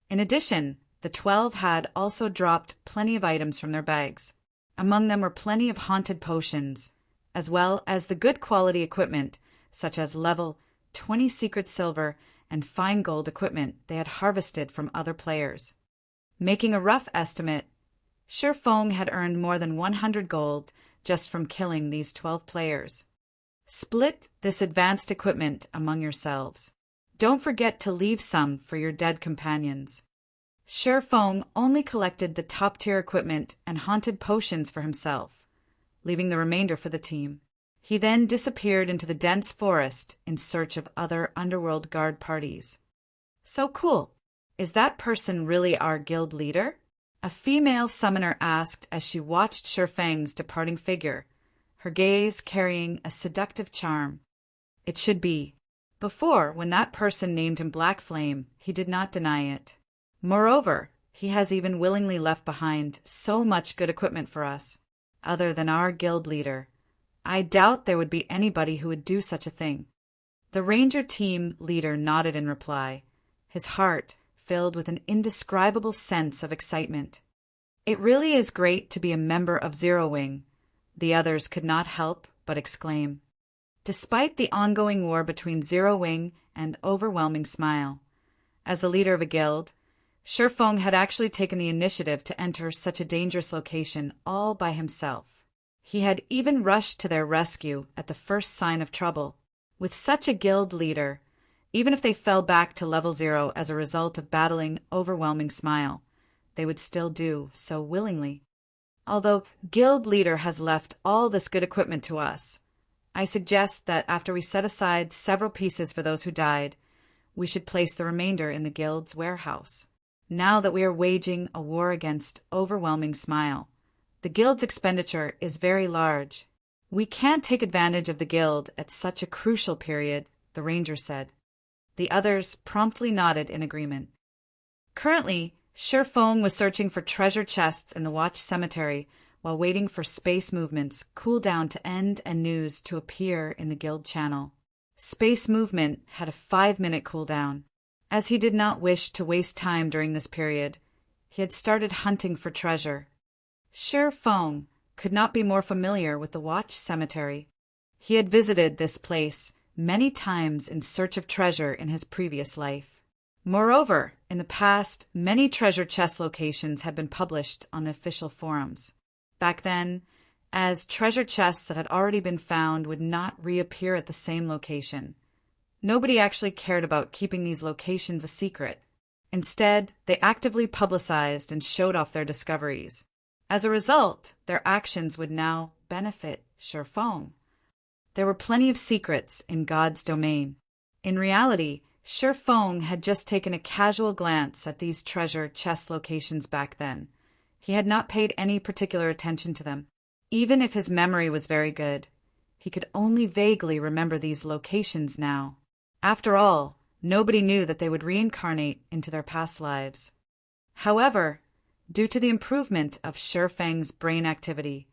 In addition, the 12 had also dropped plenty of items from their bags. Among them were plenty of haunted potions, as well as the good quality equipment, such as level 20 secret silver and fine gold equipment they had harvested from other players. Making a rough estimate, Shifeng had earned more than 100 gold just from killing these 12 players. Split this advanced equipment among yourselves. Don't forget to leave some for your dead companions. Shifeng only collected the top-tier equipment and haunted potions for himself, leaving the remainder for the team. He then disappeared into the dense forest in search of other Underworld Guard parties. So cool. Is that person really our guild leader? A female summoner asked as she watched Shifeng's departing figure, her gaze carrying a seductive charm. It should be. Before, when that person named him Black Flame, he did not deny it. Moreover, he has even willingly left behind so much good equipment for us. Other than our guild leader, I doubt there would be anybody who would do such a thing. The ranger team leader nodded in reply, his heart filled with an indescribable sense of excitement. It really is great to be a member of Zero Wing, the others could not help but exclaim. Despite the ongoing war between Zero Wing and Overwhelming Smile, as the leader of a guild, Shifeng had actually taken the initiative to enter such a dangerous location all by himself. He had even rushed to their rescue at the first sign of trouble. With such a guild leader, even if they fell back to level 0 as a result of battling Overwhelming Smile, they would still do so willingly. Although guild leader has left all this good equipment to us, I suggest that after we set aside several pieces for those who died, we should place the remainder in the guild's warehouse. Now that we are waging a war against Overwhelming Smile, the guild's expenditure is very large. We can't take advantage of the guild at such a crucial period, the ranger said. The others promptly nodded in agreement. Currently, Shifeng was searching for treasure chests in the Watch Cemetery while waiting for space movements cool down to end and news to appear in the guild channel. Space movement had a 5-minute cooldown. As he did not wish to waste time during this period, he had started hunting for treasure. Shifeng could not be more familiar with the Watch Cemetery. He had visited this place many times in search of treasure in his previous life. Moreover, in the past, many treasure chest locations had been published on the official forums. Back then, as treasure chests that had already been found would not reappear at the same location. Nobody actually cared about keeping these locations a secret. Instead, they actively publicized and showed off their discoveries. As a result, their actions would now benefit Shifeng. There were plenty of secrets in God's domain. In reality, Shifeng had just taken a casual glance at these treasure chest locations back then. He had not paid any particular attention to them. Even if his memory was very good, he could only vaguely remember these locations now. After all, nobody knew that they would reincarnate into their past lives. However, due to the improvement of Shifeng's brain activity,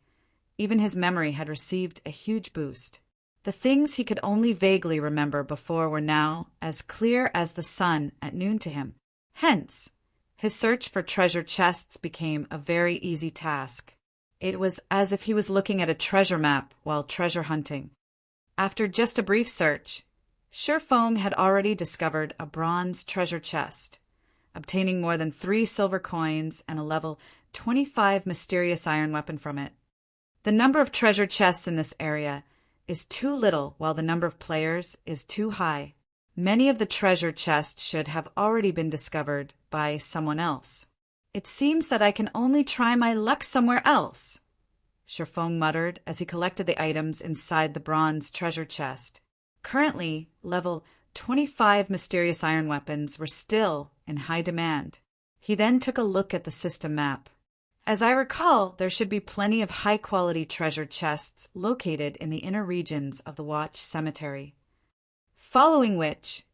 even his memory had received a huge boost. The things he could only vaguely remember before were now as clear as the sun at noon to him. Hence, his search for treasure chests became a very easy task. It was as if he was looking at a treasure map while treasure hunting. After just a brief search, Shifeng had already discovered a bronze treasure chest, obtaining more than 3 silver coins and a level 25 mysterious iron weapon from it. The number of treasure chests in this area is too little while the number of players is too high. Many of the treasure chests should have already been discovered by someone else. It seems that I can only try my luck somewhere else, Shifeng muttered as he collected the items inside the bronze treasure chest. Currently, level 25 mysterious iron weapons were still in high demand. He then took a look at the system map. As I recall, there should be plenty of high-quality treasure chests located in the inner regions of the Watch Cemetery. Following which,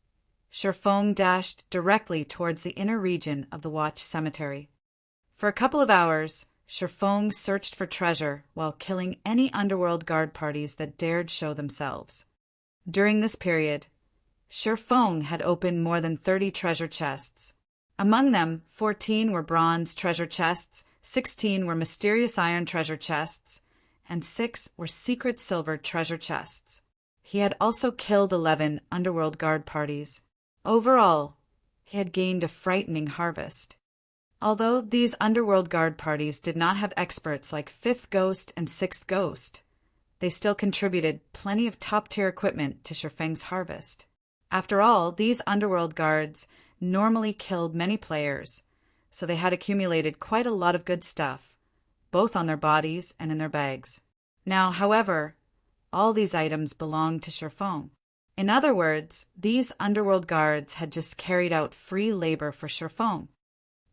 Shifeng dashed directly towards the inner region of the Watch Cemetery. For a couple of hours, Shifeng searched for treasure while killing any underworld guard parties that dared show themselves. During this period, Shifeng had opened more than 30 treasure chests. Among them, 14 were bronze treasure chests, 16 were mysterious iron treasure chests, and 6 were secret silver treasure chests. He had also killed 11 underworld guard parties. Overall, he had gained a frightening harvest. Although these underworld guard parties did not have experts like 5th Ghost and 6th Ghost, they still contributed plenty of top-tier equipment to Shifeng's harvest. After all, these underworld guards normally killed many players, so they had accumulated quite a lot of good stuff, both on their bodies and in their bags. Now, however, all these items belonged to Shifeng. In other words, these underworld guards had just carried out free labor for Shifeng.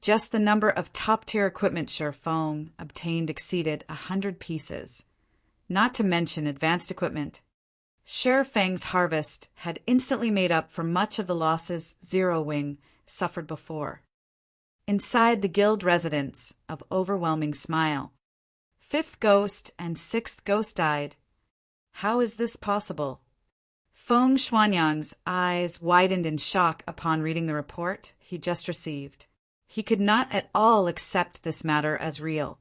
Just the number of top-tier equipment Shifeng obtained exceeded 100 pieces, not to mention advanced equipment. Shifeng's harvest had instantly made up for much of the losses Zero Wing suffered before. Inside the guild residence of Overwhelming Smile, 5th Ghost and 6th Ghost died. How is this possible? Feng Xuanyang's eyes widened in shock upon reading the report he just received. He could not at all accept this matter as real.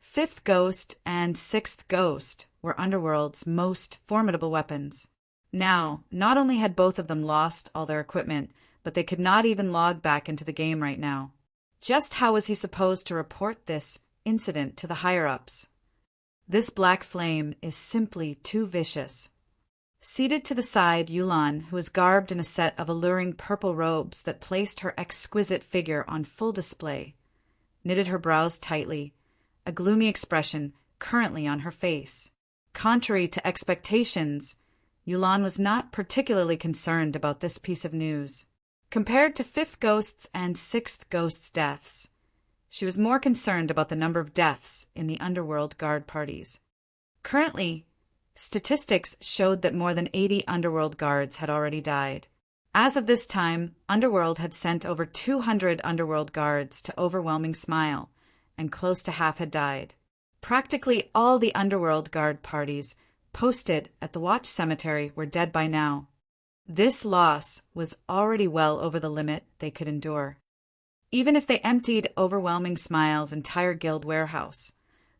5th Ghost and 6th Ghost were Underworld's most formidable weapons. Now, not only had both of them lost all their equipment, but they could not even log back into the game right now. Just how was he supposed to report this incident to the higher-ups? This black flame is simply too vicious. Seated to the side, Yulan, who was garbed in a set of alluring purple robes that placed her exquisite figure on full display, knitted her brows tightly, a gloomy expression currently on her face. Contrary to expectations, Yulan was not particularly concerned about this piece of news. Compared to 5th Ghost's and 6th Ghost's deaths, she was more concerned about the number of deaths in the underworld guard parties. Currently, statistics showed that more than 80 underworld guards had already died. As of this time, Underworld had sent over 200 underworld guards to Overwhelming Smile, and close to half had died. Practically all the underworld guard parties posted at the Watch Cemetery were dead by now. This loss was already well over the limit they could endure. Even if they emptied Overwhelming Smile's entire guild warehouse,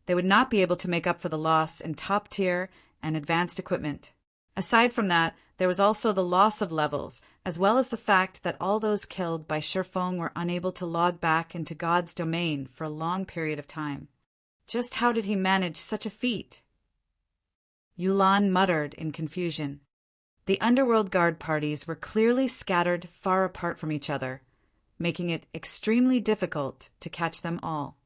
they would not be able to make up for the loss in top-tier and advanced equipment. Aside from that, there was also the loss of levels, as well as the fact that all those killed by Shifeng were unable to log back into God's domain for a long period of time. Just how did he manage such a feat? Yulan muttered in confusion. The underworld guard parties were clearly scattered far apart from each other, making it extremely difficult to catch them all.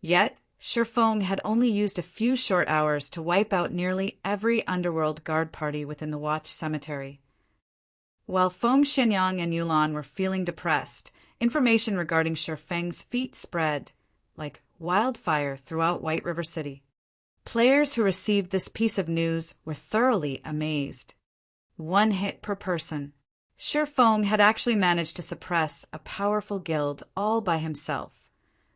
Yet, Shifeng had only used a few short hours to wipe out nearly every underworld guard party within the Watch Cemetery. While Feng Xinyang and Yulan were feeling depressed, information regarding Shifeng's feat spread like wildfire throughout White River City. Players who received this piece of news were thoroughly amazed. 1 hit per person. Shifeng had actually managed to suppress a powerful guild all by himself,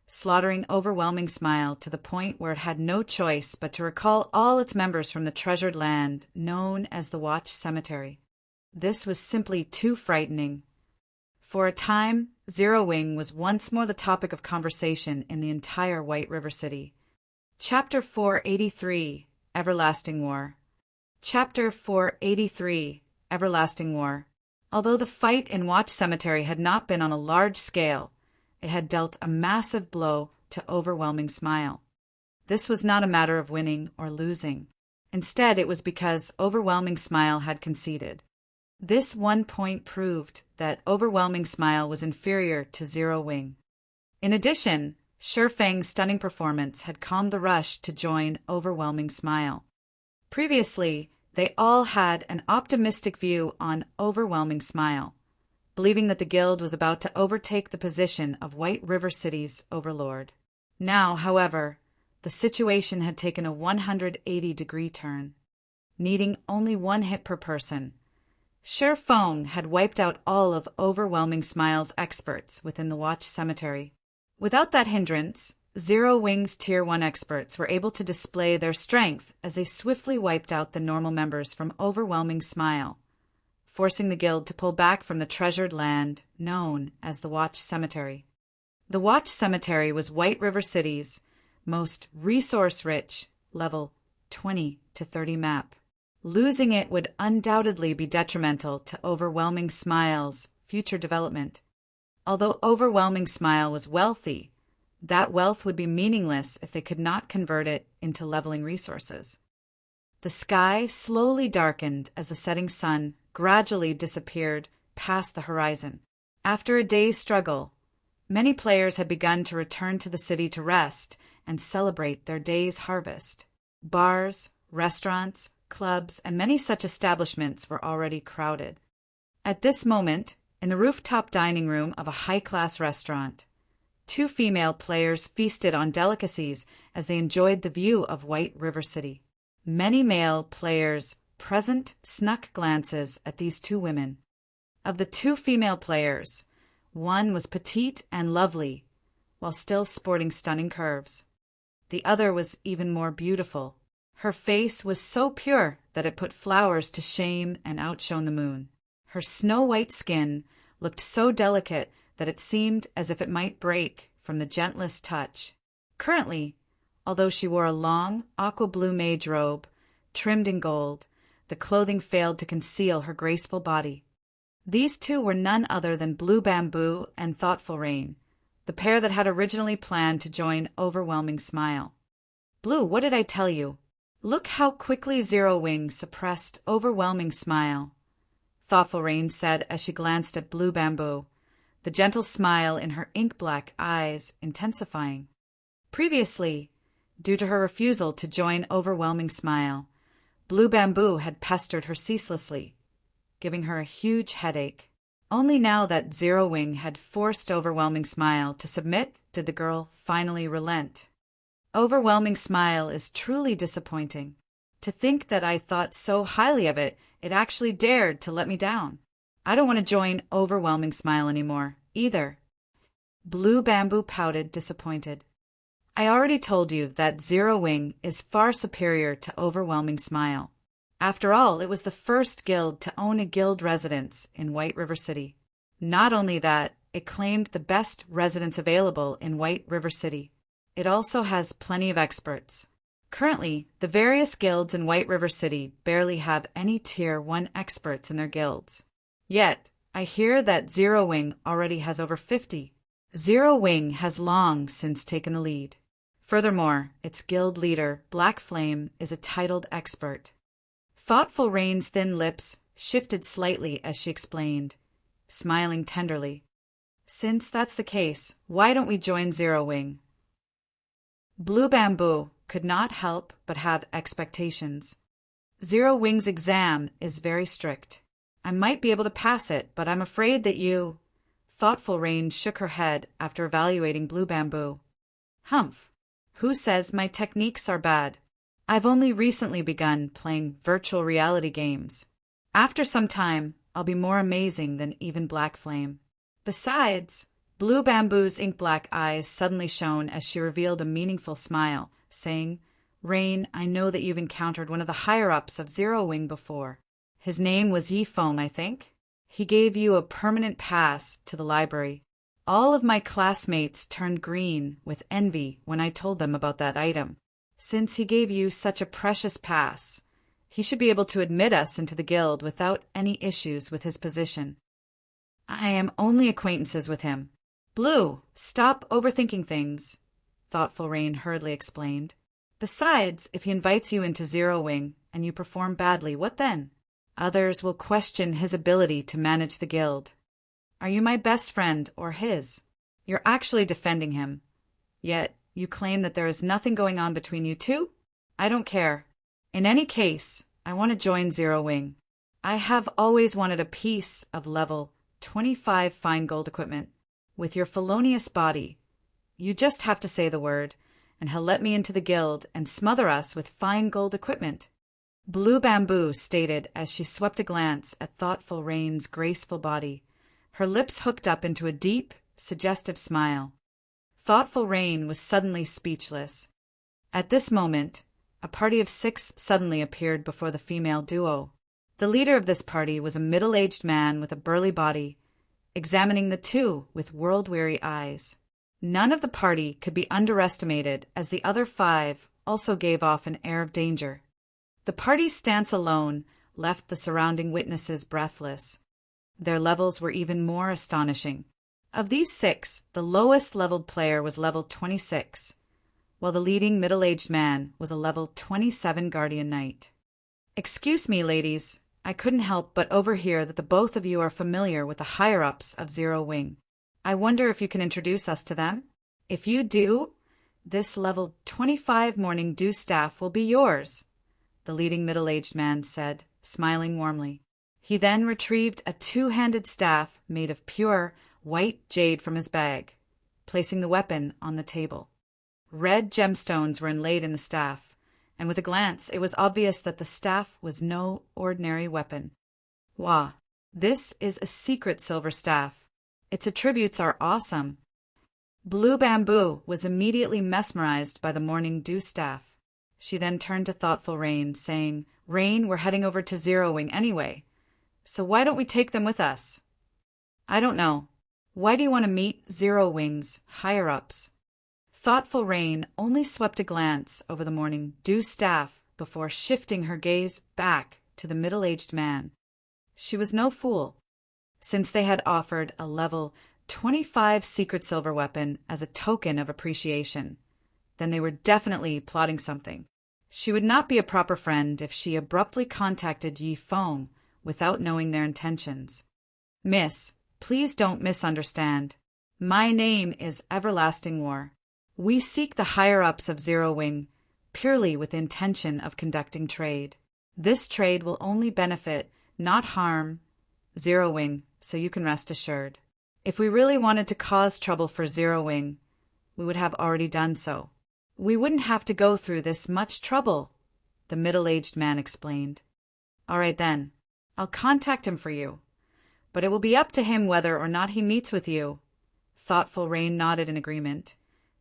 slaughtering Overwhelming Smile to the point where it had no choice but to recall all its members from the treasured land known as the Watch Cemetery. This was simply too frightening. For a time, Zero Wing was once more the topic of conversation in the entire White River City. Chapter 483, Everlasting War. Chapter 483, Everlasting War. Although the fight in Watch Cemetery had not been on a large scale, it had dealt a massive blow to Overwhelming Smile. This was not a matter of winning or losing. Instead, it was because Overwhelming Smile had conceded. This 1 point proved that Overwhelming Smile was inferior to Zero Wing. In addition, Shifeng's stunning performance had calmed the rush to join Overwhelming Smile. Previously, they all had an optimistic view on Overwhelming Smile, believing that the guild was about to overtake the position of White River City's overlord. Now, however, the situation had taken a 180-degree turn. Needing only 1 hit per person, Shifeng had wiped out all of Overwhelming Smile's experts within the Watch Cemetery. Without that hindrance, Zero Wing's Tier 1 experts were able to display their strength as they swiftly wiped out the normal members from Overwhelming Smile, forcing the guild to pull back from the treasured land known as the Watch Cemetery. The Watch Cemetery was White River City's most resource-rich level 20 to 30 map. Losing it would undoubtedly be detrimental to Overwhelming Smile's future development. Although Overwhelming Smile was wealthy, that wealth would be meaningless if they could not convert it into leveling resources. The sky slowly darkened as the setting sun gradually disappeared past the horizon. After a day's struggle, many players had begun to return to the city to rest and celebrate their day's harvest. Bars, restaurants, clubs, and many such establishments were already crowded. At this moment, in the rooftop dining room of a high-class restaurant, 2 female players feasted on delicacies as they enjoyed the view of White River City. Many male players present snuck glances at these 2 women. Of the 2 female players, one was petite and lovely, while still sporting stunning curves. The other was even more beautiful. Her face was so pure that it put flowers to shame and outshone the moon. Her snow-white skin looked so delicate that it seemed as if it might break from the gentlest touch. Currently, although she wore a long, aqua-blue mage robe, trimmed in gold, the clothing failed to conceal her graceful body. These 2 were none other than Blue Bamboo and Thoughtful Rain, the pair that had originally planned to join Overwhelming Smile. Blue, what did I tell you? Look how quickly Zero Wing suppressed Overwhelming Smile, Thoughtful Rain said as she glanced at Blue Bamboo, the gentle smile in her ink-black eyes intensifying. Previously, due to her refusal to join Overwhelming Smile, Blue Bamboo had pestered her ceaselessly, giving her a huge headache. Only now that Zero Wing had forced Overwhelming Smile to submit did the girl finally relent. Overwhelming Smile is truly disappointing. To think that I thought so highly of it, it actually dared to let me down. I don't want to join Overwhelming Smile anymore, either. Blue Bamboo pouted, disappointed. I already told you that Zero Wing is far superior to Overwhelming Smile. After all, it was the first guild to own a guild residence in White River City. Not only that, it claimed the best residence available in White River City. It also has plenty of experts. Currently, the various guilds in White River City barely have any Tier 1 experts in their guilds. Yet, I hear that Zero Wing already has over 50. Zero Wing has long since taken the lead. Furthermore, its guild leader, Black Flame, is a titled expert. Thoughtful Rain's thin lips shifted slightly as she explained, smiling tenderly. Since that's the case, why don't we join Zero Wing? Blue Bamboo could not help but have expectations. Zero Wing's exam is very strict. I might be able to pass it, but I'm afraid that you— Thoughtful Rain shook her head after evaluating Blue Bamboo. Humph. Who says my techniques are bad? I've only recently begun playing virtual reality games. After some time, I'll be more amazing than even Black Flame. Besides, Blue Bamboo's ink-black eyes suddenly shone as she revealed a meaningful smile, saying, Rain, I know that you've encountered one of the higher-ups of Zero Wing before. His name was Yifeng, I think. He gave you a permanent pass to the library. All of my classmates turned green with envy when I told them about that item. Since he gave you such a precious pass, he should be able to admit us into the guild without any issues with his position. I am only acquaintances with him. Blue, stop overthinking things, Thoughtful Rain hurriedly explained. Besides, if he invites you into Zero Wing and you perform badly, what then? Others will question his ability to manage the guild. Are you my best friend or his? You're actually defending him. Yet, you claim that there is nothing going on between you two? I don't care. In any case, I want to join Zero Wing. I have always wanted a piece of level 25 fine gold equipment. With your felonious body, you just have to say the word, and he'll let me into the guild and smother us with fine gold equipment. Blue Bamboo stated as she swept a glance at Thoughtful Rain's graceful body, her lips hooked up into a deep, suggestive smile. Thoughtful Rain was suddenly speechless. At this moment, a party of 6 suddenly appeared before the female duo. The leader of this party was a middle-aged man with a burly body, examining the two with world-weary eyes. None of the party could be underestimated, as the other 5 also gave off an air of danger. The party's stance alone left the surrounding witnesses breathless. Their levels were even more astonishing. Of these 6, the lowest-leveled player was level 26, while the leading middle-aged man was a level 27 Guardian Knight. Excuse me, ladies, I couldn't help but overhear that the both of you are familiar with the higher-ups of Zero Wing. I wonder if you can introduce us to them? If you do, this level 25 Morning Dew staff will be yours, the leading middle-aged man said, smiling warmly. He then retrieved a 2-handed staff made of pure, white jade from his bag, placing the weapon on the table. Red gemstones were inlaid in the staff, and with a glance it was obvious that the staff was no ordinary weapon. Wah! This is a secret silver staff. Its attributes are awesome. Blue Bamboo was immediately mesmerized by the Morning Dew staff. She then turned to Thoughtful Rain, saying, Rain, we're heading over to Zero Wing anyway, so why don't we take them with us? I don't know. Why do you want to meet Zero Wing's higher-ups? Thoughtful Rain only swept a glance over the Morning Dew staff before shifting her gaze back to the middle-aged man. She was no fool. Since they had offered a level 25 secret silver weapon as a token of appreciation, then they were definitely plotting something. She would not be a proper friend if she abruptly contacted Yifeng without knowing their intentions. Miss, please don't misunderstand. My name is Everlasting War. We seek the higher-ups of Zero Wing purely with the intention of conducting trade. This trade will only benefit, not harm, Zero Wing, so you can rest assured. If we really wanted to cause trouble for Zero Wing, we would have already done so. We wouldn't have to go through this much trouble, the middle-aged man explained. All right then, I'll contact him for you, but it will be up to him whether or not he meets with you. Thoughtful Rain nodded in agreement,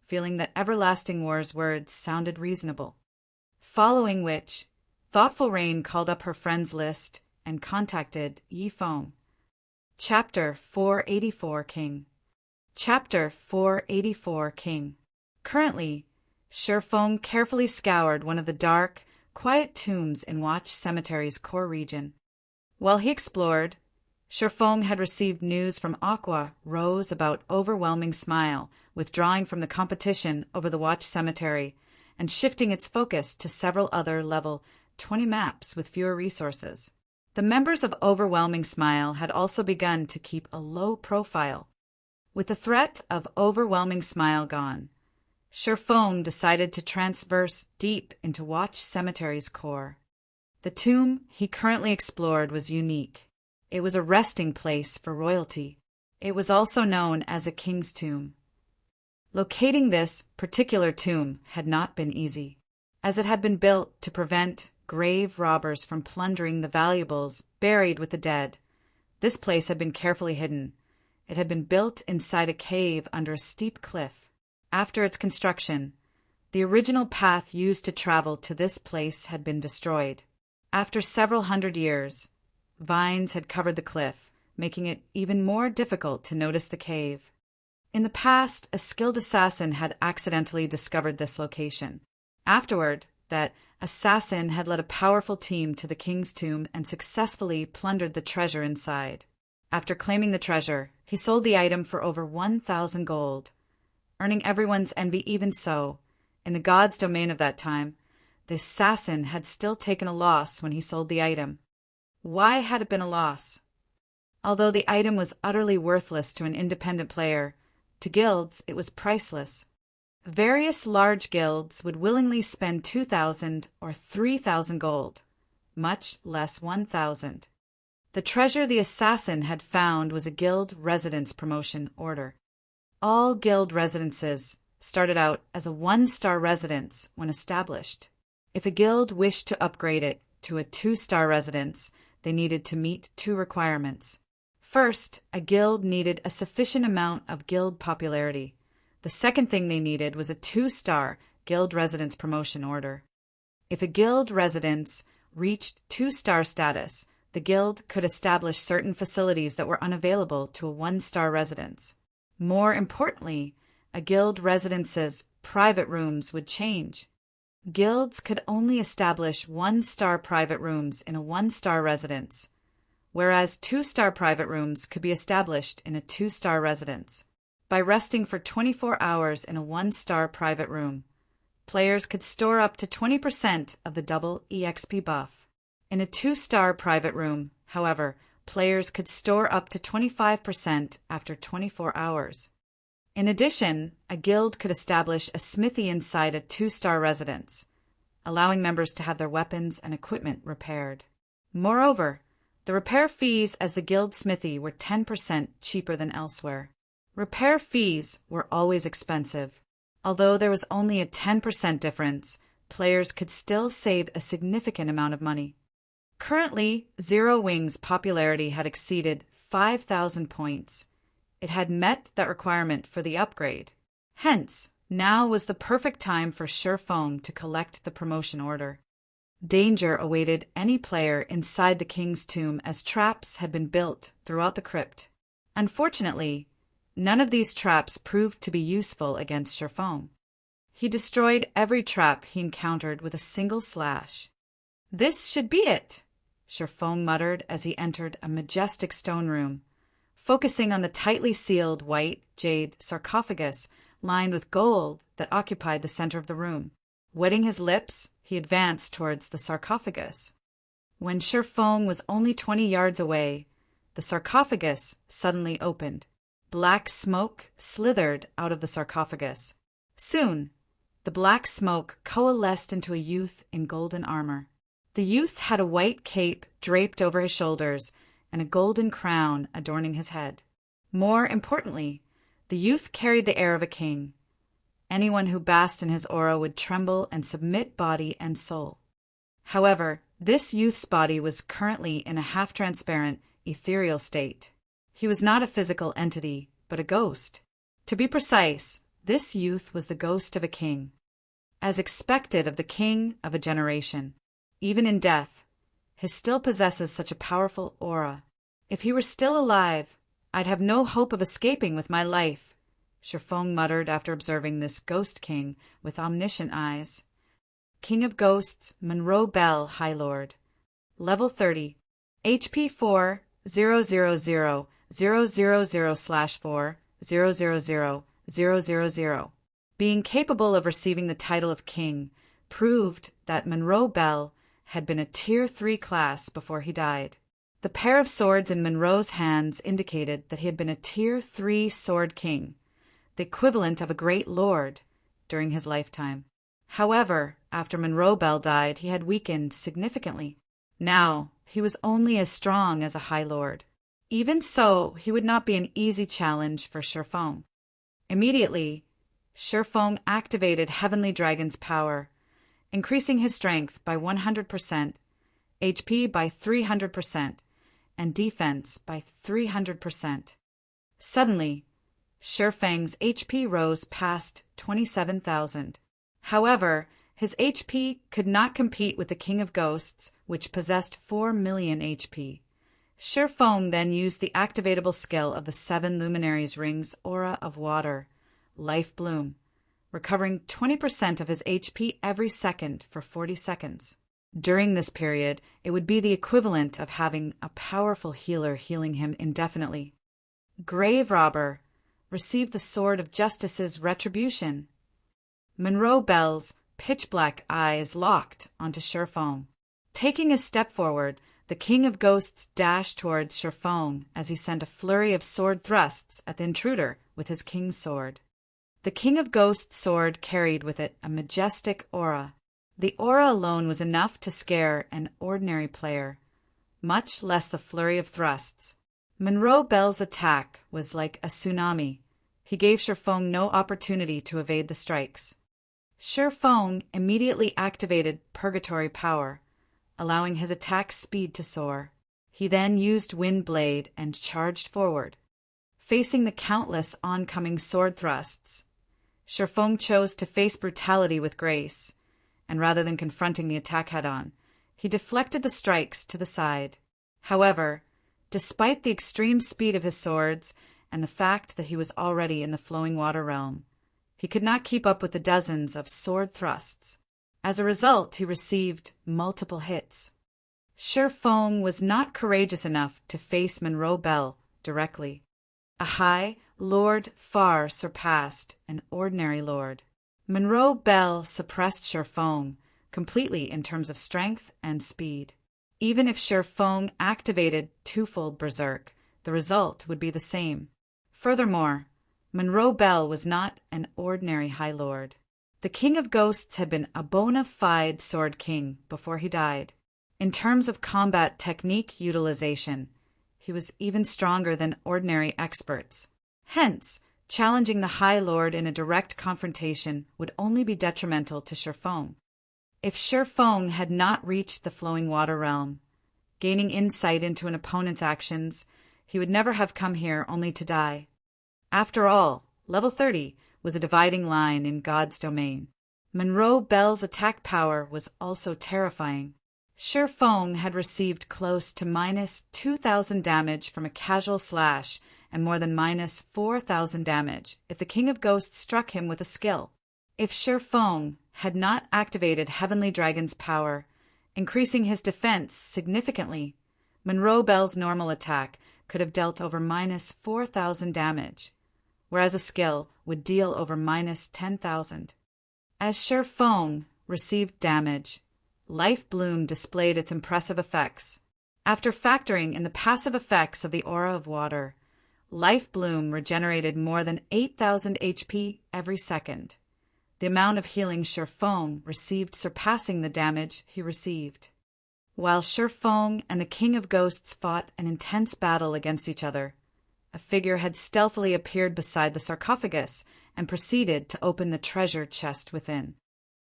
feeling that Everlasting War's words sounded reasonable. Following which, Thoughtful Rain called up her friends list and contacted Yifeng. Chapter 484 King. Chapter 484 King. Currently, Sherfong carefully scoured one of the dark, quiet tombs in Watch Cemetery's core region. While he explored, Sherfong had received news from Aqua Rose about Overwhelming Smile withdrawing from the competition over the Watch Cemetery and shifting its focus to several other level 20 maps with fewer resources. The members of Overwhelming Smile had also begun to keep a low profile. With the threat of Overwhelming Smile gone, Sherfong decided to transverse deep into Watch Cemetery's core. The tomb he currently explored was unique. It was a resting place for royalty. It was also known as a king's tomb. Locating this particular tomb had not been easy, as it had been built to prevent grave robbers from plundering the valuables buried with the dead. This place had been carefully hidden. It had been built inside a cave under a steep cliff. After its construction, the original path used to travel to this place had been destroyed. After several hundred years, vines had covered the cliff, making it even more difficult to notice the cave. In the past, a skilled assassin had accidentally discovered this location. Afterward, that assassin had led a powerful team to the king's tomb and successfully plundered the treasure inside. After claiming the treasure, he sold the item for over 1,000 gold, earning everyone's envy. Even so, in the gods' domain of that time, the assassin had still taken a loss when he sold the item. Why had it been a loss? Although the item was utterly worthless to an independent player, to guilds it was priceless. Various large guilds would willingly spend 2,000 or 3,000 gold, much less 1,000. The treasure the assassin had found was a guild residence promotion order. All guild residences started out as a 1-star residence when established. If a guild wished to upgrade it to a 2-star residence, they needed to meet 2 requirements. First, a guild needed a sufficient amount of guild popularity. The second thing they needed was a 2-star guild residence promotion order. If a guild residence reached 2-star status, the guild could establish certain facilities that were unavailable to a 1-star residence. More importantly, a guild residence's private rooms would change. Guilds could only establish 1-star private rooms in a 1-star residence, whereas 2-star private rooms could be established in a 2-star residence. By resting for 24 hours in a 1-star private room, players could store up to 20% of the double EXP buff. In a 2-star private room, however, players could store up to 25% after 24 hours. In addition, a guild could establish a smithy inside a 2-star residence, allowing members to have their weapons and equipment repaired. Moreover, the repair fees as the guild smithy were 10% cheaper than elsewhere. Repair fees were always expensive. Although there was only a 10% difference, players could still save a significant amount of money. Currently, Zero Wing's popularity had exceeded 5,000 points. It had met that requirement for the upgrade. Hence, now was the perfect time for Sherfong to collect the promotion order. Danger awaited any player inside the king's tomb as traps had been built throughout the crypt. Unfortunately, none of these traps proved to be useful against Sherfong. He destroyed every trap he encountered with a single slash. "This should be it," Sherfong muttered as he entered a majestic stone room, focusing on the tightly sealed white jade sarcophagus lined with gold that occupied the center of the room. Wetting his lips, he advanced towards the sarcophagus. When Sherfong was only 20 yards away, the sarcophagus suddenly opened. Black smoke slithered out of the sarcophagus. Soon, the black smoke coalesced into a youth in golden armor. The youth had a white cape draped over his shoulders and a golden crown adorning his head. More importantly, the youth carried the air of a king. Anyone who basked in his aura would tremble and submit body and soul. However, this youth's body was currently in a half-transparent, ethereal state. He was not a physical entity, but a ghost. To be precise, this youth was the ghost of a king, as expected of the king of a generation. Even in death, he still possesses such a powerful aura. If he were still alive, I'd have no hope of escaping with my life, Shifeng muttered after observing this ghost king with omniscient eyes. King of Ghosts, Monroe Bell, High Lord. Level 30. HP 40000/4000000. Being capable of receiving the title of king proved that Monroe Bell had been a Tier 3 class before he died. The pair of swords in Monroe's hands indicated that he had been a Tier 3 sword king, the equivalent of a great lord, during his lifetime. However, after Monroe Bell died, he had weakened significantly. Now, he was only as strong as a High Lord. Even so, he would not be an easy challenge for Shifeng. Immediately, Shifeng activated Heavenly Dragon's power, increasing his strength by 100%, HP by 300%, and defense by 300%. Suddenly, Shifeng's HP rose past 27,000. However, his HP could not compete with the King of Ghosts, which possessed 4 million HP. Shifeng then used the activatable skill of the 7 Luminaries Ring's Aura of Water, Life Bloom, recovering 20% of his HP every second for 40 seconds. During this period, it would be the equivalent of having a powerful healer healing him indefinitely. Grave Robber received the Sword of Justice's Retribution. Monroe Bell's pitch-black eyes locked onto Shifeng. Taking a step forward, the King of Ghosts dashed towards Shifeng as he sent a flurry of sword thrusts at the intruder with his king's sword. The King of Ghosts' sword carried with it a majestic aura. The aura alone was enough to scare an ordinary player, much less the flurry of thrusts. Monroe Bell's attack was like a tsunami. He gave Shifeng no opportunity to evade the strikes. Shifeng immediately activated Purgatory Power, allowing his attack speed to soar. He then used Wind Blade and charged forward. Facing the countless oncoming sword thrusts, Shifeng chose to face brutality with grace, and rather than confronting the attack head-on, he deflected the strikes to the side. However, despite the extreme speed of his swords and the fact that he was already in the flowing water realm, he could not keep up with the dozens of sword thrusts. As a result, he received multiple hits. Shifeng was not courageous enough to face Monroe Bell directly. A High Lord far surpassed an ordinary lord. Monroe Bell suppressed Shifeng completely in terms of strength and speed. Even if Shifeng activated twofold Berserk, the result would be the same. Furthermore, Monroe Bell was not an ordinary High Lord. The King of Ghosts had been a bona fide Sword King before he died. In terms of combat technique utilization, he was even stronger than ordinary experts. Hence, challenging the High Lord in a direct confrontation would only be detrimental to Shifeng. If Shifeng had not reached the flowing water realm, gaining insight into an opponent's actions, he would never have come here only to die. After all, level 30 was a dividing line in God's domain. Monroe Bell's attack power was also terrifying. Shifeng had received close to minus 2,000 damage from a casual slash and more than minus 4,000 damage if the King of Ghosts struck him with a skill. If Shifeng had not activated Heavenly Dragon's power, increasing his defense significantly, Monroe Bell's normal attack could have dealt over minus 4,000 damage, whereas a skill would deal over minus 10,000. As Shifeng received damage, Life Bloom displayed its impressive effects. After factoring in the passive effects of the Aura of Water, Life Bloom regenerated more than 8,000 HP every second, the amount of healing Shifeng received surpassing the damage he received. While Shifeng and the King of Ghosts fought an intense battle against each other, a figure had stealthily appeared beside the sarcophagus and proceeded to open the treasure chest within.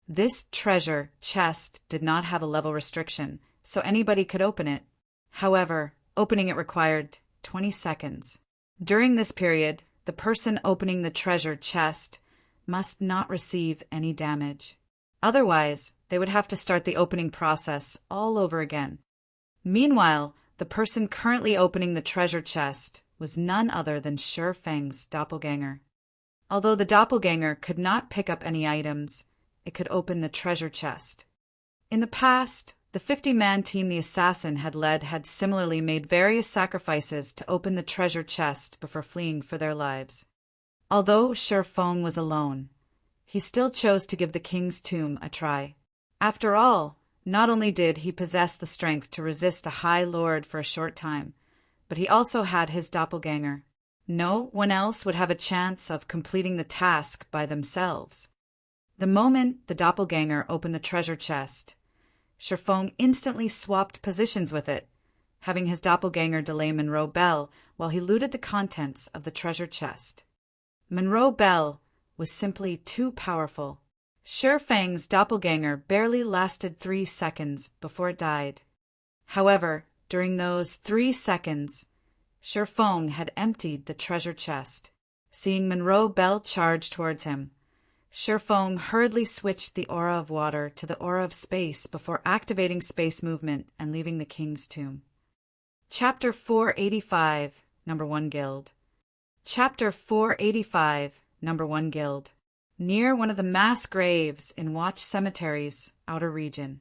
This treasure chest did not have a level restriction, so anybody could open it. However, opening it required 20 seconds. During this period, the person opening the treasure chest must not receive any damage. Otherwise, they would have to start the opening process all over again. Meanwhile, the person currently opening the treasure chest was none other than Shifeng's doppelganger. Although the doppelganger could not pick up any items, it could open the treasure chest. In the past, the 50-man team the assassin had led had similarly made various sacrifices to open the treasure chest before fleeing for their lives. Although Shi Feng was alone, he still chose to give the king's tomb a try. After all, not only did he possess the strength to resist a high lord for a short time, but he also had his doppelganger. No one else would have a chance of completing the task by themselves. The moment the doppelganger opened the treasure chest, Shi Feng instantly swapped positions with it, having his doppelganger delay Monroe Bell while he looted the contents of the treasure chest. Monroe Bell was simply too powerful. Shi Feng's doppelganger barely lasted 3 seconds before it died. However, during those 3 seconds, Shi Feng had emptied the treasure chest. Seeing Monroe Bell charge towards him, Shi Feng hurriedly switched the aura of water to the aura of space before activating space movement and leaving the king's tomb. Chapter 485, Number 1 Guild. Chapter 485, Number 1 Guild. Near one of the mass graves in Watch Cemetery's outer region.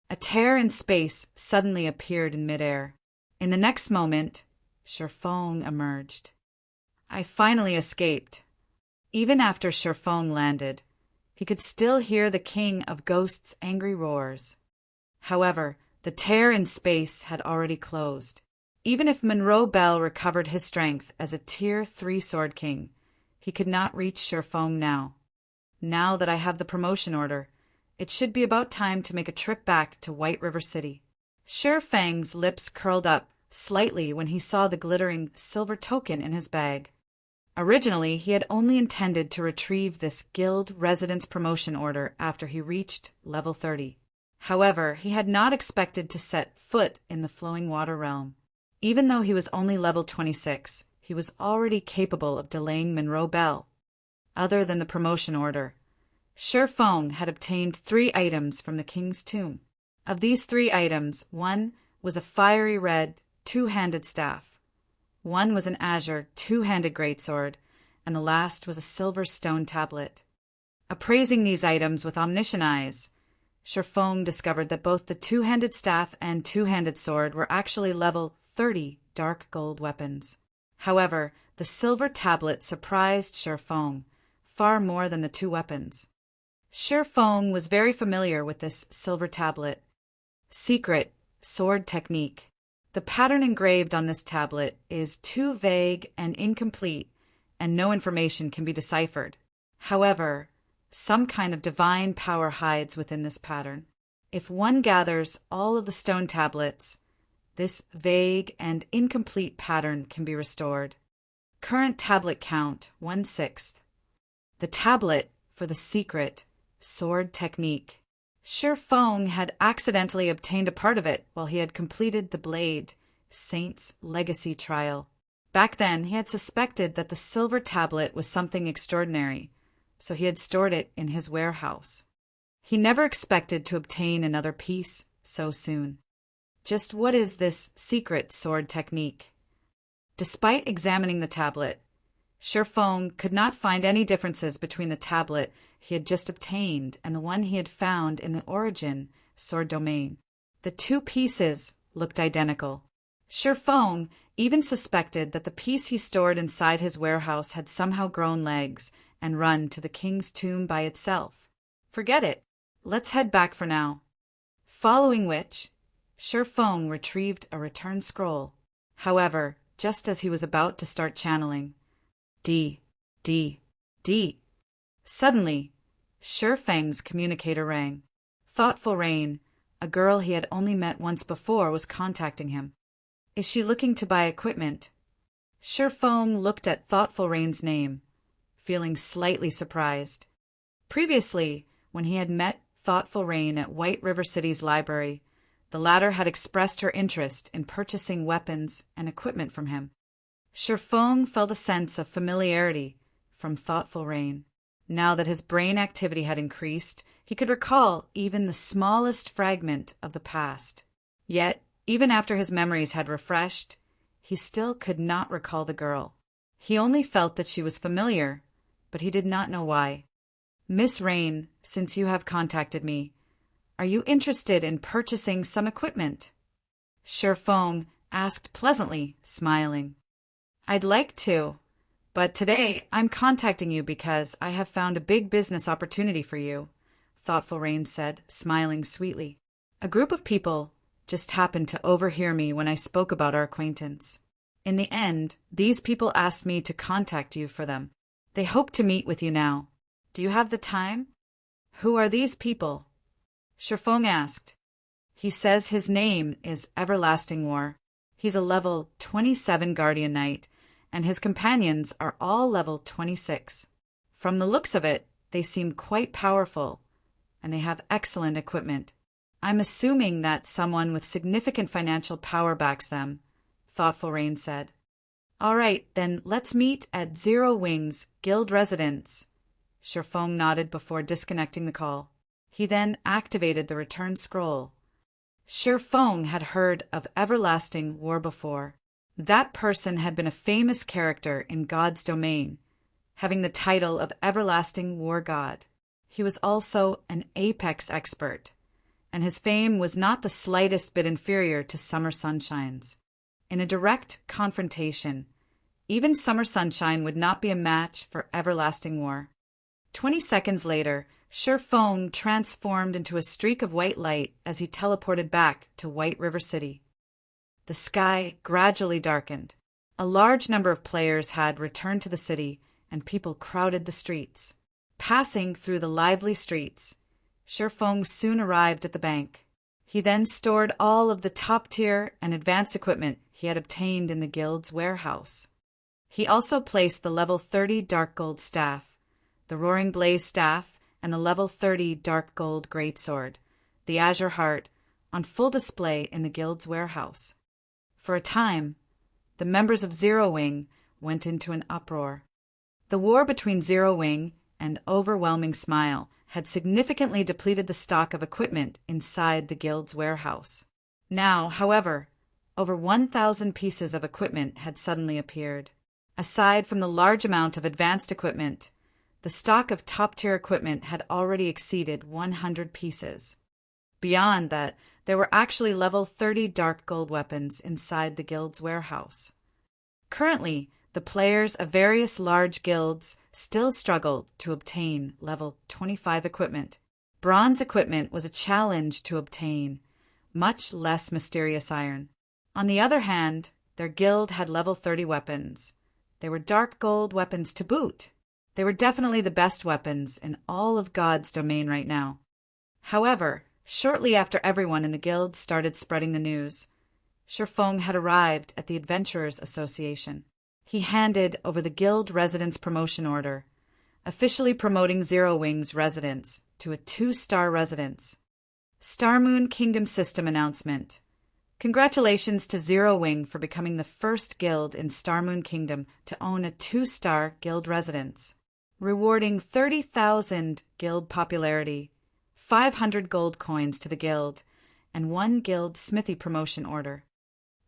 A tear in space suddenly appeared in midair. In the next moment, Shi Feng emerged. I finally escaped. Even after Shi Feng landed, he could still hear the King of Ghosts' angry roars. However, the tear in space had already closed. Even if Monroe Bell recovered his strength as a Tier 3 Sword King, he could not reach Shi Feng now. Now that I have the promotion order, it should be about time to make a trip back to White River City. Shi Feng's lips curled up slightly when he saw the glittering silver token in his bag. Originally, he had only intended to retrieve this guild residence promotion order after he reached level 30. However, he had not expected to set foot in the flowing water realm. Even though he was only level 26, he was already capable of delaying Monroe Bell. Other than the promotion order, Shi Feng had obtained 3 items from the king's tomb. Of these 3 items, one was a fiery red, 2-handed staff. One was an azure, 2-handed greatsword, and the last was a silver stone tablet. Appraising these items with omniscient eyes, Shi Feng discovered that both the 2-handed staff and 2-handed sword were actually level 30 dark gold weapons. However, the silver tablet surprised Shi Feng far more than the 2 weapons. Shi Feng was very familiar with this silver tablet. Secret sword technique. The pattern engraved on this tablet is too vague and incomplete, and no information can be deciphered. However, some kind of divine power hides within this pattern. If one gathers all of the stone tablets, this vague and incomplete pattern can be restored. Current tablet count 1/6. The tablet for the secret sword technique. Shi Feng had accidentally obtained a part of it while he had completed the Blade Saint's Legacy trial. Back then, he had suspected that the silver tablet was something extraordinary, so he had stored it in his warehouse. He never expected to obtain another piece so soon. Just what is this secret sword technique? Despite examining the tablet, Shi Feng could not find any differences between the tablet he had just obtained and the one he had found in the Origin sword domain. The 2 pieces looked identical. Shi Feng even suspected that the piece he stored inside his warehouse had somehow grown legs and run to the king's tomb by itself. Forget it. Let's head back for now. Following which, Shi Feng retrieved a return scroll. However, just as he was about to start channeling, D. Suddenly, Shi Feng's communicator rang. Thoughtful Rain, a girl he had only met once before, was contacting him. Is she looking to buy equipment? Shi Feng looked at Thoughtful Rain's name, feeling slightly surprised. Previously, when he had met Thoughtful Rain at White River City's library, the latter had expressed her interest in purchasing weapons and equipment from him. Shi Feng felt a sense of familiarity from Thoughtful Rain. Now that his brain activity had increased, he could recall even the smallest fragment of the past. Yet, even after his memories had refreshed, he still could not recall the girl. He only felt that she was familiar, but he did not know why. Miss Rain, since you have contacted me, are you interested in purchasing some equipment? Sherfong asked pleasantly, smiling. I'd like to, but today I'm contacting you because I have found a big business opportunity for you, Thoughtful Rain said, smiling sweetly. A group of people just happened to overhear me when I spoke about our acquaintance. In the end, these people asked me to contact you for them. They hope to meet with you now. Do you have the time? Who are these people? Sherfong asked. He says his name is Everlasting War. He's a level 27 Guardian Knight, and his companions are all level 26. From the looks of it, they seem quite powerful, and they have excellent equipment. I'm assuming that someone with significant financial power backs them, Thoughtful Rain said. All right, then let's meet at Zero Wing's guild residence. Sherfong nodded before disconnecting the call. He then activated the return scroll. Sherfong had heard of Everlasting War before. That person had been a famous character in God's domain, having the title of Everlasting War God. He was also an apex expert, and his fame was not the slightest bit inferior to Summer Sunshine's. In a direct confrontation, even Summer Sunshine would not be a match for Everlasting War. 20 seconds later, Sherfong transformed into a streak of white light as he teleported back to White River City. The sky gradually darkened. A large number of players had returned to the city, and people crowded the streets. Passing through the lively streets, Sherfong soon arrived at the bank. He then stored all of the top-tier and advanced equipment he had obtained in the guild's warehouse. He also placed the level 30 Dark Gold Staff, the Roaring Blaze Staff, and the level 30 Dark Gold Greatsword, the Azure Heart, on full display in the guild's warehouse. For a time, the members of Zero Wing went into an uproar. The war between Zero Wing and Overwhelming Smile had significantly depleted the stock of equipment inside the guild's warehouse. Now, however, over 1,000 pieces of equipment had suddenly appeared. Aside from the large amount of advanced equipment, the stock of top-tier equipment had already exceeded 100 pieces. Beyond that, there were actually level 30 dark gold weapons inside the guild's warehouse. Currently, the players of various large guilds still struggled to obtain level 25 equipment. Bronze equipment was a challenge to obtain, much less mysterious iron. On the other hand, their guild had level 30 weapons. They were dark gold weapons to boot. They were definitely the best weapons in all of God's domain right now. However, shortly after everyone in the guild started spreading the news, Sherfong had arrived at the Adventurers Association. He handed over the guild residence promotion order, officially promoting Zero Wing's residence to a 2-star residence. Starmoon Kingdom System announcement. Congratulations to Zero Wing for becoming the first guild in Starmoon Kingdom to own a 2-star guild residence. Rewarding 30,000 guild popularity, 500 gold coins to the guild, and 1 guild smithy promotion order.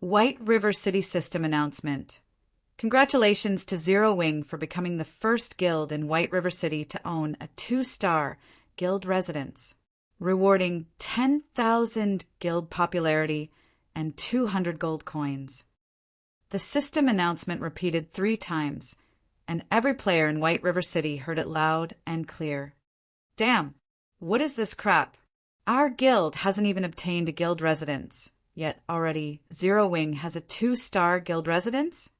White River City System announcement. Congratulations to Zero Wing for becoming the first guild in White River City to own a 2-star guild residence, rewarding 10,000 guild popularity and 200 gold coins. The system announcement repeated 3 times, and every player in White River City heard it loud and clear. Damn, what is this crap? Our guild hasn't even obtained a guild residence, yet already Zero Wing has a 2-star guild residence?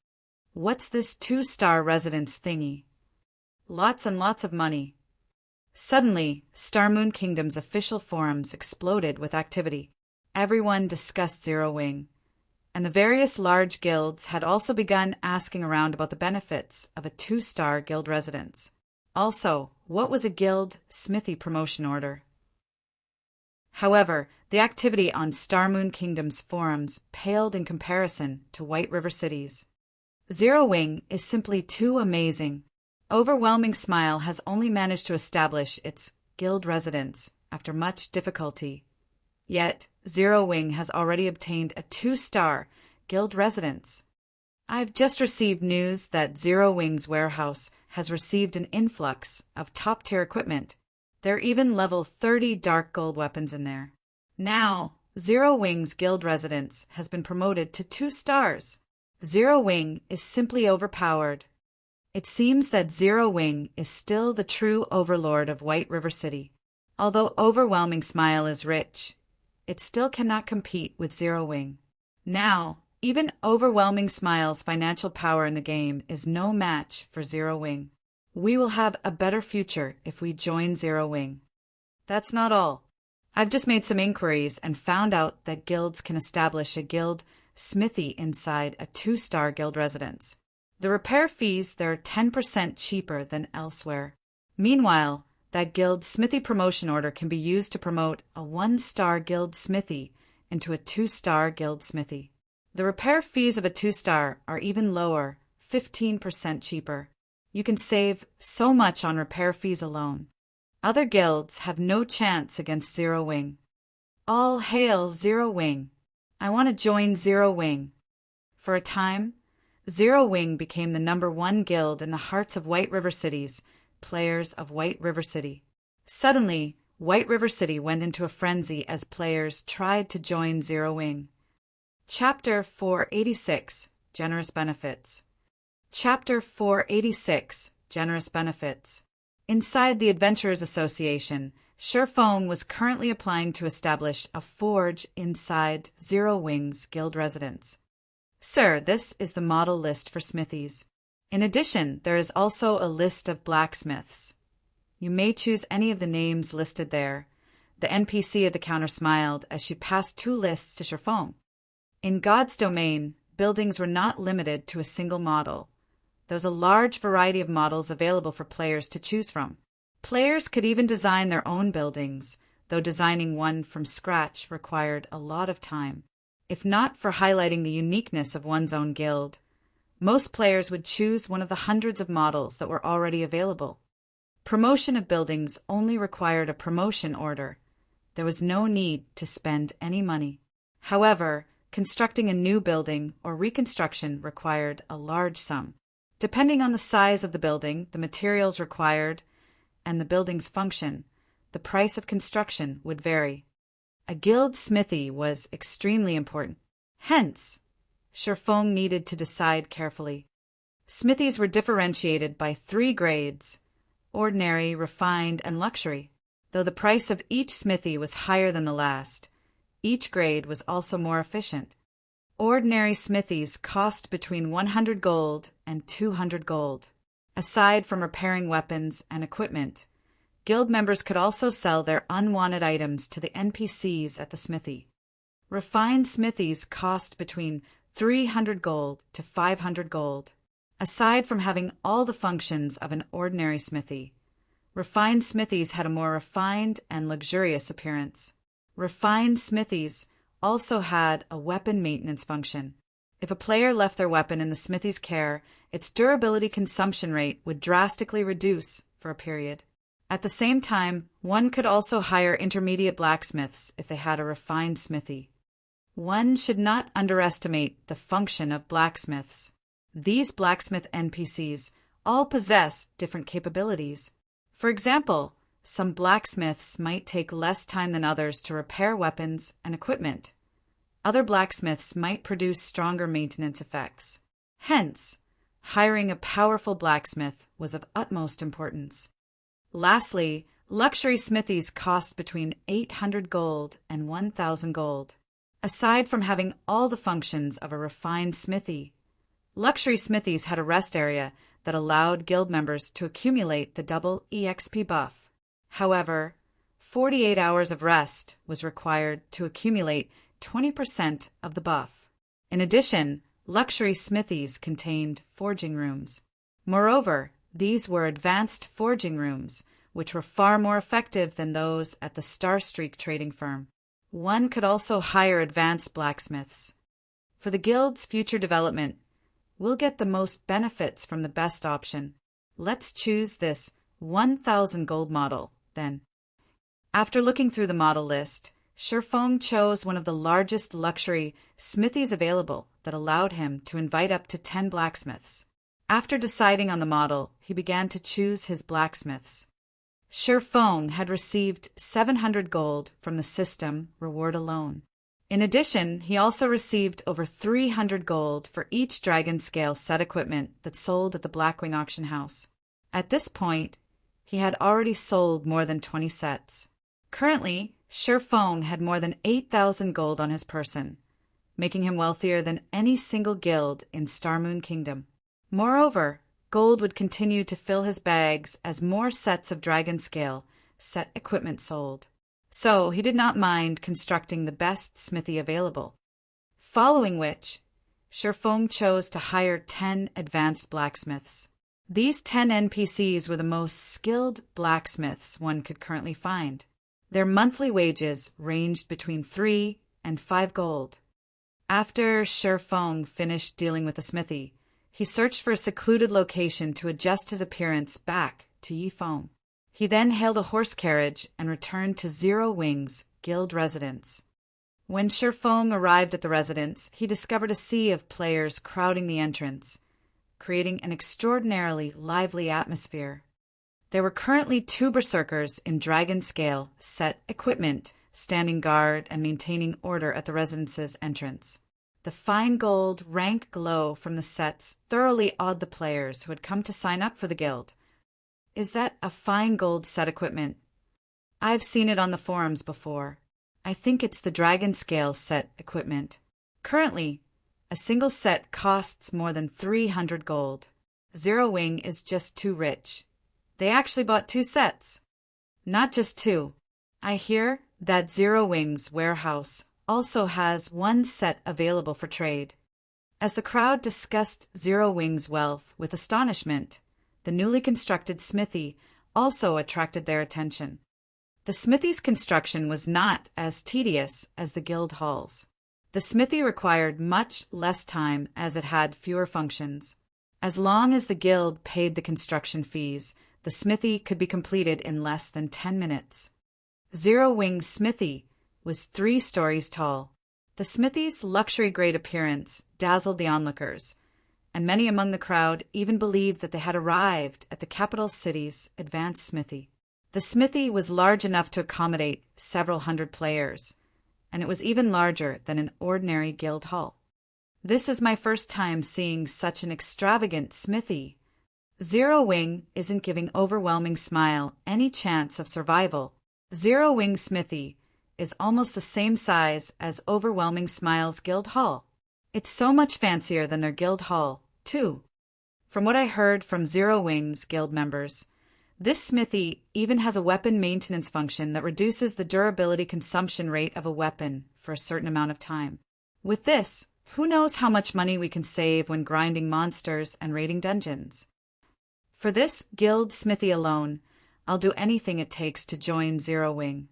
What's this 2-star residence thingy? Lots and lots of money. Suddenly, Starmoon Kingdom's official forums exploded with activity. Everyone discussed Zero Wing, and the various large guilds had also begun asking around about the benefits of a 2-star guild residence. Also, what was a guild smithy promotion order? However, the activity on Starmoon Kingdom's forums paled in comparison to White River City's. Zero Wing is simply too amazing. Overwhelming Smile has only managed to establish its guild residence after much difficulty. Yet, Zero Wing has already obtained a 2-star guild residence. I've just received news that Zero Wing's warehouse has received an influx of top-tier equipment. There are even level 30 dark gold weapons in there. Now, Zero Wing's guild residence has been promoted to 2 stars. Zero Wing is simply overpowered. It seems that Zero Wing is still the true overlord of White River City. Although Overwhelming Smile is rich, it still cannot compete with Zero Wing. Now, even Overwhelming Smile's financial power in the game is no match for Zero Wing. We will have a better future if we join Zero Wing. That's not all. I've just made some inquiries and found out that guilds can establish a guild smithy inside a 2-star guild residence. The repair fees there are 10% cheaper than elsewhere. Meanwhile, that guild smithy promotion order can be used to promote a 1-star guild smithy into a 2-star guild smithy. The repair fees of a 2-star are even lower, 15% cheaper. You can save so much on repair fees alone. Other guilds have no chance against Zero Wing. All hail Zero Wing. I want to join Zero Wing. For a time, Zero Wing became the #1 guild in the hearts of White River City's players of White River City. Suddenly, White River City went into a frenzy as players tried to join Zero Wing. Chapter 486, Generous Benefits. Chapter 486, Generous Benefits. Inside the Adventurers Association, Sherfong was currently applying to establish a forge inside Zero Wing's guild residence. Sir, this is the model list for smithies. In addition, there is also a list of blacksmiths. You may choose any of the names listed there. The NPC at the counter smiled as she passed 2 lists to Sherfong. In God's domain, buildings were not limited to a single model. There was a large variety of models available for players to choose from. Players could even design their own buildings, though designing one from scratch required a lot of time. If not for highlighting the uniqueness of one's own guild, most players would choose one of the hundreds of models that were already available. Promotion of buildings only required a promotion order. There was no need to spend any money. However, constructing a new building or reconstruction required a large sum. Depending on the size of the building, the materials required, and the building's function, the price of construction would vary. A guild smithy was extremely important. Hence, Sherfong needed to decide carefully. Smithies were differentiated by 3 grades: ordinary, refined, and luxury. Though the price of each smithy was higher than the last, each grade was also more efficient. Ordinary smithies cost between 100 gold and 200 gold. Aside from repairing weapons and equipment, guild members could also sell their unwanted items to the NPCs at the smithy. Refined smithies cost between 300 gold to 500 gold. Aside from having all the functions of an ordinary smithy, refined smithies had a more refined and luxurious appearance. Refined smithies also had a weapon maintenance function. If a player left their weapon in the smithy's care, its durability consumption rate would drastically reduce for a period. At the same time, one could also hire intermediate blacksmiths if they had a refined smithy. One should not underestimate the function of blacksmiths. These blacksmith NPCs all possess different capabilities. For example, some blacksmiths might take less time than others to repair weapons and equipment. Other blacksmiths might produce stronger maintenance effects. Hence, hiring a powerful blacksmith was of utmost importance. Lastly, luxury smithies cost between 800 gold and 1,000 gold. Aside from having all the functions of a refined smithy, luxury smithies had a rest area that allowed guild members to accumulate the double EXP buff. However, 48 hours of rest was required to accumulate 20% of the buff. In addition, luxury smithies contained forging rooms. Moreover, these were advanced forging rooms, which were far more effective than those at the Starstreak trading firm. One could also hire advanced blacksmiths. For the guild's future development, we'll get the most benefits from the best option. Let's choose this 1,000 gold model, then. After looking through the model list, Feng chose one of the largest luxury smithies available that allowed him to invite up to 10 blacksmiths. After deciding on the model, he began to choose his blacksmiths. Feng had received 700 gold from the system reward alone. In addition, he also received over 300 gold for each dragon scale set equipment that sold at the Blackwing auction house. At this point, he had already sold more than 20 sets. Currently, Feng had more than 8,000 gold on his person, making him wealthier than any single guild in Starmoon Kingdom. Moreover, gold would continue to fill his bags as more sets of dragon scale set equipment sold. So he did not mind constructing the best smithy available. Following which, Feng chose to hire 10 advanced blacksmiths. These 10 NPCs were the most skilled blacksmiths one could currently find. Their monthly wages ranged between 3 and 5 gold. After Feng finished dealing with the smithy, he searched for a secluded location to adjust his appearance back to Yifeng. He then hailed a horse carriage and returned to Zero Wing's guild residence. When Feng arrived at the residence, he discovered a sea of players crowding the entrance, creating an extraordinarily lively atmosphere. There were currently 2 berserkers in dragon scale set equipment standing guard and maintaining order at the residence's entrance. The fine gold rank glow from the sets thoroughly awed the players who had come to sign up for the guild. Is that a fine gold set equipment? I've seen it on the forums before. I think it's the dragon scale set equipment. Currently, a single set costs more than 300 gold. Zero Wing is just too rich. They actually bought 2 sets. Not just 2. I hear that Zero Wing's warehouse also has 1 set available for trade. As the crowd discussed Zero Wing's wealth with astonishment, the newly constructed smithy also attracted their attention. The smithy's construction was not as tedious as the guild halls. The smithy required much less time as it had fewer functions. As long as the guild paid the construction fees, the smithy could be completed in less than 10 minutes. Zero Wing's smithy was 3 stories tall. The smithy's luxury-grade appearance dazzled the onlookers, and many among the crowd even believed that they had arrived at the capital city's advanced smithy. The smithy was large enough to accommodate several hundred players, and it was even larger than an ordinary guild hall. This is my first time seeing such an extravagant smithy. Zero Wing isn't giving Overwhelming Smile any chance of survival. Zero Wing Smithy is almost the same size as Overwhelming Smile's guild hall. It's so much fancier than their guild hall, too. From what I heard from Zero Wing's guild members, this smithy even has a weapon maintenance function that reduces the durability consumption rate of a weapon for a certain amount of time. With this, who knows how much money we can save when grinding monsters and raiding dungeons. For this guild smithy alone, I'll do anything it takes to join Zero Wing.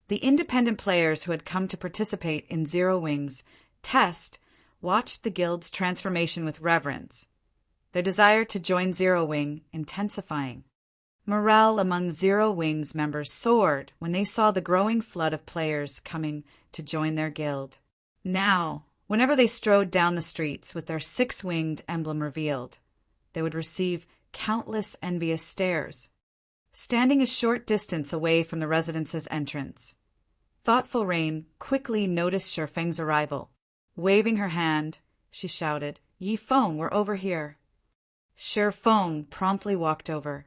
The independent players who had come to participate in Zero Wing's test watched the guild's transformation with reverence, their desire to join Zero Wing intensifying. Morale among Zero Wing's members soared when they saw the growing flood of players coming to join their guild. Now, whenever they strode down the streets with their 6-winged emblem revealed, they would receive countless envious stares. Standing a short distance away from the residence's entrance, Thoughtful Rain quickly noticed Feng's arrival. Waving her hand, she shouted, "Yifeng, we're over here." Feng promptly walked over.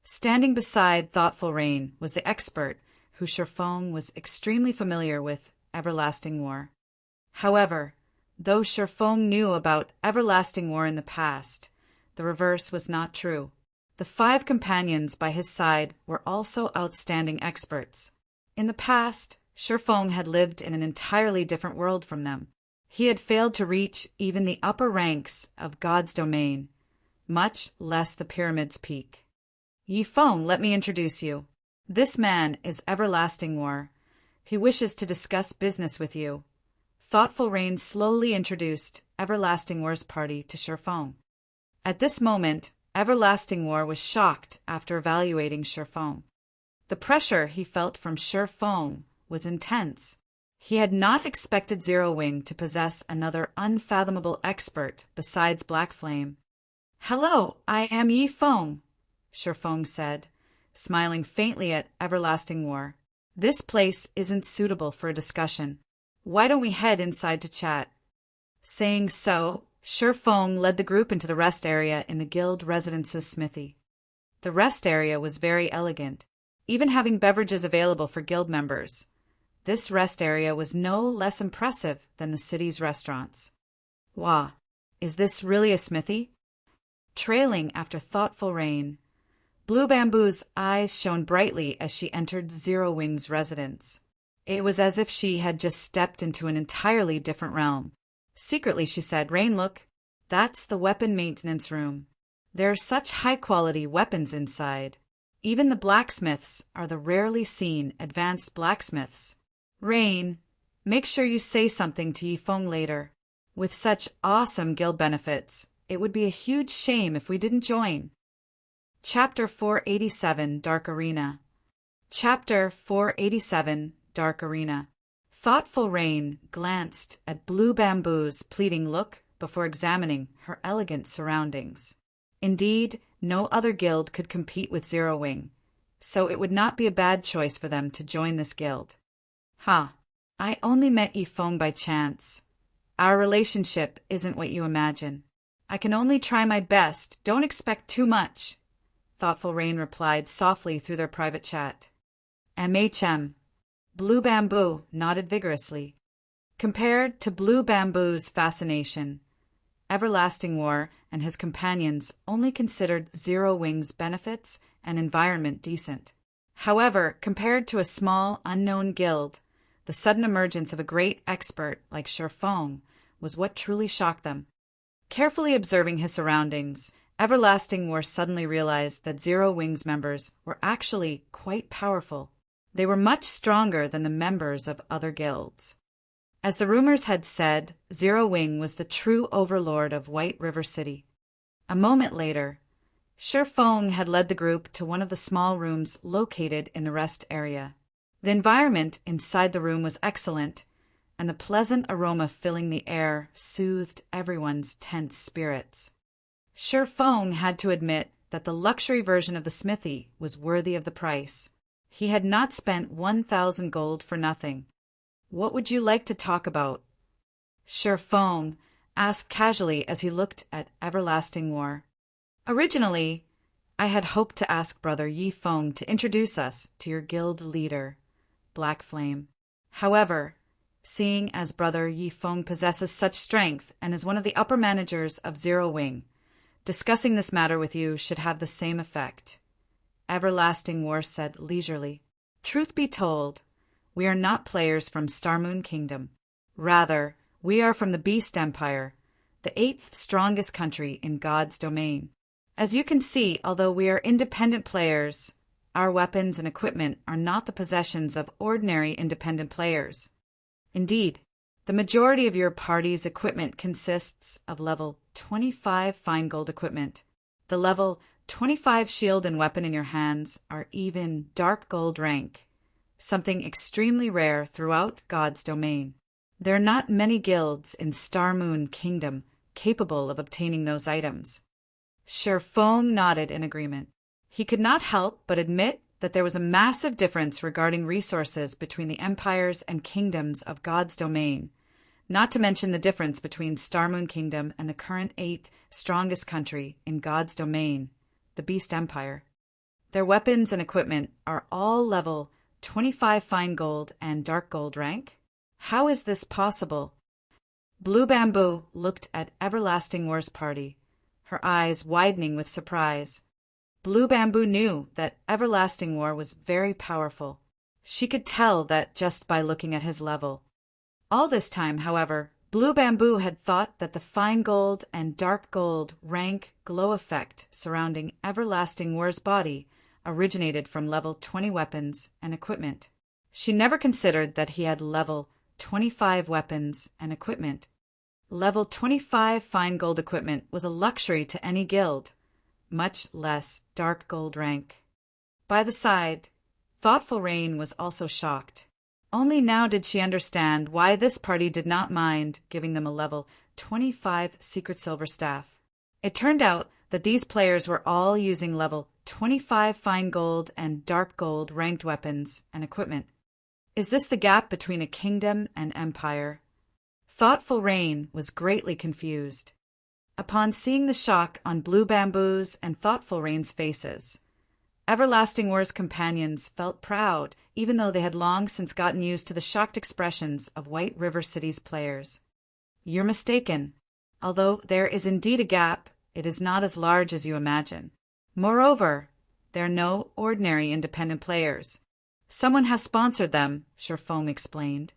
Standing beside Thoughtful Rain was the expert who Feng was extremely familiar with, Everlasting War. However, though Feng knew about Everlasting War in the past, the reverse was not true. The 5 companions by his side were also outstanding experts. In the past, Feng had lived in an entirely different world from them. He had failed to reach even the upper ranks of God's domain, much less the pyramid's peak. Yifeng, let me introduce you. This man is Everlasting War. He wishes to discuss business with you. Thoughtful Rain slowly introduced Everlasting War's party to Feng. At this moment, Everlasting War was shocked after evaluating Feng. The pressure he felt from Feng was intense. He had not expected Zero Wing to possess another unfathomable expert besides Black Flame. "Hello, I am Yi Feng," Shifeng said, smiling faintly at Everlasting War. "This place isn't suitable for a discussion. Why don't we head inside to chat?" Saying so, Shifeng led the group into the rest area in the guild residence's smithy. The rest area was very elegant, even having beverages available for guild members. This rest area was no less impressive than the city's restaurants. "Wah, is this really a smithy?" Trailing after thoughtful Rain, Blue Bamboo's eyes shone brightly as she entered Zero Wing's residence. It was as if she had just stepped into an entirely different realm. Secretly, she said, "Rain, look, that's the weapon maintenance room. There are such high-quality weapons inside. Even the blacksmiths are the rarely seen advanced blacksmiths. Rain, make sure you say something to Yifeng later. With such awesome guild benefits, it would be a huge shame if we didn't join." Chapter 487, Dark Arena. Chapter 487, Dark Arena. Thoughtful Rain glanced at Blue Bamboo's pleading look before examining her elegant surroundings. Indeed, no other guild could compete with Zero Wing, so it would not be a bad choice for them to join this guild. I only met Yifeng by chance. Our relationship isn't what you imagine. I can only try my best, don't expect too much, Thoughtful Rain replied softly through their private chat. "MHM." Blue Bamboo nodded vigorously. Compared to Blue Bamboo's fascination, Everlasting War and his companions only considered Zero Wing's benefits and environment decent. However, compared to a small, unknown guild, the sudden emergence of a great expert like Shifeng was what truly shocked them. Carefully observing his surroundings, Everlasting War suddenly realized that Zero Wing's members were actually quite powerful. They were much stronger than the members of other guilds. As the rumors had said, Zero Wing was the true overlord of White River City. A moment later, Shifeng had led the group to one of the small rooms located in the rest area. The environment inside the room was excellent, and the pleasant aroma filling the air soothed everyone's tense spirits. Shifeng had to admit that the luxury version of the smithy was worthy of the price. He had not spent 1,000 gold for nothing. "What would you like to talk about?" Shifeng asked casually as he looked at Everlasting War. "Originally, I had hoped to ask Brother Yifeng to introduce us to your guild leader, Black Flame. However, seeing as Brother Yifeng possesses such strength and is one of the upper managers of Zero Wing, discussing this matter with you should have the same effect," Everlasting War said leisurely. "Truth be told, we are not players from Starmoon Kingdom. Rather, we are from the Beast Empire, the 8th strongest country in God's domain. As you can see, although we are independent players, our weapons and equipment are not the possessions of ordinary independent players. Indeed, the majority of your party's equipment consists of level 25 fine gold equipment. The level 25 shield and weapon in your hands are even dark gold rank, something extremely rare throughout God's domain. There are not many guilds in Starmoon Kingdom capable of obtaining those items." Shifeng nodded in agreement. He could not help but admit that there was a massive difference regarding resources between the empires and kingdoms of God's domain, not to mention the difference between Starmoon Kingdom and the current 8th strongest country in God's domain, the Beast Empire. Their weapons and equipment are all level 25 fine gold and dark gold rank. How is this possible? Blue Bamboo looked at Everlasting War's party, her eyes widening with surprise. Blue Bamboo knew that Everlasting War was very powerful. She could tell that just by looking at his level. All this time, however, Blue Bamboo had thought that the fine gold and dark gold rank glow effect surrounding Everlasting War's body originated from level 20 weapons and equipment. She never considered that he had level 25 weapons and equipment. Level 25 fine gold equipment was a luxury to any guild, much less dark gold rank. By the side, Thoughtful Rain was also shocked. Only now did she understand why this party did not mind giving them a level 25 secret silver staff. It turned out that these players were all using level 25 fine gold and dark gold ranked weapons and equipment. Is this the gap between a kingdom and empire? Thoughtful Rain was greatly confused. Upon seeing the shock on Blue Bamboo's and Thoughtful Rain's faces, Everlasting War's companions felt proud, even though they had long since gotten used to the shocked expressions of White River City's players. You're mistaken. Although there is indeed a gap, it is not as large as you imagine. Moreover, there are no ordinary independent players. Someone has sponsored them, Sherfong explained.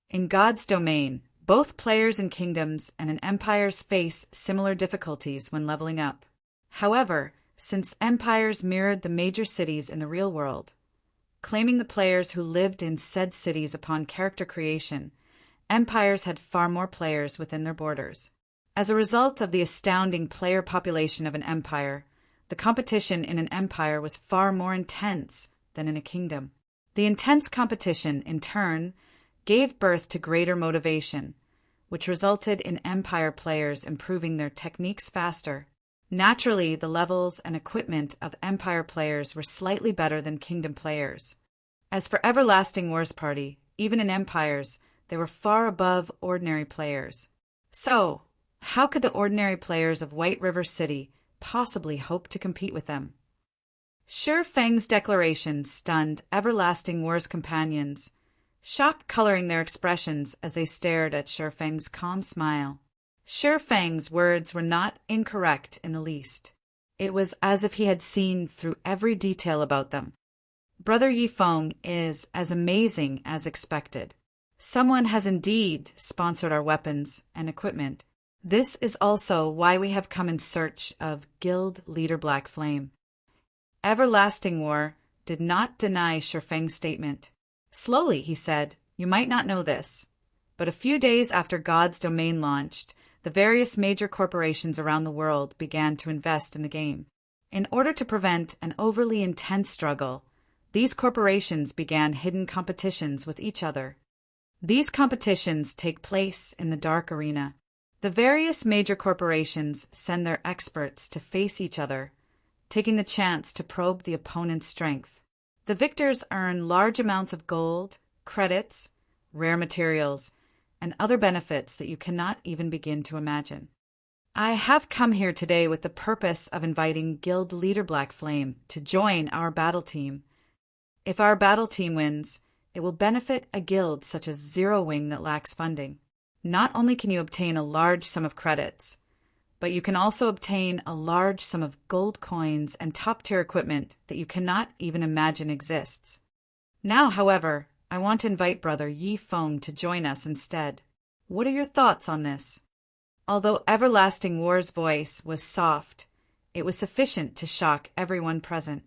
In God's domain, both players in kingdoms and in empires face similar difficulties when leveling up. However, since empires mirrored the major cities in the real world, claiming the players who lived in said cities upon character creation, empires had far more players within their borders. As a result of the astounding player population of an empire, the competition in an empire was far more intense than in a kingdom. The intense competition, in turn, gave birth to greater motivation, which resulted in empire players improving their techniques faster. Naturally, the levels and equipment of empire players were slightly better than kingdom players. As for Everlasting War's party, even in empires, they were far above ordinary players. So, how could the ordinary players of White River City possibly hope to compete with them? Sherfeng's declaration stunned Everlasting War's companions, shock coloring their expressions as they stared at Sherfeng's calm smile. Sherfeng's words were not incorrect in the least. It was as if he had seen through every detail about them. Brother Yifeng is as amazing as expected. Someone has indeed sponsored our weapons and equipment. This is also why we have come in search of Guild Leader Black Flame. Everlasting War did not deny Sherfeng's statement. Slowly, he said, you might not know this, but a few days after God's Domain launched, the various major corporations around the world began to invest in the game. In order to prevent an overly intense struggle, these corporations began hidden competitions with each other. These competitions take place in the Dark Arena. The various major corporations send their experts to face each other, taking the chance to probe the opponent's strength. The victors earn large amounts of gold, credits, rare materials, and other benefits that you cannot even begin to imagine. I have come here today with the purpose of inviting Guild Leader Black Flame to join our battle team. If our battle team wins, it will benefit a guild such as Zero Wing that lacks funding. Not only can you obtain a large sum of credits, but you can also obtain a large sum of gold coins and top-tier equipment that you cannot even imagine exists. Now, however, I want to invite Brother Yifeng to join us instead. What are your thoughts on this? Although Everlasting War's voice was soft, it was sufficient to shock everyone present.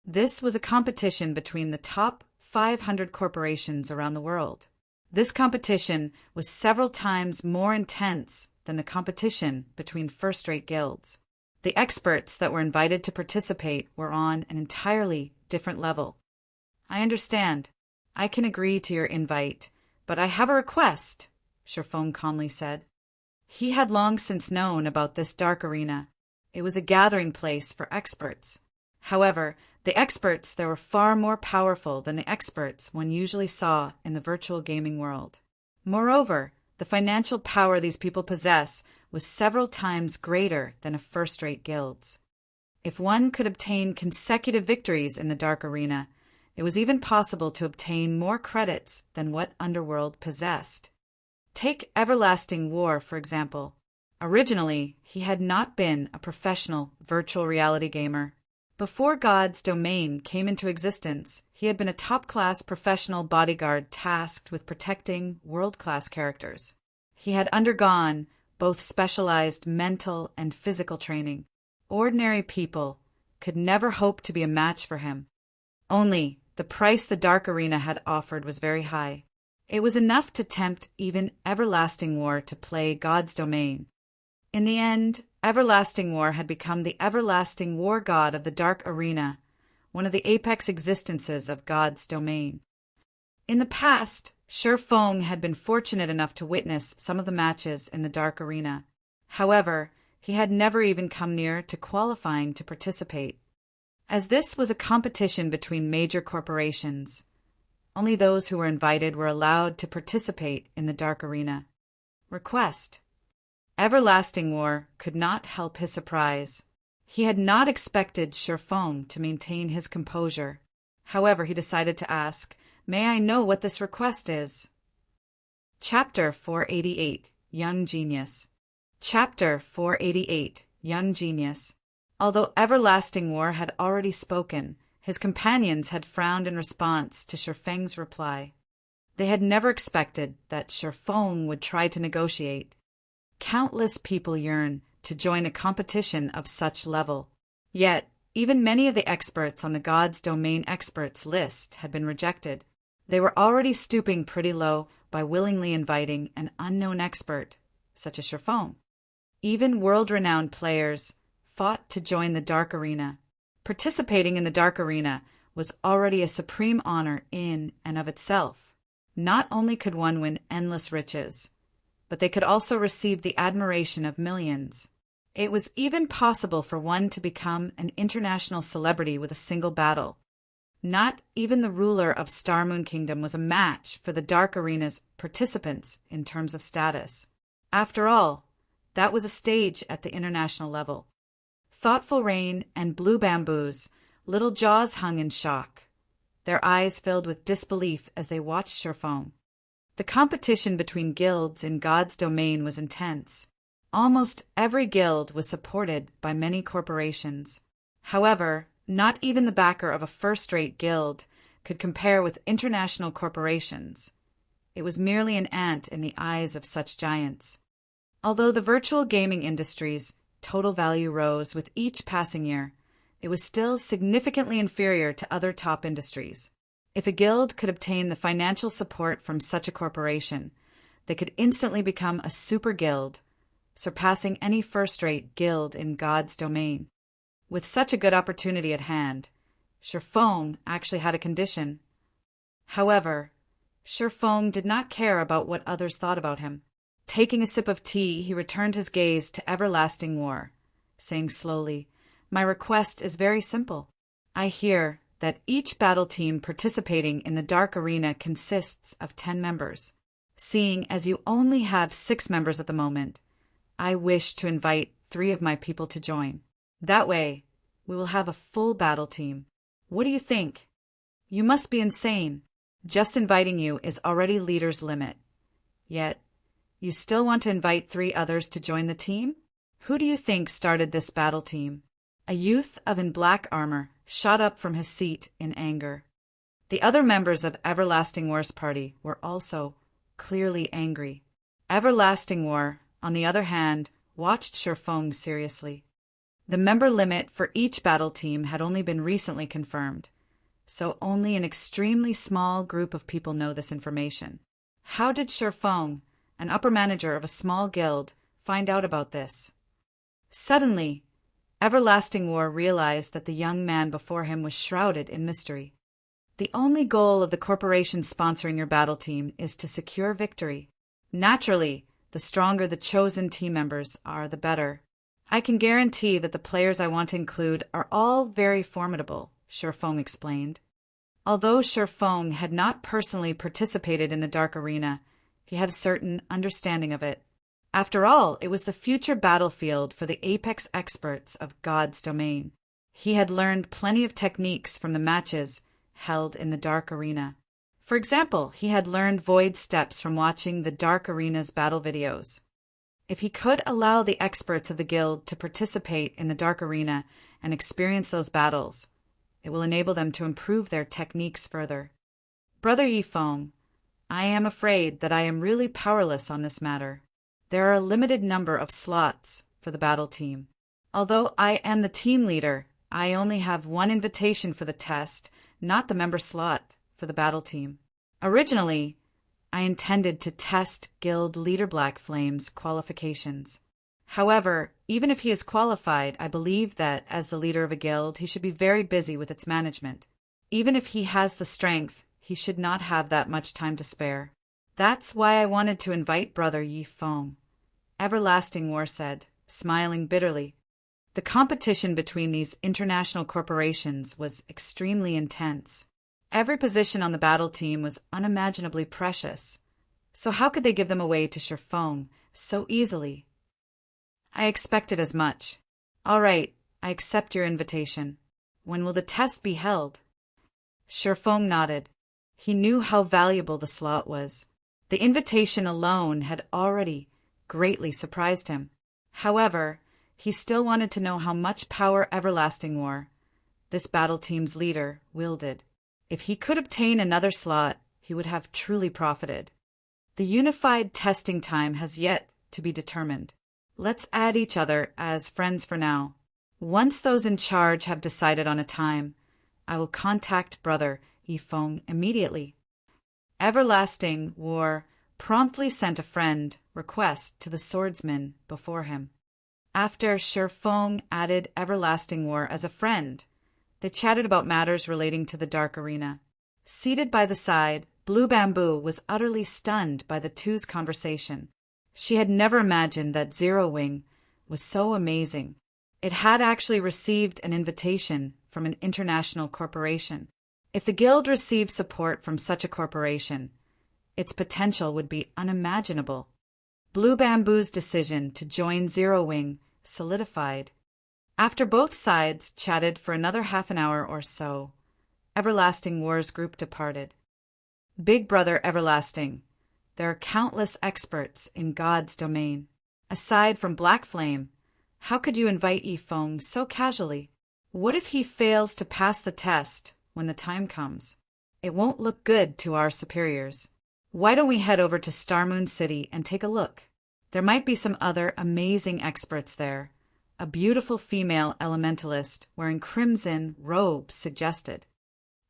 This was a competition between the top 500 corporations around the world. This competition was several times more intense than the competition between first-rate guilds. The experts that were invited to participate were on an entirely different level. I understand. I can agree to your invite, but I have a request, Sherfong calmly said. He had long since known about this dark arena. It was a gathering place for experts. However, the experts there were far more powerful than the experts one usually saw in the virtual gaming world. Moreover, the financial power these people possess was several times greater than a first-rate guild's. If one could obtain consecutive victories in the dark arena, it was even possible to obtain more credits than what Underworld possessed. Take Everlasting War, for example. Originally, he had not been a professional virtual reality gamer. Before God's Domain came into existence, he had been a top-class professional bodyguard tasked with protecting world-class characters. He had undergone both specialized mental and physical training. Ordinary people could never hope to be a match for him. Only the price the Dark Arena had offered was very high. It was enough to tempt even Everlasting War to play God's Domain. In the end, Everlasting War had become the everlasting war god of the Dark Arena, one of the apex existences of God's Domain. In the past, Feng had been fortunate enough to witness some of the matches in the Dark Arena. However, he had never even come near to qualifying to participate. As this was a competition between major corporations, only those who were invited were allowed to participate in the Dark Arena. Request. Everlasting War could not help his surprise. He had not expected Feng to maintain his composure. However, he decided to ask, "May I know what this request is?" Chapter 488, Young Genius. Chapter 488, Young Genius. Although Everlasting War had already spoken, his companions had frowned in response to Feng's reply. They had never expected that Feng would try to negotiate. Countless people yearn to join a competition of such level. Yet, even many of the experts on the God's Domain experts list had been rejected. They were already stooping pretty low by willingly inviting an unknown expert, such as Feng. Even world-renowned players fought to join the Dark Arena. Participating in the Dark Arena was already a supreme honor in and of itself. Not only could one win endless riches, but they could also receive the admiration of millions. It was even possible for one to become an international celebrity with a single battle. Not even the ruler of Star Moon Kingdom was a match for the Dark Arena's participants in terms of status. After all, that was a stage at the international level. Thoughtful Rain and Blue Bamboos, little jaws hung in shock. Their eyes filled with disbelief as they watched Feng. The competition between guilds in God's Domain was intense. Almost every guild was supported by many corporations. However, not even the backer of a first-rate guild could compare with international corporations. It was merely an ant in the eyes of such giants. Although the virtual gaming industry's total value rose with each passing year, it was still significantly inferior to other top industries. If a guild could obtain the financial support from such a corporation, they could instantly become a super guild, surpassing any first-rate guild in God's Domain. With such a good opportunity at hand, Feng actually had a condition. However, Feng did not care about what others thought about him. Taking a sip of tea, he returned his gaze to Everlasting War, saying slowly, "My request is very simple. I hear that each battle team participating in the Dark Arena consists of 10 members. Seeing as you only have 6 members at the moment, I wish to invite 3 of my people to join. That way, we will have a full battle team. What do you think? You must be insane. Just inviting you is already leader's limit. Yet, you still want to invite 3 others to join the team? Who do you think started this battle team?" A youth in black armor shot up from his seat in anger. The other members of Everlasting War's party were also clearly angry. Everlasting War, on the other hand, watched Feng seriously. The member limit for each battle team had only been recently confirmed, so only an extremely small group of people know this information. How did Feng, an upper manager of a small guild, find out about this? Suddenly, Everlasting War realized that the young man before him was shrouded in mystery. The only goal of the corporation sponsoring your battle team is to secure victory. Naturally, the stronger the chosen team members are, the better. I can guarantee that the players I want to include are all very formidable, Feng explained. Although Feng had not personally participated in the Dark Arena, he had a certain understanding of it. After all, it was the future battlefield for the apex experts of God's Domain. He had learned plenty of techniques from the matches held in the Dark Arena. For example, he had learned void steps from watching the Dark Arena's battle videos. If he could allow the experts of the guild to participate in the Dark Arena and experience those battles, it will enable them to improve their techniques further. Brother Yifeng, I am afraid that I am really powerless on this matter. There are a limited number of slots for the battle team. Although I am the team leader, I only have 1 invitation for the test, not the member slot for the battle team. Originally, I intended to test Guild Leader Black Flame's qualifications. However, even if he is qualified, I believe that, as the leader of a guild, he should be very busy with its management. Even if he has the strength, he should not have that much time to spare. That's why I wanted to invite Brother Yi Feng, Everlasting War said, smiling bitterly. The competition between these international corporations was extremely intense. Every position on the battle team was unimaginably precious. So how could they give them away to Shifeng so easily? I expected as much. All right, I accept your invitation. When will the test be held? Shifeng nodded. He knew how valuable the slot was. The invitation alone had already greatly surprised him. However, he still wanted to know how much power Everlasting War, this battle team's leader, wielded. If he could obtain another slot, he would have truly profited. The unified testing time has yet to be determined. Let's add each other as friends for now. Once those in charge have decided on a time, I will contact Brother Yi Feng immediately. Everlasting War promptly sent a friend request to the swordsman before him. After Shifeng added Everlasting War as a friend, they chatted about matters relating to the Dark Arena. Seated by the side, Blue Bamboo was utterly stunned by the two's conversation. She had never imagined that Zero Wing was so amazing. It had actually received an invitation from an international corporation. If the guild received support from such a corporation, its potential would be unimaginable. Blue Bamboo's decision to join Zero Wing solidified. After both sides chatted for another half an hour or so, Everlasting War's group departed. Big Brother Everlasting, there are countless experts in God's domain. Aside from Black Flame, how could you invite Yi Feng so casually? What if he fails to pass the test when the time comes? It won't look good to our superiors. Why don't we head over to Star Moon City and take a look? There might be some other amazing experts there. A beautiful female elementalist wearing crimson robes suggested.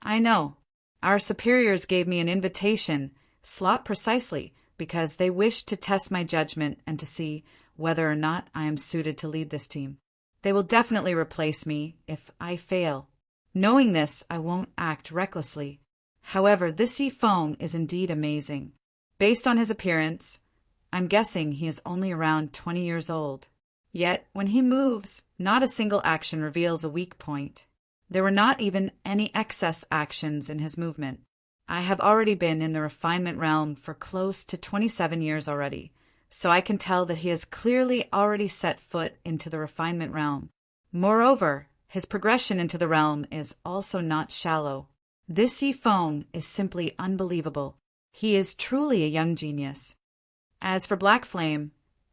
I know. Our superiors gave me an invitation, slot precisely, because they wished to test my judgment and to see whether or not I am suited to lead this team. They will definitely replace me if I fail. Knowing this, I won't act recklessly. However, this Yi Feng is indeed amazing. Based on his appearance, I'm guessing he is only around 20 years old. Yet, when he moves, not a single action reveals a weak point. There were not even any excess actions in his movement. I have already been in the refinement realm for close to 27 years already, so I can tell that he has clearly already set foot into the refinement realm. Moreover, his progression into the realm is also not shallow. This Yi Feng is simply unbelievable. He is truly a young genius. As for Black Flame,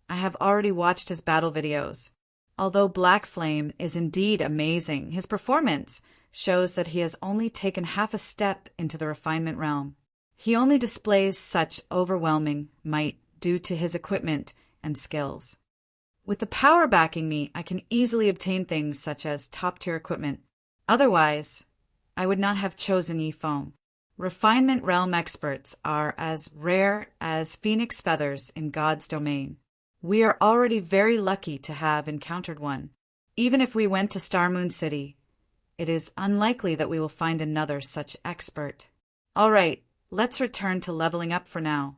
I have already watched his battle videos. Although Black Flame is indeed amazing, his performance shows that he has only taken half a step into the refinement realm. He only displays such overwhelming might due to his equipment and skills. With the power backing me, I can easily obtain things such as top-tier equipment. Otherwise, I would not have chosen Yi Feng. Refinement realm experts are as rare as phoenix feathers in God's domain. We are already very lucky to have encountered one. Even if we went to Star Moon City, it is unlikely that we will find another such expert. All right, let's return to leveling up for now.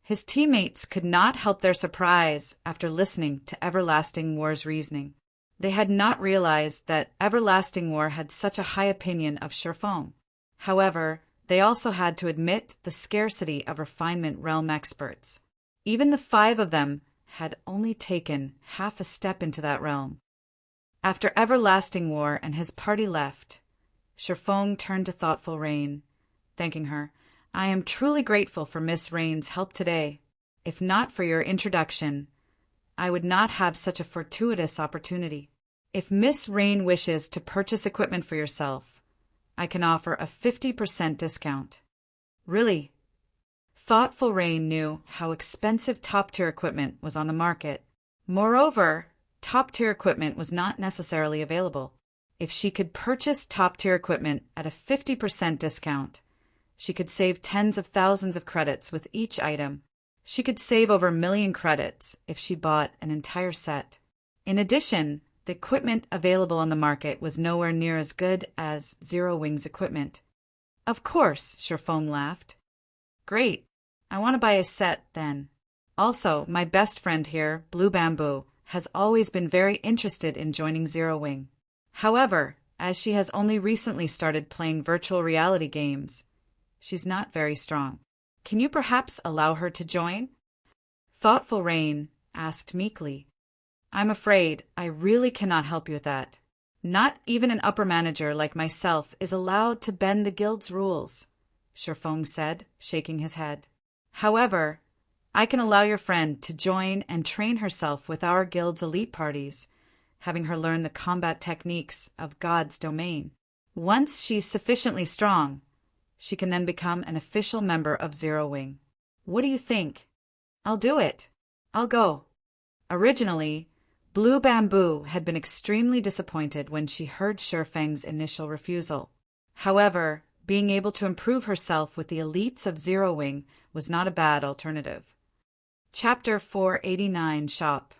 His teammates could not help their surprise after listening to Everlasting War's reasoning. They had not realized that Everlasting War had such a high opinion of Shifeng. However, they also had to admit the scarcity of refinement realm experts. Even the 5 of them had only taken half a step into that realm. After Everlasting War and his party left, Shifeng turned to thoughtful Rain, thanking her. I am truly grateful for Miss Rain's help today. If not for your introduction, I would not have such a fortuitous opportunity. If Miss Rain wishes to purchase equipment for yourself, I can offer a 50% discount. Really? Thoughtful Rain knew how expensive top-tier equipment was on the market. Moreover, top-tier equipment was not necessarily available. If she could purchase top-tier equipment at a 50% discount, she could save tens of thousands of credits with each item. She could save over 1 million credits if she bought an entire set. In addition, the equipment available on the market was nowhere near as good as Zero Wing's equipment. Of course, Sherfong laughed. Great. I want to buy a set, then. Also, my best friend here, Blue Bamboo, has always been very interested in joining Zero Wing. However, as she has only recently started playing virtual reality games, she's not very strong. Can you perhaps allow her to join? Thoughtful Rain asked meekly. I'm afraid I really cannot help you with that. Not even an upper manager like myself is allowed to bend the guild's rules, Sherfong said, shaking his head. However, I can allow your friend to join and train herself with our guild's elite parties, having her learn the combat techniques of God's domain. Once she's sufficiently strong, she can then become an official member of Zero Wing. What do you think? I'll do it. I'll go. Originally, Blue Bamboo had been extremely disappointed when she heard Sherfeng's initial refusal. However, being able to improve herself with the elites of Zero Wing was not a bad alternative. Chapter 489 Shop.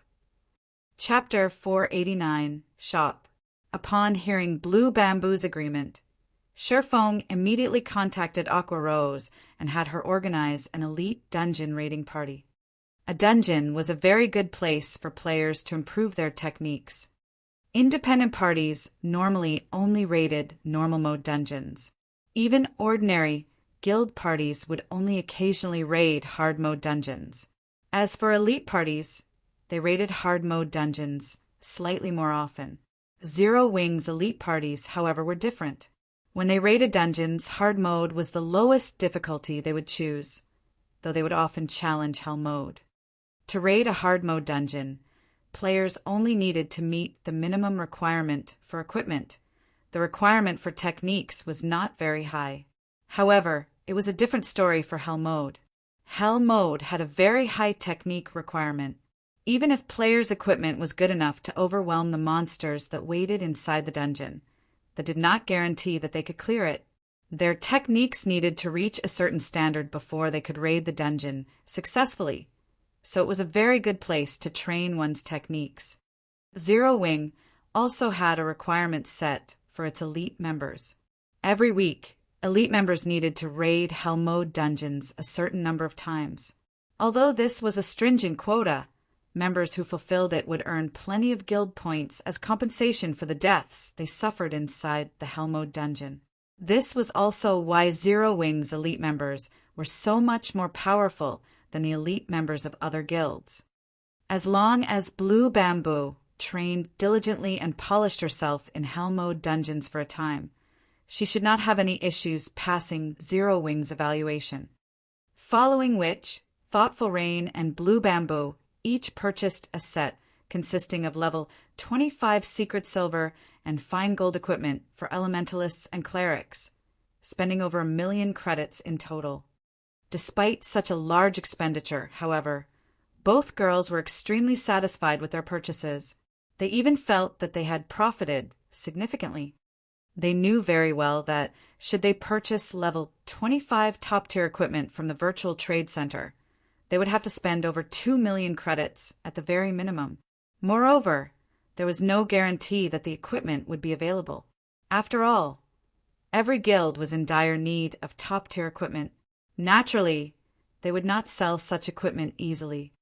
Chapter 489 Shop. Upon hearing Blue Bamboo's agreement, Sherfong immediately contacted Aqua Rose and had her organize an elite dungeon raiding party. A dungeon was a very good place for players to improve their techniques. Independent parties normally only raided normal mode dungeons. Even ordinary guild parties would only occasionally raid hard mode dungeons. As for elite parties, they raided hard mode dungeons slightly more often. Zero Wing's elite parties, however, were different. When they raided dungeons, hard mode was the lowest difficulty they would choose, though they would often challenge hell mode. To raid a hard mode dungeon, players only needed to meet the minimum requirement for equipment. The requirement for techniques was not very high. However, it was a different story for hell mode. Hell mode had a very high technique requirement. Even if players' equipment was good enough to overwhelm the monsters that waited inside the dungeon, that did not guarantee that they could clear it. Their techniques needed to reach a certain standard before they could raid the dungeon successfully, so it was a very good place to train one's techniques. Zero Wing also had a requirement set for its elite members. Every week, elite members needed to raid hell mode dungeons a certain number of times. Although this was a stringent quota, members who fulfilled it would earn plenty of guild points as compensation for the deaths they suffered inside the hell mode dungeon. This was also why Zero Wing's elite members were so much more powerful than the elite members of other guilds. As long as Blue Bamboo trained diligently and polished herself in hell mode dungeons for a time, she should not have any issues passing Zero Wing's evaluation. Following which, Thoughtful Rain and Blue Bamboo each purchased a set consisting of level 25 secret silver and fine gold equipment for elementalists and clerics, spending over 1 million credits in total. Despite such a large expenditure, however, both girls were extremely satisfied with their purchases. They even felt that they had profited significantly. They knew very well that, should they purchase level 25 top-tier equipment from the Virtual Trade Center, they would have to spend over 2 million credits at the very minimum. Moreover, there was no guarantee that the equipment would be available. After all, every guild was in dire need of top-tier equipment. Naturally, they would not sell such equipment easily.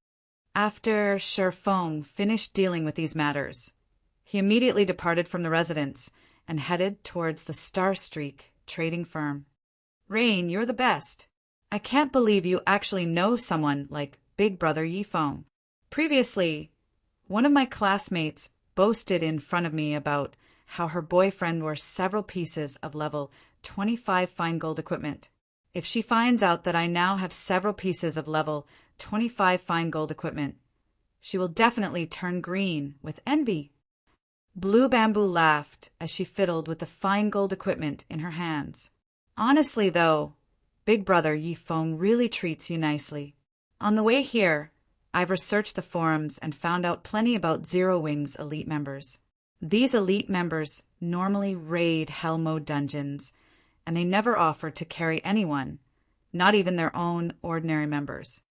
After Sherfong finished dealing with these matters, he immediately departed from the residence and headed towards the Starstreak trading firm. Rain, you're the best. I can't believe you actually know someone like Big Brother Yifeng. Previously, one of my classmates boasted in front of me about how her boyfriend wore several pieces of level 25 fine gold equipment. If she finds out that I now have several pieces of level 25 fine gold equipment, she will definitely turn green with envy. Blue Bamboo laughed as she fiddled with the fine gold equipment in her hands. Honestly, though, Big Brother Yifeng really treats you nicely. On the way here, I've researched the forums and found out plenty about Zero Wing's elite members. These elite members normally raid hell mode dungeons, and they never offer to carry anyone, not even their own ordinary members.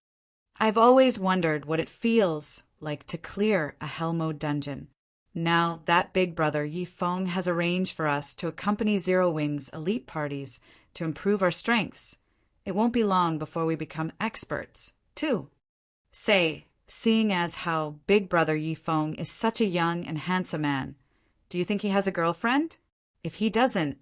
I've always wondered what it feels like to clear a hell mode dungeon. Now that big brother Yi Feng has arranged for us to accompany Zero Wing's elite parties to improve our strengths. It won't be long before we become experts, too. Say, seeing as how big brother Yi Feng is such a young and handsome man, do you think he has a girlfriend? If he doesn't,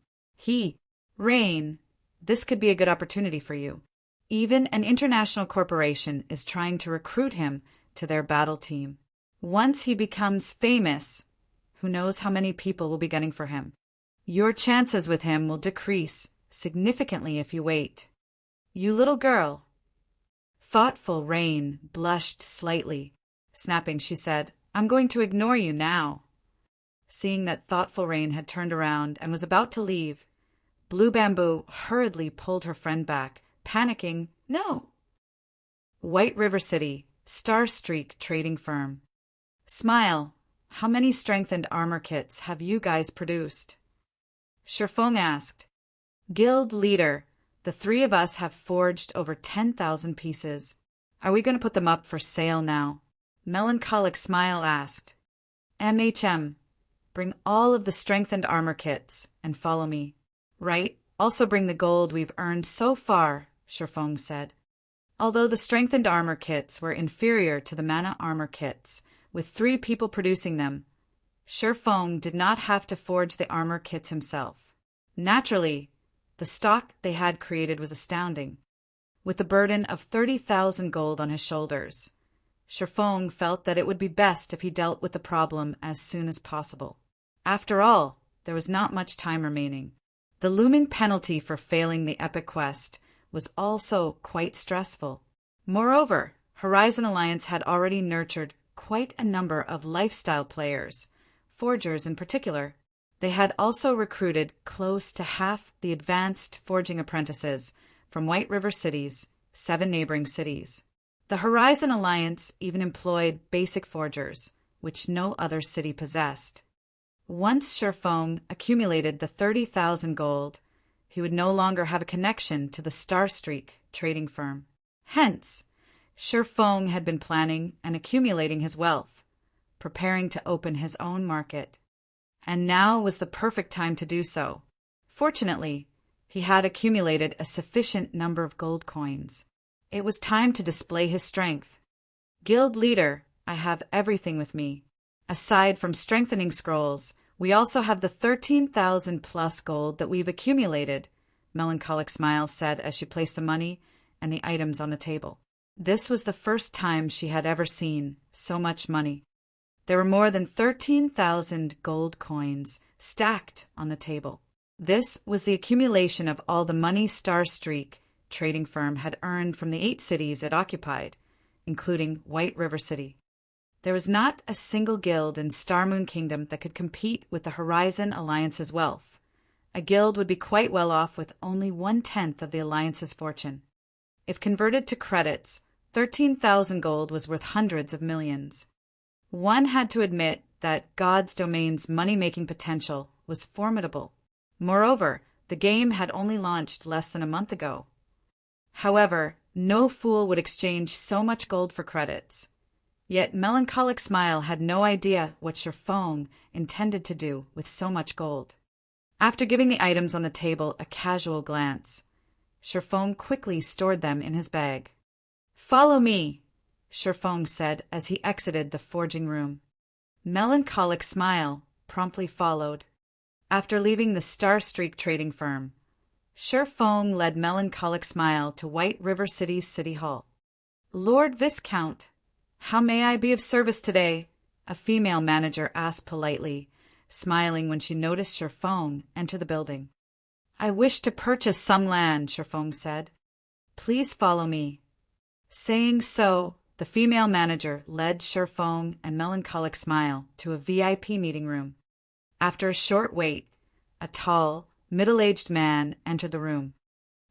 Rain, this could be a good opportunity for you. Even an international corporation is trying to recruit him to their battle team. Once he becomes famous, who knows how many people will be gunning for him. Your chances with him will decrease significantly if you wait. You little girl. Thoughtful Rain blushed slightly. Snapping, she said, I'm going to ignore you now. Seeing that thoughtful Rain had turned around and was about to leave, Blue Bamboo hurriedly pulled her friend back, panicking, No. White River City, Star Streak Trading Firm. Smile, how many strengthened armor kits have you guys produced? Shifeng asked. Guild leader, the three of us have forged over 10,000 pieces. Are we going to put them up for sale now? Melancholic Smile asked. MHM, bring all of the strengthened armor kits and follow me. Right, also bring the gold we've earned so far, Shifeng said. Although the strengthened armor kits were inferior to the mana armor kits, with 3 people producing them, Shifeng did not have to forge the armor kits himself. Naturally, the stock they had created was astounding. With the burden of 30,000 gold on his shoulders, Shifeng felt that it would be best if he dealt with the problem as soon as possible. After all, there was not much time remaining. The looming penalty for failing the epic quest was also quite stressful. Moreover, Horizon Alliance had already nurtured quite a number of lifestyle players, forgers in particular. They had also recruited close to half the advanced forging apprentices from White River City's 7 neighboring cities. The Horizon Alliance even employed basic forgers, which no other city possessed. Once Shifeng accumulated the 30,000 gold, he would no longer have a connection to the Star Streak trading firm. Hence, Shifeng had been planning and accumulating his wealth, preparing to open his own market. And now was the perfect time to do so. Fortunately, he had accumulated a sufficient number of gold coins. It was time to display his strength. Guild leader, I have everything with me. Aside from strengthening scrolls, we also have the 13,000 plus gold that we've accumulated, Melancholic Smile said as she placed the money and the items on the table. This was the first time she had ever seen so much money. There were more than 13,000 gold coins stacked on the table. This was the accumulation of all the money Star Streak trading firm had earned from the 8 cities it occupied, including White River City. There was not a single guild in Star Moon Kingdom that could compete with the Horizon Alliance's wealth. A guild would be quite well off with only 1/10 of the Alliance's fortune. If converted to credits, 13,000 gold was worth hundreds of millions. One had to admit that God's Domain's money-making potential was formidable. Moreover, the game had only launched less than a month ago. However, no fool would exchange so much gold for credits. Yet Melancholic Smile had no idea what Shifeng intended to do with so much gold. After giving the items on the table a casual glance, Shifeng quickly stored them in his bag. Follow me, Shifeng said as he exited the forging room. Melancholic Smile promptly followed. After leaving the Star Streak trading firm, Shifeng led Melancholic Smile to White River City's City Hall. Lord Viscount, how may I be of service today? A female manager asked politely, smiling when she noticed Shifeng enter the building. I wish to purchase some land, Shifeng said. Please follow me. Saying so, the female manager led Shifeng and Melancholic Smile to a VIP meeting room. After a short wait, a tall, middle-aged man entered the room.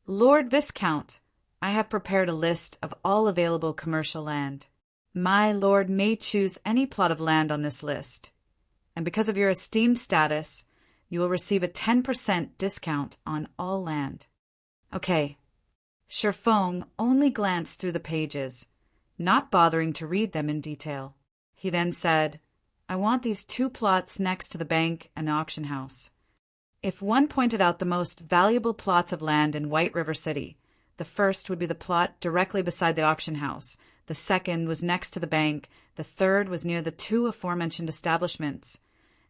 Lord Viscount, I have prepared a list of all available commercial land. My lord may choose any plot of land on this list, and because of your esteemed status, you will receive a 10% discount on all land. Okay. Shifeng only glanced through the pages, not bothering to read them in detail. He then said, I want these 2 plots next to the bank and the auction house. If one pointed out the most valuable plots of land in White River City, the first would be the plot directly beside the auction house, the second was next to the bank, the third was near the 2 aforementioned establishments,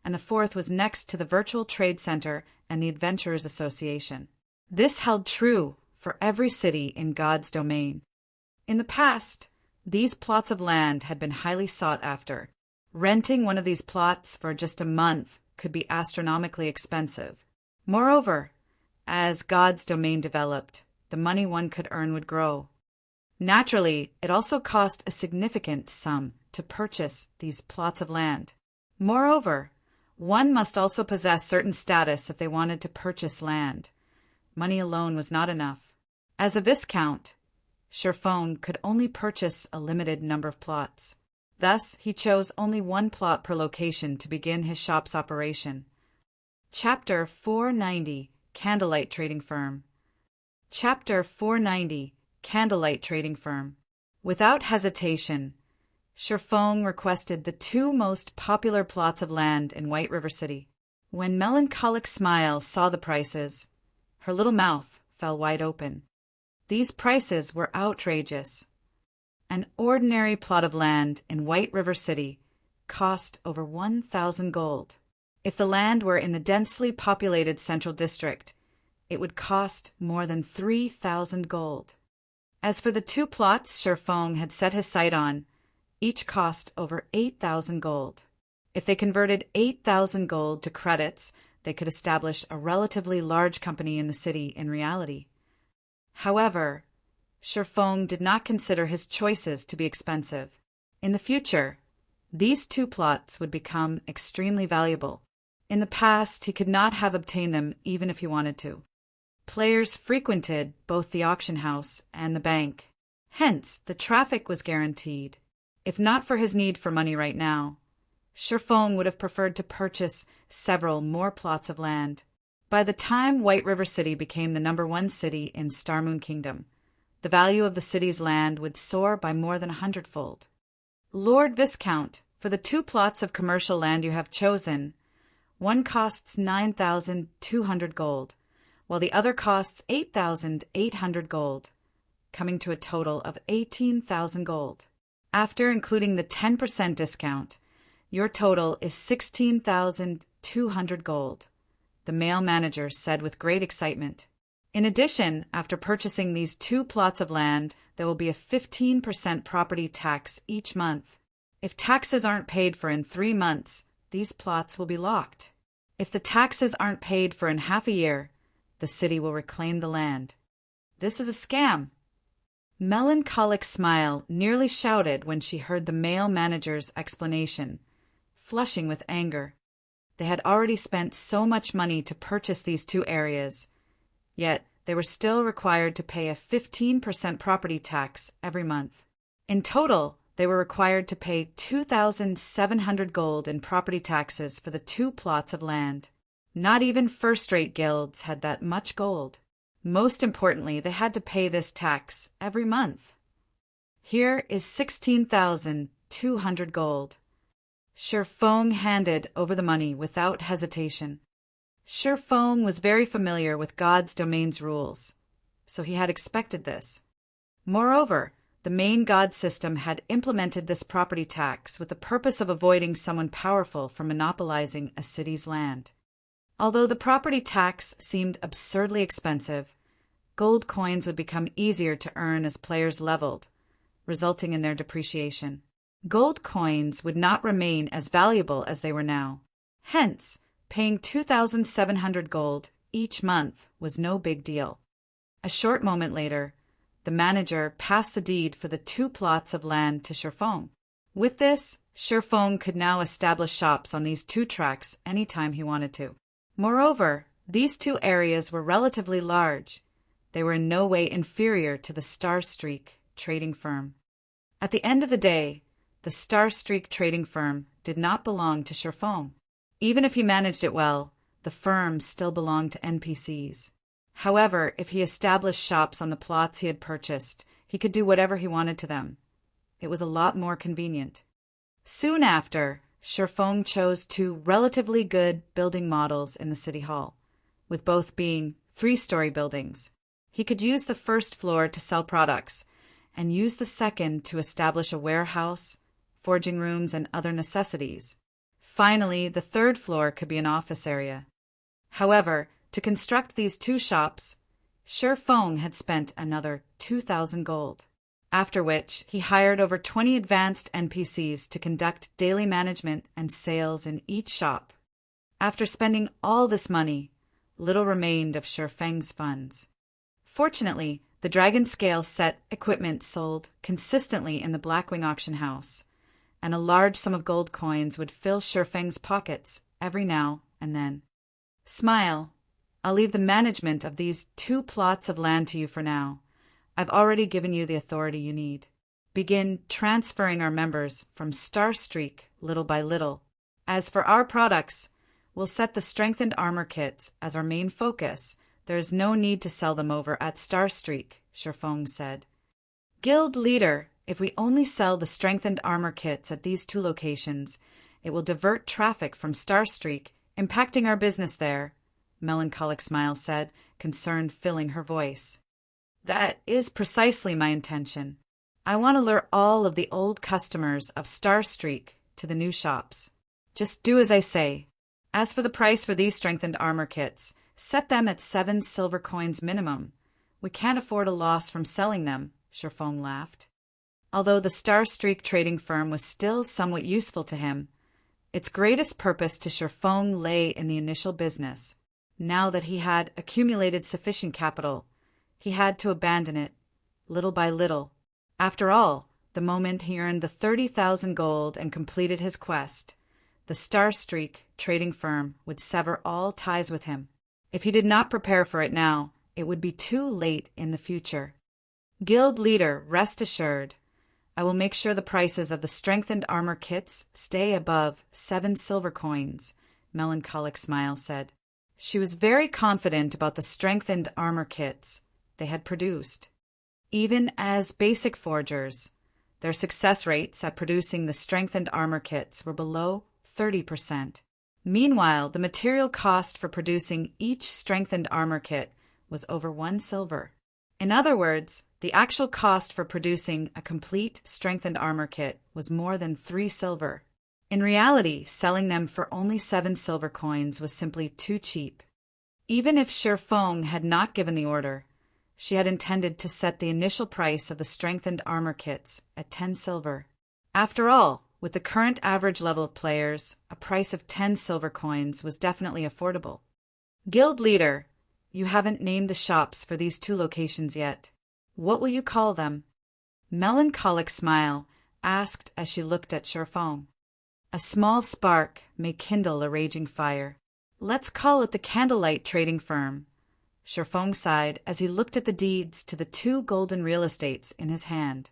and the fourth was next to the Virtual Trade Center and the Adventurers Association. This held true for every city in God's domain. In the past, these plots of land had been highly sought after. Renting one of these plots for just a month could be astronomically expensive. Moreover, as God's domain developed, the money one could earn would grow. Naturally, it also cost a significant sum to purchase these plots of land. Moreover, one must also possess certain status if they wanted to purchase land. Money alone was not enough. As a viscount, Cherfone could only purchase a limited number of plots. Thus, he chose only 1 plot per location to begin his shop's operation. Chapter 490, Candlelight Trading Firm. Chapter 490, Candlelight Trading Firm. Without hesitation, Cherfone requested the 2 most popular plots of land in White River City. When Melancholic Smile saw the prices, her little mouth fell wide open. These prices were outrageous. An ordinary plot of land in White River City cost over 1,000 gold. If the land were in the densely populated Central District, it would cost more than 3,000 gold. As for the 2 plots Cherfone had set his sight on, each cost over 8,000 gold. If they converted 8,000 gold to credits, they could establish a relatively large company in the city in reality. However, Cherfone did not consider his choices to be expensive. In the future, these 2 plots would become extremely valuable. In the past, he could not have obtained them even if he wanted to. Players frequented both the auction house and the bank. Hence, the traffic was guaranteed. If not for his need for money right now, Cherfone would have preferred to purchase several more plots of land. By the time White River City became the #1 city in Starmoon Kingdom, the value of the city's land would soar by more than 100-fold. Lord Viscount, for the 2 plots of commercial land you have chosen, one costs 9,200 gold, while the other costs 8,800 gold, coming to a total of 18,000 gold. After including the 10% discount, your total is 16,200 gold, the male manager said with great excitement. In addition, after purchasing these 2 plots of land, there will be a 15% property tax each month. If taxes aren't paid for in 3 months, these plots will be locked. If the taxes aren't paid for in half a year, the city will reclaim the land. This is a scam. Melancholic Smile nearly shouted when she heard the male manager's explanation, flushing with anger. They had already spent so much money to purchase these 2 areas, yet they were still required to pay a 15% property tax every month. In total, they were required to pay 2,700 gold in property taxes for the 2 plots of land. Not even first-rate guilds had that much gold. Most importantly, they had to pay this tax every month. Here is 16,200 gold. Cherfone handed over the money without hesitation. Cherfone was very familiar with God's domain's rules, so he had expected this. Moreover, the main god system had implemented this property tax with the purpose of avoiding someone powerful from monopolizing a city's land. Although the property tax seemed absurdly expensive, gold coins would become easier to earn as players leveled, resulting in their depreciation. Gold coins would not remain as valuable as they were now. Hence, paying 2,700 gold each month was no big deal. A short moment later, the manager passed the deed for the 2 plots of land to Cherfone. With this, Cherfone could now establish shops on these 2 tracts anytime he wanted to. Moreover, these 2 areas were relatively large. They were in no way inferior to the Star Streak trading firm. At the end of the day, the Star Streak trading firm did not belong to Cherfone. Even if he managed it well, the firm still belonged to NPCs. However, if he established shops on the plots he had purchased, he could do whatever he wanted to them. It was a lot more convenient. Soon after, Sherfong chose two relatively good building models in the city hall, with both being three-story buildings. He could use the first floor to sell products and use the second to establish a warehouse, forging rooms, and other necessities. Finally, the third floor could be an office area. However, to construct these two shops, Sherfong had spent another 2,000 gold, after which he hired over 20 advanced NPCs to conduct daily management and sales in each shop. After spending all this money, little remained of Sherfeng's funds. Fortunately, the dragon scale set equipment sold consistently in the Blackwing auction house, and a large sum of gold coins would fill Sherfeng's pockets every now and then. Smile. I'll leave the management of these 2 plots of land to you for now. I've already given you the authority you need. Begin transferring our members from Star Streak little by little. As for our products, we'll set the strengthened armor kits as our main focus. There is no need to sell them over at Star Streak, Sherfong said. Guild leader, if we only sell the strengthened armor kits at these 2 locations, it will divert traffic from Star Streak, impacting our business there, Melancholic Smile said, concern filling her voice. That is precisely my intention. I want to lure all of the old customers of Star Streak to the new shops. Just do as I say. As for the price for these strengthened armor kits, set them at 7 silver coins minimum. We can't afford a loss from selling them, Sherfong laughed. Although the Star Streak trading firm was still somewhat useful to him, its greatest purpose to Sherfong lay in the initial business. Now that he had accumulated sufficient capital, he had to abandon it, little by little. After all, the moment he earned the 30,000 gold and completed his quest, the Star Streak trading firm would sever all ties with him. If he did not prepare for it now, it would be too late in the future. Guild leader, rest assured, I will make sure the prices of the strengthened armor kits stay above 7 silver coins, Melancholic Smile said. She was very confident about the strengthened armor kits they had produced. Even as basic forgers, their success rates at producing the strengthened armor kits were below 30%. Meanwhile, the material cost for producing each strengthened armor kit was over 1 silver. In other words, the actual cost for producing a complete strengthened armor kit was more than 3 silver. In reality, selling them for only 7 silver coins was simply too cheap. Even if Sherfong had not given the order, she had intended to set the initial price of the strengthened armor kits at 10 silver. After all, with the current average level of players, a price of 10 silver coins was definitely affordable. Guild leader, you haven't named the shops for these 2 locations yet. What will you call them? Melancholic Smile asked as she looked at Sherfong. A small spark may kindle a raging fire. Let's call it the Candlelight Trading Firm. Sherfong sighed as he looked at the deeds to the 2 golden real estates in his hand.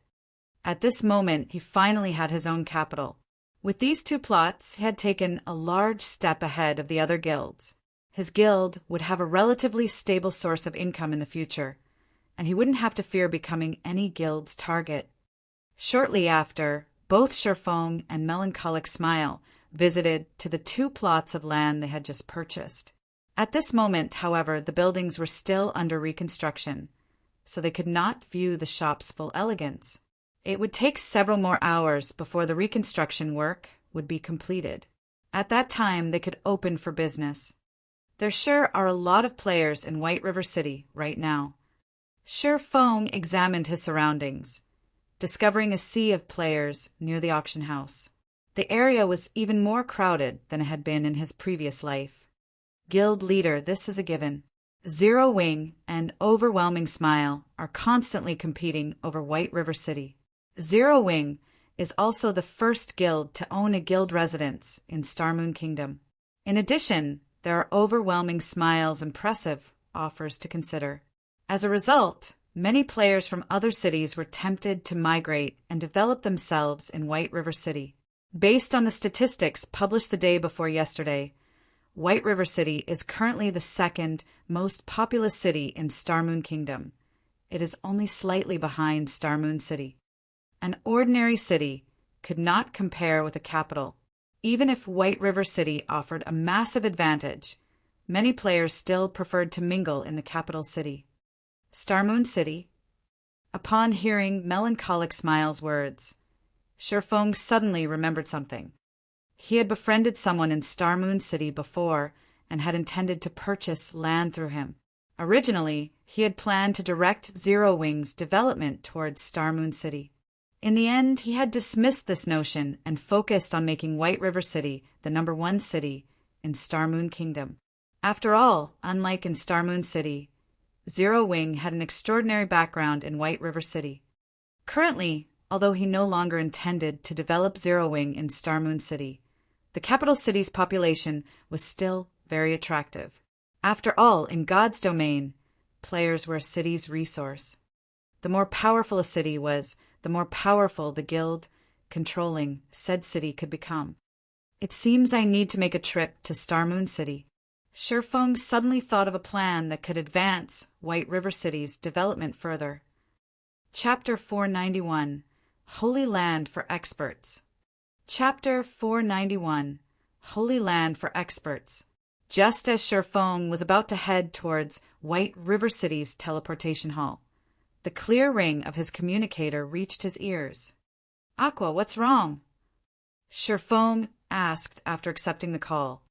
At this moment, he finally had his own capital. With these 2 plots, he had taken a large step ahead of the other guilds. His guild would have a relatively stable source of income in the future, and he wouldn't have to fear becoming any guild's target. Shortly after, both Sherfong and Melancholic Smile visited to the 2 plots of land they had just purchased. At this moment, however, the buildings were still under reconstruction, so they could not view the shop's full elegance. It would take several more hours before the reconstruction work would be completed. At that time, they could open for business. There sure are a lot of players in White River City right now. Sherfong examined his surroundings, discovering a sea of players near the auction house. The area was even more crowded than it had been in his previous life. Guild leader, this is a given. Zero Wing and Overwhelming Smile are constantly competing over White River City. Zero Wing is also the first guild to own a guild residence in Starmoon Kingdom. In addition, there are Overwhelming Smile's impressive offers to consider. As a result, many players from other cities were tempted to migrate and develop themselves in White River City. Based on the statistics published the day before yesterday, White River City is currently the 2nd most populous city in Starmoon Kingdom. It is only slightly behind Starmoon City. An ordinary city could not compare with a capital. Even if White River City offered a massive advantage, many players still preferred to mingle in the capital city. Star Moon City. Upon hearing Melancholic Smile's words, Shifeng suddenly remembered something. He had befriended someone in Star Moon City before and had intended to purchase land through him. Originally, he had planned to direct Zero Wing's development towards Star Moon City. In the end, he had dismissed this notion and focused on making White River City the #1 city in Star Moon Kingdom. After all, unlike in Star Moon City, Zero Wing had an extraordinary background in White River City. Currently, although he no longer intended to develop Zero Wing in Star Moon City, the capital city's population was still very attractive. After all, in God's domain, players were a city's resource. The more powerful a city was, the more powerful the guild controlling said city could become. It seems I need to make a trip to Star Moon City. Shifeng suddenly thought of a plan that could advance White River City's development further. Chapter 491, Holy Land for Experts. Chapter 491, Holy Land for Experts. Just as Shifeng was about to head towards White River City's teleportation hall, the clear ring of his communicator reached his ears. "Aqua, what's wrong?" Shifeng asked after accepting the call.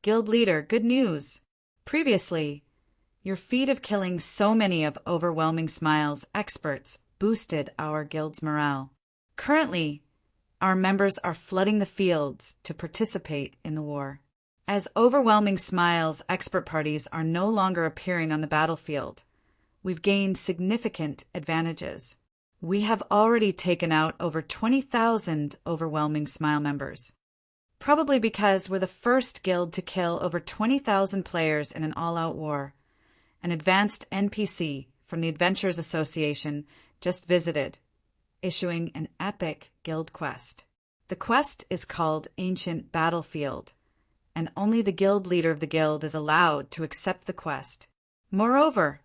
"Guild leader, good news. Previously, your feat of killing so many of Overwhelming Smile's experts boosted our guild's morale. Currently, our members are flooding the fields to participate in the war. As Overwhelming Smile's expert parties are no longer appearing on the battlefield, we've gained significant advantages. We have already taken out over 20,000 Overwhelming Smile members. Probably because we're the first guild to kill over 20,000 players in an all-out war. An advanced NPC from the Adventurers Association just visited, issuing an epic guild quest. The quest is called Ancient Battlefield, and only the guild leader of the guild is allowed to accept the quest. Moreover,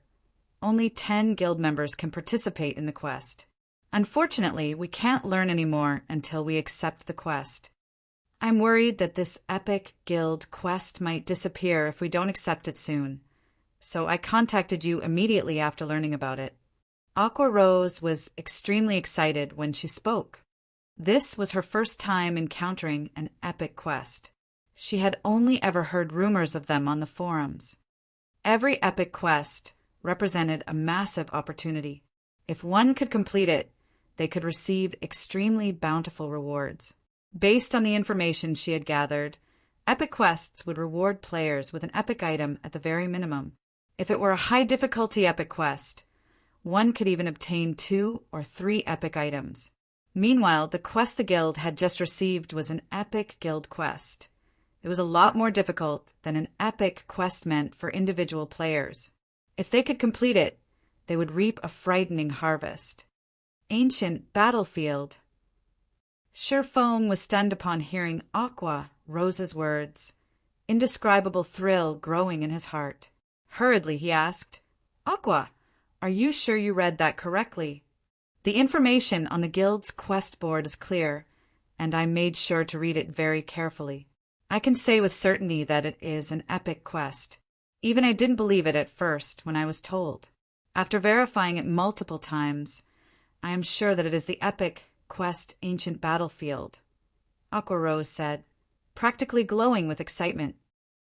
only 10 guild members can participate in the quest. Unfortunately, we can't learn anymore until we accept the quest. I'm worried that this epic guild quest might disappear if we don't accept it soon, so I contacted you immediately after learning about it." Aqua Rose was extremely excited when she spoke. This was her first time encountering an epic quest. She had only ever heard rumors of them on the forums. Every epic quest represented a massive opportunity. If one could complete it, they could receive extremely bountiful rewards. Based on the information she had gathered, epic quests would reward players with an epic item at the very minimum. If it were a high-difficulty epic quest, one could even obtain 2 or 3 epic items. Meanwhile, the quest the guild had just received was an epic guild quest. It was a lot more difficult than an epic quest meant for individual players. If they could complete it, they would reap a frightening harvest. Ancient Battlefield. Shifeng was stunned upon hearing Aqua Rose's words, indescribable thrill growing in his heart. Hurriedly he asked, "Aqua, are you sure you read that correctly?" "The information on the guild's quest board is clear, and I made sure to read it very carefully. I can say with certainty that it is an epic quest. Even I didn't believe it at first when I was told. After verifying it multiple times, I am sure that it is the epic quest Ancient Battlefield," Aqua Rose said, practically glowing with excitement.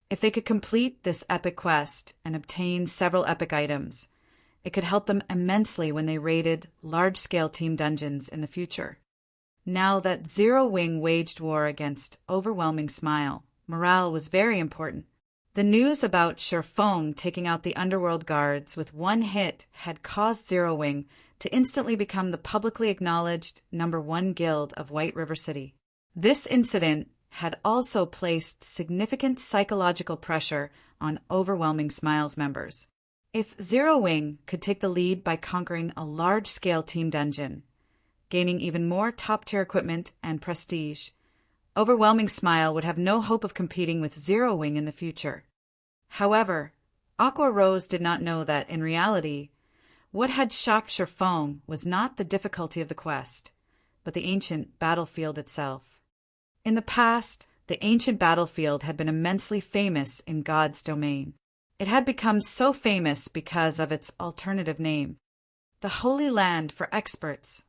If they could complete this epic quest and obtain several epic items, it could help them immensely when they raided large-scale team dungeons in the future. Now that Zero Wing waged war against Overwhelming Smile, morale was very important. The news about Shifeng taking out the underworld guards with one hit had caused Zero Wing to instantly become the publicly acknowledged #1 guild of White River City. This incident had also placed significant psychological pressure on Overwhelming Smile's members. If Zero Wing could take the lead by conquering a large-scale team dungeon, gaining even more top-tier equipment and prestige, Overwhelming Smile would have no hope of competing with Zero Wing in the future. However, Aqua Rose did not know that, in reality, what had shocked Shifeng was not the difficulty of the quest, but the ancient battlefield itself. In the past, the ancient battlefield had been immensely famous in God's domain. It had become so famous because of its alternative name, the Holy Land for Experts.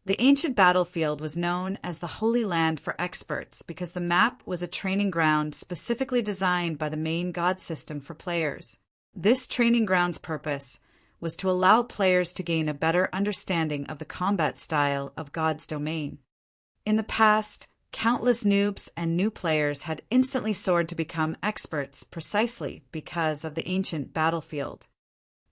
The ancient battlefield was known as the Holy Land for Experts because the map was a training ground specifically designed by the main god system for players. This training ground's purpose was to allow players to gain a better understanding of the combat style of God's domain. In the past, countless noobs and new players had instantly soared to become experts precisely because of the ancient battlefield.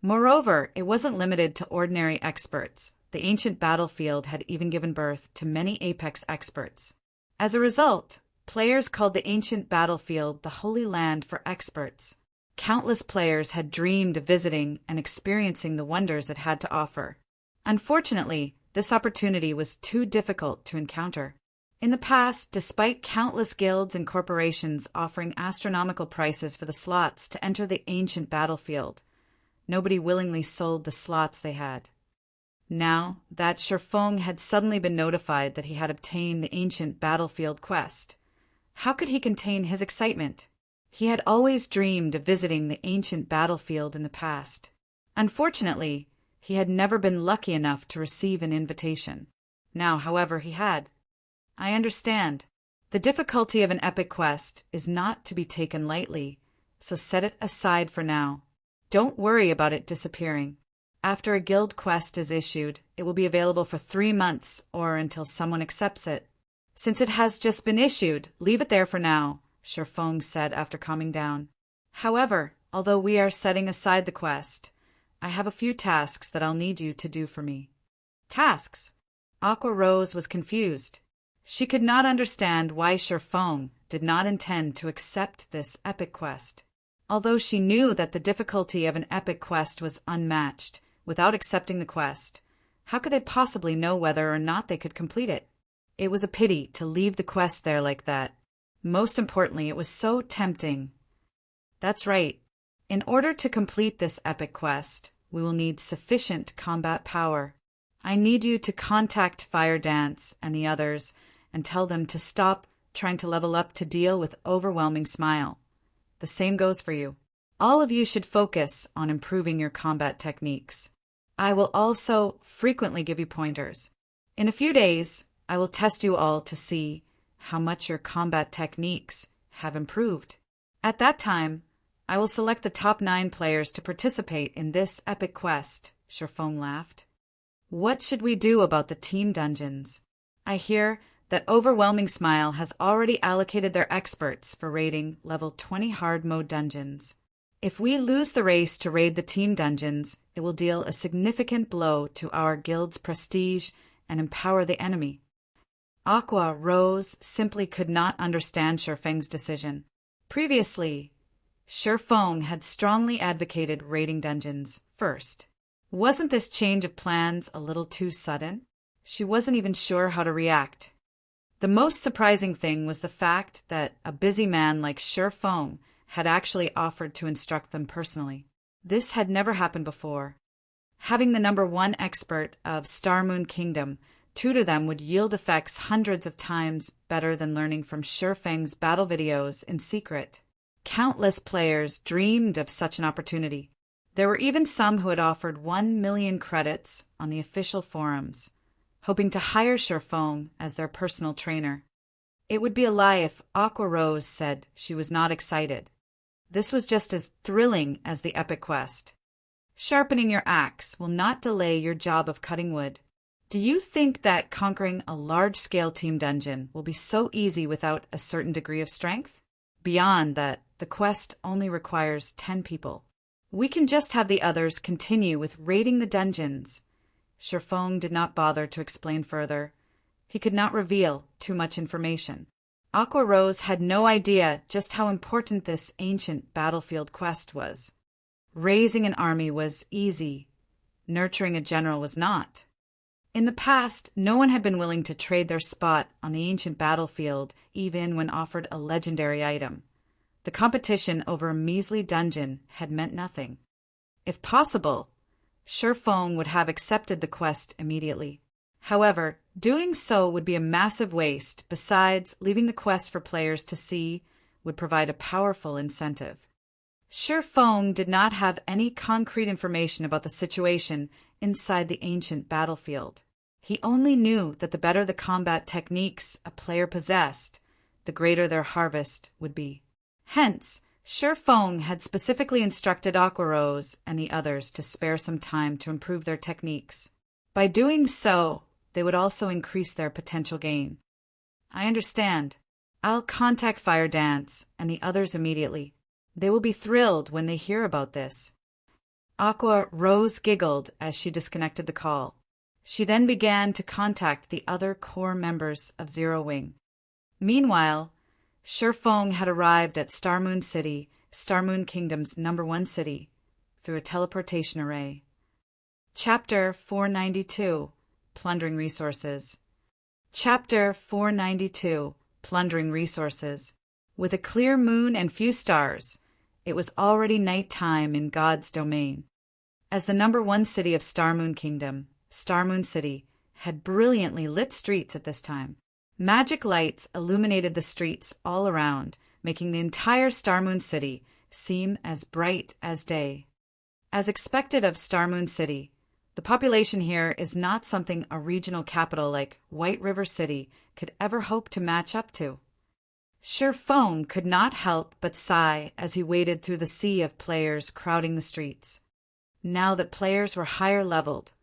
Moreover, it wasn't limited to ordinary experts. The ancient battlefield had even given birth to many apex experts. As a result, players called the ancient battlefield the Holy Land for Experts. Countless players had dreamed of visiting and experiencing the wonders it had to offer. Unfortunately, this opportunity was too difficult to encounter. In the past, despite countless guilds and corporations offering astronomical prices for the slots to enter the ancient battlefield, nobody willingly sold the slots they had. Now that Sherfong had suddenly been notified that he had obtained the ancient battlefield quest, how could he contain his excitement? He had always dreamed of visiting the ancient battlefield in the past. Unfortunately, he had never been lucky enough to receive an invitation. Now, however, he had. I understand. The difficulty of an epic quest is not to be taken lightly, so set it aside for now. Don't worry about it disappearing. After a guild quest is issued, it will be available for 3 months or until someone accepts it. Since it has just been issued, leave it there for now, Sherfong said after calming down. However, although we are setting aside the quest, I have a few tasks that I'll need you to do for me. Tasks? Aqua Rose was confused. She could not understand why Sherfong did not intend to accept this epic quest. Although she knew that the difficulty of an epic quest was unmatched, without accepting the quest, how could they possibly know whether or not they could complete it? It was a pity to leave the quest there like that. Most importantly, it was so tempting. That's right. In order to complete this epic quest, we will need sufficient combat power. I need you to contact Fire Dance and the others and tell them to stop trying to level up to deal with overwhelming Smile. The same goes for you. All of you should focus on improving your combat techniques. I will also frequently give you pointers. In a few days, I will test you all to see how much your combat techniques have improved. At that time, I will select the top 9 players to participate in this epic quest, Sherfong laughed. What should we do about the team dungeons? I hear that Overwhelming Smile has already allocated their experts for raiding level 20 hard mode dungeons. If we lose the race to raid the team dungeons, it will deal a significant blow to our guild's prestige and empower the enemy. Aqua Rose simply could not understand Sherfeng's decision. Previously, Sherfong had strongly advocated raiding dungeons first. Wasn't this change of plans a little too sudden? She wasn't even sure how to react. The most surprising thing was the fact that a busy man like Sherfong had actually offered to instruct them personally. This had never happened before. Having the number 1 expert of Star Moon Kingdom tutor them would yield effects hundreds of times better than learning from Sherfeng's battle videos in secret. Countless players dreamed of such an opportunity. There were even some who had offered 1 million credits on the official forums, hoping to hire Sherfong as their personal trainer. It would be a lie if Aqua Rose said she was not excited. This was just as thrilling as the epic quest. Sharpening your axe will not delay your job of cutting wood. Do you think that conquering a large-scale team dungeon will be so easy without a certain degree of strength? Beyond that, the quest only requires 10 people. We can just have the others continue with raiding the dungeons. Sherfong did not bother to explain further. He could not reveal too much information. Aqua Rose had no idea just how important this ancient battlefield quest was. Raising an army was easy. Nurturing a general was not. In the past, no one had been willing to trade their spot on the ancient battlefield, even when offered a legendary item. The competition over a measly dungeon had meant nothing. If possible, Sherfong would have accepted the quest immediately. However, doing so would be a massive waste. Besides, leaving the quest for players to see would provide a powerful incentive. Shi Feng did not have any concrete information about the situation inside the ancient battlefield. He only knew that the better the combat techniques a player possessed, the greater their harvest would be. Hence, Shi Feng had specifically instructed Aquarose and the others to spare some time to improve their techniques. By doing so, they would also increase their potential gain. I understand. I'll contact Fire Dance and the others immediately. They will be thrilled when they hear about this. Aquarose giggled as she disconnected the call. She then began to contact the other core members of Zero Wing. Meanwhile, Shi Feng had arrived at Starmoon City, Starmoon Kingdom's #1 city, through a teleportation array. Chapter 492, Plundering Resources. Chapter 492, Plundering Resources. With a clear moon and few stars, it was already night time in God's domain. As the #1 city of Starmoon Kingdom, Starmoon City had brilliantly lit streets at this time. Magic lights illuminated the streets all around, making the entire Starmoon City seem as bright as day. As expected of Starmoon City, the population here is not something a regional capital like White River City could ever hope to match up to. Shi Feng could not help but sigh as he waded through the sea of players crowding the streets. Now that players were higher leveled,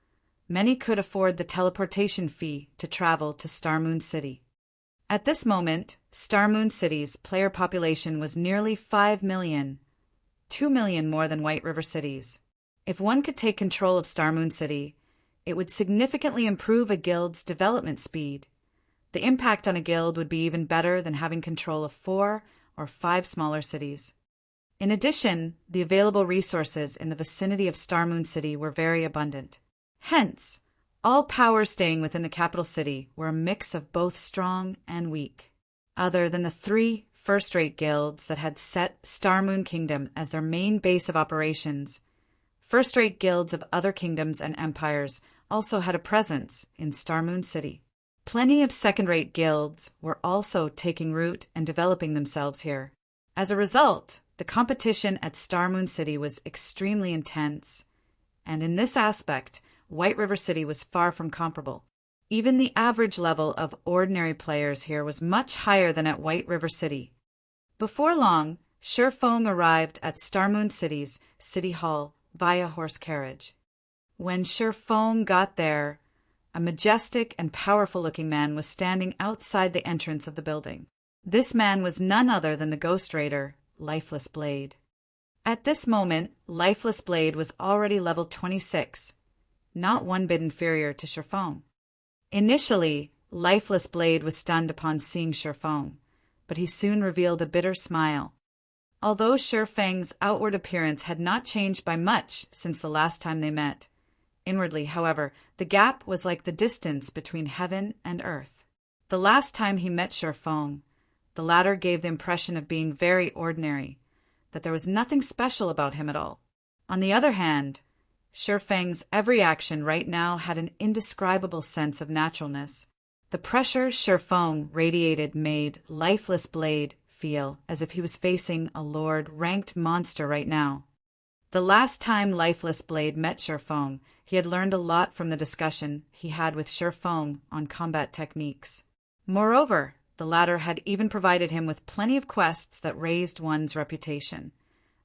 many could afford the teleportation fee to travel to Starmoon City. At this moment, Starmoon City's player population was nearly 5 million, 2 million more than White River City's. If one could take control of Starmoon City, it would significantly improve a guild's development speed. The impact on a guild would be even better than having control of 4 or 5 smaller cities. In addition, the available resources in the vicinity of Starmoon City were very abundant. Hence, all powers staying within the capital city were a mix of both strong and weak. Other than the 3 first-rate guilds that had set Starmoon Kingdom as their main base of operations, first-rate guilds of other kingdoms and empires also had a presence in Starmoon City. Plenty of second-rate guilds were also taking root and developing themselves here. As a result, the competition at Starmoon City was extremely intense, and in this aspect, White River City was far from comparable. Even the average level of ordinary players here was much higher than at White River City. Before long, Shi Feng arrived at Starmoon City's City Hall via horse carriage. When Shi Feng got there, a majestic and powerful-looking man was standing outside the entrance of the building. This man was none other than the Ghost Raider, Lifeless Blade. At this moment, Lifeless Blade was already level 26, not one bit inferior to Shi Feng. Initially, Lifeless Blade was stunned upon seeing Shi Feng, but he soon revealed a bitter smile. Although Shi Feng's outward appearance had not changed by much since the last time they met, inwardly, however, the gap was like the distance between heaven and earth. The last time he met Shi Feng, the latter gave the impression of being very ordinary, that there was nothing special about him at all. On the other hand, Shi Feng's every action right now had an indescribable sense of naturalness. The pressure Shi Feng radiated made Lifeless Blade feel as if he was facing a Lord-ranked monster right now. The last time Lifeless Blade met Shi Feng, he had learned a lot from the discussion he had with Shi Feng on combat techniques. Moreover, the latter had even provided him with plenty of quests that raised one's reputation,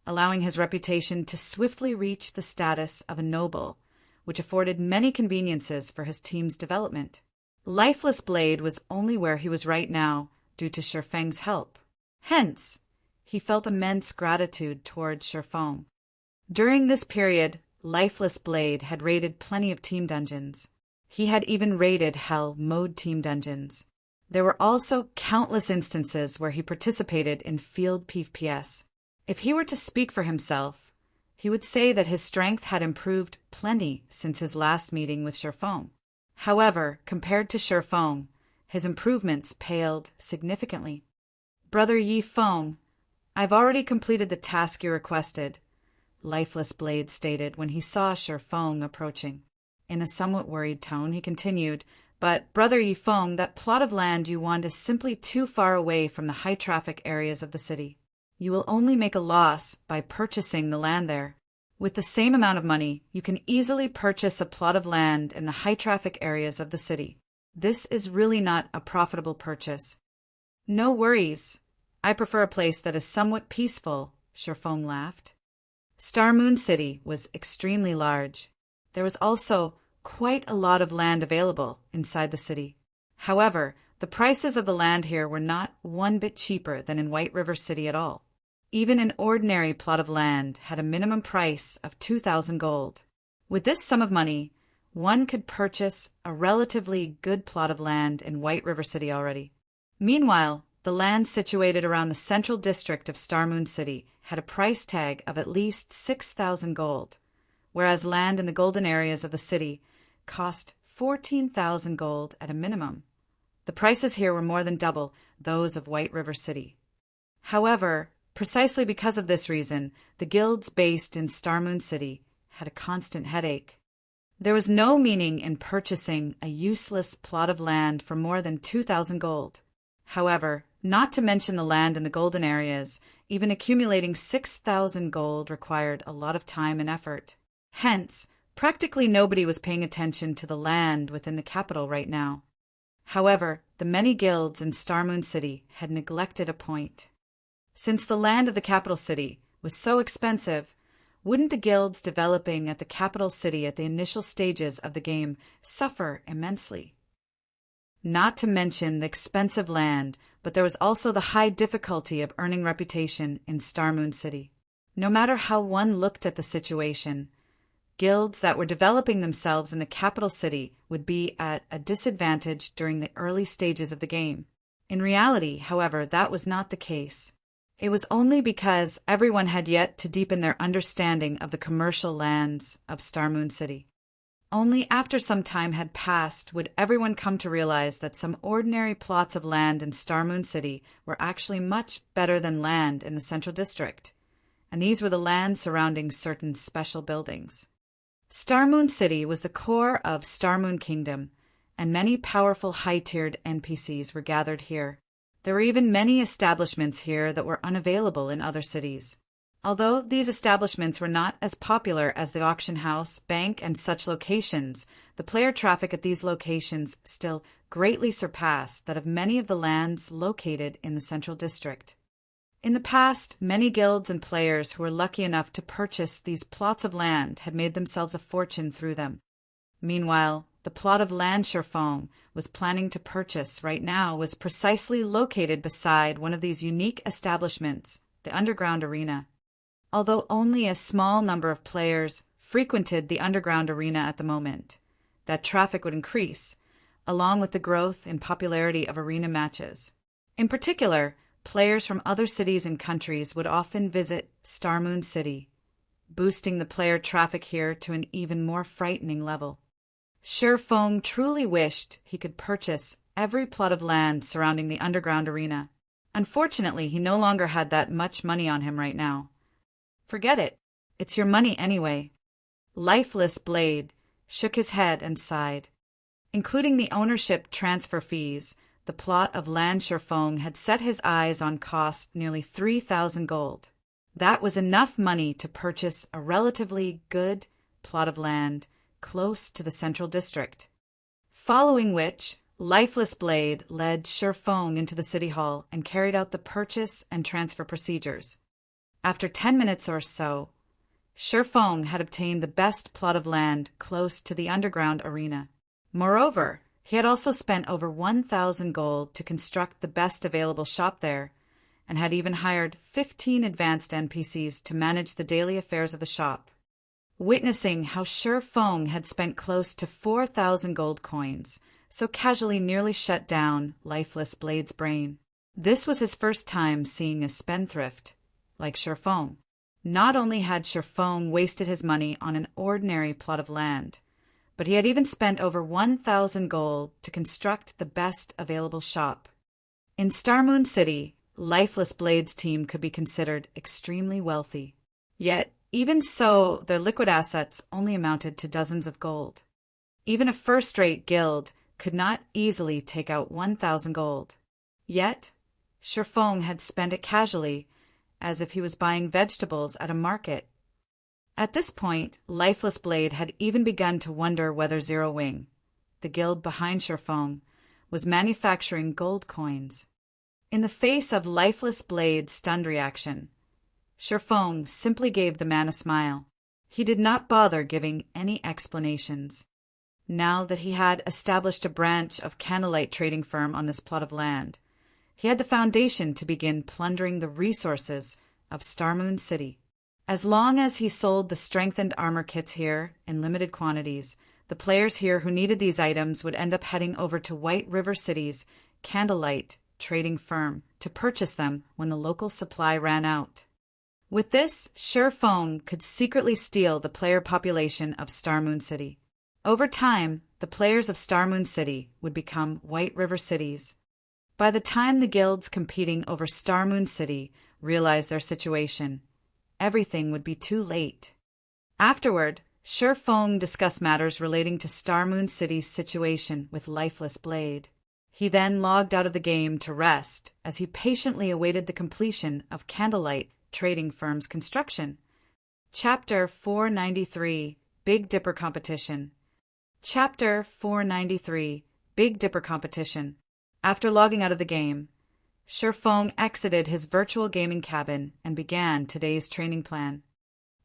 allowing his reputation to swiftly reach the status of a noble, which afforded many conveniences for his team's development. Lifeless Blade was only where he was right now due to Shi Feng's help. Hence, he felt immense gratitude toward Shi Feng. During this period, Lifeless Blade had raided plenty of team dungeons. He had even raided Hell mode team dungeons. There were also countless instances where he participated in field PvPs. If he were to speak for himself, he would say that his strength had improved plenty since his last meeting with Shi Feng. However, compared to Shi Feng, his improvements paled significantly. "Brother Yi Feng, I've already completed the task you requested," Lifeless Blade stated when he saw Shi Feng approaching. In a somewhat worried tone, he continued, "But, Brother Yifeng, that plot of land you want is simply too far away from the high-traffic areas of the city. You will only make a loss by purchasing the land there. With the same amount of money, you can easily purchase a plot of land in the high-traffic areas of the city. This is really not a profitable purchase." "No worries. I prefer a place that is somewhat peaceful," Shifeng laughed. Star Moon City was extremely large. There was also quite a lot of land available inside the city. However, the prices of the land here were not one bit cheaper than in White River City at all. Even an ordinary plot of land had a minimum price of 2,000 gold. With this sum of money, one could purchase a relatively good plot of land in White River City already. Meanwhile, the land situated around the central district of Star Moon City had a price tag of at least 6,000 gold, whereas land in the golden areas of the city cost 14,000 gold at a minimum. The prices here were more than double those of White River City. However, precisely because of this reason, the guilds based in Star Moon City had a constant headache. There was no meaning in purchasing a useless plot of land for more than 2,000 gold. However, not to mention the land in the golden areas, even accumulating 6,000 gold required a lot of time and effort. Hence, practically nobody was paying attention to the land within the capital right now. However, the many guilds in Star Moon City had neglected a point. Since the land of the capital city was so expensive, wouldn't the guilds developing at the capital city at the initial stages of the game suffer immensely? Not to mention the expensive land, but there was also the high difficulty of earning reputation in Star Moon City. No matter how one looked at the situation, guilds that were developing themselves in the capital city would be at a disadvantage during the early stages of the game. In reality, however, that was not the case. It was only because everyone had yet to deepen their understanding of the commercial lands of Star Moon City. Only after some time had passed would everyone come to realize that some ordinary plots of land in Star Moon City were actually much better than land in the Central District, and these were the lands surrounding certain special buildings. Star Moon City was the core of Star Moon Kingdom, and many powerful high-tiered NPCs were gathered here. There were even many establishments here that were unavailable in other cities. Although these establishments were not as popular as the auction house, bank, and such locations, the player traffic at these locations still greatly surpassed that of many of the lands located in the Central District. In the past, many guilds and players who were lucky enough to purchase these plots of land had made themselves a fortune through them. Meanwhile, the plot of land Shifeng was planning to purchase right now was precisely located beside one of these unique establishments, the underground arena. Although only a small number of players frequented the underground arena at the moment, that traffic would increase, along with the growth in popularity of arena matches. In particular, players from other cities and countries would often visit Star Moon City, boosting the player traffic here to an even more frightening level. Shifeng truly wished he could purchase every plot of land surrounding the underground arena. Unfortunately, he no longer had that much money on him right now. Forget it. It's your money anyway. Lifeless Blade shook his head and sighed. Including the ownership transfer fees, the plot of land Shifeng had set his eyes on cost nearly 3,000 gold. That was enough money to purchase a relatively good plot of land close to the Central District. Following which, Lifeless Blade led Shifeng into the city hall and carried out the purchase and transfer procedures. After 10 minutes or so, Shifeng had obtained the best plot of land close to the underground arena. Moreover, he had also spent over 1,000 gold to construct the best available shop there, and had even hired 15 advanced NPCs to manage the daily affairs of the shop. Witnessing how Shifeng had spent close to 4,000 gold coins, so casually nearly shut down Lifeless Blade's brain. This was his first time seeing a spendthrift like Shifeng. Not only had Shifeng wasted his money on an ordinary plot of land, but he had even spent over 1,000 gold to construct the best available shop. In Star Moon City, Lifeless Blade's team could be considered extremely wealthy. Yet, even so, their liquid assets only amounted to dozens of gold. Even a first-rate guild could not easily take out 1,000 gold. Yet, Shifeng had spent it casually, as if he was buying vegetables at a market. At this point, Lifeless Blade had even begun to wonder whether Zero Wing, the guild behind Shifeng, was manufacturing gold coins. In the face of Lifeless Blade's stunned reaction, Shifeng simply gave the man a smile. He did not bother giving any explanations. Now that he had established a branch of candlelight trading firm on this plot of land, he had the foundation to begin plundering the resources of Starmoon City. As long as he sold the strengthened armor kits here in limited quantities, the players here who needed these items would end up heading over to White River City's candlelight trading firm to purchase them when the local supply ran out. With this, Shifeng could secretly steal the player population of Starmoon City. Over time, the players of Starmoon City would become White River Cities. By the time the guilds competing over Starmoon City realized their situation, everything would be too late. Afterward, Shifeng discussed matters relating to Starmoon City's situation with Lifeless Blade. He then logged out of the game to rest as he patiently awaited the completion of Candlelight Trading Firm's construction. Chapter 493, Big Dipper Competition. Chapter 493, Big Dipper Competition. After logging out of the game, Shifeng exited his virtual gaming cabin and began today's training plan.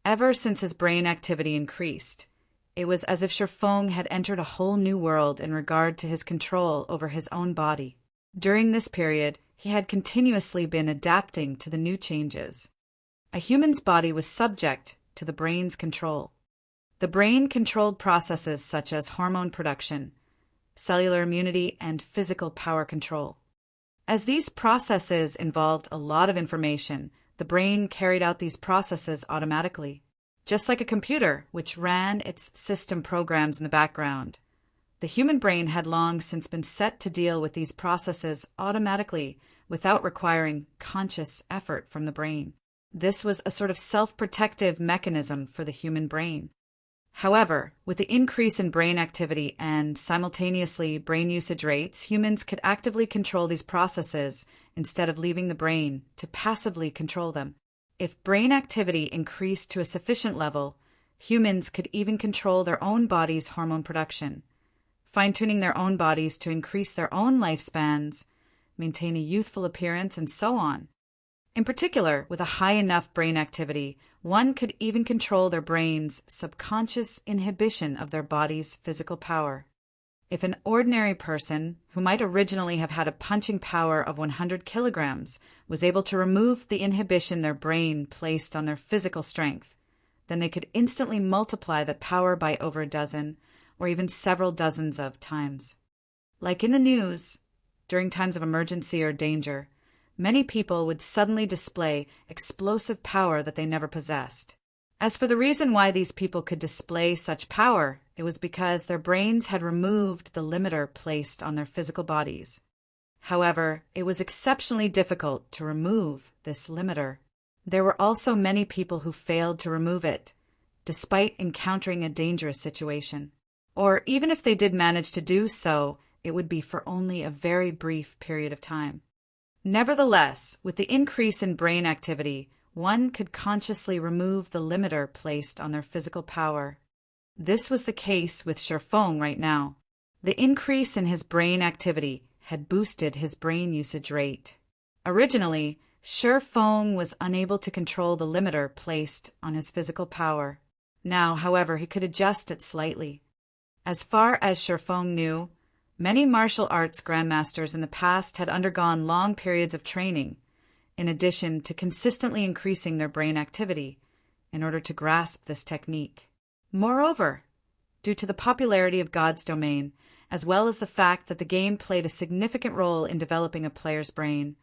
Ever since his brain activity increased, it was as if Shifeng had entered a whole new world in regard to his control over his own body. During this period, he had continuously been adapting to the new changes. A human's body was subject to the brain's control. The brain controlled processes such as hormone production, cellular immunity, and physical power control. As these processes involved a lot of information, the brain carried out these processes automatically. Just like a computer, which ran its system programs in the background, the human brain had long since been set to deal with these processes automatically without requiring conscious effort from the brain. This was a sort of self-protective mechanism for the human brain. However, with the increase in brain activity and simultaneously brain usage rates, humans could actively control these processes instead of leaving the brain to passively control them. If brain activity increased to a sufficient level, humans could even control their own body's hormone production, fine-tuning their own bodies to increase their own lifespans, maintain a youthful appearance, and so on. In particular, with a high enough brain activity, one could even control their brain's subconscious inhibition of their body's physical power. If an ordinary person, who might originally have had a punching power of 100 kilograms, was able to remove the inhibition their brain placed on their physical strength, then they could instantly multiply that power by over a dozen, or even several dozens of times. Like in the news, during times of emergency or danger, many people would suddenly display explosive power that they never possessed. As for the reason why these people could display such power, it was because their brains had removed the limiter placed on their physical bodies. However, it was exceptionally difficult to remove this limiter. There were also many people who failed to remove it, despite encountering a dangerous situation. Or even if they did manage to do so, it would be for only a very brief period of time. Nevertheless, with the increase in brain activity, one could consciously remove the limiter placed on their physical power. This was the case with Shifeng right now. The increase in his brain activity had boosted his brain usage rate. Originally, Shifeng was unable to control the limiter placed on his physical power. Now, however, he could adjust it slightly. As far as Shifeng knew, many martial arts grandmasters in the past had undergone long periods of training, in addition to consistently increasing their brain activity, in order to grasp this technique. Moreover, due to the popularity of God's Domain, as well as the fact that the game played a significant role in developing a player's brain,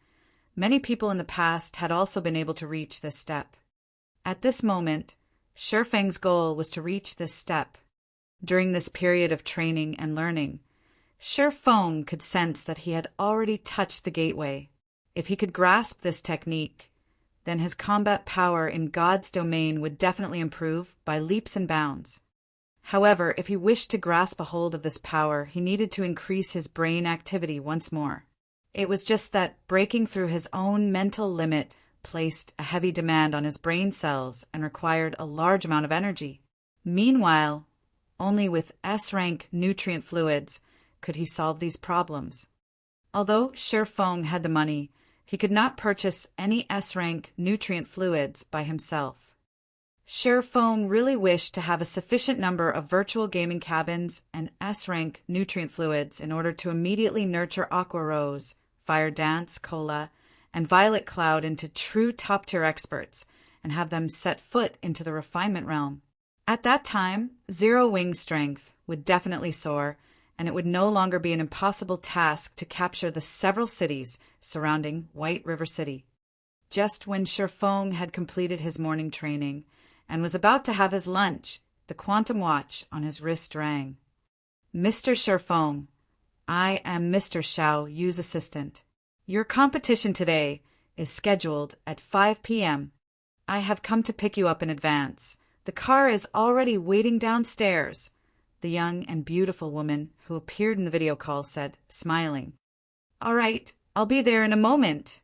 many people in the past had also been able to reach this step. At this moment, Shifeng's goal was to reach this step. During this period of training and learning, Shifeng could sense that he had already touched the gateway. If he could grasp this technique, then his combat power in God's Domain would definitely improve by leaps and bounds. However, if he wished to grasp a hold of this power, he needed to increase his brain activity once more. It was just that breaking through his own mental limit placed a heavy demand on his brain cells and required a large amount of energy. Meanwhile, only with S-rank nutrient fluids could he solve these problems. Although Shifeng had the money, he could not purchase any S-rank nutrient fluids by himself. Shifeng really wished to have a sufficient number of virtual gaming cabins and S-rank nutrient fluids in order to immediately nurture Aqua Rose, Fire Dance, Cola, and Violet Cloud into true top-tier experts and have them set foot into the refinement realm. At that time, Zero Wing strength would definitely soar, and it would no longer be an impossible task to capture the several cities surrounding White River City. Just when Shifeng had completed his morning training and was about to have his lunch, the quantum watch on his wrist rang. "Mr. Shifeng, I am Mr. Xiao Yu's assistant. Your competition today is scheduled at 5 p.m. I have come to pick you up in advance. The car is already waiting downstairs," the young and beautiful woman who appeared in the video call said, smiling. "All right, I'll be there in a moment,"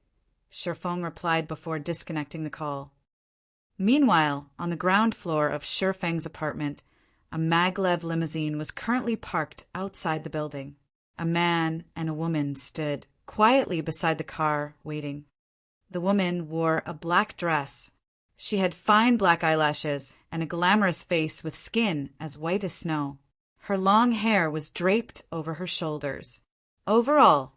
Shifeng replied before disconnecting the call. Meanwhile, on the ground floor of Shifeng's apartment, a maglev limousine was currently parked outside the building. A man and a woman stood quietly beside the car, waiting. The woman wore a black dress. She had fine black eyelashes and a glamorous face with skin as white as snow. Her long hair was draped over her shoulders. Overall,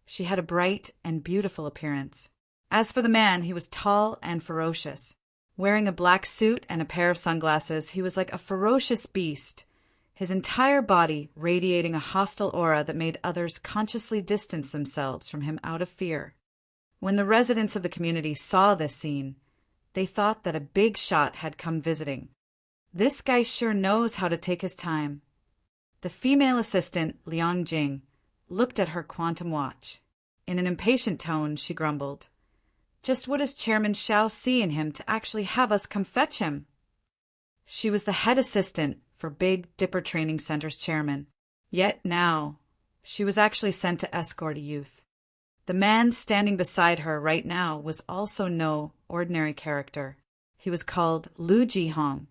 she had a bright and beautiful appearance. As for the man, he was tall and ferocious. Wearing a black suit and a pair of sunglasses, he was like a ferocious beast, his entire body radiating a hostile aura that made others consciously distance themselves from him out of fear. When the residents of the community saw this scene, they thought that a big shot had come visiting. "This guy sure knows how to take his time." The female assistant, Liang Jing, looked at her quantum watch. In an impatient tone, she grumbled, "Just what does Chairman Xiao see in him to actually have us come fetch him?" She was the head assistant for Big Dipper Training Center's chairman. Yet now, she was actually sent to escort a youth. The man standing beside her right now was also no ordinary character. He was called Lu Jihong,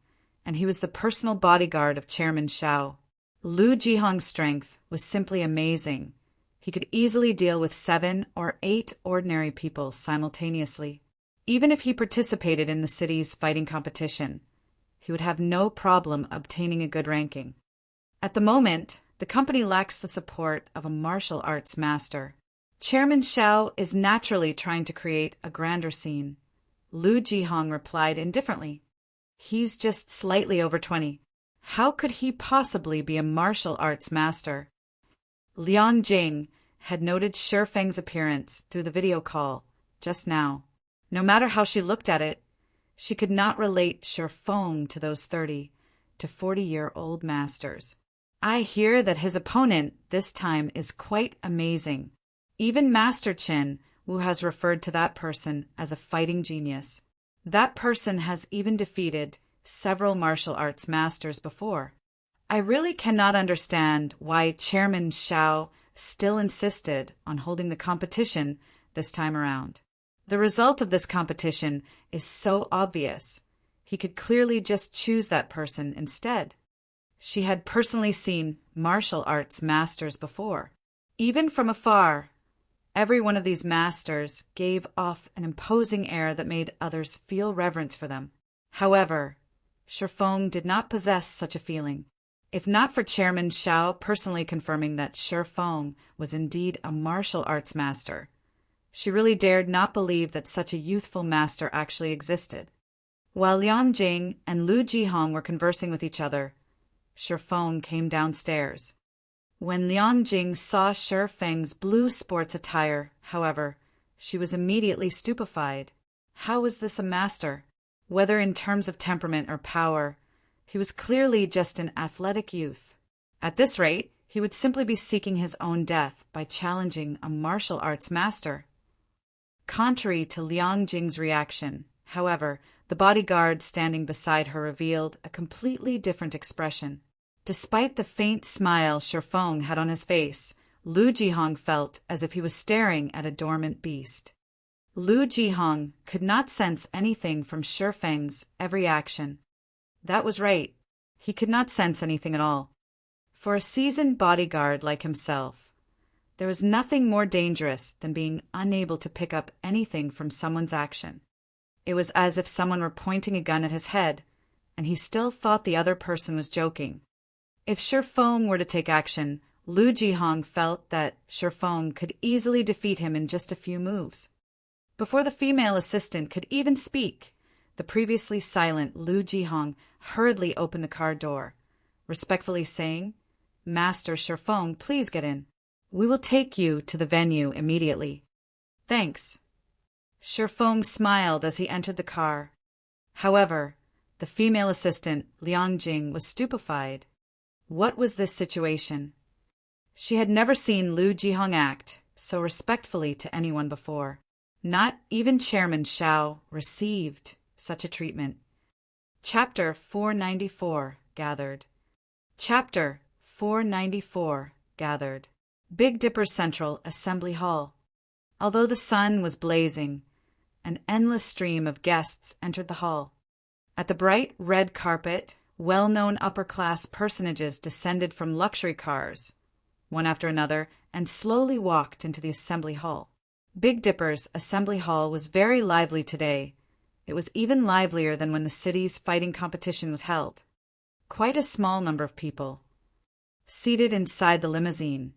and he was the personal bodyguard of Chairman Xiao. Lu Jihong's strength was simply amazing. He could easily deal with 7 or 8 ordinary people simultaneously. Even if he participated in the city's fighting competition, he would have no problem obtaining a good ranking. At the moment, the company lacks the support of a martial arts master. Chairman Xiao is naturally trying to create a grander scene. Lu Jihong replied indifferently. "He's just slightly over 20. How could he possibly be a martial arts master?" Liang Jing had noted Shifeng's appearance through the video call just now. No matter how she looked at it, she could not relate Shifeng to those 30 to 40-year-old masters. "I hear that his opponent this time is quite amazing. Even Master Qin Wu has referred to that person as a fighting genius. That person has even defeated several martial arts masters before. I really cannot understand why Chairman Xiao still insisted on holding the competition this time around. The result of this competition is so obvious. He could clearly just choose that person instead." She had personally seen martial arts masters before. Even from afar, every one of these masters gave off an imposing air that made others feel reverence for them. However, Shifeng did not possess such a feeling. If not for Chairman Xiao personally confirming that Shifeng was indeed a martial arts master, she really dared not believe that such a youthful master actually existed. While Liang Jing and Lu Jihong were conversing with each other, Shifeng came downstairs. When Liang Jing saw Shifeng's blue sports attire, however, she was immediately stupefied. How was this a master? Whether in terms of temperament or power, he was clearly just an athletic youth. At this rate, he would simply be seeking his own death by challenging a martial arts master. Contrary to Liang Jing's reaction, however, the bodyguard standing beside her revealed a completely different expression. Despite the faint smile Shifeng had on his face, Lu Jihong felt as if he was staring at a dormant beast. Lu Jihong could not sense anything from Shifeng's every action. That was right. He could not sense anything at all. For a seasoned bodyguard like himself, there was nothing more dangerous than being unable to pick up anything from someone's action. It was as if someone were pointing a gun at his head, and he still thought the other person was joking. If Shifeng were to take action, Lu Jihong felt that Shifeng could easily defeat him in just a few moves. Before the female assistant could even speak, the previously silent Lu Jihong hurriedly opened the car door, respectfully saying, "Master Shifeng, please get in. We will take you to the venue immediately." "Thanks." Shifeng smiled as he entered the car. However, the female assistant, Liang Jing, was stupefied. What was this situation? She had never seen Lu Jihong act so respectfully to anyone before. Not even Chairman Shao received such a treatment. Chapter 494 gathered. Chapter 494 gathered. Big Dipper Central Assembly Hall. Although the sun was blazing, an endless stream of guests entered the hall. At the bright red carpet, well-known upper-class personages descended from luxury cars, one after another, and slowly walked into the assembly hall. Big Dipper's assembly hall was very lively today. It was even livelier than when the city's fighting competition was held. Quite a small number of people. Seated inside the limousine,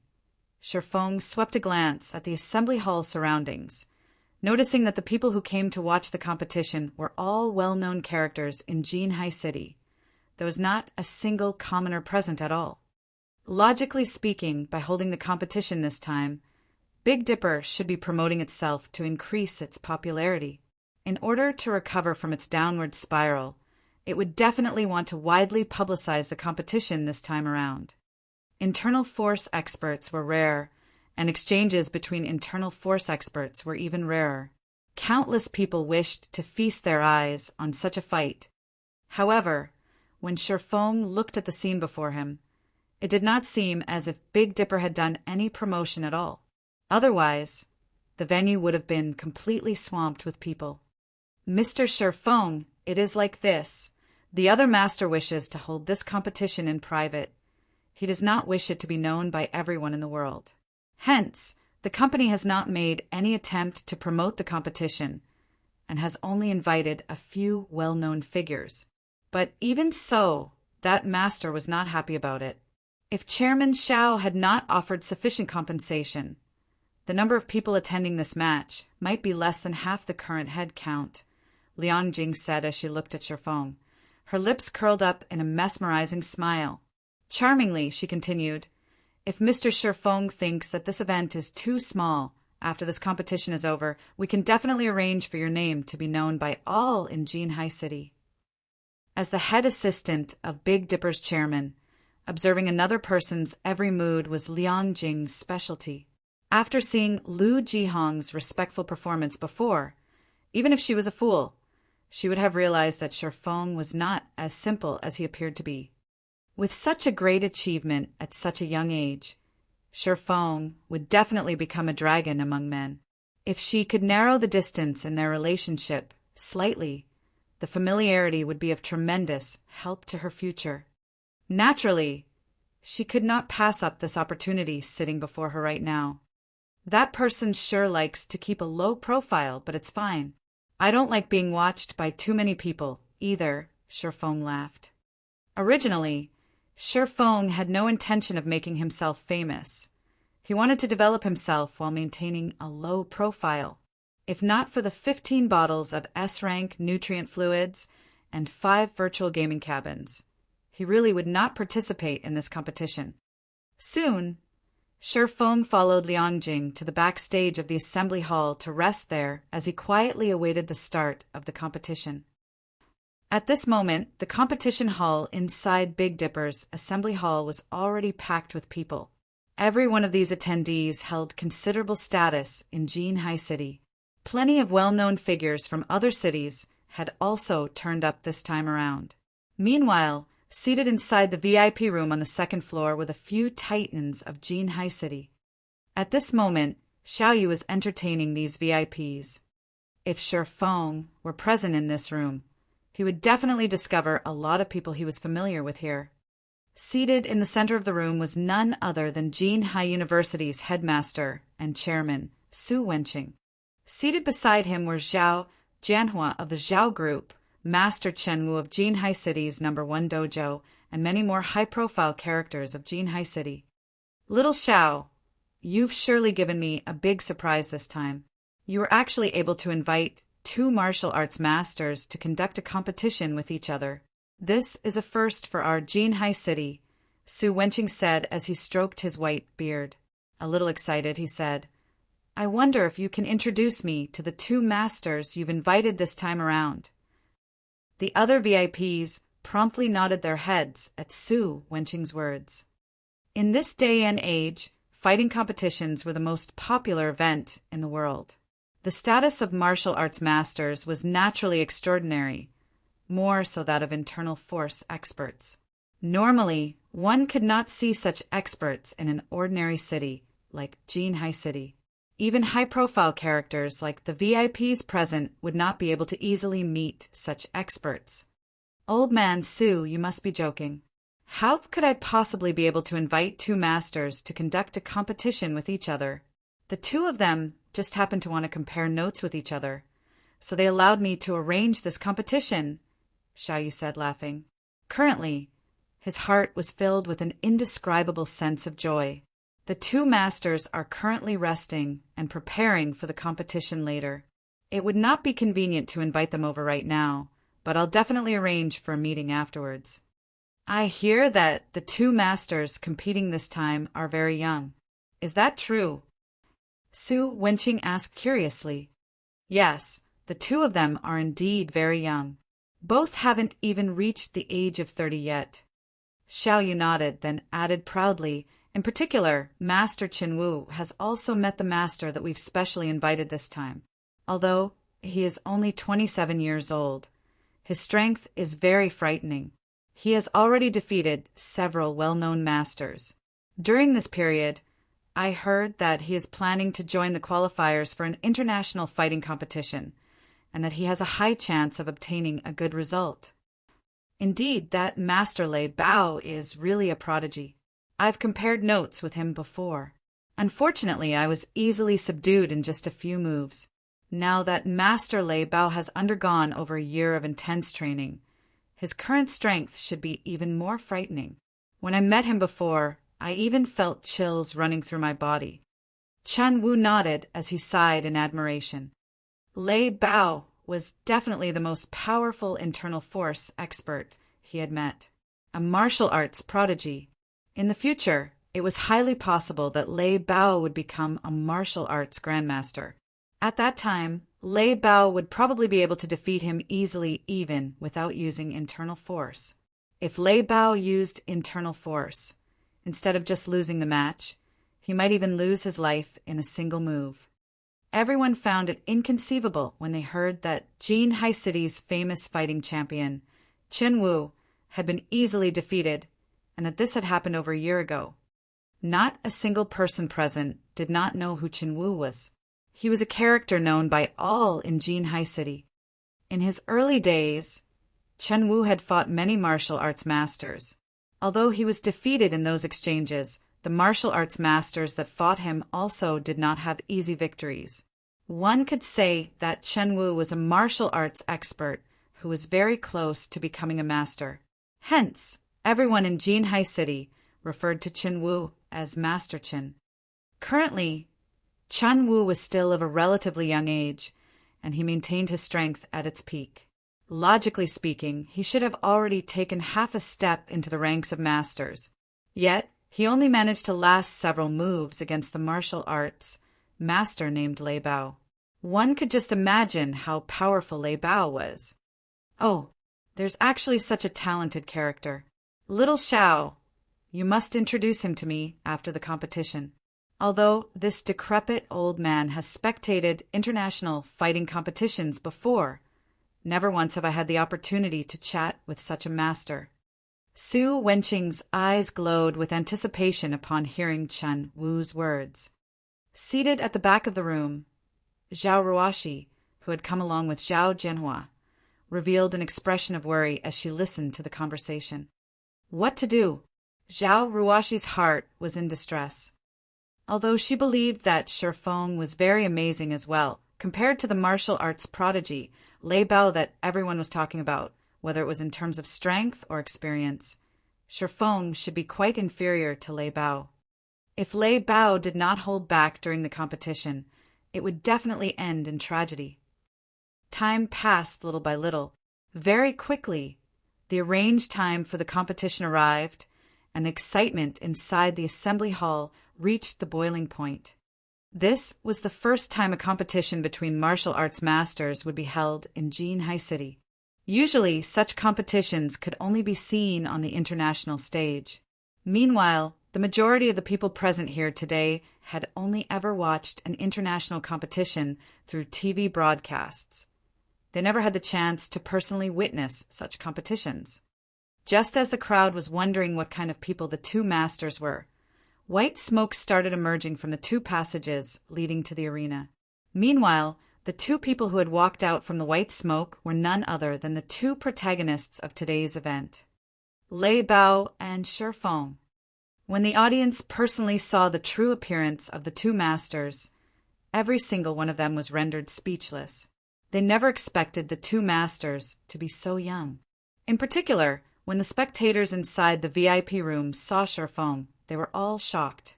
Shifeng swept a glance at the assembly hall surroundings, noticing that the people who came to watch the competition were all well-known characters in Jinhai City. There was not a single commoner present at all. Logically speaking, by holding the competition this time, Big Dipper should be promoting itself to increase its popularity. In order to recover from its downward spiral, it would definitely want to widely publicize the competition this time around. Internal force experts were rare, and exchanges between internal force experts were even rarer. Countless people wished to feast their eyes on such a fight. However, when Shifeng looked at the scene before him, it did not seem as if Big Dipper had done any promotion at all. Otherwise, the venue would have been completely swamped with people. "Mr. Shifeng, it is like this. The other master wishes to hold this competition in private. He does not wish it to be known by everyone in the world. Hence, the company has not made any attempt to promote the competition and has only invited a few well-known figures. But even so, that master was not happy about it. If Chairman Shao had not offered sufficient compensation, the number of people attending this match might be less than half the current head count," Liang Jing said as she looked at Shifeng. Her lips curled up in a mesmerizing smile. Charmingly, she continued, "If Mr. Shifeng thinks that this event is too small after this competition is over, we can definitely arrange for your name to be known by all in Jinhai City." As the head assistant of Big Dipper's chairman, observing another person's every mood was Liang Jing's specialty. After seeing Lu Jihong's respectful performance before, even if she was a fool, she would have realized that Shifeng was not as simple as he appeared to be. With such a great achievement at such a young age, Shifeng would definitely become a dragon among men. If she could narrow the distance in their relationship slightly, the familiarity would be of tremendous help to her future. Naturally, she could not pass up this opportunity sitting before her right now. "That person sure likes to keep a low profile, but it's fine. I don't like being watched by too many people, either," Shifeng laughed. Originally, Shifeng had no intention of making himself famous. He wanted to develop himself while maintaining a low profile. If not for the 15 bottles of S-rank nutrient fluids and 5 virtual gaming cabins, he really would not participate in this competition. Soon, Shifeng followed Liang Jing to the backstage of the assembly hall to rest there as he quietly awaited the start of the competition. At this moment, the competition hall inside Big Dipper's assembly hall was already packed with people. Every one of these attendees held considerable status in Jinhai City. Plenty of well-known figures from other cities had also turned up this time around. Meanwhile, Seated inside the VIP room on the second floor were the few titans of Jinhai City. At this moment, Xiaoyu was entertaining these VIPs. If Shi Feng were present in this room, he would definitely discover a lot of people he was familiar with here. Seated in the center of the room was none other than Jinhai University's headmaster and chairman, Su Wenqing. Seated beside him were Zhao Jianhua of the Zhao Group, Master Chen Wu of Jinhai City's #1 dojo, and many more high-profile characters of Jinhai City. Little Xiao, you've surely given me a big surprise this time. You were actually able to invite 2 martial arts masters to conduct a competition with each other. This is a first for our Jinhai City, Su Wenqing said as he stroked his white beard. A little excited, he said, I wonder if you can introduce me to the 2 masters you've invited this time around. The other VIPs promptly nodded their heads at Su Wenqing's words. In this day and age, fighting competitions were the most popular event in the world. The status of martial arts masters was naturally extraordinary, more so that of internal force experts. Normally, one could not see such experts in an ordinary city like Jinhai City. Even high-profile characters like the VIPs present would not be able to easily meet such experts. Old man Su, you must be joking. How could I possibly be able to invite 2 masters to conduct a competition with each other? The 2 of them just happened to want to compare notes with each other, so they allowed me to arrange this competition, Xiaoyu said, laughing. Currently, his heart was filled with an indescribable sense of joy. The 2 masters are currently resting and preparing for the competition later. It would not be convenient to invite them over right now, but I'll definitely arrange for a meeting afterwards. I hear that the 2 masters competing this time are very young. Is that true? Su Wenqing asked curiously. Yes, the 2 of them are indeed very young. Both haven't even reached the age of 30 yet. Xiaoyu nodded, then added proudly, in particular, Master Chen Wu has also met the master that we've specially invited this time. Although he is only 27 years old, his strength is very frightening. He has already defeated several well-known masters. During this period, I heard that he is planning to join the qualifiers for an international fighting competition, and that he has a high chance of obtaining a good result. Indeed, that Master Lei Bao is really a prodigy. I've compared notes with him before. Unfortunately, I was easily subdued in just a few moves. Now that Master Lei Bao has undergone over a year of intense training, his current strength should be even more frightening. When I met him before, I even felt chills running through my body. Chen Wu nodded as he sighed in admiration. Lei Bao was definitely the most powerful internal force expert he had met, a martial arts prodigy. In the future, it was highly possible that Lei Bao would become a martial arts grandmaster. At that time, Lei Bao would probably be able to defeat him easily even without using internal force. If Lei Bao used internal force, instead of just losing the match, he might even lose his life in a single move. Everyone found it inconceivable when they heard that Jinhai City's famous fighting champion, Chen Wu, had been easily defeated, and that this had happened over a year ago. Not a single person present did not know who Chen Wu was. He was a character known by all in Jinhai City. In his early days, Chen Wu had fought many martial arts masters. Although he was defeated in those exchanges, the martial arts masters that fought him also did not have easy victories. One could say that Chen Wu was a martial arts expert who was very close to becoming a master. Hence, everyone in Jinhai City referred to Chen Wu as Master Chen. Currently, Chen Wu was still of a relatively young age, and he maintained his strength at its peak. Logically speaking, he should have already taken half a step into the ranks of masters. Yet, he only managed to last several moves against the martial arts master named Lei Bao. One could just imagine how powerful Lei Bao was. Oh, there's actually such a talented character. Little Xiao, you must introduce him to me after the competition. Although this decrepit old man has spectated international fighting competitions before, never once have I had the opportunity to chat with such a master. Su Wenqing's eyes glowed with anticipation upon hearing Chen Wu's words. Seated at the back of the room, Zhao Ruoxi, who had come along with Zhao Jianhua, revealed an expression of worry as she listened to the conversation. What to do? Zhao Ruoxi's heart was in distress. Although she believed that Shifeng was very amazing as well, compared to the martial arts prodigy, Lei Bao that everyone was talking about, whether it was in terms of strength or experience, Shifeng should be quite inferior to Lei Bao. If Lei Bao did not hold back during the competition, it would definitely end in tragedy. Time passed little by little. Very quickly, the arranged time for the competition arrived, and excitement inside the assembly hall reached the boiling point. This was the first time a competition between martial arts masters would be held in Jinhai City. Usually, such competitions could only be seen on the international stage. Meanwhile, the majority of the people present here today had only ever watched an international competition through TV broadcasts. They never had the chance to personally witness such competitions. Just as the crowd was wondering what kind of people the two masters were, white smoke started emerging from the two passages leading to the arena. Meanwhile, the two people who had walked out from the white smoke were none other than the two protagonists of today's event, Lei Bao and Shifeng. When the audience personally saw the true appearance of the two masters, every single one of them was rendered speechless. They never expected the two masters to be so young. In particular, when the spectators inside the VIP room saw Shifeng, they were all shocked.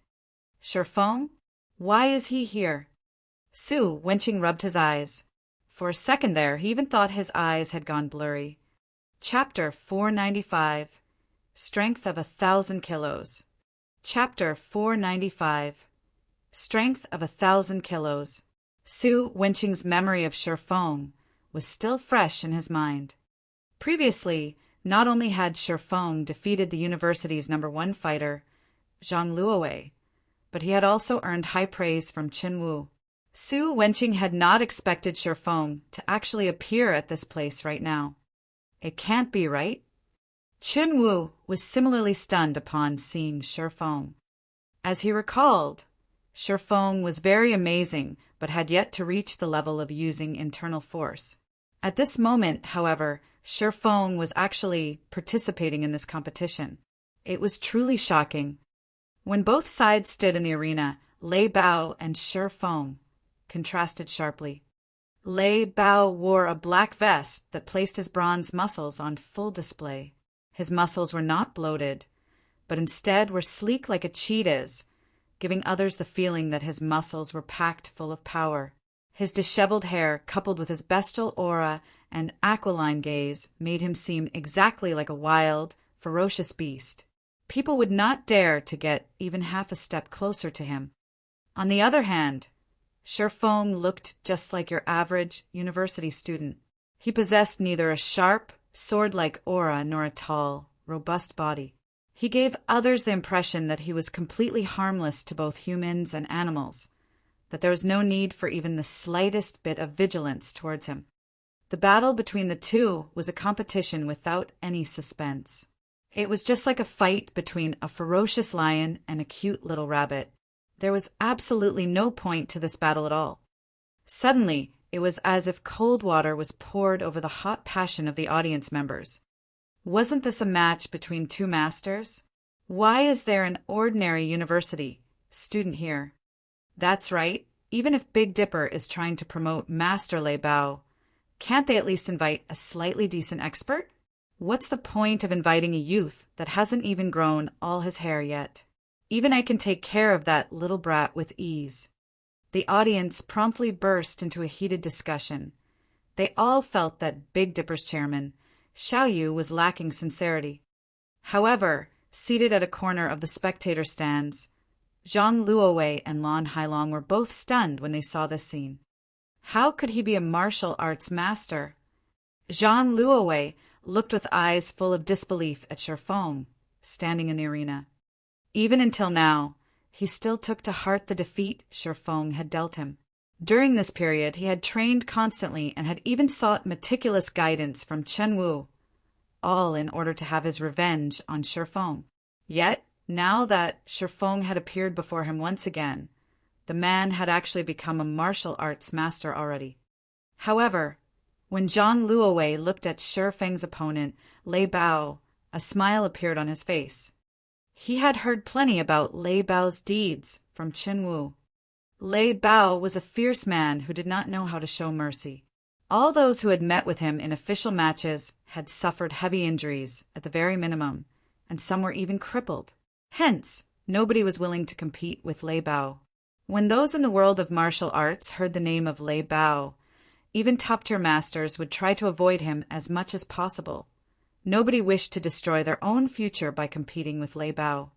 Shifeng? Why is he here? Su Wenqing rubbed his eyes. For a second there, he even thought his eyes had gone blurry. Chapter 495. Strength of 1,000 kilos. Chapter 495. Strength of 1,000 kilos. Su Wenqing's memory of Shifeng was still fresh in his mind. Previously, not only had Shifeng defeated the university's #1 fighter, Zhang Luowei, but he had also earned high praise from Chen Wu. Su Wenqing had not expected Shifeng to actually appear at this place right now. It can't be right. Chen Wu was similarly stunned upon seeing Shifeng. As he recalled, Shifeng was very amazing, but had yet to reach the level of using internal force. At this moment, however, Shifeng was actually participating in this competition. It was truly shocking. When both sides stood in the arena, Lei Bao and Shifeng contrasted sharply. Lei Bao wore a black vest that placed his bronze muscles on full display. His muscles were not bloated, but instead were sleek like a cheetah's, giving others the feeling that his muscles were packed full of power. His disheveled hair, coupled with his bestial aura and aquiline gaze, made him seem exactly like a wild, ferocious beast. People would not dare to get even half a step closer to him. On the other hand, Shifeng looked just like your average university student. He possessed neither a sharp, sword-like aura nor a tall, robust body. He gave others the impression that he was completely harmless to both humans and animals, that there was no need for even the slightest bit of vigilance towards him. The battle between the two was a competition without any suspense. It was just like a fight between a ferocious lion and a cute little rabbit. There was absolutely no point to this battle at all. Suddenly, it was as if cold water was poured over the hot passion of the audience members. Wasn't this a match between two masters? Why is there an ordinary university student here? That's right, even if Big Dipper is trying to promote Master Lei Bao, can't they at least invite a slightly decent expert? What's the point of inviting a youth that hasn't even grown all his hair yet? Even I can take care of that little brat with ease. The audience promptly burst into a heated discussion. They all felt that Big Dipper's chairman, Xiao Yu, was lacking sincerity. However, seated at a corner of the spectator stands, Zhang Luowei and Lan Hailong were both stunned when they saw this scene. How could he be a martial arts master? Zhang Luowei looked with eyes full of disbelief at Shifeng, standing in the arena. Even until now, he still took to heart the defeat Shifeng had dealt him. During this period, he had trained constantly and had even sought meticulous guidance from Chen Wu. all in order to have his revenge on Shifeng. Yet, now that Shifeng had appeared before him once again, the man had actually become a martial arts master already. However, when Zhang Luowei looked at Shifeng's opponent, Lei Bao, a smile appeared on his face. He had heard plenty about Lei Bao's deeds from Qin Wu. Lei Bao was a fierce man who did not know how to show mercy. All those who had met with him in official matches had suffered heavy injuries, at the very minimum, and some were even crippled. Hence, nobody was willing to compete with Lei Bao. When those in the world of martial arts heard the name of Lei Bao, even top-tier masters would try to avoid him as much as possible. Nobody wished to destroy their own future by competing with Lei Bao.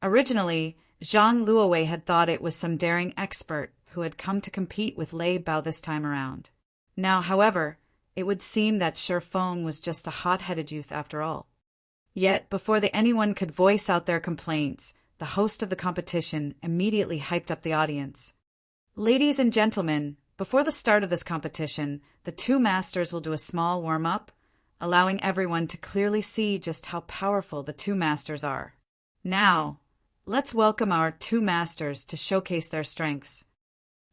Originally, Zhang Luowei had thought it was some daring expert who had come to compete with Lei Bao this time around. Now, however, it would seem that Shifeng was just a hot-headed youth after all. Yet, before anyone could voice out their complaints, the host of the competition immediately hyped up the audience. Ladies and gentlemen, before the start of this competition, the two masters will do a small warm-up, allowing everyone to clearly see just how powerful the two masters are. Now, let's welcome our two masters to showcase their strengths.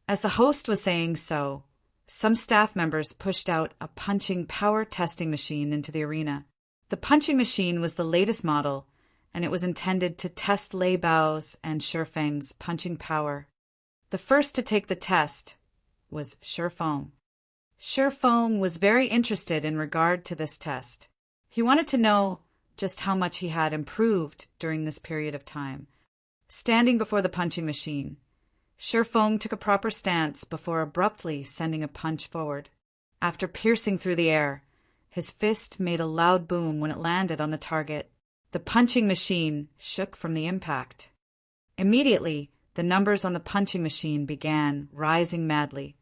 As the host was saying so, some staff members pushed out a punching power testing machine into the arena. The punching machine was the latest model, and it was intended to test Lei Bao's and Shifeng's punching power. The first to take the test was Shifeng. Shifeng was very interested in regard to this test. He wanted to know just how much he had improved during this period of time. Standing before the punching machine, Shifeng took a proper stance before abruptly sending a punch forward. After piercing through the air, his fist made a loud boom when it landed on the target. The punching machine shook from the impact. Immediately, the numbers on the punching machine began rising madly.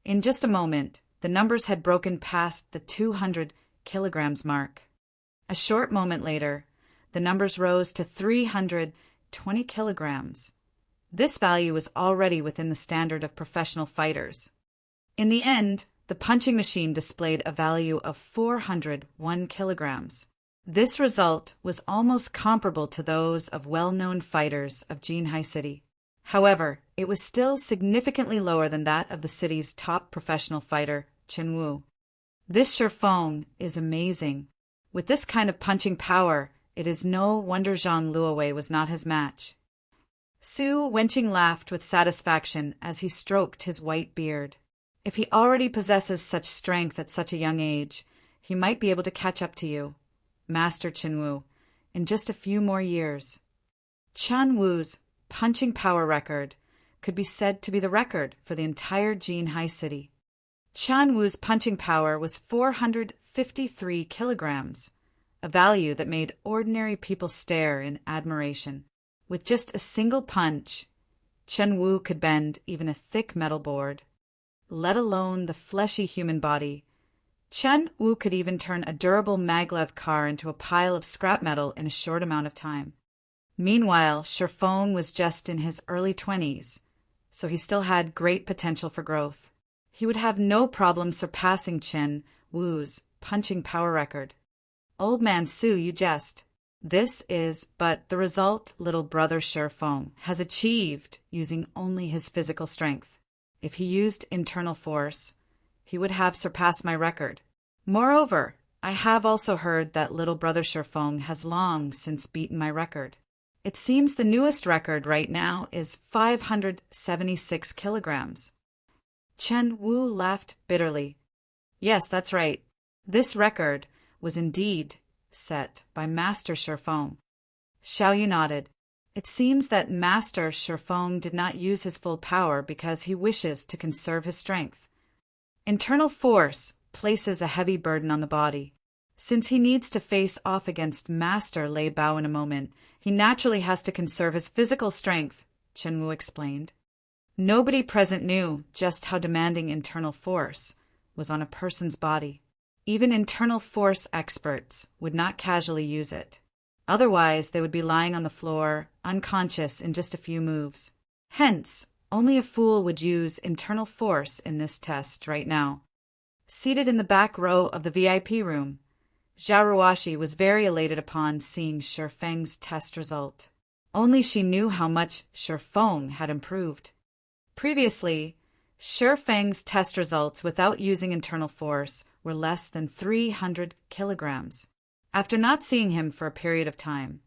In just a moment, the numbers had broken past the 200 kilograms mark. A short moment later, the numbers rose to 320 kilograms. This value was already within the standard of professional fighters. In the end, the punching machine displayed a value of 401 kilograms. This result was almost comparable to those of well-known fighters of Jinhai City. However, it was still significantly lower than that of the city's top professional fighter, Qin Wu. This Shifeng is amazing. With this kind of punching power, it is no wonder Zhang Luowei was not his match. Su Wenqing laughed with satisfaction as he stroked his white beard. If he already possesses such strength at such a young age, he might be able to catch up to you, Master Qin Wu, in just a few more years. Qin Wu's punching power record could be said to be the record for the entire Jinhai City. Qin Wu's punching power was 453 kilograms, a value that made ordinary people stare in admiration. With just a single punch, Qin Wu could bend even a thick metal board, let alone the fleshy human body. Qin Wu could even turn a durable maglev car into a pile of scrap metal in a short amount of time. Meanwhile, Shifeng was just in his early 20s, so he still had great potential for growth. He would have no problem surpassing Qin Wu's punching power record. Old man Su, you jest. This is but the result little brother Shifeng has achieved using only his physical strength. If he used internal force, he would have surpassed my record. Moreover, I have also heard that little brother Shifeng has long since beaten my record. It seems the newest record right now is 576 kilograms. Qin Wu laughed bitterly. Yes, that's right. This record was indeed set by Master Shifeng. Xiaoyu nodded. It seems that Master Shifeng did not use his full power because he wishes to conserve his strength. Internal force places a heavy burden on the body. Since he needs to face off against Master Lei Bao in a moment, he naturally has to conserve his physical strength, Qin Wu explained. Nobody present knew just how demanding internal force was on a person's body. Even internal force experts would not casually use it. Otherwise, they would be lying on the floor, unconscious in just a few moves. Hence, only a fool would use internal force in this test right now. Seated in the back row of the VIP room, Zhao Ruoshi was very elated upon seeing Shi Feng's test result. Only she knew how much Shi Feng had improved. Previously, Shi Feng's test results without using internal force were less than 300 kilograms. After not seeing him for a period of time,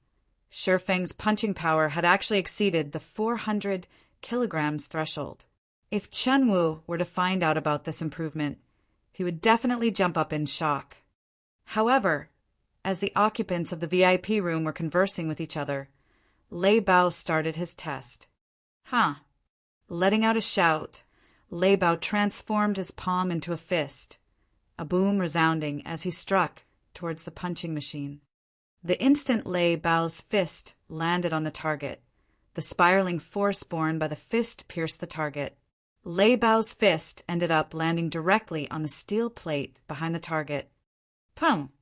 Shi Feng's punching power had actually exceeded the 400 kilograms threshold. If Chen Wu were to find out about this improvement, he would definitely jump up in shock. However, as the occupants of the VIP room were conversing with each other, Lei Bao started his test. "Huh." Letting out a shout, Lei Bao transformed his palm into a fist, a boom resounding as he struck towards the punching machine. The instant Lei Bao's fist landed on the target, the spiraling force borne by the fist pierced the target. Lei Bao's fist ended up landing directly on the steel plate behind the target. Pum!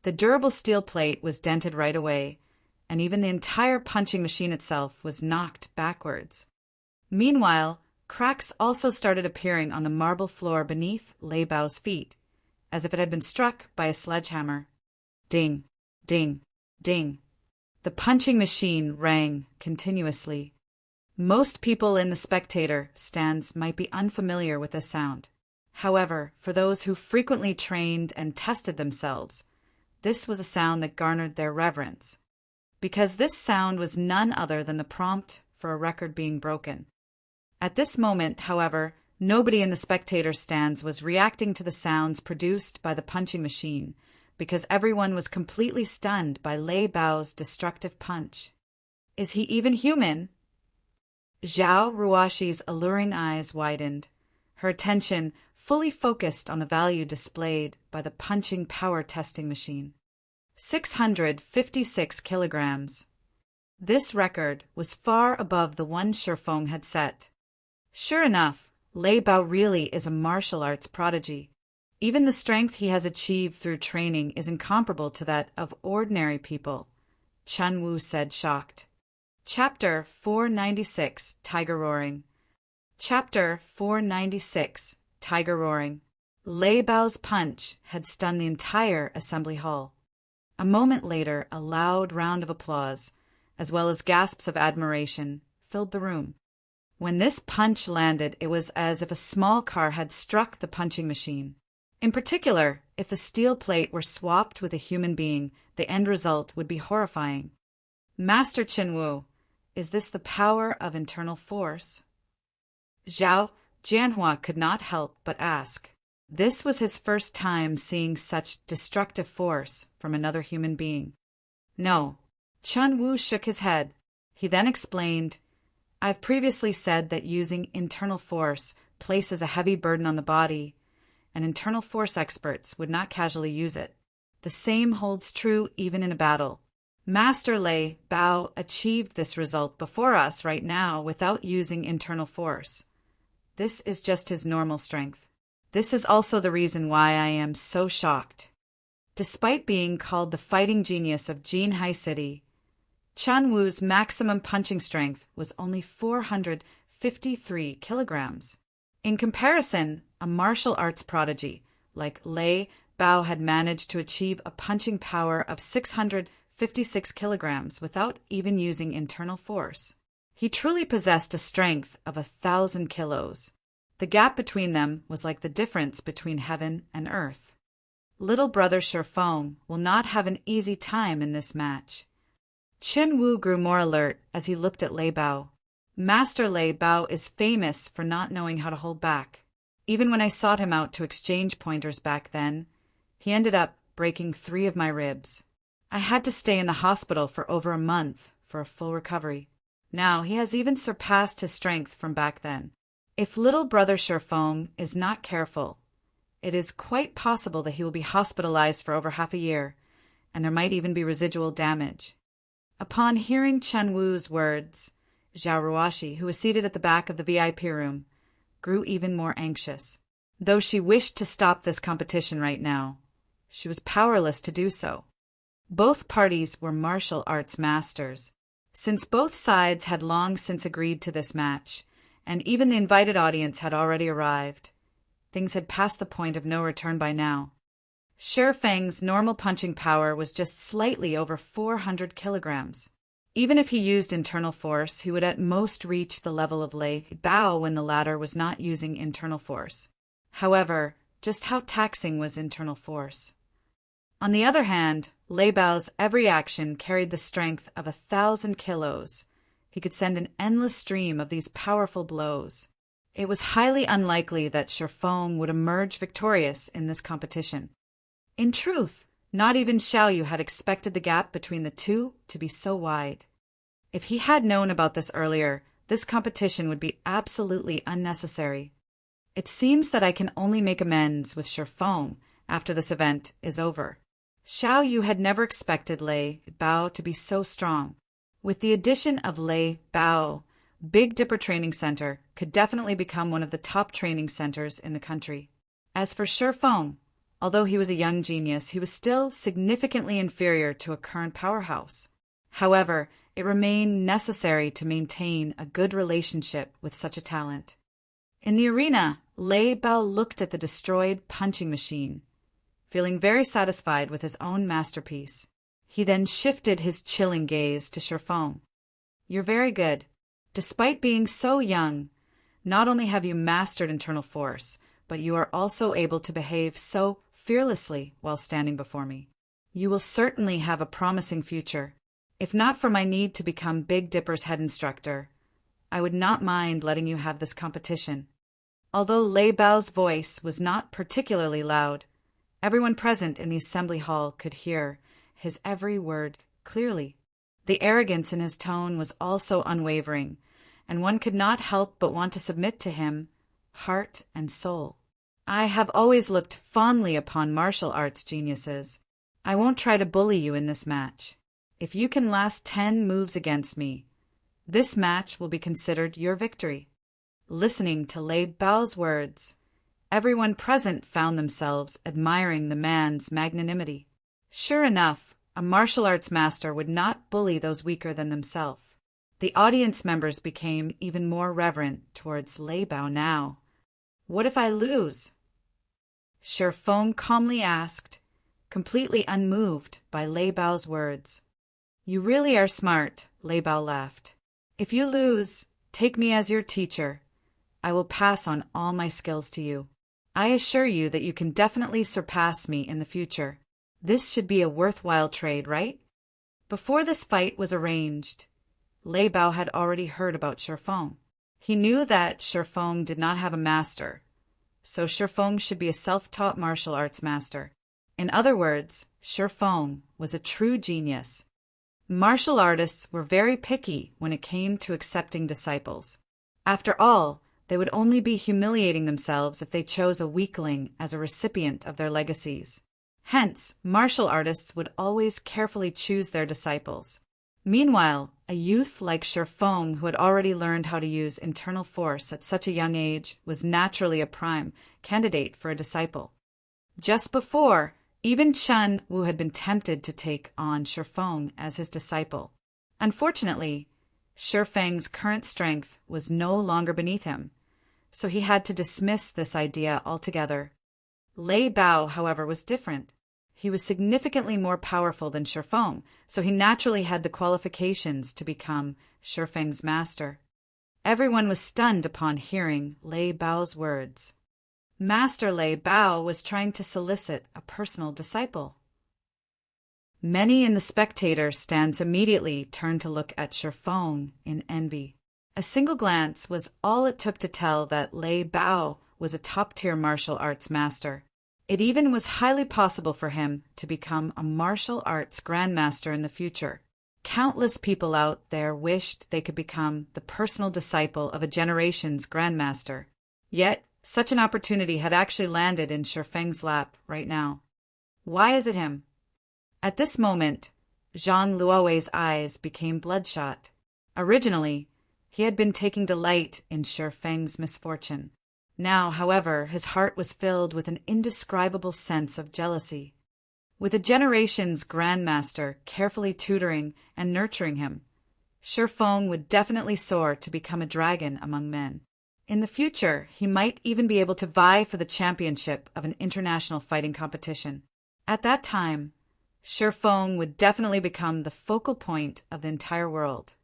The durable steel plate was dented right away, and even the entire punching machine itself was knocked backwards. Meanwhile, cracks also started appearing on the marble floor beneath Lei Bao's feet, as if it had been struck by a sledgehammer. Ding, ding, ding. The punching machine rang continuously. Most people in the spectator stands might be unfamiliar with this sound. However, for those who frequently trained and tested themselves, this was a sound that garnered their reverence, because this sound was none other than the prompt for a record being broken. At this moment, however, nobody in the spectator stands was reacting to the sounds produced by the punching machine, because everyone was completely stunned by Lei Bao's destructive punch. Is he even human? Zhao Ruoshi's alluring eyes widened, her attention fully focused on the value displayed by the punching power testing machine. 656 kilograms. This record was far above the one Shi Feng had set. Sure enough, Lei Bao really is a martial arts prodigy. Even the strength he has achieved through training is incomparable to that of ordinary people, Chen Wu said, shocked. Chapter 496, Tiger Roaring. Chapter 496, Tiger Roaring. Lei Bao's punch had stunned the entire assembly hall. A moment later, a loud round of applause, as well as gasps of admiration, filled the room. When this punch landed, it was as if a small car had struck the punching machine. In particular, if the steel plate were swapped with a human being, the end result would be horrifying. Master Chen Wu, is this the power of internal force? Zhao Jianhua could not help but ask. This was his first time seeing such destructive force from another human being. No. Chen Wu shook his head. He then explained, I've previously said that using internal force places a heavy burden on the body, and internal force experts would not casually use it. The same holds true even in a battle. Master Lei Bao achieved this result before us right now without using internal force. This is just his normal strength. This is also the reason why I am so shocked. Despite being called the fighting genius of Jinhai City, Chen Wu's maximum punching strength was only 453 kilograms. In comparison, a martial arts prodigy like Lei Bao had managed to achieve a punching power of 656 kilograms without even using internal force. He truly possessed a strength of 1,000 kilos. The gap between them was like the difference between heaven and earth. Little brother Shi Feng will not have an easy time in this match. Chen Wu grew more alert as he looked at Lei Bao. Master Lei Bao is famous for not knowing how to hold back. Even when I sought him out to exchange pointers back then, he ended up breaking 3 of my ribs. I had to stay in the hospital for over a month for a full recovery. Now he has even surpassed his strength from back then. If little brother Shi Feng is not careful, it is quite possible that he will be hospitalized for over half a year, and there might even be residual damage. Upon hearing Chen Wu's words, Zhao Ruoshi, who was seated at the back of the VIP room, grew even more anxious. Though she wished to stop this competition right now, she was powerless to do so. Both parties were martial arts masters. Since both sides had long since agreed to this match, and even the invited audience had already arrived, things had passed the point of no return by now. Shi Feng's normal punching power was just slightly over 400 kilograms. Even if he used internal force, he would at most reach the level of Lei Bao when the latter was not using internal force. However, just how taxing was internal force? On the other hand, Lei Bao's every action carried the strength of 1,000 kilos. He could send an endless stream of these powerful blows. It was highly unlikely that Shi Feng would emerge victorious in this competition. In truth, not even Xiaoyu had expected the gap between the two to be so wide. If he had known about this earlier, this competition would be absolutely unnecessary. It seems that I can only make amends with Shi Feng after this event is over. Xiaoyu had never expected Lei Bao to be so strong. With the addition of Lei Bao, Big Dipper Training Center could definitely become one of the top training centers in the country. As for Shi Feng, although he was a young genius, he was still significantly inferior to a current powerhouse. However, it remained necessary to maintain a good relationship with such a talent. In the arena, Lei Bao looked at the destroyed punching machine, feeling very satisfied with his own masterpiece. He then shifted his chilling gaze to Shi Feng. "You're very good. Despite being so young, not only have you mastered internal force, but you are also able to behave so fearlessly while standing before me. You will certainly have a promising future. If not for my need to become Big Dipper's head instructor, I would not mind letting you have this competition." Although Lei Bao's voice was not particularly loud, everyone present in the assembly hall could hear his every word clearly. The arrogance in his tone was also unwavering, and one could not help but want to submit to him, heart and soul. "I have always looked fondly upon martial arts geniuses. I won't try to bully you in this match. If you can last 10 moves against me, this match will be considered your victory." Listening to Lei Bao's words, everyone present found themselves admiring the man's magnanimity. Sure enough, a martial arts master would not bully those weaker than themselves. The audience members became even more reverent towards Lei Bao now. "What if I lose?" Shi Feng calmly asked, completely unmoved by Lei Bao's words. "You really are smart," Lei Bao laughed. "If you lose, take me as your teacher. I will pass on all my skills to you. I assure you that you can definitely surpass me in the future. This should be a worthwhile trade, right?" Before this fight was arranged, Lei Bao had already heard about Shi Feng. He knew that Shi Feng did not have a master, so Shi Feng should be a self-taught martial arts master. In other words, Shi Feng was a true genius. Martial artists were very picky when it came to accepting disciples. After all, they would only be humiliating themselves if they chose a weakling as a recipient of their legacies. Hence, martial artists would always carefully choose their disciples. Meanwhile, a youth like Shi Feng, who had already learned how to use internal force at such a young age, was naturally a prime candidate for a disciple. Just before, even Chen Wu had been tempted to take on Shi Feng as his disciple. Unfortunately, Shi Feng's current strength was no longer beneath him, so he had to dismiss this idea altogether. Lei Bao, however, was different. He was significantly more powerful than Shi Feng, so he naturally had the qualifications to become Shi Feng's master. Everyone was stunned upon hearing Lei Bao's words. Master Lei Bao was trying to solicit a personal disciple. Many in the spectator stands immediately turned to look at Shi Feng in envy. A single glance was all it took to tell that Lei Bao was a top-tier martial arts master. It even was highly possible for him to become a martial arts grandmaster in the future. Countless people out there wished they could become the personal disciple of a generation's grandmaster. Yet, such an opportunity had actually landed in Shi Feng's lap right now. Why is it him? At this moment, Zhang Luowei's eyes became bloodshot. Originally, he had been taking delight in Shi Feng's misfortune. Now, however, his heart was filled with an indescribable sense of jealousy. With a generation's grandmaster carefully tutoring and nurturing him, Shi Feng would definitely soar to become a dragon among men. In the future, he might even be able to vie for the championship of an international fighting competition. At that time, Shifeng would definitely become the focal point of the entire world.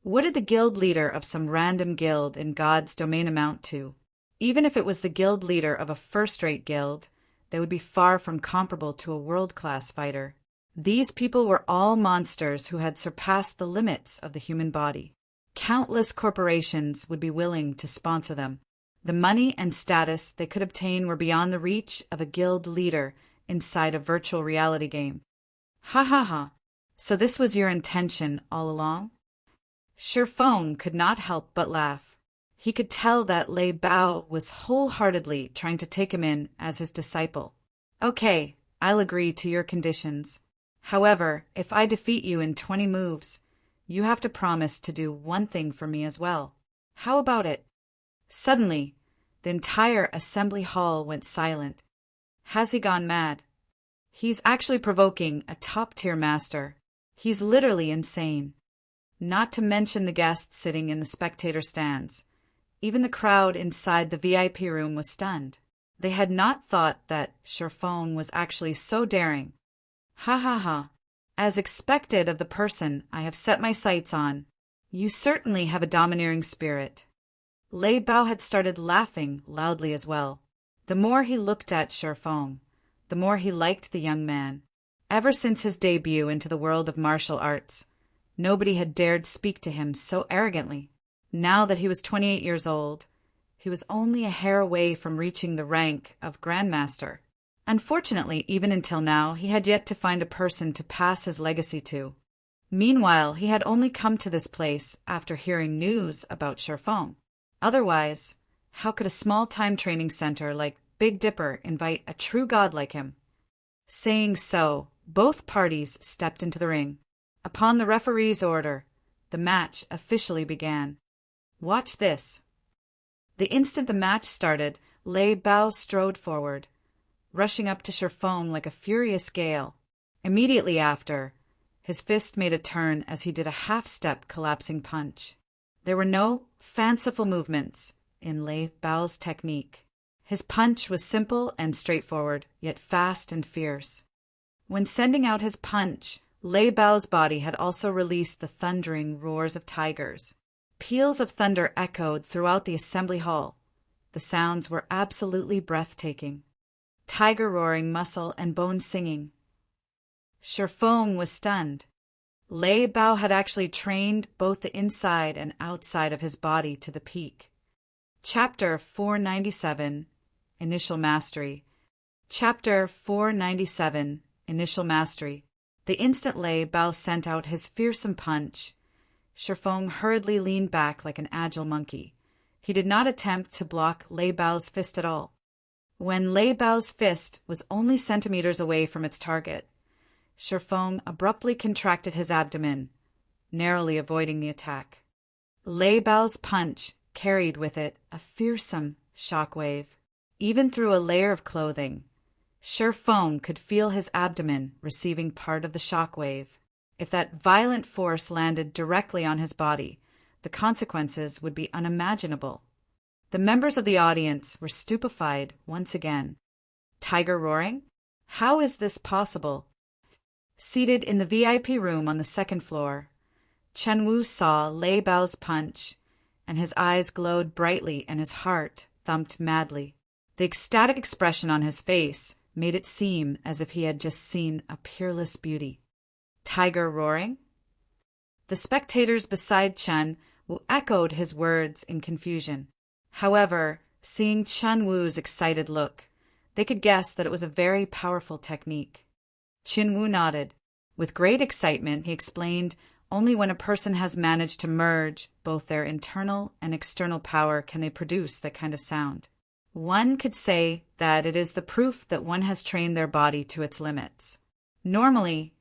What did the guild leader of some random guild in God's domain amount to? Even if it was the guild leader of a first-rate guild, they would be far from comparable to a world-class fighter. These people were all monsters who had surpassed the limits of the human body. Countless corporations would be willing to sponsor them. The money and status they could obtain were beyond the reach of a guild leader inside a virtual reality game. Ha ha ha. So this was your intention all along? Shifeng could not help but laugh. He could tell that Lei Bao was wholeheartedly trying to take him in as his disciple. Okay, I'll agree to your conditions. However, if I defeat you in 20 moves, you have to promise to do one thing for me as well. How about it? Suddenly, the entire assembly hall went silent. Has he gone mad? He's actually provoking a top-tier master. He's literally insane. Not to mention the guests sitting in the spectator stands. Even the crowd inside the VIP room was stunned. They had not thought that Shifeng was actually so daring. Ha ha ha. As expected of the person I have set my sights on, you certainly have a domineering spirit. Lei Bao had started laughing loudly as well. The more he looked at Shifeng, the more he liked the young man. Ever since his debut into the world of martial arts, nobody had dared speak to him so arrogantly. Now that he was 28 years old, he was only a hair away from reaching the rank of Grandmaster. Unfortunately, even until now, he had yet to find a person to pass his legacy to. Meanwhile, he had only come to this place after hearing news about Shifeng. Otherwise, how could a small-time training center like Big Dipper invite a true god like him? Saying so, both parties stepped into the ring. Upon the referee's order, the match officially began. Watch this. The instant the match started, Lei Bao strode forward, rushing up to Shifeng like a furious gale. Immediately after, his fist made a turn as he did a half-step collapsing punch. There were no fanciful movements in Lei Bao's technique. His punch was simple and straightforward, yet fast and fierce. When sending out his punch, Lei Bao's body had also released the thundering roars of tigers. Peals of thunder echoed throughout the assembly hall. The sounds were absolutely breathtaking. Tiger roaring, muscle and bone singing. Shifeng was stunned. Lei Bao had actually trained both the inside and outside of his body to the peak. Chapter 497, Initial Mastery. Chapter 497, Initial Mastery. The instant Lei Bao sent out his fearsome punch, Shifeng hurriedly leaned back like an agile monkey. He did not attempt to block Lei Bao's fist at all. When Lei Bao's fist was only centimeters away from its target, Shifeng abruptly contracted his abdomen, narrowly avoiding the attack. Lei Bao's punch carried with it a fearsome shockwave. Even through a layer of clothing, Shifeng could feel his abdomen receiving part of the shockwave. If that violent force landed directly on his body, the consequences would be unimaginable. The members of the audience were stupefied once again. Tiger roaring? How is this possible? Seated in the VIP room on the second floor, Chen Wu saw Lei Bao's punch, and his eyes glowed brightly and his heart thumped madly. The ecstatic expression on his face made it seem as if he had just seen a peerless beauty. Tiger roaring? The spectators beside Chen Wu echoed his words in confusion. However, seeing Chen Wu's excited look, they could guess that it was a very powerful technique. Chen Wu nodded. With great excitement, he explained, only when a person has managed to merge both their internal and external power can they produce that kind of sound. One could say that it is the proof that one has trained their body to its limits. Normally,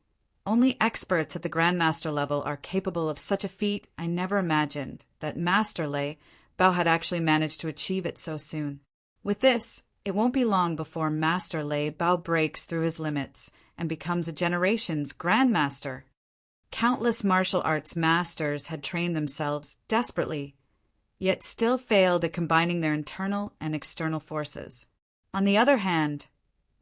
only experts at the Grandmaster level are capable of such a feat. I never imagined that Master Lei Bao had actually managed to achieve it so soon. With this, it won't be long before Master Lei Bao breaks through his limits and becomes a generation's Grandmaster. Countless martial arts masters had trained themselves desperately, yet still failed at combining their internal and external forces. On the other hand,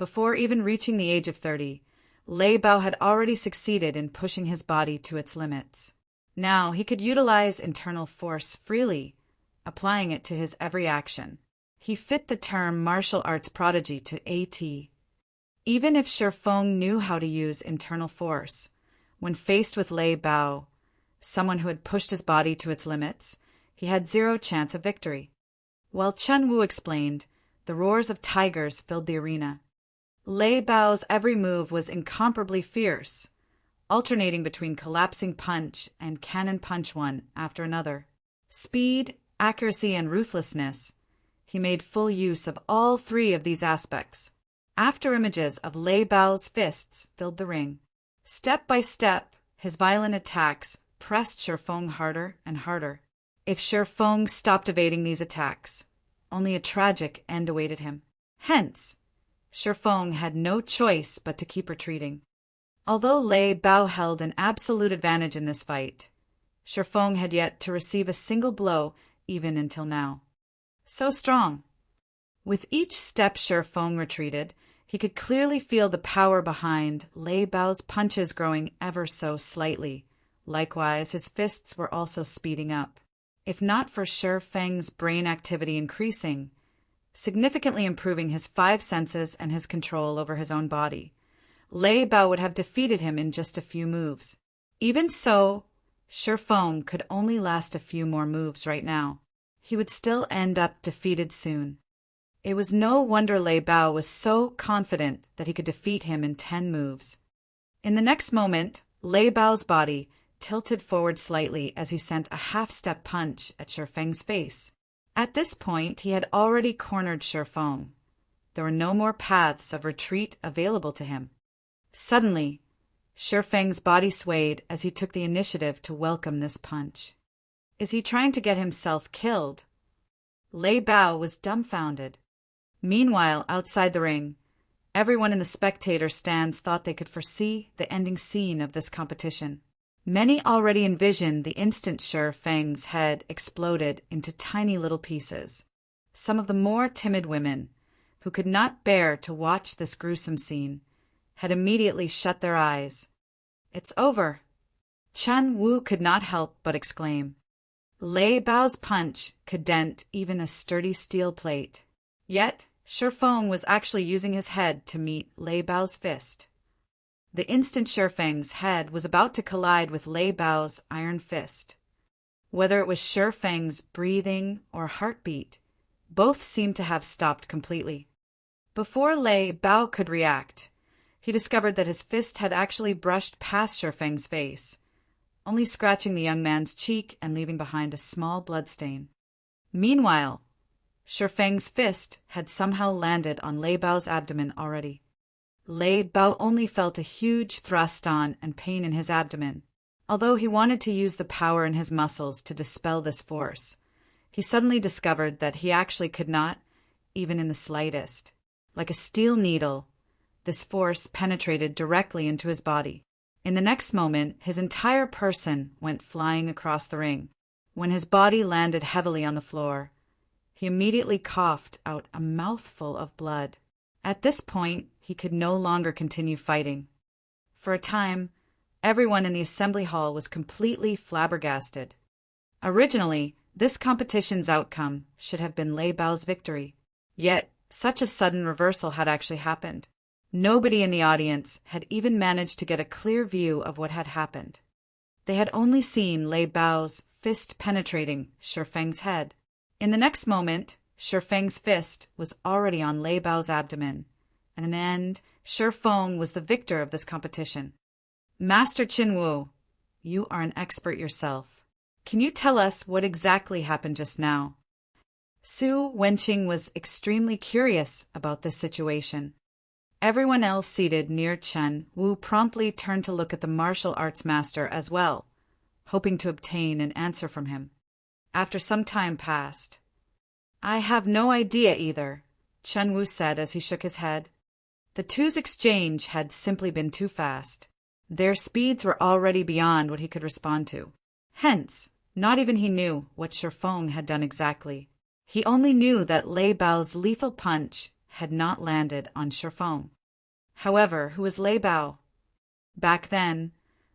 Before even reaching the age of 30, Lei Bao had already succeeded in pushing his body to its limits. Now he could utilize internal force freely, applying it to his every action. He fit the term martial arts prodigy to a T. Even if Shi Feng knew how to use internal force, when faced with Lei Bao, someone who had pushed his body to its limits, he had zero chance of victory. While Chen Wu explained, the roars of tigers filled the arena. Lei Bao's every move was incomparably fierce, alternating between collapsing punch and cannon punch one after another. Speed, accuracy, and ruthlessness, he made full use of all three of these aspects. After images of Lei Bao's fists filled the ring. Step by step, his violent attacks pressed Shi Feng harder and harder. If Shi Feng stopped evading these attacks, only a tragic end awaited him. Hence, Shi Feng had no choice but to keep retreating. Although Lei Bao held an absolute advantage in this fight, Shi Feng had yet to receive a single blow even until now. So strong. With each step Shi Feng retreated, he could clearly feel the power behind Lei Bao's punches growing ever so slightly. Likewise, his fists were also speeding up. If not for Shi Feng's brain activity increasing, significantly improving his five senses and his control over his own body, Lei Bao would have defeated him in just a few moves. Even so, Shi Feng could only last a few more moves right now. He would still end up defeated soon. It was no wonder Lei Bao was so confident that he could defeat him in 10 moves. In the next moment, Lei Bao's body tilted forward slightly as he sent a half-step punch at Shi Feng's face. At this point, he had already cornered Shi Feng. There were no more paths of retreat available to him. Suddenly, Shi Feng's body swayed as he took the initiative to welcome this punch. Is he trying to get himself killed? Lei Bao was dumbfounded. Meanwhile, outside the ring, everyone in the spectator stands thought they could foresee the ending scene of this competition. Many already envisioned the instant Shi Feng's head exploded into tiny little pieces. Some of the more timid women, who could not bear to watch this gruesome scene, had immediately shut their eyes. It's over. Chen Wu could not help but exclaim. Lei Bao's punch could dent even a sturdy steel plate. Yet, Shi Feng was actually using his head to meet Lei Bao's fist. The instant Shi Feng's head was about to collide with Lei Bao's iron fist. Whether it was Shi Feng's breathing or heartbeat, both seemed to have stopped completely. Before Lei Bao could react, he discovered that his fist had actually brushed past Shi Feng's face, only scratching the young man's cheek and leaving behind a small bloodstain. Meanwhile, Shi Feng's fist had somehow landed on Lei Bao's abdomen already. Lei Bao only felt a huge thrust on and pain in his abdomen. Although he wanted to use the power in his muscles to dispel this force, he suddenly discovered that he actually could not, even in the slightest. Like a steel needle, this force penetrated directly into his body. In the next moment, his entire person went flying across the ring. When his body landed heavily on the floor, he immediately coughed out a mouthful of blood. At this point, he could no longer continue fighting. For a time, everyone in the assembly hall was completely flabbergasted. Originally, this competition's outcome should have been Lei Bao's victory. Yet, such a sudden reversal had actually happened. Nobody in the audience had even managed to get a clear view of what had happened. They had only seen Lei Bao's fist penetrating Shi Feng's head. In the next moment, Shi Feng's fist was already on Lei Bao's abdomen, and in the end, Shi Feng was the victor of this competition. Master Chen Wu, you are an expert yourself. Can you tell us what exactly happened just now? Su Wenqing was extremely curious about this situation. Everyone else seated near Chen Wu promptly turned to look at the martial arts master as well, hoping to obtain an answer from him. After some time passed, I have no idea either, Chen Wu said as he shook his head. The two's exchange had simply been too fast. Their speeds were already beyond what he could respond to. Hence, not even he knew what Shi Feng had done exactly. He only knew that Lei Bao's lethal punch had not landed on Shifeng. However, who was Lei Bao? Back then,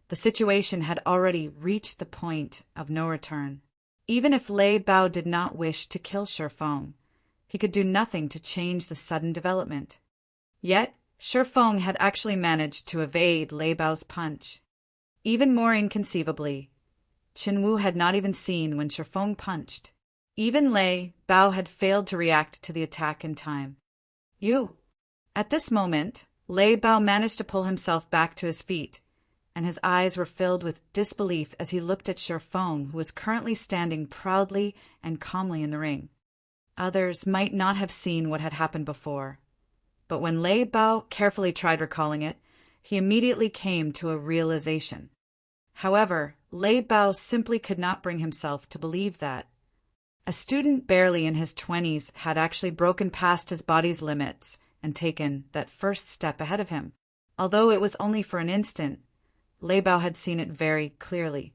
the situation had already reached the point of no return. Even if Lei Bao did not wish to kill Shifeng, he could do nothing to change the sudden development. Yet, Shifeng had actually managed to evade Lei Bao's punch. Even more inconceivably, Qinwu had not even seen when Shifeng punched. Even Lei Bao had failed to react to the attack in time. You! At this moment, Lei Bao managed to pull himself back to his feet, and his eyes were filled with disbelief as he looked at Shifeng, who was currently standing proudly and calmly in the ring. Others might not have seen what had happened before, but when Lei Bao carefully tried recalling it, he immediately came to a realization. However, Lei Bao simply could not bring himself to believe that a student barely in his 20s had actually broken past his body's limits and taken that first step ahead of him. Although it was only for an instant, Lei Bao had seen it very clearly.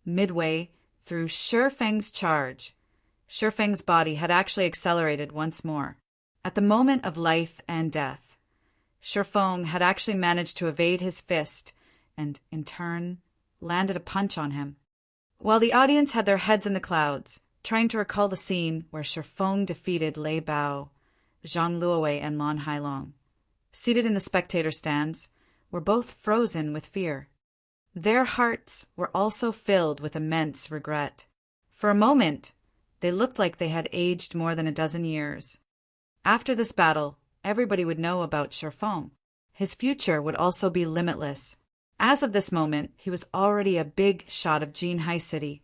Midway through Shifeng's charge, Shifeng's body had actually accelerated once more. At the moment of life and death, Shifeng had actually managed to evade his fist and, in turn, landed a punch on him. While the audience had their heads in the clouds, trying to recall the scene where Shifeng defeated Lei Bao, Zhang Luowei, and Lan Hailong, seated in the spectator stands, were both frozen with fear. Their hearts were also filled with immense regret. For a moment, they looked like they had aged more than a dozen years. After this battle, everybody would know about Shifeng. His future would also be limitless. As of this moment, he was already a big shot of Jinhai City.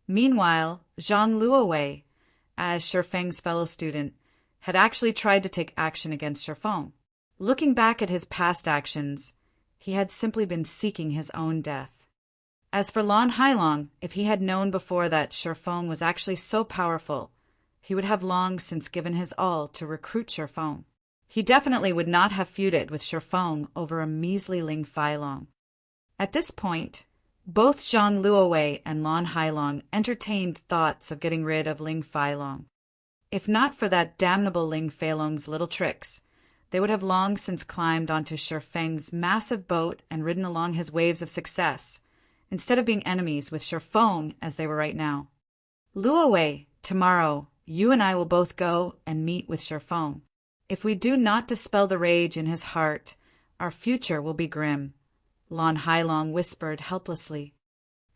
Meanwhile, Zhang Luowei, as Shifeng's fellow student, had actually tried to take action against Shifeng. Looking back at his past actions, he had simply been seeking his own death. As for Lan Hailong, if he had known before that Shifeng was actually so powerful, he would have long since given his all to recruit Shifeng. He definitely would not have feuded with Shifeng over a measly Ling Failong. At this point, both Zhang Luowei and Lan Hailong entertained thoughts of getting rid of Ling Failong. If not for that damnable Ling Failong's little tricks, they would have long since climbed onto Shifeng's massive boat and ridden along his waves of success, instead of being enemies with Shifeng as they were right now. Luowei, tomorrow, you and I will both go and meet with Shifeng. If we do not dispel the rage in his heart, our future will be grim, Lan Hailong whispered helplessly.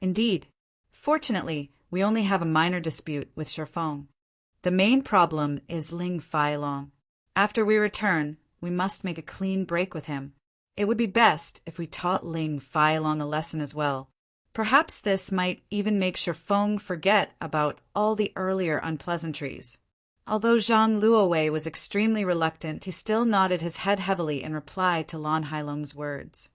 Indeed, fortunately, we only have a minor dispute with Shifeng. The main problem is Ling Failong. After we return, we must make a clean break with him. It would be best if we taught Ling Failong a lesson as well. Perhaps this might even make Shifeng forget about all the earlier unpleasantries. Although Zhang Luowei was extremely reluctant, he still nodded his head heavily in reply to Lan Hailong's words.